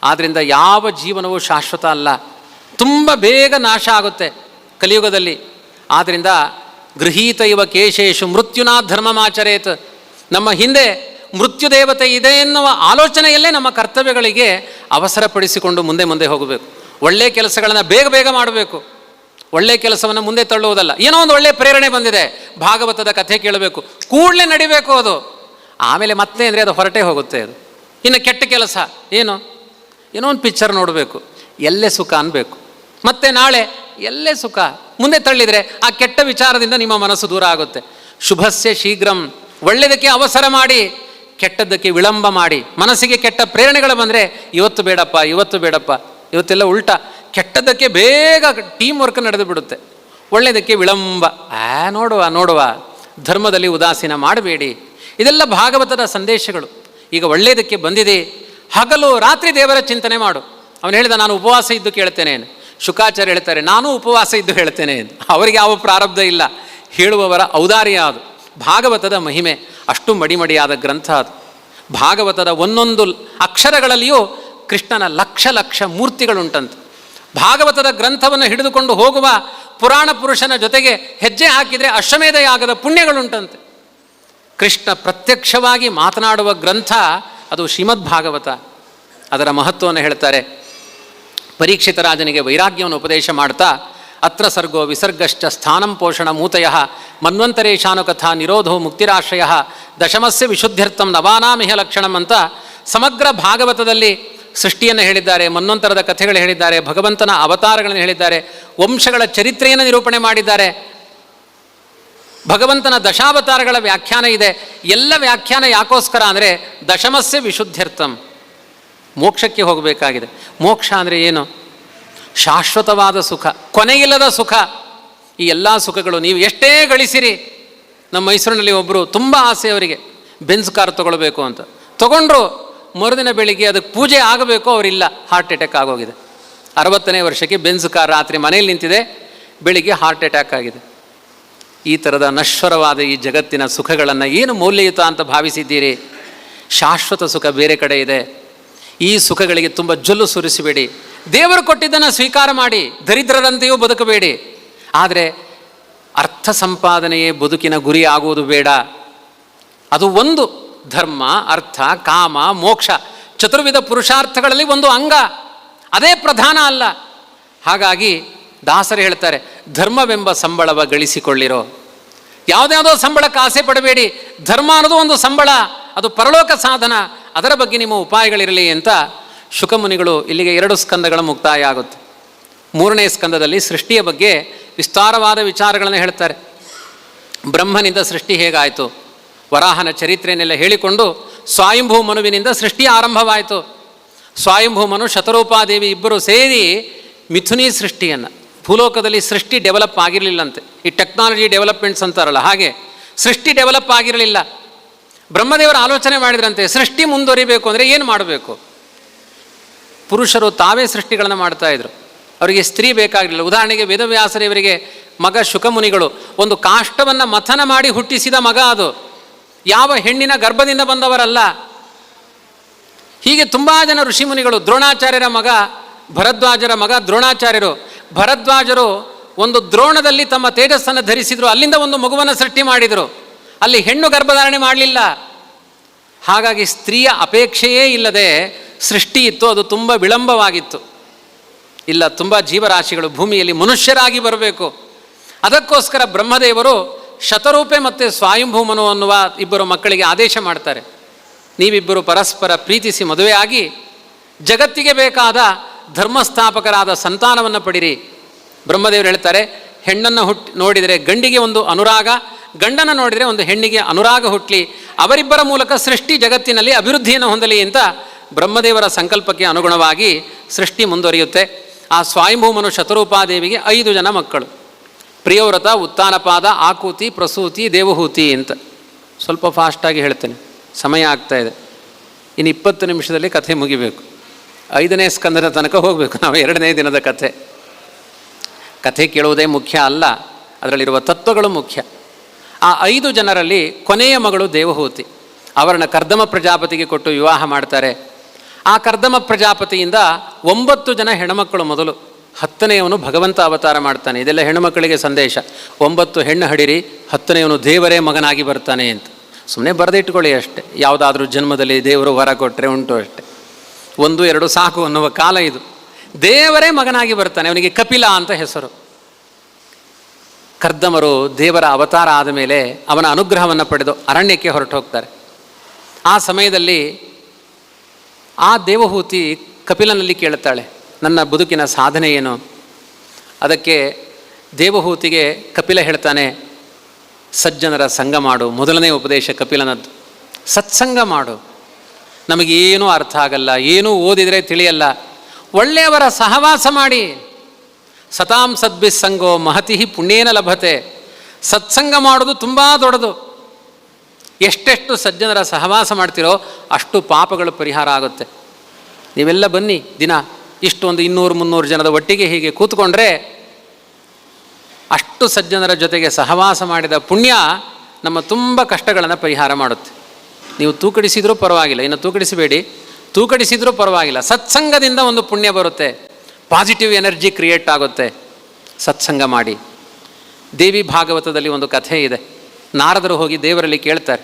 ಆದ್ದರಿಂದ ಯಾವ ಜೀವನವೂ ಶಾಶ್ವತ ಅಲ್ಲ, ತುಂಬ ಬೇಗ ನಾಶ ಆಗುತ್ತೆ ಕಲಿಯುಗದಲ್ಲಿ. ಆದ್ದರಿಂದ ಗೃಹೀತ ಇವ ಕೇಶೇಶು ಮೃತ್ಯುನಾ ಧರ್ಮಮಾಚರೇತ್. ನಮ್ಮ ಹಿಂದೆ ಮೃತ್ಯು ದೇವತೆ ಇದೆ ಎನ್ನುವ ಆಲೋಚನೆಯಲ್ಲೇ ನಮ್ಮ ಕರ್ತವ್ಯಗಳಿಗೆ ಅವಸರಪಡಿಸಿಕೊಂಡು ಮುಂದೆ ಮುಂದೆ ಹೋಗಬೇಕು. ಒಳ್ಳೆಯ ಕೆಲಸಗಳನ್ನು ಬೇಗ ಬೇಗ ಮಾಡಬೇಕು. ಒಳ್ಳೆಯ ಕೆಲಸವನ್ನು ಮುಂದೆ ತಳ್ಳುವುದಲ್ಲ. ಏನೋ ಒಂದು ಒಳ್ಳೆಯ ಪ್ರೇರಣೆ ಬಂದಿದೆ, ಭಾಗವತದ ಕಥೆ ಕೇಳಬೇಕು, ಕೂಡಲೇ ನಡಿಬೇಕು ಅದು. ಆಮೇಲೆ ಮತ್ತೆ ಅಂದರೆ ಅದು ಹೊರಟೇ ಹೋಗುತ್ತೆ ಅದು. ಇನ್ನು ಕೆಟ್ಟ ಕೆಲಸ ಏನೋ ಒಂದು ಪಿಕ್ಚರ್ ನೋಡಬೇಕು, ಎಲ್ಲೇ ಸುಖ ಅನ್ಬೇಕು, ಮತ್ತೆ ನಾಳೆ ಎಲ್ಲೇ ಸುಖ, ಮುಂದೆ ತಳ್ಳಿದರೆ ಆ ಕೆಟ್ಟ ವಿಚಾರದಿಂದ ನಿಮ್ಮ ಮನಸ್ಸು ದೂರ ಆಗುತ್ತೆ. ಶುಭಸ್ಯ ಶೀಘ್ರಂ, ಒಳ್ಳೆಯದಕ್ಕೆ ಅವಸರ ಮಾಡಿ, ಕೆಟ್ಟದ್ದಕ್ಕೆ ವಿಳಂಬ ಮಾಡಿ. ಮನಸ್ಸಿಗೆ ಕೆಟ್ಟ ಪ್ರೇರಣೆಗಳು ಬಂದರೆ ಇವತ್ತು ಬೇಡಪ್ಪ, ಇವತ್ತೆಲ್ಲ ಉಲ್ಟಾ. ಕೆಟ್ಟದ್ದಕ್ಕೆ ಬೇಗ ಟೀಮ್ ವರ್ಕ್ ನಡೆದು ಬಿಡುತ್ತೆ, ಒಳ್ಳೆಯದಕ್ಕೆ ವಿಳಂಬ. ನೋಡುವ ಧರ್ಮದಲ್ಲಿ ಉದಾಸೀನ ಮಾಡಬೇಡಿ. ಇದೆಲ್ಲ ಭಾಗವತದ ಸಂದೇಶಗಳು. ಈಗ ಒಳ್ಳೆಯದಕ್ಕೆ ಬಂದಿದೆ, ಹಗಲು ರಾತ್ರಿ ದೇವರ ಚಿಂತನೆ ಮಾಡು. ಅವನು ಹೇಳಿದ, ನಾನು ಉಪವಾಸ ಇದ್ದು ಕೇಳ್ತೇನೆ. ಶುಕಾಚಾರ್ಯ ಹೇಳ್ತಾರೆ, ನಾನು ಉಪವಾಸ ಇದ್ದು ಹೇಳ್ತೇನೆ. ಅವರಿಗೆ ಯಾವ ಪ್ರಾರಬ್ಧ ಇಲ್ಲ, ಹೇಳುವವರ ಔದಾರ್ಯ ಅದು. ಭಾಗವತದ ಮಹಿಮೆ ಅಷ್ಟು ಮಡಿಮಡಿಯಾದ ಗ್ರಂಥ ಅದು. ಭಾಗವತದ ಒಂದೊಂದು ಅಕ್ಷರಗಳಲ್ಲಿಯೂ ಕೃಷ್ಣನ ಲಕ್ಷ ಲಕ್ಷ ಮೂರ್ತಿಗಳುಂಟಂತೆ. ಭಾಗವತದ ಗ್ರಂಥವನ್ನು ಹಿಡಿದುಕೊಂಡು ಹೋಗುವ ಪುರಾಣ ಪುರುಷನ ಜೊತೆಗೆ ಹೆಜ್ಜೆ ಹಾಕಿದರೆ ಅಶ್ವಮೇಧ ಯಾಗದ ಪುಣ್ಯಗಳುಂಟಂತೆ. ಕೃಷ್ಣ ಪ್ರತ್ಯಕ್ಷವಾಗಿ ಮಾತನಾಡುವ ಗ್ರಂಥ ಅದು ಶ್ರೀಮದ್ ಭಾಗವತ. ಅದರ ಮಹತ್ವವನ್ನು ಹೇಳ್ತಾರೆ. ಪರೀಕ್ಷಿತ ರಾಜನಿಗೆ ವೈರಾಗ್ಯವನ್ನು ಉಪದೇಶ ಮಾಡ್ತಾ, ಅತ್ರ ಸರ್ಗೋ ವಿಸರ್ಗಶ್ಚ ಸ್ಥಾನಂ ಪೋಷಣ ಮೂತಯ ಮನ್ವಂತರೇಶಾನುಕಥಾ ನಿರೋಧೋ ಮುಕ್ತಿರಾಶ್ರಯ ದಶಮಸ್ಯ ವಿಶುದ್ಧ್ಯರ್ಥಂ ನವಾನಾಮಿಹ ಲಕ್ಷಣಂ ಅಂತ ಸಮಗ್ರ ಭಾಗವತದಲ್ಲಿ ಸೃಷ್ಟಿಯನ್ನು ಹೇಳಿದ್ದಾರೆ, ಮನ್ವಂತರದ ಕಥೆಗಳು ಹೇಳಿದ್ದಾರೆ, ಭಗವಂತನ ಅವತಾರಗಳನ್ನು ಹೇಳಿದ್ದಾರೆ, ವಂಶಗಳ ಚರಿತ್ರೆಯನ್ನು ನಿರೂಪಣೆ ಮಾಡಿದ್ದಾರೆ. ಭಗವಂತನ ದಶಾವತಾರಗಳ ವ್ಯಾಖ್ಯಾನ ಇದೆ. ಎಲ್ಲ ವ್ಯಾಖ್ಯಾನ ಯಾಕೋಸ್ಕರ ಅಂದರೆ ದಶಮಸ್ಯ ವಿಶುದ್ಧ್ಯರ್ಥಂ, ಮೋಕ್ಷಕ್ಕೆ ಹೋಗಬೇಕಾಗಿದೆ. ಮೋಕ್ಷ ಅಂದರೆ ಏನು? ಶಾಶ್ವತವಾದ ಸುಖ, ಕೊನೆಯಿಲ್ಲದ ಸುಖ. ಈ ಎಲ್ಲ ಸುಖಗಳು ನೀವು ಎಷ್ಟೇ ಗಳಿಸಿರಿ. ನಮ್ಮ ಮೈಸೂರಿನಲ್ಲಿ ಒಬ್ಬರು ತುಂಬ ಆಸೆ, ಅವರಿಗೆ ಬೆನ್ಸ್ ಕಾರ್ ತೊಗೊಳ್ಬೇಕು ಅಂತ ತೊಗೊಂಡ್ರು. ಮರುದಿನ ಬೆಳಿಗ್ಗೆ ಅದಕ್ಕೆ ಪೂಜೆ ಆಗಬೇಕು, ಅವರಿಲ್ಲ, ಹಾರ್ಟ್ ಅಟ್ಯಾಕ್ ಆಗೋಗಿದೆ. 60ನೇ ವರ್ಷಕ್ಕೆ ಬೆನ್ಸ್ ಕಾರ್ ರಾತ್ರಿ ಮನೇಲಿ ನಿಂತಿದೆ, ಬೆಳಿಗ್ಗೆ ಹಾರ್ಟ್ ಅಟ್ಯಾಕ್ ಆಗಿದೆ. ಈ ಥರದ ನಶ್ವರವಾದ ಈ ಜಗತ್ತಿನ ಸುಖಗಳನ್ನು ಏನು ಮೌಲ್ಯಯುತ ಅಂತ ಭಾವಿಸಿದ್ದೀರಿ? ಶಾಶ್ವತ ಸುಖ ಬೇರೆ ಕಡೆ ಇದೆ. ಈ ಸುಖಗಳಿಗೆ ತುಂಬ ಜೊಲ್ಲು ಸುರಿಸಬೇಡಿ. ದೇವರು ಕೊಟ್ಟಿದ್ದನ್ನು ಸ್ವೀಕಾರ ಮಾಡಿ, ದರಿದ್ರರಂತೆಯೂ ಬದುಕಬೇಡಿ. ಆದರೆ ಅರ್ಥ ಸಂಪಾದನೆಯೇ ಬದುಕಿನ ಗುರಿ ಆಗುವುದು ಬೇಡ. ಅದು ಒಂದು ಧರ್ಮ, ಅರ್ಥ, ಕಾಮ, ಮೋಕ್ಷ, ಚತುರ್ವಿಧ ಪುರುಷಾರ್ಥಗಳಲ್ಲಿ ಒಂದು ಅಂಗ, ಅದೇ ಪ್ರಧಾನ ಅಲ್ಲ. ಹಾಗಾಗಿ ದಾಸರು ಹೇಳ್ತಾರೆ, ಧರ್ಮವೆಂಬ ಸಂಬಳವ ಗಳಿಸಿಕೊಳ್ಳಿರೋ. ಯಾವುದ್ಯಾವುದೋ ಸಂಬಳಕ್ಕೆ ಆಸೆ ಪಡಬೇಡಿ. ಧರ್ಮ ಅನ್ನೋದು ಒಂದು ಸಂಬಳ, ಅದು ಪರಲೋಕ ಸಾಧನ, ಅದರ ಬಗ್ಗೆ ನಿಮ್ಮ ಉಪಾಯಗಳಿರಲಿ ಅಂತ ಶುಕಮುನಿಗಳು ಇಲ್ಲಿಗೆ 2 ಸ್ಕಂದಗಳ ಮುಕ್ತಾಯ ಆಗುತ್ತೆ. 3ನೇ ಸ್ಕಂದದಲ್ಲಿ ಸೃಷ್ಟಿಯ ಬಗ್ಗೆ ವಿಸ್ತಾರವಾದ ವಿಚಾರಗಳನ್ನು ಹೇಳ್ತಾರೆ. ಬ್ರಹ್ಮನಿಂದ ಸೃಷ್ಟಿ ಹೇಗಾಯಿತು, ವರಾಹನ ಚರಿತ್ರೆಯನ್ನೆಲ್ಲ ಹೇಳಿಕೊಂಡು ಸ್ವಯಂಭೂ ಮನುವಿನಿಂದ ಸೃಷ್ಟಿ ಆರಂಭವಾಯಿತು. ಸ್ವಯಂಭೂ ಮನು, ಶತರೂಪಾದೇವಿ ಇಬ್ಬರು ಸೇರಿ ಮಿಥುನಿ ಸೃಷ್ಟಿಯನ್ನು, ಭೂಲೋಕದಲ್ಲಿ ಸೃಷ್ಟಿ ಡೆವಲಪ್ ಆಗಿರಲಿಲ್ಲಂತೆ. ಈ ಟೆಕ್ನಾಲಜಿ ಡೆವಲಪ್ಮೆಂಟ್ಸ್ ಅಂತಾರಲ್ಲ, ಹಾಗೆ ಸೃಷ್ಟಿ ಡೆವಲಪ್ ಆಗಿರಲಿಲ್ಲ. ಬ್ರಹ್ಮದೇವರು ಆಲೋಚನೆ ಮಾಡಿದ್ರಂತೆ, ಸೃಷ್ಟಿ ಮುಂದುವರಿಬೇಕು ಅಂದರೆ ಏನು ಮಾಡಬೇಕು? ಪುರುಷರು ತಾವೇ ಸೃಷ್ಟಿಗಳನ್ನು ಮಾಡ್ತಾಯಿದ್ರು, ಅವರಿಗೆ ಸ್ತ್ರೀ ಬೇಕಾಗಿರಲಿಲ್ಲ. ಉದಾಹರಣೆಗೆ ವೇದವ್ಯಾಸರೇವರಿಗೆ ಮಗ ಶುಕಮುನಿಗಳು ಒಂದು ಕಾಷ್ಟವನ್ನು ಮಥನ ಮಾಡಿ ಹುಟ್ಟಿಸಿದ ಮಗ, ಅದು ಯಾವ ಹೆಣ್ಣಿನ ಗರ್ಭದಿಂದ ಬಂದವರಲ್ಲ. ಹೀಗೆ ತುಂಬ ಜನ ಋಷಿಮುನಿಗಳು, ದ್ರೋಣಾಚಾರ್ಯರ ಮಗ ಭರದ್ವಾಜರ ಮಗ ದ್ರೋಣಾಚಾರ್ಯರು, ಭರದ್ವಾಜರು ಒಂದು ದ್ರೋಣದಲ್ಲಿ ತಮ್ಮ ತೇಜಸ್ಸನ್ನು ಧರಿಸಿದರು, ಅಲ್ಲಿಂದ ಒಂದು ಮಗುವನ್ನು ಸೃಷ್ಟಿ ಮಾಡಿದರು. ಅಲ್ಲಿ ಹೆಣ್ಣು ಗರ್ಭಧಾರಣೆ ಮಾಡಲಿಲ್ಲ. ಹಾಗಾಗಿ ಸ್ತ್ರೀಯ ಅಪೇಕ್ಷೆಯೇ ಇಲ್ಲದೆ ಸೃಷ್ಟಿ ಇತ್ತು, ಅದು ತುಂಬ ವಿಳಂಬವಾಗಿತ್ತು. ಇಲ್ಲ, ತುಂಬ ಜೀವರಾಶಿಗಳು ಭೂಮಿಯಲ್ಲಿ ಮನುಷ್ಯರಾಗಿ ಬರಬೇಕು. ಅದಕ್ಕೋಸ್ಕರ ಬ್ರಹ್ಮದೇವರು ಶತರೂಪೆ ಮತ್ತು ಸ್ವಯಂಭೂಮನು ಅನ್ನುವ ಇಬ್ಬರು ಮಕ್ಕಳಿಗೆ ಆದೇಶ ಮಾಡ್ತಾರೆ, ನೀವಿಬ್ಬರು ಪರಸ್ಪರ ಪ್ರೀತಿಸಿ ಮದುವೆಯಾಗಿ ಜಗತ್ತಿಗೆ ಬೇಕಾದ ಧರ್ಮಸ್ಥಾಪಕರಾದ ಸಂತಾನವನ್ನು ಪಡಿರಿ. ಬ್ರಹ್ಮದೇವರು ಹೇಳ್ತಾರೆ, ಹೆಣ್ಣನ್ನು ನೋಡಿದರೆ ಗಂಡಿಗೆ ಒಂದು ಅನುರಾಗ, ಗಂಡನ ನೋಡಿದರೆ ಒಂದು ಹೆಣ್ಣಿಗೆ ಅನುರಾಗ ಹುಟ್ಟಲಿ, ಅವರಿಬ್ಬರ ಮೂಲಕ ಸೃಷ್ಟಿ ಜಗತ್ತಿನಲ್ಲಿ ಅಭಿವೃದ್ಧಿಯನ್ನು ಹೊಂದಲಿ ಅಂತ ಬ್ರಹ್ಮದೇವರ ಸಂಕಲ್ಪಕ್ಕೆ ಅನುಗುಣವಾಗಿ ಸೃಷ್ಟಿ ಮುಂದುವರಿಯುತ್ತೆ. ಆ ಸ್ವಯಂಭೂಮನು ಶತರೂಪಾದೇವಿಗೆ 5 ಜನ ಮಕ್ಕಳು, ಪ್ರಿಯವ್ರತ, ಉತ್ತಾನಪಾದ, ಆಕೂತಿ, ಪ್ರಸೂತಿ, ದೇವಹೂತಿ ಅಂತ. ಸ್ವಲ್ಪ ಫಾಸ್ಟಾಗಿ ಹೇಳ್ತೇನೆ, ಸಮಯ ಆಗ್ತಾ ಇದೆ. ಇನ್ನು 20 ನಿಮಿಷದಲ್ಲಿ ಕಥೆ ಮುಗಿಬೇಕು. 5ನೇ ಸ್ಕಂದದ ತನಕ ಹೋಗಬೇಕು ನಾವು. 2ನೇ ದಿನದ ಕಥೆ ಕೇಳುವುದೇ ಮುಖ್ಯ ಅಲ್ಲ, ಅದರಲ್ಲಿರುವ ತತ್ವಗಳು ಮುಖ್ಯ. ಆ 5 ಜನರಲ್ಲಿ ಕೊನೆಯ ಮಗಳು ದೇವಹೂತಿ, ಅವರನ್ನು ಕರ್ದಮ ಪ್ರಜಾಪತಿಗೆ ಕೊಟ್ಟು ವಿವಾಹ ಮಾಡ್ತಾರೆ. ಆ ಕರ್ದಮ ಪ್ರಜಾಪತಿಯಿಂದ 9 ಜನ ಹೆಣ್ಣುಮಕ್ಕಳು ಮೊದಲು, 10ನೇಯವನು ಭಗವಂತ ಅವತಾರ ಮಾಡ್ತಾನೆ. ಇದೆಲ್ಲ ಹೆಣ್ಣುಮಕ್ಕಳಿಗೆ ಸಂದೇಶ. 9 ಹೆಣ್ಣು ಹಡಿರಿ, 10ನೇಯವನು ದೇವರೇ ಮಗನಾಗಿ ಬರ್ತಾನೆ ಅಂತ. ಸುಮ್ಮನೆ ಬರೆದಿಟ್ಕೊಳ್ಳಿ ಅಷ್ಟೆ. ಯಾವುದಾದ್ರೂ ಜನ್ಮದಲ್ಲಿ ದೇವರು ವರ ಕೊಟ್ಟರೆ ಉಂಟು ಅಷ್ಟೆ. 1, 2 ಸಾಕು ಅನ್ನುವ ಕಾಲ ಇದು. ದೇವರೇ ಮಗನಾಗಿ ಬರ್ತಾನೆ, ಅವನಿಗೆ ಕಪಿಲ ಅಂತ ಹೆಸರು. ಕರ್ದಮರು ದೇವರ ಅವತಾರ ಆದ ಮೇಲೆ ಅವನ ಅನುಗ್ರಹವನ್ನು ಪಡೆದು ಅರಣ್ಯಕ್ಕೆ ಹೊರಟು ಹೋಗ್ತಾರೆ. ಆ ಸಮಯದಲ್ಲಿ ಆ ದೇವಹೂತಿ ಕಪಿಲನಲ್ಲಿ ಕೇಳುತ್ತಾಳೆ, ನನ್ನ ಬದುಕಿನ ಸಾಧನೆ ಏನು? ಅದಕ್ಕೆ ದೇವಹೂತಿಗೆ ಕಪಿಲ ಹೇಳ್ತಾನೆ, ಸಜ್ಜನರ ಸಂಘ ಮಾಡು. ಮೊದಲನೇ ಉಪದೇಶ ಕಪಿಲನದ್ದು, ಸತ್ಸಂಗ ಮಾಡು. ನಮಗೇನೂ ಅರ್ಥ ಆಗಲ್ಲ, ಏನೂ ಓದಿದರೆ ತಿಳಿಯಲ್ಲ, ಒಳ್ಳೆಯವರ ಸಹವಾಸ ಮಾಡಿ. ಸತಾಂ ಸದ್ಭಿಸ್ಸಂಗೋ ಮಹತಿ ಪುಣ್ಯೇನ ಲಭತೆ. ಸತ್ಸಂಗ ಮಾಡೋದು ತುಂಬ ದೊಡ್ಡದು. ಎಷ್ಟೆಷ್ಟು ಸಜ್ಜನರ ಸಹವಾಸ ಮಾಡ್ತಿರೋ ಅಷ್ಟು ಪಾಪಗಳು ಪರಿಹಾರ ಆಗುತ್ತೆ. ನೀವೆಲ್ಲ ಬನ್ನಿ, ದಿನ ಇಷ್ಟು ಒಂದು 200-300 ಜನದ ಒಟ್ಟಿಗೆ ಹೀಗೆ ಕೂತ್ಕೊಂಡ್ರೆ ಅಷ್ಟು ಸಜ್ಜನರ ಜೊತೆಗೆ ಸಹವಾಸ ಮಾಡಿದ ಪುಣ್ಯ ನಮ್ಮ ತುಂಬ ಕಷ್ಟಗಳನ್ನು ಪರಿಹಾರ ಮಾಡುತ್ತೆ. ನೀವು ತೂಕಡಿಸಿದರೂ ಪರವಾಗಿಲ್ಲ, ಇನ್ನು ತೂಕಡಿಸಬೇಡಿ, ತೂಕಡಿಸಿದರೂ ಪರವಾಗಿಲ್ಲ, ಸತ್ಸಂಗದಿಂದ ಒಂದು ಪುಣ್ಯ ಬರುತ್ತೆ, ಪಾಸಿಟಿವ್ ಎನರ್ಜಿ ಕ್ರಿಯೇಟ್ ಆಗುತ್ತೆ. ಸತ್ಸಂಗ ಮಾಡಿ. ದೇವಿ ಭಾಗವತದಲ್ಲಿ ಒಂದು ಕಥೆ ಇದೆ. ನಾರದರು ಹೋಗಿ ದೇವರಲ್ಲಿ ಕೇಳ್ತಾರೆ,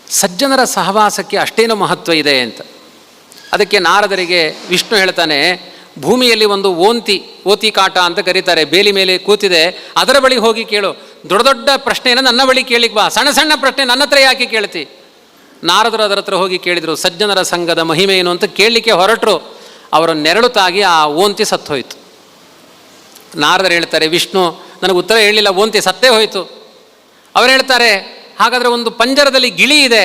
ಸಜ್ಜನರ ಸಹವಾಸಕ್ಕೆ ಅಷ್ಟೇನು ಮಹತ್ವ ಇದೆ ಅಂತ. ಅದಕ್ಕೆ ನಾರದರಿಗೆ ವಿಷ್ಣು ಹೇಳ್ತಾನೆ, ಭೂಮಿಯಲ್ಲಿ ಒಂದು ಓತಿ ಕಾಟ ಅಂತ ಕರೀತಾರೆ, ಬೇಲಿ ಮೇಲೆ ಕೂತಿದೆ, ಅದರ ಬಳಿ ಹೋಗಿ ಕೇಳು. ದೊಡ್ಡ ದೊಡ್ಡ ಪ್ರಶ್ನೆಯನ್ನು ನನ್ನ ಬಳಿ ಕೇಳಿಕ್ ಬಾ, ಸಣ್ಣ ಸಣ್ಣ ಪ್ರಶ್ನೆ ನನ್ನ ಹತ್ರ ಯಾಕೆ ಕೇಳ್ತಿ? ನಾರದರು ಅದರ ಹತ್ರ ಹೋಗಿ ಕೇಳಿದರು, ಸಜ್ಜನರ ಸಂಘದ ಮಹಿಮೆ ಏನು ಅಂತ ಕೇಳಲಿಕ್ಕೆ ಹೊರಟರು. ಅವರ ನೆರಳು ತಾಗಿ ಆ ಓಂತಿ ಸತ್ತು ಹೋಯಿತು. ನಾರದರು ಹೇಳ್ತಾರೆ, ವಿಷ್ಣು ನನಗೆ ಉತ್ತರ ಹೇಳಲಿಲ್ಲ, ಓಂತಿ ಸತ್ತೇ ಹೋಯಿತು. ಅವರು ಹೇಳ್ತಾರೆ, ಹಾಗಾದರೆ ಒಂದು ಪಂಜರದಲ್ಲಿ ಗಿಳಿ ಇದೆ,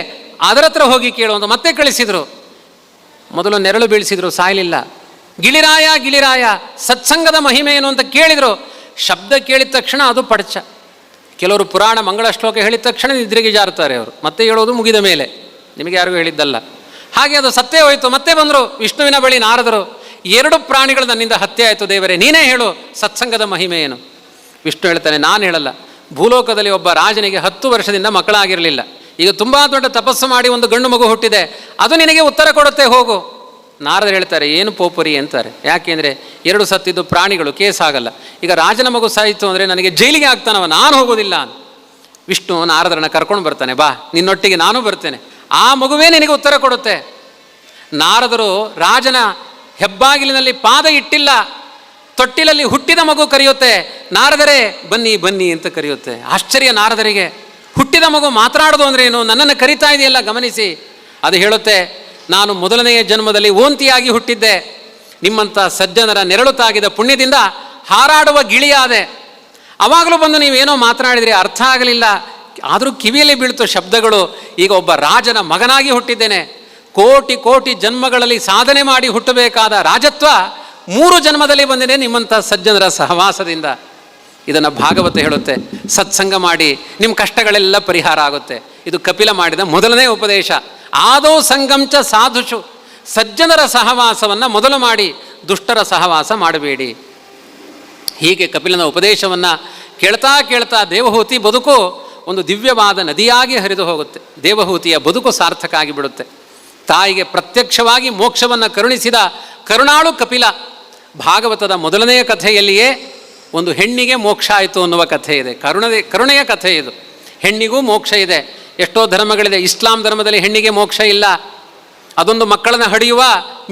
ಅದರ ಹತ್ರ ಹೋಗಿ ಕೇಳು ಅಂತ ಮತ್ತೆ ಕಳಿಸಿದರು. ಮೊದಲು ನೆರಳು ಬೀಳಿಸಿದ್ರು, ಸಾಯಲಿಲ್ಲ. ಗಿಳಿರಾಯ ಗಿಳಿರಾಯ ಸತ್ಸಂಗದ ಮಹಿಮೆ ಏನು ಅಂತ ಕೇಳಿದರು. ಶಬ್ದ ಕೇಳಿದ ತಕ್ಷಣ ಅದು ಪಡಚ. ಕೆಲವರು ಪುರಾಣ ಮಂಗಳ ಶ್ಲೋಕ ಹೇಳಿದ ತಕ್ಷಣ ನಿದ್ರೆಗೆ ಜಾರುತ್ತಾರೆ ಅವರು, ಮತ್ತೆ ಹೇಳೋದು ಮುಗಿದ ಮೇಲೆ, ನಿಮಗೆ ಯಾರಿಗೂ ಹೇಳಿದ್ದಲ್ಲ. ಹಾಗೆ ಅದು ಸತ್ತೇ ಹೋಯಿತು. ಮತ್ತೆ ಬಂದರು ವಿಷ್ಣುವಿನ ಬಳಿ ನಾರದರು. 2 ಪ್ರಾಣಿಗಳು ನನ್ನಿಂದ ಹತ್ಯೆ ಆಯಿತು ದೇವರೇ, ನೀನೇ ಹೇಳು ಸತ್ಸಂಗದ ಮಹಿಮೆ ಏನು. ವಿಷ್ಣು ಹೇಳ್ತಾನೆ, ನಾನು ಹೇಳಲ್ಲ. ಭೂಲೋಕದಲ್ಲಿ ಒಬ್ಬ ರಾಜನಿಗೆ 10 ವರ್ಷದಿಂದ ಮಕ್ಕಳಾಗಿರಲಿಲ್ಲ. ಈಗ ತುಂಬ ದೊಡ್ಡ ತಪಸ್ಸು ಮಾಡಿ ಒಂದು ಗಂಡು ಮಗು ಹುಟ್ಟಿದೆ, ಅದು ನಿನಗೆ ಉತ್ತರ ಕೊಡುತ್ತೆ, ಹೋಗು. ನಾರದರು ಹೇಳ್ತಾರೆ, ಏನು ಪೋಪರಿ ಅಂತಾರೆ. ಯಾಕೆಂದರೆ 2 ಸತ್ತಿದ್ದು ಪ್ರಾಣಿಗಳು, ಕೇಸ್ ಆಗಲ್ಲ. ಈಗ ರಾಜನ ಮಗು ಸಾಯಿತು ಅಂದರೆ ನನಗೆ ಜೈಲಿಗೆ ಆಗ್ತಾನವ, ನಾನು ಹೋಗೋದಿಲ್ಲ. ವಿಷ್ಣು ನಾರದರನ್ನ ಕರ್ಕೊಂಡು ಬರ್ತಾನೆ, ಬಾ ನಿನ್ನೊಟ್ಟಿಗೆ ನಾನು ಬರ್ತೇನೆ, ಆ ಮಗುವೇ ನಿನಗೆ ಉತ್ತರ ಕೊಡುತ್ತೆ. ನಾರದರು ರಾಜನ ಹೆಬ್ಬಾಗಿಲಿನಲ್ಲಿ ಪಾದ ಇಟ್ಟಿಲ್ಲ, ತೊಟ್ಟಿಲಲ್ಲಿ ಹುಟ್ಟಿದ ಮಗು ಕರೆಯುತ್ತೆ, ನಾರದರೇ ಬನ್ನಿ ಬನ್ನಿ ಅಂತ ಕರೆಯುತ್ತೆ. ಆಶ್ಚರ್ಯ ನಾರದರಿಗೆ, ಹುಟ್ಟಿದ ಮಗು ಮಾತನಾಡೋದು ಅಂದರೆ ಏನು, ನನ್ನನ್ನು ಕರಿತಾ ಇದೆಯಲ್ಲ ಗಮನಿಸಿ. ಅದು ಹೇಳುತ್ತೆ, ನಾನು ಮೊದಲನೆಯ ಜನ್ಮದಲ್ಲಿ ಓಂತಿಯಾಗಿ ಹುಟ್ಟಿದ್ದೆ, ನಿಮ್ಮಂಥ ಸಜ್ಜನರ ನೆರಳು ತಾಗಿದ ಪುಣ್ಯದಿಂದ ಹಾರಾಡುವ ಗಿಳಿಯಾದೆ. ಅವಾಗಲೂ ಬಂದು ನೀವೇನೋ ಮಾತನಾಡಿದರೆ ಅರ್ಥ ಆಗಲಿಲ್ಲ, ಆದರೂ ಕಿವಿಯಲ್ಲಿ ಬೀಳ್ತು ಶಬ್ದಗಳು. ಈಗ ಒಬ್ಬ ರಾಜನ ಮಗನಾಗಿ ಹುಟ್ಟಿದ್ದೇನೆ, ಕೋಟಿ ಕೋಟಿ ಜನ್ಮಗಳಲ್ಲಿ ಸಾಧನೆ ಮಾಡಿ ಹುಟ್ಟಬೇಕಾದ ರಾಜತ್ವ 3 ಜನ್ಮದಲ್ಲಿ ಬಂದಿದೆ ನಿಮ್ಮಂಥ ಸಜ್ಜನರ ಸಹವಾಸದಿಂದ. ಇದನ್ನು ಭಾಗವತ ಹೇಳುತ್ತೆ. ಸತ್ಸಂಗ ಮಾಡಿ ನಿಮ್ಮ ಕಷ್ಟಗಳೆಲ್ಲ ಪರಿಹಾರ ಆಗುತ್ತೆ. ಇದು ಕಪಿಲ ಮಾಡಿದ ಮೊದಲನೇ ಉಪದೇಶ. ಆದೌ ಸಂಗಂಚ ಸಾಧುಷು, ಸಜ್ಜನರ ಸಹವಾಸವನ್ನು ಮೊದಲು ಮಾಡಿ, ದುಷ್ಟರ ಸಹವಾಸ ಮಾಡಬೇಡಿ. ಹೀಗೆ ಕಪಿಲನ ಉಪದೇಶವನ್ನು ಕೇಳ್ತಾ ಕೇಳ್ತಾ ದೇವಹೂತಿ ಬದುಕು ಒಂದು ದಿವ್ಯವಾದ ನದಿಯಾಗಿ ಹರಿದು ಹೋಗುತ್ತೆ. ದೇವಹೂತಿಯ ಬದುಕು ಸಾರ್ಥಕ ಆಗಿಬಿಡುತ್ತೆ. ತಾಯಿಗೆ ಪ್ರತ್ಯಕ್ಷವಾಗಿ ಮೋಕ್ಷವನ್ನು ಕರುಣಿಸಿದ ಕರುಣಾಳು ಕಪಿಲ. ಭಾಗವತದ ಮೊದಲನೆಯ ಕಥೆಯಲ್ಲಿಯೇ ಒಂದು ಹೆಣ್ಣಿಗೆ ಮೋಕ್ಷ ಆಯಿತು ಅನ್ನುವ ಕಥೆ ಇದೆ. ಕರುಣೆಯ ಕಥೆ ಇದು. ಹೆಣ್ಣಿಗೂ ಮೋಕ್ಷ ಇದೆ. ಎಷ್ಟೋ ಧರ್ಮಗಳಿದೆ, ಇಸ್ಲಾಂ ಧರ್ಮದಲ್ಲಿ ಹೆಣ್ಣಿಗೆ ಮೋಕ್ಷ ಇಲ್ಲ, ಅದೊಂದು ಮಕ್ಕಳನ್ನು ಹಡಿಯುವ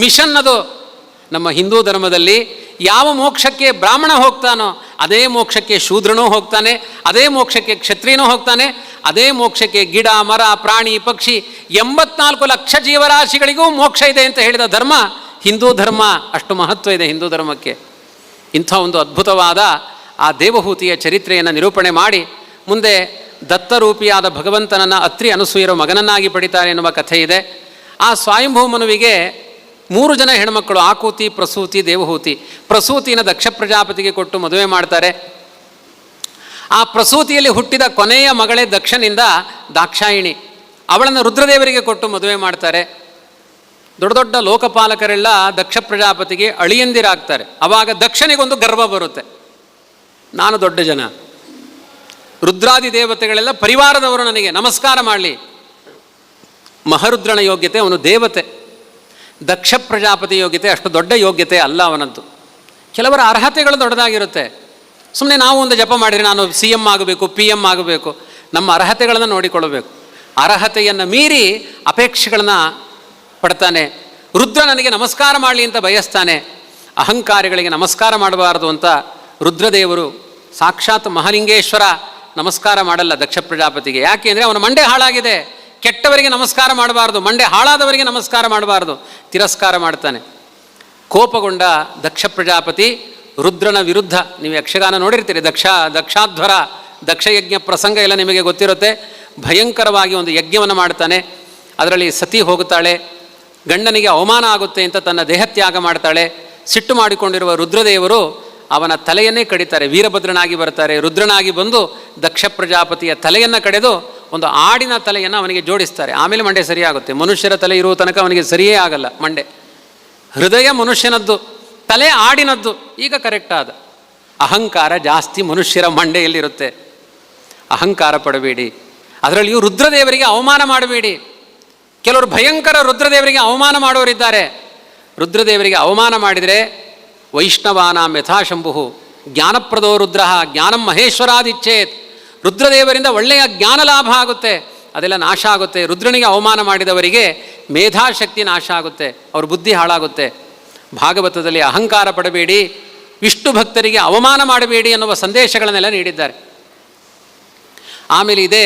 ಮಿಷನ್ ಅದು. ನಮ್ಮ ಹಿಂದೂ ಧರ್ಮದಲ್ಲಿ ಯಾವ ಮೋಕ್ಷಕ್ಕೆ ಬ್ರಾಹ್ಮಣ ಹೋಗ್ತಾನೋ ಅದೇ ಮೋಕ್ಷಕ್ಕೆ ಶೂದ್ರನೂ ಹೋಗ್ತಾನೆ, ಅದೇ ಮೋಕ್ಷಕ್ಕೆ ಕ್ಷತ್ರಿಯನೂ ಹೋಗ್ತಾನೆ, ಅದೇ ಮೋಕ್ಷಕ್ಕೆ ಗಿಡ ಮರ ಪ್ರಾಣಿ ಪಕ್ಷಿ 84 ಲಕ್ಷ ಜೀವರಾಶಿಗಳಿಗೂ ಮೋಕ್ಷ ಇದೆ ಅಂತ ಹೇಳಿದ ಧರ್ಮ ಹಿಂದೂ ಧರ್ಮ. ಅಷ್ಟು ಮಹತ್ವ ಇದೆ ಹಿಂದೂ ಧರ್ಮಕ್ಕೆ. ಇಂಥ ಒಂದು ಅದ್ಭುತವಾದ ಆ ದೇವಹೂತಿಯ ಚರಿತ್ರೆಯನ್ನು ನಿರೂಪಣೆ ಮಾಡಿ ಮುಂದೆ ದತ್ತರೂಪಿಯಾದ ಭಗವಂತನನ್ನು ಅತ್ರಿ ಅನಸೂಯರ ಮಗನನ್ನಾಗಿ ಪಡಿತಾರೆ ಎನ್ನುವ ಕಥೆ ಇದೆ. ಆ ಸ್ವಯಂಭೂಮನುವಿಗೆ 3 ಜನ ಹೆಣ್ಮಕ್ಕಳು, ಆಕೂತಿ, ಪ್ರಸೂತಿ, ದೇವಹೂತಿ. ಪ್ರಸೂತಿನ ದಕ್ಷ ಪ್ರಜಾಪತಿಗೆ ಕೊಟ್ಟು ಮದುವೆ ಮಾಡ್ತಾರೆ. ಆ ಪ್ರಸೂತಿಯಲ್ಲಿ ಹುಟ್ಟಿದ ಕೊನೆಯ ಮಗಳೇ ದಕ್ಷನಿಂದ ದಾಕ್ಷಾಯಿಣಿ, ಅವಳನ್ನು ರುದ್ರದೇವರಿಗೆ ಕೊಟ್ಟು ಮದುವೆ ಮಾಡ್ತಾರೆ. ದೊಡ್ಡ ದೊಡ್ಡ ಲೋಕಪಾಲಕರೆಲ್ಲ ದಕ್ಷ ಪ್ರಜಾಪತಿಗೆ ಅಳಿಯಂದಿರಾಗ್ತಾರೆ. ಆವಾಗ ದಕ್ಷನಿಗೊಂದು ಗರ್ವ ಬರುತ್ತೆ, ನಾನು ದೊಡ್ಡ ಜನ, ರುದ್ರಾದಿ ದೇವತೆಗಳೆಲ್ಲ ಪರಿವಾರದವರು ನನಗೆ ನಮಸ್ಕಾರ ಮಾಡಲಿ. ಮಹರುದ್ರನ ಯೋಗ್ಯತೆ, ಅವನು ದೇವತೆ. ದಕ್ಷ ಪ್ರಜಾಪತಿ ಯೋಗ್ಯತೆ ಅಷ್ಟು ದೊಡ್ಡ ಯೋಗ್ಯತೆ ಅಲ್ಲ ಅವನದ್ದು. ಕೆಲವರ ಅರ್ಹತೆಗಳು ದೊಡ್ಡದಾಗಿರುತ್ತೆ. ಸುಮ್ಮನೆ ನಾವು ಒಂದು ಜಪ ಮಾಡಿದರೆ ನಾನು CM ಆಗಬೇಕು, PM ಆಗಬೇಕು, ನಮ್ಮ ಅರ್ಹತೆಗಳನ್ನು ನೋಡಿಕೊಳ್ಳಬೇಕು. ಅರ್ಹತೆಯನ್ನು ಮೀರಿ ಅಪೇಕ್ಷೆಗಳನ್ನು ಪಡ್ತಾನೆ. ರುದ್ರ ನನಗೆ ನಮಸ್ಕಾರ ಮಾಡಲಿ ಅಂತ ಬಯಸ್ತಾನೆ. ಅಹಂಕಾರಿಗಳಿಗೆ ನಮಸ್ಕಾರ ಮಾಡಬಾರದು ಅಂತ ರುದ್ರದೇವರು ಸಾಕ್ಷಾತ್ ಮಹಾಲಿಂಗೇಶ್ವರ ನಮಸ್ಕಾರ ಮಾಡಲ್ಲ ದಕ್ಷ ಪ್ರಜಾಪತಿಗೆ. ಯಾಕೆಂದರೆ ಅವನ ಮಂಡೆ ಹಾಳಾಗಿದೆ. ಕೆಟ್ಟವರಿಗೆ ನಮಸ್ಕಾರ ಮಾಡಬಾರ್ದು, ಮಂಡೆ ಹಾಳಾದವರಿಗೆ ನಮಸ್ಕಾರ ಮಾಡಬಾರ್ದು, ತಿರಸ್ಕಾರ ಮಾಡ್ತಾನೆ. ಕೋಪಗೊಂಡ ದಕ್ಷ ಪ್ರಜಾಪತಿ ರುದ್ರನ ವಿರುದ್ಧ, ನೀವು ಯಕ್ಷಗಾನ ನೋಡಿರ್ತೀರಿ, ದಕ್ಷಾಧ್ವರ ದಕ್ಷಯಜ್ಞ ಪ್ರಸಂಗ ಎಲ್ಲ ನಿಮಗೆ ಗೊತ್ತಿರುತ್ತೆ. ಭಯಂಕರವಾಗಿ ಒಂದು ಯಜ್ಞವನ್ನು ಮಾಡ್ತಾನೆ. ಅದರಲ್ಲಿ ಸತಿ ಹೋಗುತ್ತಾಳೆ, ಗಂಡನಿಗೆ ಅವಮಾನ ಆಗುತ್ತೆ ಅಂತ ತನ್ನ ದೇಹತ್ಯಾಗ ಮಾಡ್ತಾಳೆ. ಸಿಟ್ಟು ಮಾಡಿಕೊಂಡಿರುವ ರುದ್ರದೇವರು ಅವನ ತಲೆಯನ್ನೇ ಕಡಿತಾರೆ. ವೀರಭದ್ರನಾಗಿ ಬರ್ತಾರೆ. ರುದ್ರನಾಗಿ ಬಂದು ದಕ್ಷ ಪ್ರಜಾಪತಿಯ ತಲೆಯನ್ನು ಕಡೆದು ಒಂದು ಆಡಿನ ತಲೆಯನ್ನು ಅವನಿಗೆ ಜೋಡಿಸ್ತಾರೆ. ಆಮೇಲೆ ಮಂಡೆ ಸರಿಯಾಗುತ್ತೆ. ಮನುಷ್ಯರ ತಲೆ ಇರುವ ತನಕ ಅವನಿಗೆ ಸರಿಯೇ ಆಗಲ್ಲ ಮಂಡೆ. ಹೃದಯ ಮನುಷ್ಯನದ್ದು, ತಲೆ ಆಡಿನದ್ದು. ಈಗ ಕರೆಕ್ಟ್ ಆದ. ಅಹಂಕಾರ ಜಾಸ್ತಿ ಮನುಷ್ಯರ ಮಂಡೆಯಲ್ಲಿರುತ್ತೆ. ಅಹಂಕಾರ ಪಡಬೇಡಿ. ಅದರಲ್ಲಿಯೂ ರುದ್ರದೇವರಿಗೆ ಅವಮಾನ ಮಾಡಬೇಡಿ. ಕೆಲವರು ಭಯಂಕರ ರುದ್ರದೇವರಿಗೆ ಅವಮಾನ ಮಾಡೋರಿದ್ದಾರೆ. ರುದ್ರದೇವರಿಗೆ ಅವಮಾನ ಮಾಡಿದರೆ ವೈಷ್ಣವಾನಾಂ ಯಥಾಶಂಭು ಜ್ಞಾನಪ್ರದೋ ರುದ್ರ ಜ್ಞಾನಂ ಮಹೇಶ್ವರಾದಿಚ್ಛೇತ್. ರುದ್ರದೇವರಿಂದ ಒಳ್ಳೆಯ ಜ್ಞಾನ ಲಾಭ ಆಗುತ್ತೆ, ಅದೆಲ್ಲ ನಾಶ ಆಗುತ್ತೆ. ರುದ್ರನಿಗೆ ಅವಮಾನ ಮಾಡಿದವರಿಗೆ ಮೇಧಾಶಕ್ತಿ ನಾಶ ಆಗುತ್ತೆ, ಅವ್ರ ಬುದ್ಧಿ ಹಾಳಾಗುತ್ತೆ. ಭಾಗವತದಲ್ಲಿ ಅಹಂಕಾರ ಪಡಬೇಡಿ, ವಿಷ್ಣು ಭಕ್ತರಿಗೆ ಅವಮಾನ ಮಾಡಬೇಡಿ ಅನ್ನುವ ಸಂದೇಶಗಳನ್ನೆಲ್ಲ ನೀಡಿದ್ದಾರೆ. ಆಮೇಲೆ ಇದೇ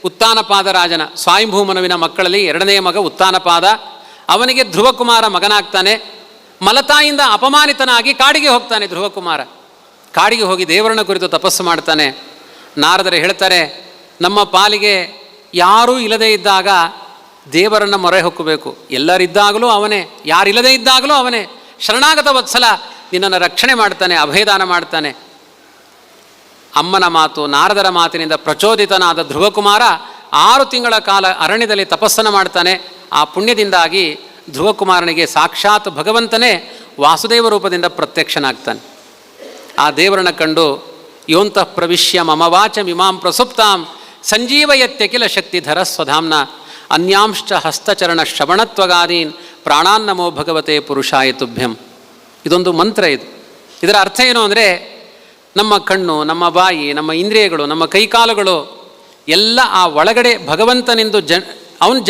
ಉತ್ತಾನಪಾದ ರಾಜನ ಸ್ವಯಂಭೂಮನುವಿನ ಮಕ್ಕಳಲ್ಲಿ 2ನೇ ಮಗ ಉತ್ತಾನಪಾದ. ಅವನಿಗೆ ಧ್ರುವಕುಮಾರ ಮಗನಾಗ್ತಾನೆ. ಮಲತಾಯಿಂದ ಅಪಮಾನಿತನಾಗಿ ಕಾಡಿಗೆ ಹೋಗ್ತಾನೆ ಧ್ರುವಕುಮಾರ. ಕಾಡಿಗೆ ಹೋಗಿ ದೇವರನ್ನ ಕುರಿತು ತಪಸ್ಸು ಮಾಡ್ತಾನೆ. ನಾರದರು ಹೇಳ್ತಾರೆ, ನಮ್ಮ ಪಾಲಿಗೆ ಯಾರೂ ಇಲ್ಲದೇ ಇದ್ದಾಗ ದೇವರನ್ನು ಮೊರೆ ಹೊಕ್ಕಬೇಕು. ಎಲ್ಲರಿದ್ದಾಗಲೂ ಅವನೇ, ಯಾರಿಲ್ಲದೇ ಇದ್ದಾಗಲೂ ಅವನೇ. ಶರಣಾಗತ ವತ್ಸಲ ನಿನ್ನನ್ನು ರಕ್ಷಣೆ ಮಾಡ್ತಾನೆ, ಅಭಯದಾನ ಮಾಡ್ತಾನೆ. ಅಮ್ಮನ ಮಾತು, ನಾರದರ ಮಾತಿನಿಂದ ಪ್ರಚೋದಿತನಾದ ಧ್ರುವಕುಮಾರ 6 ತಿಂಗಳ ಕಾಲ ಅರಣ್ಯದಲ್ಲಿ ತಪಸ್ಸನ್ನು ಮಾಡ್ತಾನೆ. ಆ ಪುಣ್ಯದಿಂದಾಗಿ ಧ್ರುವಕುಮಾರನಿಗೆ ಸಾಕ್ಷಾತ್ ಭಗವಂತನೇ ವಾಸುದೇವ ರೂಪದಿಂದ ಪ್ರತ್ಯಕ್ಷನಾಗ್ತಾನೆ. ಆ ದೇವರನ್ನು ಕಂಡು ಯೋಂತಃ ಪ್ರವಿಶ್ಯ ಮಮ ವಾಚಮಿಮಾಂ ಪ್ರಸುಪ್ತಾಂ ಸಂಜೀವಯತ್ಯಖಿಲ ಶಕ್ತಿಧರ ಸ್ವಧಾಮ್ನ ಅನ್ಯಾಂಶ್ಚ ಹಸ್ತಚರಣ ಶ್ರವಣತ್ವಗಾದೀನ್ ಪ್ರಾಣಾನ್ನಮೋ ಭಗವತೆ ಪುರುಷಾಯ ತುಭ್ಯಂ. ಇದೊಂದು ಮಂತ್ರ. ಇದರ ಅರ್ಥ ಏನು ಅಂದರೆ, ನಮ್ಮ ಕಣ್ಣು, ನಮ್ಮ ಬಾಯಿ, ನಮ್ಮ ಇಂದ್ರಿಯಗಳು, ನಮ್ಮ ಕೈಕಾಲುಗಳು ಎಲ್ಲ ಆ ಒಳಗಡೆ ಭಗವಂತನಿಂದು ಅವನು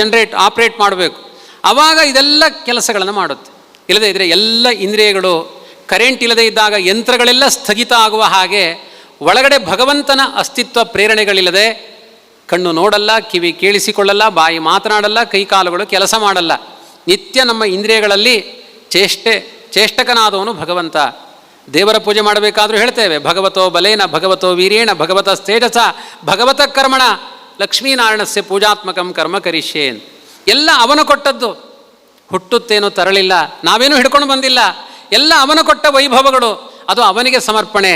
ಆಪ್ರೇಟ್ ಮಾಡಬೇಕು. ಆವಾಗ ಇದೆಲ್ಲ ಕೆಲಸಗಳನ್ನು ಮಾಡುತ್ತೆ. ಇಲ್ಲದೇ ಇದ್ದರೆ ಎಲ್ಲ ಇಂದ್ರಿಯಗಳು, ಕರೆಂಟ್ ಇಲ್ಲದೇ ಇದ್ದಾಗ ಯಂತ್ರಗಳೆಲ್ಲ ಸ್ಥಗಿತ ಆಗುವ ಹಾಗೆ ಒಳಗಡೆ ಭಗವಂತನ ಅಸ್ತಿತ್ವ ಪ್ರೇರಣೆಗಳಿಲ್ಲದೆ ಕಣ್ಣು ನೋಡಲ್ಲ, ಕಿವಿ ಕೇಳಿಸಿಕೊಳ್ಳಲ್ಲ, ಬಾಯಿ ಮಾತನಾಡಲ್ಲ, ಕೈಕಾಲುಗಳು ಕೆಲಸ ಮಾಡಲ್ಲ. ನಿತ್ಯ ನಮ್ಮ ಇಂದ್ರಿಯಗಳಲ್ಲಿ ಚೇಷ್ಟಕನಾದವನು ಭಗವಂತ. ದೇವರ ಪೂಜೆ ಮಾಡಬೇಕಾದ್ರೂ ಹೇಳ್ತೇವೆ, ಭಗವತೋ ಬಲೇನ ಭಗವತೋ ವೀರ್ಯೇಣ ಭಗವತ ತೇಜಸ ಭಗವತ ಕರ್ಮಣ ಲಕ್ಷ್ಮೀನಾರಾಯಣಸ್ಯ ಪೂಜಾತ್ಮಕಂ ಕರ್ಮ ಕರಿಷ್ಯೇನ್. ಎಲ್ಲ ಅವನು ಕೊಟ್ಟದ್ದು. ಹುಟ್ಟುತ್ತೇನೋ ತರಳಿಲ್ಲ, ನಾವೇನೂ ಹಿಡ್ಕೊಂಡು ಬಂದಿಲ್ಲ. ಎಲ್ಲ ಅವನು ಕೊಟ್ಟ ವೈಭವಗಳು, ಅದು ಅವನಿಗೆ ಸಮರ್ಪಣೆ.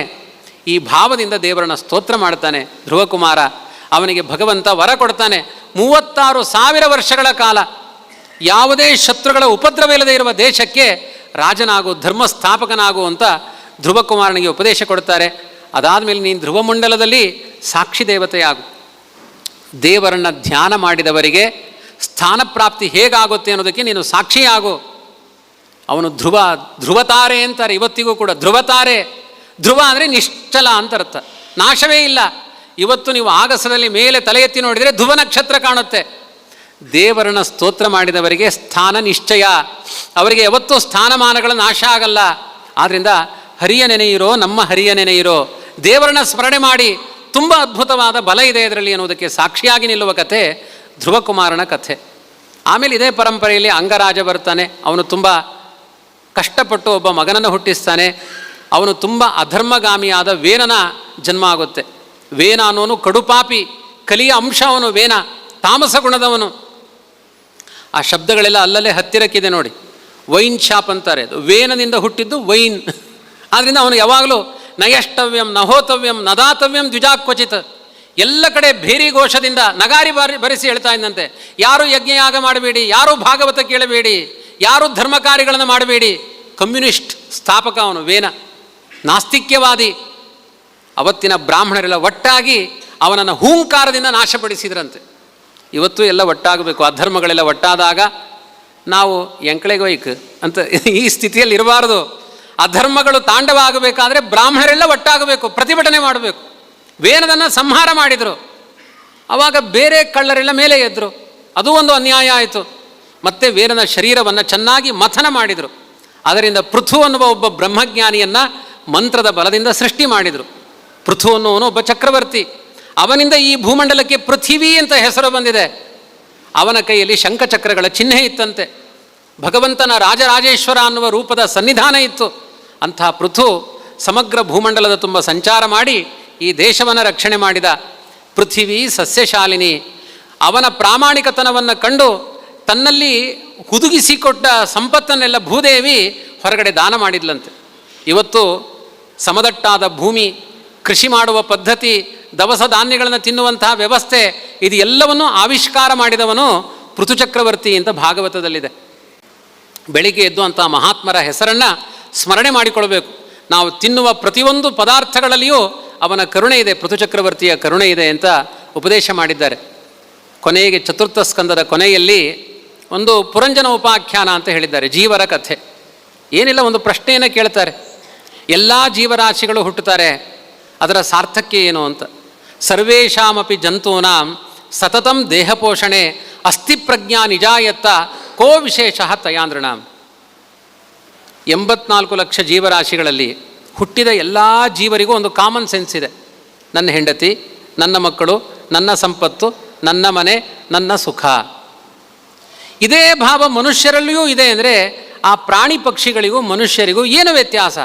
ಈ ಭಾವದಿಂದ ದೇವರನ್ನು ಸ್ತೋತ್ರ ಮಾಡ್ತಾನೆ ಧ್ರುವಕುಮಾರ. ಅವನಿಗೆ ಭಗವಂತ ವರ ಕೊಡ್ತಾನೆ. 36,000 ವರ್ಷಗಳ ಕಾಲ ಯಾವುದೇ ಶತ್ರುಗಳ ಉಪದ್ರವವಿಲ್ಲದೆ ಇರುವ ದೇಶಕ್ಕೆ ರಾಜನಾಗು, ಧರ್ಮಸ್ಥಾಪಕನಾಗು ಅಂತ ಧ್ರುವಕುಮಾರನಿಗೆ ಉಪದೇಶ ಕೊಡ್ತಾರೆ. ಅದಾದಮೇಲೆ ನೀನು ಧ್ರುವಮಂಡಲದಲ್ಲಿ ಸಾಕ್ಷಿ ದೇವತೆಯಾಗು. ದೇವರನ್ನು ಧ್ಯಾನ ಮಾಡಿದವರಿಗೆ ಸ್ಥಾನಪ್ರಾಪ್ತಿ ಹೇಗಾಗುತ್ತೆ ಅನ್ನೋದಕ್ಕೆ ನೀನು ಸಾಕ್ಷಿಯಾಗು. ಅವನು ಧ್ರುವತಾರೆ ಅಂತಾರೆ ಇವತ್ತಿಗೂ ಕೂಡ. ಧ್ರುವತಾರೆ, ಧ್ರುವ ಅಂದರೆ ನಿಶ್ಚಲ ಅಂತ ಅರ್ಥ, ನಾಶವೇ ಇಲ್ಲ. ಇವತ್ತು ನೀವು ಆಗಸದಲ್ಲಿ ಮೇಲೆ ತಲೆ ಎತ್ತಿ ನೋಡಿದರೆ ಧ್ರುವ ನಕ್ಷತ್ರ ಕಾಣುತ್ತೆ. ದೇವರನ್ನ ಸ್ತೋತ್ರ ಮಾಡಿದವರಿಗೆ ಸ್ಥಾನ ನಿಶ್ಚಯ, ಅವರಿಗೆ ಯಾವತ್ತೂ ಸ್ಥಾನಮಾನಗಳ ನಾಶ ಆಗಲ್ಲ. ಆದ್ದರಿಂದ ಹರಿಯ ನೆನೆಯಿರೋ, ನಮ್ಮ ಹರಿಯ ನೆನೆಯಿರೋ, ದೇವರನ್ನ ಸ್ಮರಣೆ ಮಾಡಿ. ತುಂಬ ಅದ್ಭುತವಾದ ಬಲ ಇದೆ ಇದರಲ್ಲಿ ಅನ್ನೋದಕ್ಕೆ ಸಾಕ್ಷಿಯಾಗಿ ನಿಲ್ಲುವ ಕಥೆ ಧ್ರುವಕುಮಾರನ ಕಥೆ. ಆಮೇಲೆ ಇದೇ ಪರಂಪರೆಯಲ್ಲಿ ಅಂಗರಾಜ ಬರ್ತಾನೆ. ಅವನು ತುಂಬ ಕಷ್ಟಪಟ್ಟು ಒಬ್ಬ ಮಗನನ್ನು ಹುಟ್ಟಿಸ್ತಾನೆ. ಅವನು ತುಂಬ ಅಧರ್ಮಗಾಮಿಯಾದ ವೇನನ ಜನ್ಮ ಆಗುತ್ತೆ. ವೇನ ಅನ್ನೋನು ಕಡುಪಾಪಿ, ಕಲಿಯ ಅಂಶ ಅವನು. ವೇನ ತಾಮಸ ಗುಣದವನು. ಆ ಶಬ್ದಗಳೆಲ್ಲ ಅಲ್ಲಲ್ಲೇ ಹತ್ತಿರಕ್ಕಿದೆ ನೋಡಿ. ವೈನ್ ಶಾಪ್ ಅಂತಾರೆ, ಅದು ವೇನದಿಂದ ಹುಟ್ಟಿದ್ದು ವೈನ್. ಆದ್ದರಿಂದ ಅವನು ಯಾವಾಗಲೂ ನಯಷ್ಟವ್ಯಂ ನಹೋತವ್ಯಂ ನದಾತವ್ಯಂ ದ್ವಿಜಾಕ್ವಚಿತ್. ಎಲ್ಲ ಕಡೆ ಭೇರಿ ಘೋಷದಿಂದ ನಗಾರಿ ಬರೆಸಿ ಹೇಳ್ತಾ ಇದ್ದಂತೆ, ಯಾರು ಯಜ್ಞಯಾಗ ಮಾಡಬೇಡಿ, ಯಾರು ಭಾಗವತ ಕೇಳಬೇಡಿ, ಯಾರು ಧರ್ಮ ಕಾರ್ಯಗಳನ್ನು ಮಾಡಬೇಡಿ. ಕಮ್ಯುನಿಸ್ಟ್ ಸ್ಥಾಪಕ ಅವನು ವೇನ, ನಾಸ್ತಿಕ್ಯವಾದಿ. ಅವತ್ತಿನ ಬ್ರಾಹ್ಮಣರೆಲ್ಲ ಒಟ್ಟಾಗಿ ಅವನನ್ನು ಹೂಂಕಾರದಿಂದ ನಾಶಪಡಿಸಿದ್ರಂತೆ. ಇವತ್ತು ಎಲ್ಲ ಒಟ್ಟಾಗಬೇಕು. ಅಧರ್ಮಗಳೆಲ್ಲ ಒಟ್ಟಾದಾಗ ನಾವು ಎಂಕಳೆಗೋಯ್ಕ್ ಅಂತ ಈ ಸ್ಥಿತಿಯಲ್ಲಿ ಇರಬಾರ್ದು. ಅಧರ್ಮಗಳು ತಾಂಡವ ಆಗಬೇಕಾದ್ರೆ ಬ್ರಾಹ್ಮಣರೆಲ್ಲ ಒಟ್ಟಾಗಬೇಕು, ಪ್ರತಿಭಟನೆ ಮಾಡಬೇಕು. ವೇನದನ್ನು ಸಂಹಾರ ಮಾಡಿದರು. ಆವಾಗ ಬೇರೆ ಕಳ್ಳರೆಲ್ಲ ಮೇಲೆ ಎದ್ರು. ಅದು ಒಂದು ಅನ್ಯಾಯ ಆಯಿತು. ಮತ್ತೆ ವೇನನ ಶರೀರವನ್ನು ಚೆನ್ನಾಗಿ ಮಥನ ಮಾಡಿದರು. ಅದರಿಂದ ಪೃಥು ಅನ್ನುವ ಒಬ್ಬ ಬ್ರಹ್ಮಜ್ಞಾನಿಯನ್ನು ಮಂತ್ರದ ಬಲದಿಂದ ಸೃಷ್ಟಿ ಮಾಡಿದರು. ಪೃಥು ಅನ್ನುವನು ಒಬ್ಬ ಚಕ್ರವರ್ತಿ. ಅವನಿಂದ ಈ ಭೂಮಂಡಲಕ್ಕೆ ಪೃಥಿವಿ ಅಂತ ಹೆಸರು ಬಂದಿದೆ. ಅವನ ಕೈಯಲ್ಲಿ ಶಂಖಚಕ್ರಗಳ ಚಿಹ್ನೆ ಇತ್ತಂತೆ. ಭಗವಂತನ ರಾಜರಾಜೇಶ್ವರ ಅನ್ನುವ ರೂಪದ ಸನ್ನಿಧಾನ ಇತ್ತು. ಅಂಥ ಪೃಥು ಸಮಗ್ರ ಭೂಮಂಡಲದ ತುಂಬ ಸಂಚಾರ ಮಾಡಿ ಈ ದೇಶವನ್ನು ರಕ್ಷಣೆ ಮಾಡಿದ. ಪೃಥಿವಿ ಸಸ್ಯಶಾಲಿನಿ. ಅವನ ಪ್ರಾಮಾಣಿಕತನವನ್ನು ಕಂಡು ತನ್ನಲ್ಲಿ ಹುದುಗಿಸಿಕೊಟ್ಟ ಸಂಪತ್ತನ್ನೆಲ್ಲ ಭೂದೇವಿ ಹೊರಗಡೆ ದಾನ ಮಾಡಿದ್ಲಂತೆ. ಇವತ್ತು ಸಮದಟ್ಟಾದ ಭೂಮಿ, ಕೃಷಿ ಮಾಡುವ ಪದ್ಧತಿ, ದವಸ ಧಾನ್ಯಗಳನ್ನು ತಿನ್ನುವಂತಹ ವ್ಯವಸ್ಥೆ, ಇದು ಎಲ್ಲವನ್ನೂ ಆವಿಷ್ಕಾರ ಮಾಡಿದವನು ಪೃಥುಚಕ್ರವರ್ತಿ ಅಂತ ಭಾಗವತದಲ್ಲಿದೆ. ಬೆಳಿಗ್ಗೆ ಎದ್ದು ಅಂಥ ಮಹಾತ್ಮರ ಹೆಸರನ್ನು ಸ್ಮರಣೆ ಮಾಡಿಕೊಳ್ಬೇಕು. ನಾವು ತಿನ್ನುವ ಪ್ರತಿಯೊಂದು ಪದಾರ್ಥಗಳಲ್ಲಿಯೂ ಅವನ ಕರುಣೆ ಇದೆ, ಪೃಥುಚಕ್ರವರ್ತಿಯ ಕರುಣೆ ಇದೆ ಅಂತ ಉಪದೇಶ ಮಾಡಿದ್ದಾರೆ. ಕೊನೆಗೆ ಚತುರ್ಥ ಸ್ಕಂದದ ಕೊನೆಯಲ್ಲಿ ಒಂದು ಪುರಂಜನ ಉಪಾಖ್ಯಾನ ಅಂತ ಹೇಳಿದ್ದಾರೆ, ಜೀವರ ಕಥೆ. ಏನಿಲ್ಲ, ಒಂದು ಪ್ರಶ್ನೆಯನ್ನು ಕೇಳ್ತಾರೆ. ಎಲ್ಲ ಜೀವರಾಶಿಗಳು ಹುಟ್ಟುತ್ತಾರೆ, ಅದರ ಸಾರ್ಥಕ್ಯ ಏನು ಅಂತ. ಸರ್ವೇಷಾಮಪಿ ಜಂತೂನಾಂ ಸತತಂ ದೇಹಪೋಷಣೆ ಅಸ್ಥಿ ಪ್ರಜ್ಞಾ ನಿಜಾಯತ್ತ ಕೋ ವಿಶೇಷ ತಯಾಂದ್ರಣಾಂ. 84 ಲಕ್ಷ ಜೀವರಾಶಿಗಳಲ್ಲಿ ಹುಟ್ಟಿದ ಎಲ್ಲ ಜೀವರಿಗೂ ಒಂದು ಕಾಮನ್ ಸೆನ್ಸ್ ಇದೆ. ನನ್ನ ಹೆಂಡತಿ, ನನ್ನ ಮಕ್ಕಳು, ನನ್ನ ಸಂಪತ್ತು, ನನ್ನ ಮನೆ, ನನ್ನ ಸುಖ. ಇದೇ ಭಾವ ಮನುಷ್ಯರಲ್ಲಿಯೂ ಇದೆ. ಅಂದರೆ ಆ ಪ್ರಾಣಿ ಪಕ್ಷಿಗಳಿಗೂ ಮನುಷ್ಯರಿಗೂ ಏನು ವ್ಯತ್ಯಾಸ?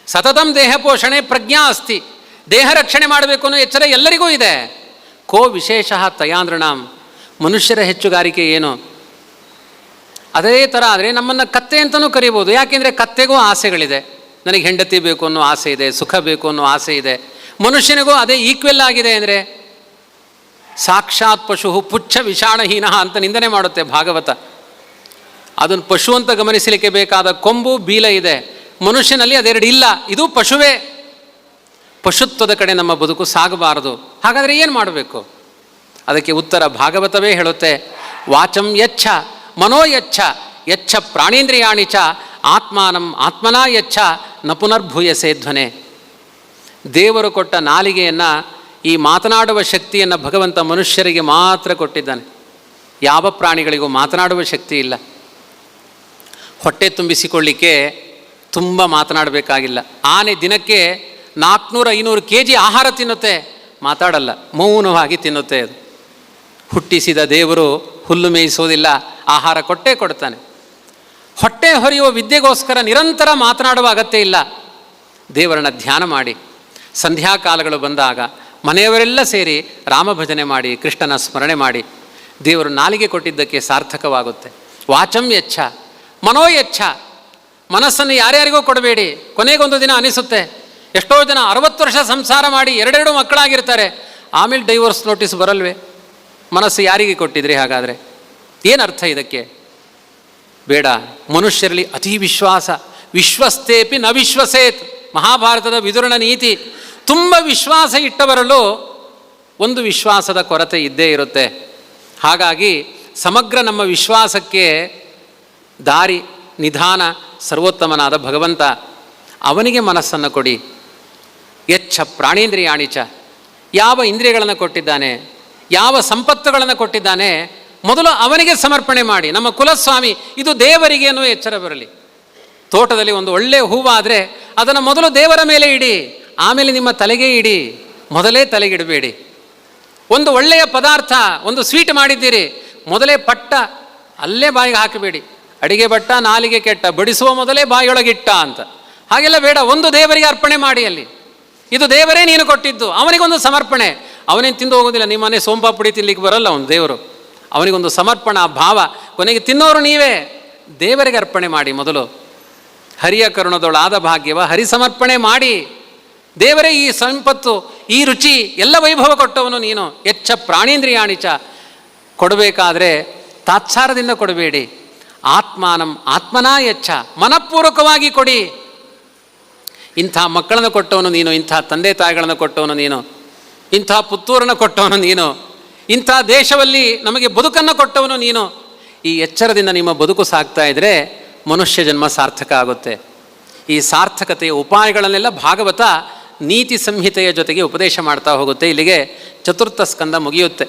ಸತತಂ ದೇಹ ಪೋಷಣೆ ಪ್ರಜ್ಞಾ ಅಸ್ತಿ. ದೇಹ ರಕ್ಷಣೆ ಮಾಡಬೇಕು ಅನ್ನೋ ಎಚ್ಚರ ಎಲ್ಲರಿಗೂ ಇದೆ. ಕೋ ವಿಶೇಷ ತಯಾಂದ್ರಣಾಂ, ಮನುಷ್ಯರ ಹೆಚ್ಚುಗಾರಿಕೆ ಏನು? ಅದೇ ಥರ ಆದರೆ ನಮ್ಮನ್ನು ಕತ್ತೆ ಅಂತಲೂ ಕರಿಬೋದು. ಯಾಕೆಂದರೆ ಕತ್ತೆಗೂ ಆಸೆಗಳಿದೆ. ನನಗೆ ಹೆಂಡತಿ ಬೇಕು ಅನ್ನೋ ಆಸೆ ಇದೆ, ಸುಖ ಬೇಕು ಅನ್ನೋ ಆಸೆ ಇದೆ. ಮನುಷ್ಯನಿಗೂ ಅದೇ ಈಕ್ವೆಲ್ ಆಗಿದೆ ಅಂದರೆ ಸಾಕ್ಷಾತ್ ಪಶು ಪುಚ್ಛ ವಿಷಾಣಹೀನ ಅಂತ ನಿಂದನೆ ಮಾಡುತ್ತೆ ಭಾಗವತ. ಅದನ್ನು ಪಶು ಅಂತ ಗಮನಿಸಲಿಕ್ಕೆ ಬೇಕಾದ ಕೊಂಬು ಬೀಲ ಇದೆ. ಮನುಷ್ಯನಲ್ಲಿ ಅದೆರಡು ಇಲ್ಲ. ಇದು ಪಶುವೇ. ಪಶುತ್ವದ ಕಡೆ ನಮ್ಮ ಬದುಕು ಸಾಗಬಾರದು. ಹಾಗಾದರೆ ಏನು ಮಾಡಬೇಕು? ಅದಕ್ಕೆ ಉತ್ತರ ಭಾಗವತವೇ ಹೇಳುತ್ತೆ. ವಾಚಂ ಯಚ್ಛ ಮನೋ ಯಚ್ಛ ಯಚ್ಛ ಪ್ರಾಣೇಂದ್ರಿಯಾಣಿ ಚ ಆತ್ಮಾನಂ ಆತ್ಮನಾ ಯಚ್ಛ ನ ಪುನರ್ಭೂಯಸೆ ಧ್ವನೆ. ದೇವರು ಕೊಟ್ಟ ನಾಲಿಗೆಯನ್ನು, ಈ ಮಾತನಾಡುವ ಶಕ್ತಿಯನ್ನು ಭಗವಂತ ಮನುಷ್ಯರಿಗೆ ಮಾತ್ರ ಕೊಟ್ಟಿದ್ದಾನೆ. ಯಾವ ಪ್ರಾಣಿಗಳಿಗೂ ಮಾತನಾಡುವ ಶಕ್ತಿ ಇಲ್ಲ. ಹೊಟ್ಟೆ ತುಂಬಿಸಿಕೊಳ್ಳಿಕ್ಕೆ ತುಂಬ ಮಾತನಾಡಬೇಕಾಗಿಲ್ಲ. ಆನೆ ದಿನಕ್ಕೆ 400-500 kg ಆಹಾರ ತಿನ್ನುತ್ತೆ, ಮಾತಾಡಲ್ಲ, ಮೌನವಾಗಿ ತಿನ್ನುತ್ತೆ. ಅದು ಹುಟ್ಟಿಸಿದ ದೇವರು ಹುಲ್ಲು ಮೇಯಿಸೋದಿಲ್ಲ, ಆಹಾರ ಕೊಟ್ಟೇ ಕೊಡ್ತಾನೆ. ಹೊಟ್ಟೆ ಹೊರೆಯುವ ವಿದ್ಯೆಗೋಸ್ಕರ ನಿರಂತರ ಮಾತನಾಡುವ ಅಗತ್ಯ ಇಲ್ಲ. ದೇವರನ್ನ ಧ್ಯಾನ ಮಾಡಿ, ಸಂಧ್ಯಾಕಾಲಗಳು ಬಂದಾಗ ಮನೆಯವರೆಲ್ಲ ಸೇರಿ ರಾಮ ಭಜನೆ ಮಾಡಿ, ಕೃಷ್ಣನ ಸ್ಮರಣೆ ಮಾಡಿ, ದೇವರು ನಾಲಿಗೆ ಕೊಟ್ಟಿದ್ದಕ್ಕೆ ಸಾರ್ಥಕವಾಗುತ್ತೆ. ವಾಚಂ ಯಚ್ಛ ಮನೋ ಯಚ್ಛ. ಮನಸ್ಸನ್ನು ಯಾರ್ಯಾರಿಗೂ ಕೊಡಬೇಡಿ. ಕೊನೆಗೊಂದು ದಿನ ಅನಿಸುತ್ತೆ, ಎಷ್ಟೋ ಜನ 60 ವರ್ಷ ಸಂಸಾರ ಮಾಡಿ 2 ಮಕ್ಕಳಾಗಿರ್ತಾರೆ, ಆಮೇಲೆ ಡೈವೋರ್ಸ್ ನೋಟಿಸ್ ಬರಲ್ವೇ? ಮನಸ್ಸು ಯಾರಿಗೆ ಕೊಟ್ಟಿದ್ರಿ? ಹಾಗಾದರೆ ಏನರ್ಥ ಇದಕ್ಕೆ? ಬೇಡ. ಮನುಷ್ಯರಲ್ಲಿ ಅತಿ ವಿಶ್ವಾಸ. ವಿಶ್ವಸ್ತೇಪಿ ನ ವಿಶ್ವಸೇತ್, ಮಹಾಭಾರತದ ವಿದುರನ ನೀತಿ. ತುಂಬ ವಿಶ್ವಾಸ ಇಟ್ಟವರಲ್ಲೂ ಒಂದು ವಿಶ್ವಾಸದ ಕೊರತೆ ಇದ್ದೇ ಇರುತ್ತೆ. ಹಾಗಾಗಿ ಸಮಗ್ರ ನಮ್ಮ ವಿಶ್ವಾಸಕ್ಕೆ ದಾರಿ, ನಿಧಾನ ಸರ್ವೋತ್ತಮನಾದ ಭಗವಂತ. ಅವನಿಗೆ ಮನಸ್ಸನ್ನು ಕೊಡಿ. ಯಚ್ಛ ಪ್ರಾಣೇಂದ್ರಿಯಾಣಿ ಚ. ಯಾವ ಇಂದ್ರಿಯಗಳನ್ನು ಕೊಟ್ಟಿದ್ದಾನೆ, ಯಾವ ಸಂಪತ್ತುಗಳನ್ನು ಕೊಟ್ಟಿದ್ದಾನೆ, ಮೊದಲು ಅವನಿಗೆ ಸಮರ್ಪಣೆ ಮಾಡಿ. ನಮ್ಮ ಕುಲಸ್ವಾಮಿ ಇದು ದೇವರಿಗೆ ಅನ್ನುವ ಎಚ್ಚರ ಬರಲಿ. ತೋಟದಲ್ಲಿ ಒಂದು ಒಳ್ಳೆಯ ಹೂವಾದರೆ ಅದನ್ನು ಮೊದಲು ದೇವರ ಮೇಲೆ ಇಡಿ, ಆಮೇಲೆ ನಿಮ್ಮ ತಲೆಗೆ ಇಡಿ. ಮೊದಲೇ ತಲೆಗಿಡಬೇಡಿ. ಒಂದು ಒಳ್ಳೆಯ ಪದಾರ್ಥ, ಒಂದು ಸ್ವೀಟ್ ಮಾಡಿದ್ದೀರಿ, ಮೊದಲೇ ಪಟ್ಟ ಅಲ್ಲೇ ಬಾಯಿಗೆ ಹಾಕಬೇಡಿ. ಅಡಿಗೆ ಬಟ್ಟ ನಾಲಿಗೆ ಕೆಟ್ಟ, ಬಡಿಸುವ ಮೊದಲೇ ಬಾಯಿಯೊಳಗಿಟ್ಟ ಅಂತ. ಹಾಗೆಲ್ಲ ಬೇಡ. ಒಂದು ದೇವರಿಗೆ ಅರ್ಪಣೆ ಮಾಡಿ. ಅಲ್ಲಿ ಇದು ದೇವರೇ ನೀನು ಕೊಟ್ಟಿದ್ದು, ಅವನಿಗೊಂದು ಸಮರ್ಪಣೆ. ಅವನೇನು ತಿಂದು ಹೋಗೋದಿಲ್ಲ. ನಿಮ್ಮ ಮನೆ ಸೋಂಪಾಪುಡಿ ತಿನ್ಲಿಕ್ಕೆ ಬರಲ್ಲ ಅವನು ದೇವರು. ಅವನಿಗೊಂದು ಸಮರ್ಪಣಾ ಭಾವ. ಕೊನೆಗೆ ತಿನ್ನೋರು ನೀವೇ. ದೇವರಿಗೆ ಅರ್ಪಣೆ ಮಾಡಿ ಮೊದಲು. ಹರಿಯ ಕರುಣದೊಳಾದ ಭಾಗ್ಯವ ಹರಿ ಸಮರ್ಪಣೆ ಮಾಡಿ. ದೇವರೇ ಈ ಸಂಪತ್ತು, ಈ ರುಚಿ, ಎಲ್ಲ ವೈಭವ ಕೊಟ್ಟವನು ನೀನು. ಯಚ್ಛ ಪ್ರಾಣೇಂದ್ರಿಯಾಣಿಚ. ಕೊಡಬೇಕಾದ್ರೆ ತಾತ್ಸಾರದಿಂದ ಕೊಡಬೇಡಿ. ಆತ್ಮಾನಂ ಆತ್ಮನಾ ಯಚ್ಛ, ಮನಪೂರ್ವಕವಾಗಿ ಕೊಡಿ. ಇಂಥ ಮಕ್ಕಳನ್ನು ಕೊಟ್ಟವನು ನೀನು, ಇಂಥ ತಂದೆ ತಾಯಿಗಳನ್ನು ಕೊಟ್ಟವನು ನೀನು, ಇಂಥ ಪುತ್ತೂರನ್ನು ಕೊಟ್ಟವನು ನೀನು, ಇಂಥ ದೇಶದಲ್ಲಿ ನಮಗೆ ಬದುಕನ್ನು ಕೊಟ್ಟವನು ನೀನು. ಈ ಎಚ್ಚರದಿಂದ ನಿಮ್ಮ ಬದುಕು ಸಾಗ್ತಾ ಇದ್ದರೆ ಮನುಷ್ಯ ಜನ್ಮ ಸಾರ್ಥಕ ಆಗುತ್ತೆ. ಈ ಸಾರ್ಥಕತೆಯ ಉಪಾಯಗಳನ್ನೆಲ್ಲ ಭಾಗವತ ನೀತಿ ಸಂಹಿತೆಯ ಜೊತೆಗೆ ಉಪದೇಶ ಮಾಡ್ತಾ ಹೋಗುತ್ತೆ. ಇಲ್ಲಿಗೆ 4th ಸ್ಕಂದ ಮುಗಿಯುತ್ತೆ.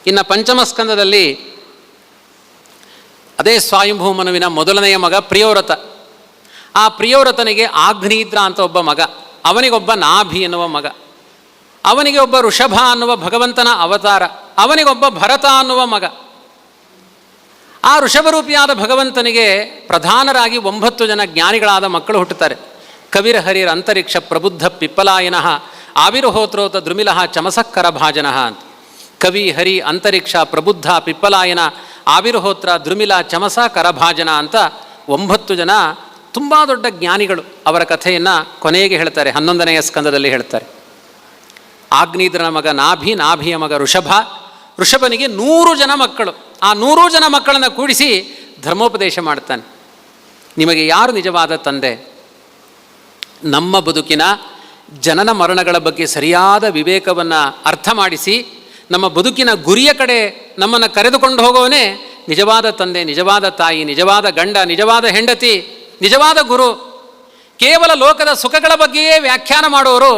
ಇನ್ನು 5ಮ ಸ್ಕಂದದಲ್ಲಿ ಅದೇ ಸ್ವಾಯಂಭೂಮನುವಿನ ಮೊದಲನೆಯ ಮಗ ಪ್ರಿಯೋವ್ರತ. ಆ ಪ್ರಿಯೋವ್ರತನಿಗೆ ಆಗ್ನೇದ್ರ ಅಂತ ಒಬ್ಬ ಮಗ, ಅವನಿಗೊಬ್ಬ ನಾಭಿ ಎನ್ನುವ ಮಗ, ಅವನಿಗೆ ಒಬ್ಬ ಋಷಭ ಅನ್ನುವ ಭಗವಂತನ ಅವತಾರ, ಅವನಿಗೊಬ್ಬ ಭರತ ಅನ್ನುವ ಮಗ. ಆ ಋಷಭರೂಪಿಯಾದ ಭಗವಂತನಿಗೆ ಪ್ರಧಾನರಾಗಿ 9 ಜನ ಜ್ಞಾನಿಗಳಾದ ಮಕ್ಕಳು ಹುಟ್ಟುತ್ತಾರೆ. ಕವಿರ ಹರಿರ ಅಂತರಿಕ್ಷ ಪ್ರಬುದ್ಧ ಪಿಪ್ಪಲಾಯನಃ ಆವಿರ್ಹೋತ್ರೋತ ದ್ರುಮಿಲಃ ಚಮಸಕ್ಕರ ಭಾಜನಃ ಅಂತ. ಕವಿ, ಹರಿ, ಅಂತರಿಕ್ಷ, ಪ್ರಬುದ್ಧ, ಪಿಪ್ಪಲಾಯನ, ಆವಿರ್ಹೋತ್ರ, ದ್ರುಮಿಲ, ಚಮಸ, ಕರಭಾಜನ ಅಂತ 9 ಜನ ತುಂಬ ದೊಡ್ಡ ಜ್ಞಾನಿಗಳು. ಅವರ ಕಥೆಯನ್ನು ಕೊನೆಗೆ ಹೇಳ್ತಾರೆ, 11ನೆಯ ಸ್ಕಂದದಲ್ಲಿ ಹೇಳ್ತಾರೆ. ಆಗ್ನೇದ್ರನ ಮಗ ನಾಭಿ, ನಾಭಿಯ ಮಗ ಋಷಭ, ಋಷಭನಿಗೆ 100 ಜನ ಮಕ್ಕಳು. ಆ 100 ಜನ ಮಕ್ಕಳನ್ನು ಕೂಡಿಸಿ ಧರ್ಮೋಪದೇಶ ಮಾಡ್ತಾನೆ. ನಿಮಗೆ ಯಾರು ನಿಜವಾದ ತಂದೆ? ನಮ್ಮ ಬದುಕಿನ ಜನನ ಮರಣಗಳ ಬಗ್ಗೆ ಸರಿಯಾದ ವಿವೇಕವನ್ನು ಅರ್ಥ ಮಾಡಿಸಿ ನಮ್ಮ ಬದುಕಿನ ಗುರಿಯ ಕಡೆ ನಮ್ಮನ್ನು ಕರೆದುಕೊಂಡು ಹೋಗೋವನೇ ನಿಜವಾದ ತಂದೆ, ನಿಜವಾದ ತಾಯಿ, ನಿಜವಾದ ಗಂಡ, ನಿಜವಾದ ಹೆಂಡತಿ, ನಿಜವಾದ ಗುರು. ಕೇವಲ ಲೋಕದ ಸುಖಗಳ ಬಗ್ಗೆಯೇ ವ್ಯಾಖ್ಯಾನ ಮಾಡೋರು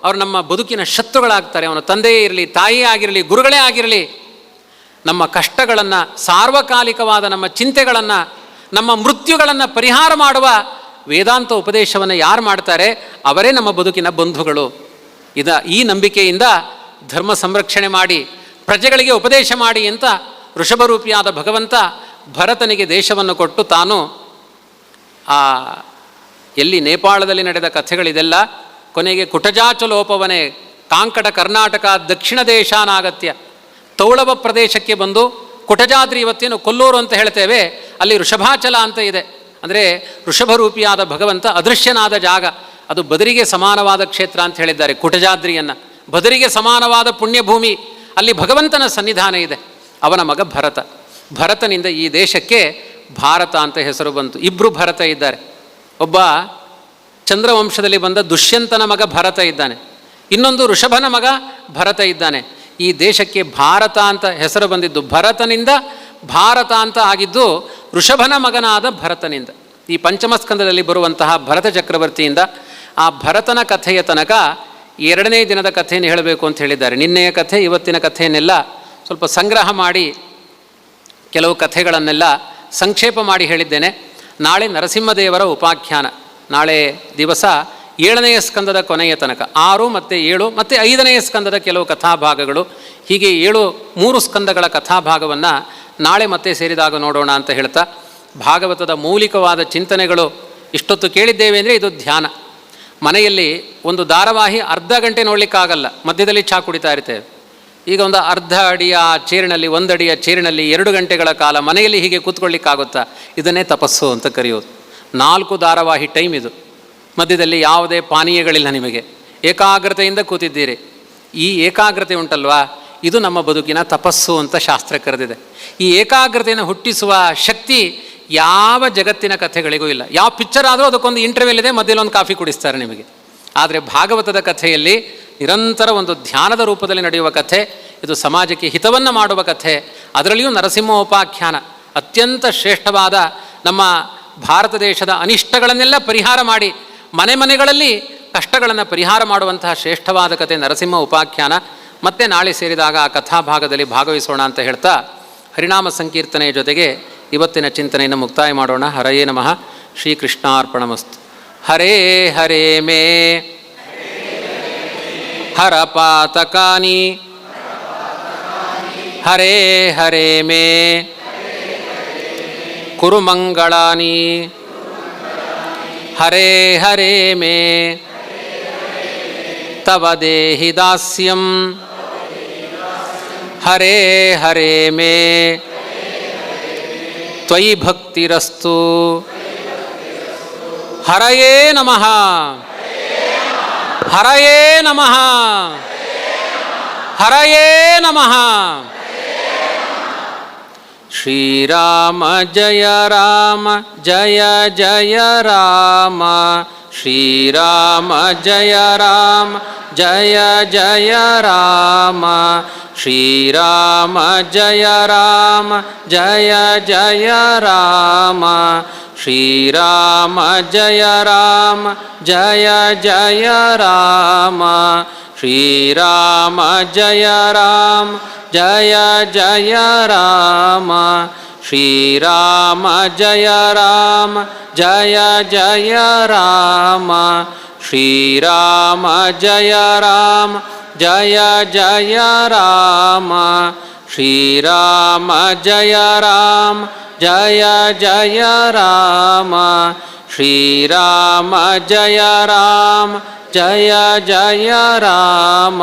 ಅವರು ನಮ್ಮ ಬದುಕಿನ ಶತ್ರುಗಳಾಗ್ತಾರೆ. ಅವನ ತಂದೆಯೇ ಇರಲಿ, ತಾಯಿಯೇ ಆಗಿರಲಿ, ಗುರುಗಳೇ ಆಗಿರಲಿ. ನಮ್ಮ ಕಷ್ಟಗಳನ್ನು, ಸಾರ್ವಕಾಲಿಕವಾದ ನಮ್ಮ ಚಿಂತೆಗಳನ್ನು, ನಮ್ಮ ಮೃತ್ಯುಗಳನ್ನು ಪರಿಹಾರ ಮಾಡುವ ವೇದಾಂತ ಉಪದೇಶವನ್ನು ಯಾರು ಮಾಡ್ತಾರೆ ಅವರೇ ನಮ್ಮ ಬದುಕಿನ ಬಂಧುಗಳು. ಈ ನಂಬಿಕೆಯಿಂದ ಧರ್ಮ ಸಂರಕ್ಷಣೆ ಮಾಡಿ, ಪ್ರಜೆಗಳಿಗೆ ಉಪದೇಶ ಮಾಡಿ ಅಂತ ಋಷಭರೂಪಿಯಾದ ಭಗವಂತ ಭರತನಿಗೆ ದೇಶವನ್ನು ಕೊಟ್ಟು ತಾನು ಎಲ್ಲಿ ನೇಪಾಳದಲ್ಲಿ ನಡೆದ ಕಥೆಗಳಿದೆಲ್ಲ ಕೊನೆಗೆ ಕುಟಜಾಚಲೋಪವನೇ ಕಾಂಕಡ ಕರ್ನಾಟಕ ದಕ್ಷಿಣ ದೇಶಾನಾಗತ್ಯ ತೌಳವ ಪ್ರದೇಶಕ್ಕೆ ಬಂದು ಕುಟಜಾದ್ರಿ, ಇವತ್ತೇನು ಕೊಲ್ಲೂರು ಅಂತ ಹೇಳ್ತೇವೆ, ಅಲ್ಲಿ ವೃಷಭಾಚಲ ಅಂತ ಇದೆ. ಅಂದರೆ ವೃಷಭರೂಪಿಯಾದ ಭಗವಂತ ಅದೃಶ್ಯನಾದ ಜಾಗ. ಅದು ಬದರಿಗೆ ಸಮಾನವಾದ ಕ್ಷೇತ್ರ ಅಂತ ಹೇಳಿದ್ದಾರೆ ಕುಟಜಾದ್ರಿಯನ್ನು. ಬದರಿಗೆ ಸಮಾನವಾದ ಪುಣ್ಯಭೂಮಿ, ಅಲ್ಲಿ ಭಗವಂತನ ಸನ್ನಿಧಾನ ಇದೆ. ಅವನ ಮಗ ಭರತ. ಭರತನಿಂದ ಈ ದೇಶಕ್ಕೆ ಭಾರತ ಅಂತ ಹೆಸರು ಬಂತು. ಇಬ್ಬರು ಭರತ ಇದ್ದಾರೆ. ಒಬ್ಬ ಚಂದ್ರವಂಶದಲ್ಲಿ ಬಂದ ದುಷ್ಯಂತನ ಮಗ ಭರತ ಇದ್ದಾನೆ, ಇನ್ನೊಂದು ಋಷಭನ ಮಗ ಭರತ ಇದ್ದಾನೆ. ಈ ದೇಶಕ್ಕೆ ಭಾರತ ಅಂತ ಹೆಸರು ಬಂದಿದ್ದು ಭರತನಿಂದ, ಭಾರತ ಅಂತ ಆಗಿದ್ದು ಋಷಭನ ಮಗನಾದ ಭರತನಿಂದ. ಈ ಪಂಚಮಸ್ಕಂದದಲ್ಲಿ ಬರುವಂತಹ ಭರತ ಚಕ್ರವರ್ತಿಯಿಂದ ಆ ಭರತನ ಕಥೆಯ ತನಕ 2ನೇ ದಿನದ ಕಥೆಯನ್ನು ಹೇಳಬೇಕು ಅಂತ ಹೇಳಿದ್ದಾರೆ. ನಿನ್ನೆಯ ಕಥೆ ಇವತ್ತಿನ ಕಥೆಯನ್ನೆಲ್ಲ ಸ್ವಲ್ಪ ಸಂಗ್ರಹ ಮಾಡಿ ಕೆಲವು ಕಥೆಗಳನ್ನೆಲ್ಲ ಸಂಕ್ಷೇಪ ಮಾಡಿ ಹೇಳಿದ್ದೇನೆ. ನಾಳೆ ನರಸಿಂಹದೇವರ ಉಪಾಖ್ಯಾನ. ನಾಳೆ ದಿವಸ 7ನೇ ಸ್ಕಂದದ ಕೊನೆಯ ತನಕ 6 ಮತ್ತು 7 ಮತ್ತು 5ನೇ ಸ್ಕಂದದ ಕೆಲವು ಕಥಾಭಾಗಗಳು, ಹೀಗೆ 3 ಸ್ಕಂದಗಳ ಕಥಾಭಾಗವನ್ನು ನಾಳೆ ಮತ್ತೆ ಸೇರಿದಾಗ ನೋಡೋಣ ಅಂತ ಹೇಳ್ತಾ, ಭಾಗವತದ ಮೌಲಿಕವಾದ ಚಿಂತನೆಗಳು ಇಷ್ಟೊತ್ತು ಕೇಳಿದ್ದೇವೆ ಅಂದರೆ ಇದು ಧ್ಯಾನ. ಮನೆಯಲ್ಲಿ ಒಂದು ಧಾರಾವಾಹಿ ಅರ್ಧ ಗಂಟೆ ನೋಡಲಿಕ್ಕಾಗಲ್ಲ, ಮಧ್ಯದಲ್ಲಿ ಚಹಾ ಕುಡಿತಾ ಇರ್ತೇವೆ. ಈಗ ಒಂದು ಅರ್ಧ ಅಡಿಯ ಚೇರಿನಲ್ಲಿ, 1 ಅಡಿಯ ಚೇರಿನಲ್ಲಿ 2 ಗಂಟೆಗಳ ಕಾಲ ಮನೆಯಲ್ಲಿ ಹೀಗೆ ಕೂತ್ಕೊಳ್ಳಿಕ್ಕಾಗುತ್ತಾ? ಇದನ್ನೇ ತಪಸ್ಸು ಅಂತ ಕರೆಯೋದು. 4 ಧಾರಾವಾಹಿ ಟೈಮ್ ಇದು. ಮಧ್ಯದಲ್ಲಿ ಯಾವುದೇ ಪಾನೀಯಗಳಿಲ್ಲ, ನಿಮಗೆ ಏಕಾಗ್ರತೆಯಿಂದ ಕೂತಿದ್ದೀರಿ. ಈ ಏಕಾಗ್ರತೆ ಉಂಟಲ್ವಾ, ಇದು ನಮ್ಮ ಬದುಕಿನ ತಪಸ್ಸು ಅಂತ ಶಾಸ್ತ್ರ ಕರೆದಿದೆ. ಈ ಏಕಾಗ್ರತೆಯನ್ನು ಹುಟ್ಟಿಸುವ ಶಕ್ತಿ ಯಾವ ಜಗತ್ತಿನ ಕಥೆಗಳಿಗೂ ಇಲ್ಲ. ಯಾವ ಪಿಕ್ಚರ್ ಆದರೂ ಅದಕ್ಕೊಂದು ಇಂಟರ್ವೆಲ್ ಇದೆ, ಮಧ್ಯದಲ್ಲಿ ಒಂದು ಕಾಫಿ ಕುಡಿಸ್ತಾರೆ ನಿಮಗೆ. ಆದರೆ ಭಾಗವತದ ಕಥೆಯಲ್ಲಿ ನಿರಂತರ ಒಂದು ಧ್ಯಾನದ ರೂಪದಲ್ಲಿ ನಡೆಯುವ ಕಥೆ. ಇದು ಸಮಾಜಕ್ಕೆ ಹಿತವನ್ನು ಮಾಡುವ ಕಥೆ. ಅದರಲ್ಲಿಯೂ ನರಸಿಂಹೋಪಾಖ್ಯಾನ ಅತ್ಯಂತ ಶ್ರೇಷ್ಠವಾದ, ನಮ್ಮ ಭಾರತ ದೇಶದ ಅನಿಷ್ಟಗಳನ್ನೆಲ್ಲ ಪರಿಹಾರ ಮಾಡಿ ಮನೆ ಮನೆಗಳಲ್ಲಿ ಕಷ್ಟಗಳನ್ನು ಪರಿಹಾರ ಮಾಡುವಂತಹ ಶ್ರೇಷ್ಠವಾದ ಕಥೆ ನರಸಿಂಹ ಉಪಾಖ್ಯಾನ. ಮತ್ತೆ ನಾಳೆ ಸೇರಿದಾಗ ಆ ಕಥಾಭಾಗದಲ್ಲಿ ಭಾಗವಹಿಸೋಣ ಅಂತ ಹೇಳ್ತಾ, ಹರಿನಾಮ ಸಂಕೀರ್ತನೆಯ ಜೊತೆಗೆ ಇವತ್ತಿನ ಚಿಂತನೆಯನ್ನು ಮುಕ್ತಾಯ ಮಾಡೋಣ. ಹರಯೇ ನಮಃ. ಶ್ರೀಕೃಷ್ಣಾರ್ಪಣಮಸ್ತು. ಹರೇ ಹರೇ ಮೇ ಹರ ಪಾತಕಾನಿ, ಹರೇ ಹರೇ ಮೇ ಕುರು ಮಂಗಳಾನಿ, ಹರೇ ಹರೇ ಮೇ ತವ ದೇಹಿ ದಾಸ್ಯಂ, ಹರೇ ಹರೇ ಮೇ ತ್ವಯಿ ಭಕ್ತಿರಸ್ತು. ಹರಯೇ ನಮಃ. ಹರಯೇ ನಮಃ. ಹರಯೇ ನಮಃ. ಶ್ರೀರಾಮ ಜಯ ರಾಮ ಜಯ ಜಯ ರಾಮ, ಶ್ರೀರಾಮ ಜಯ ರಾಮ ಜಯ ಜಯ ರಾಮ, ಶ್ರೀರಾಮ ಜಯ ರಾಮ ಜಯ ಜಯ ರಾಮ, ಶ್ರೀರಾಮ ಜಯ ರಾಮ ಜಯ ಜಯ ರಾಮ, ಶ್ರೀರಾಮ ಜಯ ರಾಮ ಜಯ ಜಯ ರಾಮ, ಶ್ರೀರಾಮ ಜಯ ರಾಮ ಜಯ ಜಯ ರಾಮ, ಶ್ರೀರಾಮ ಜಯ ರಾಮ ಜಯ ಜಯ ರಾಮ, ಶ್ರೀರಾಮ ಜಯ ರಾಮ ಜಯ ಜಯ ರಾಮ, ಶ್ರೀರಾಮ ಜಯ ರಾಮ ಜಯ ಜಯ ರಾಮ,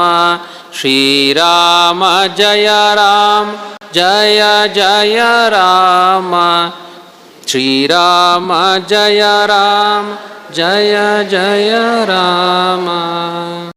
ಶ್ರೀರಾಮ ಜಯ ರಾಮ ಜಯ ಜಯ ರಾಮ, ಶ್ರೀರಾಮ ಜಯ ರಾಮ ಜಯ ಜಯ ರಾಮ.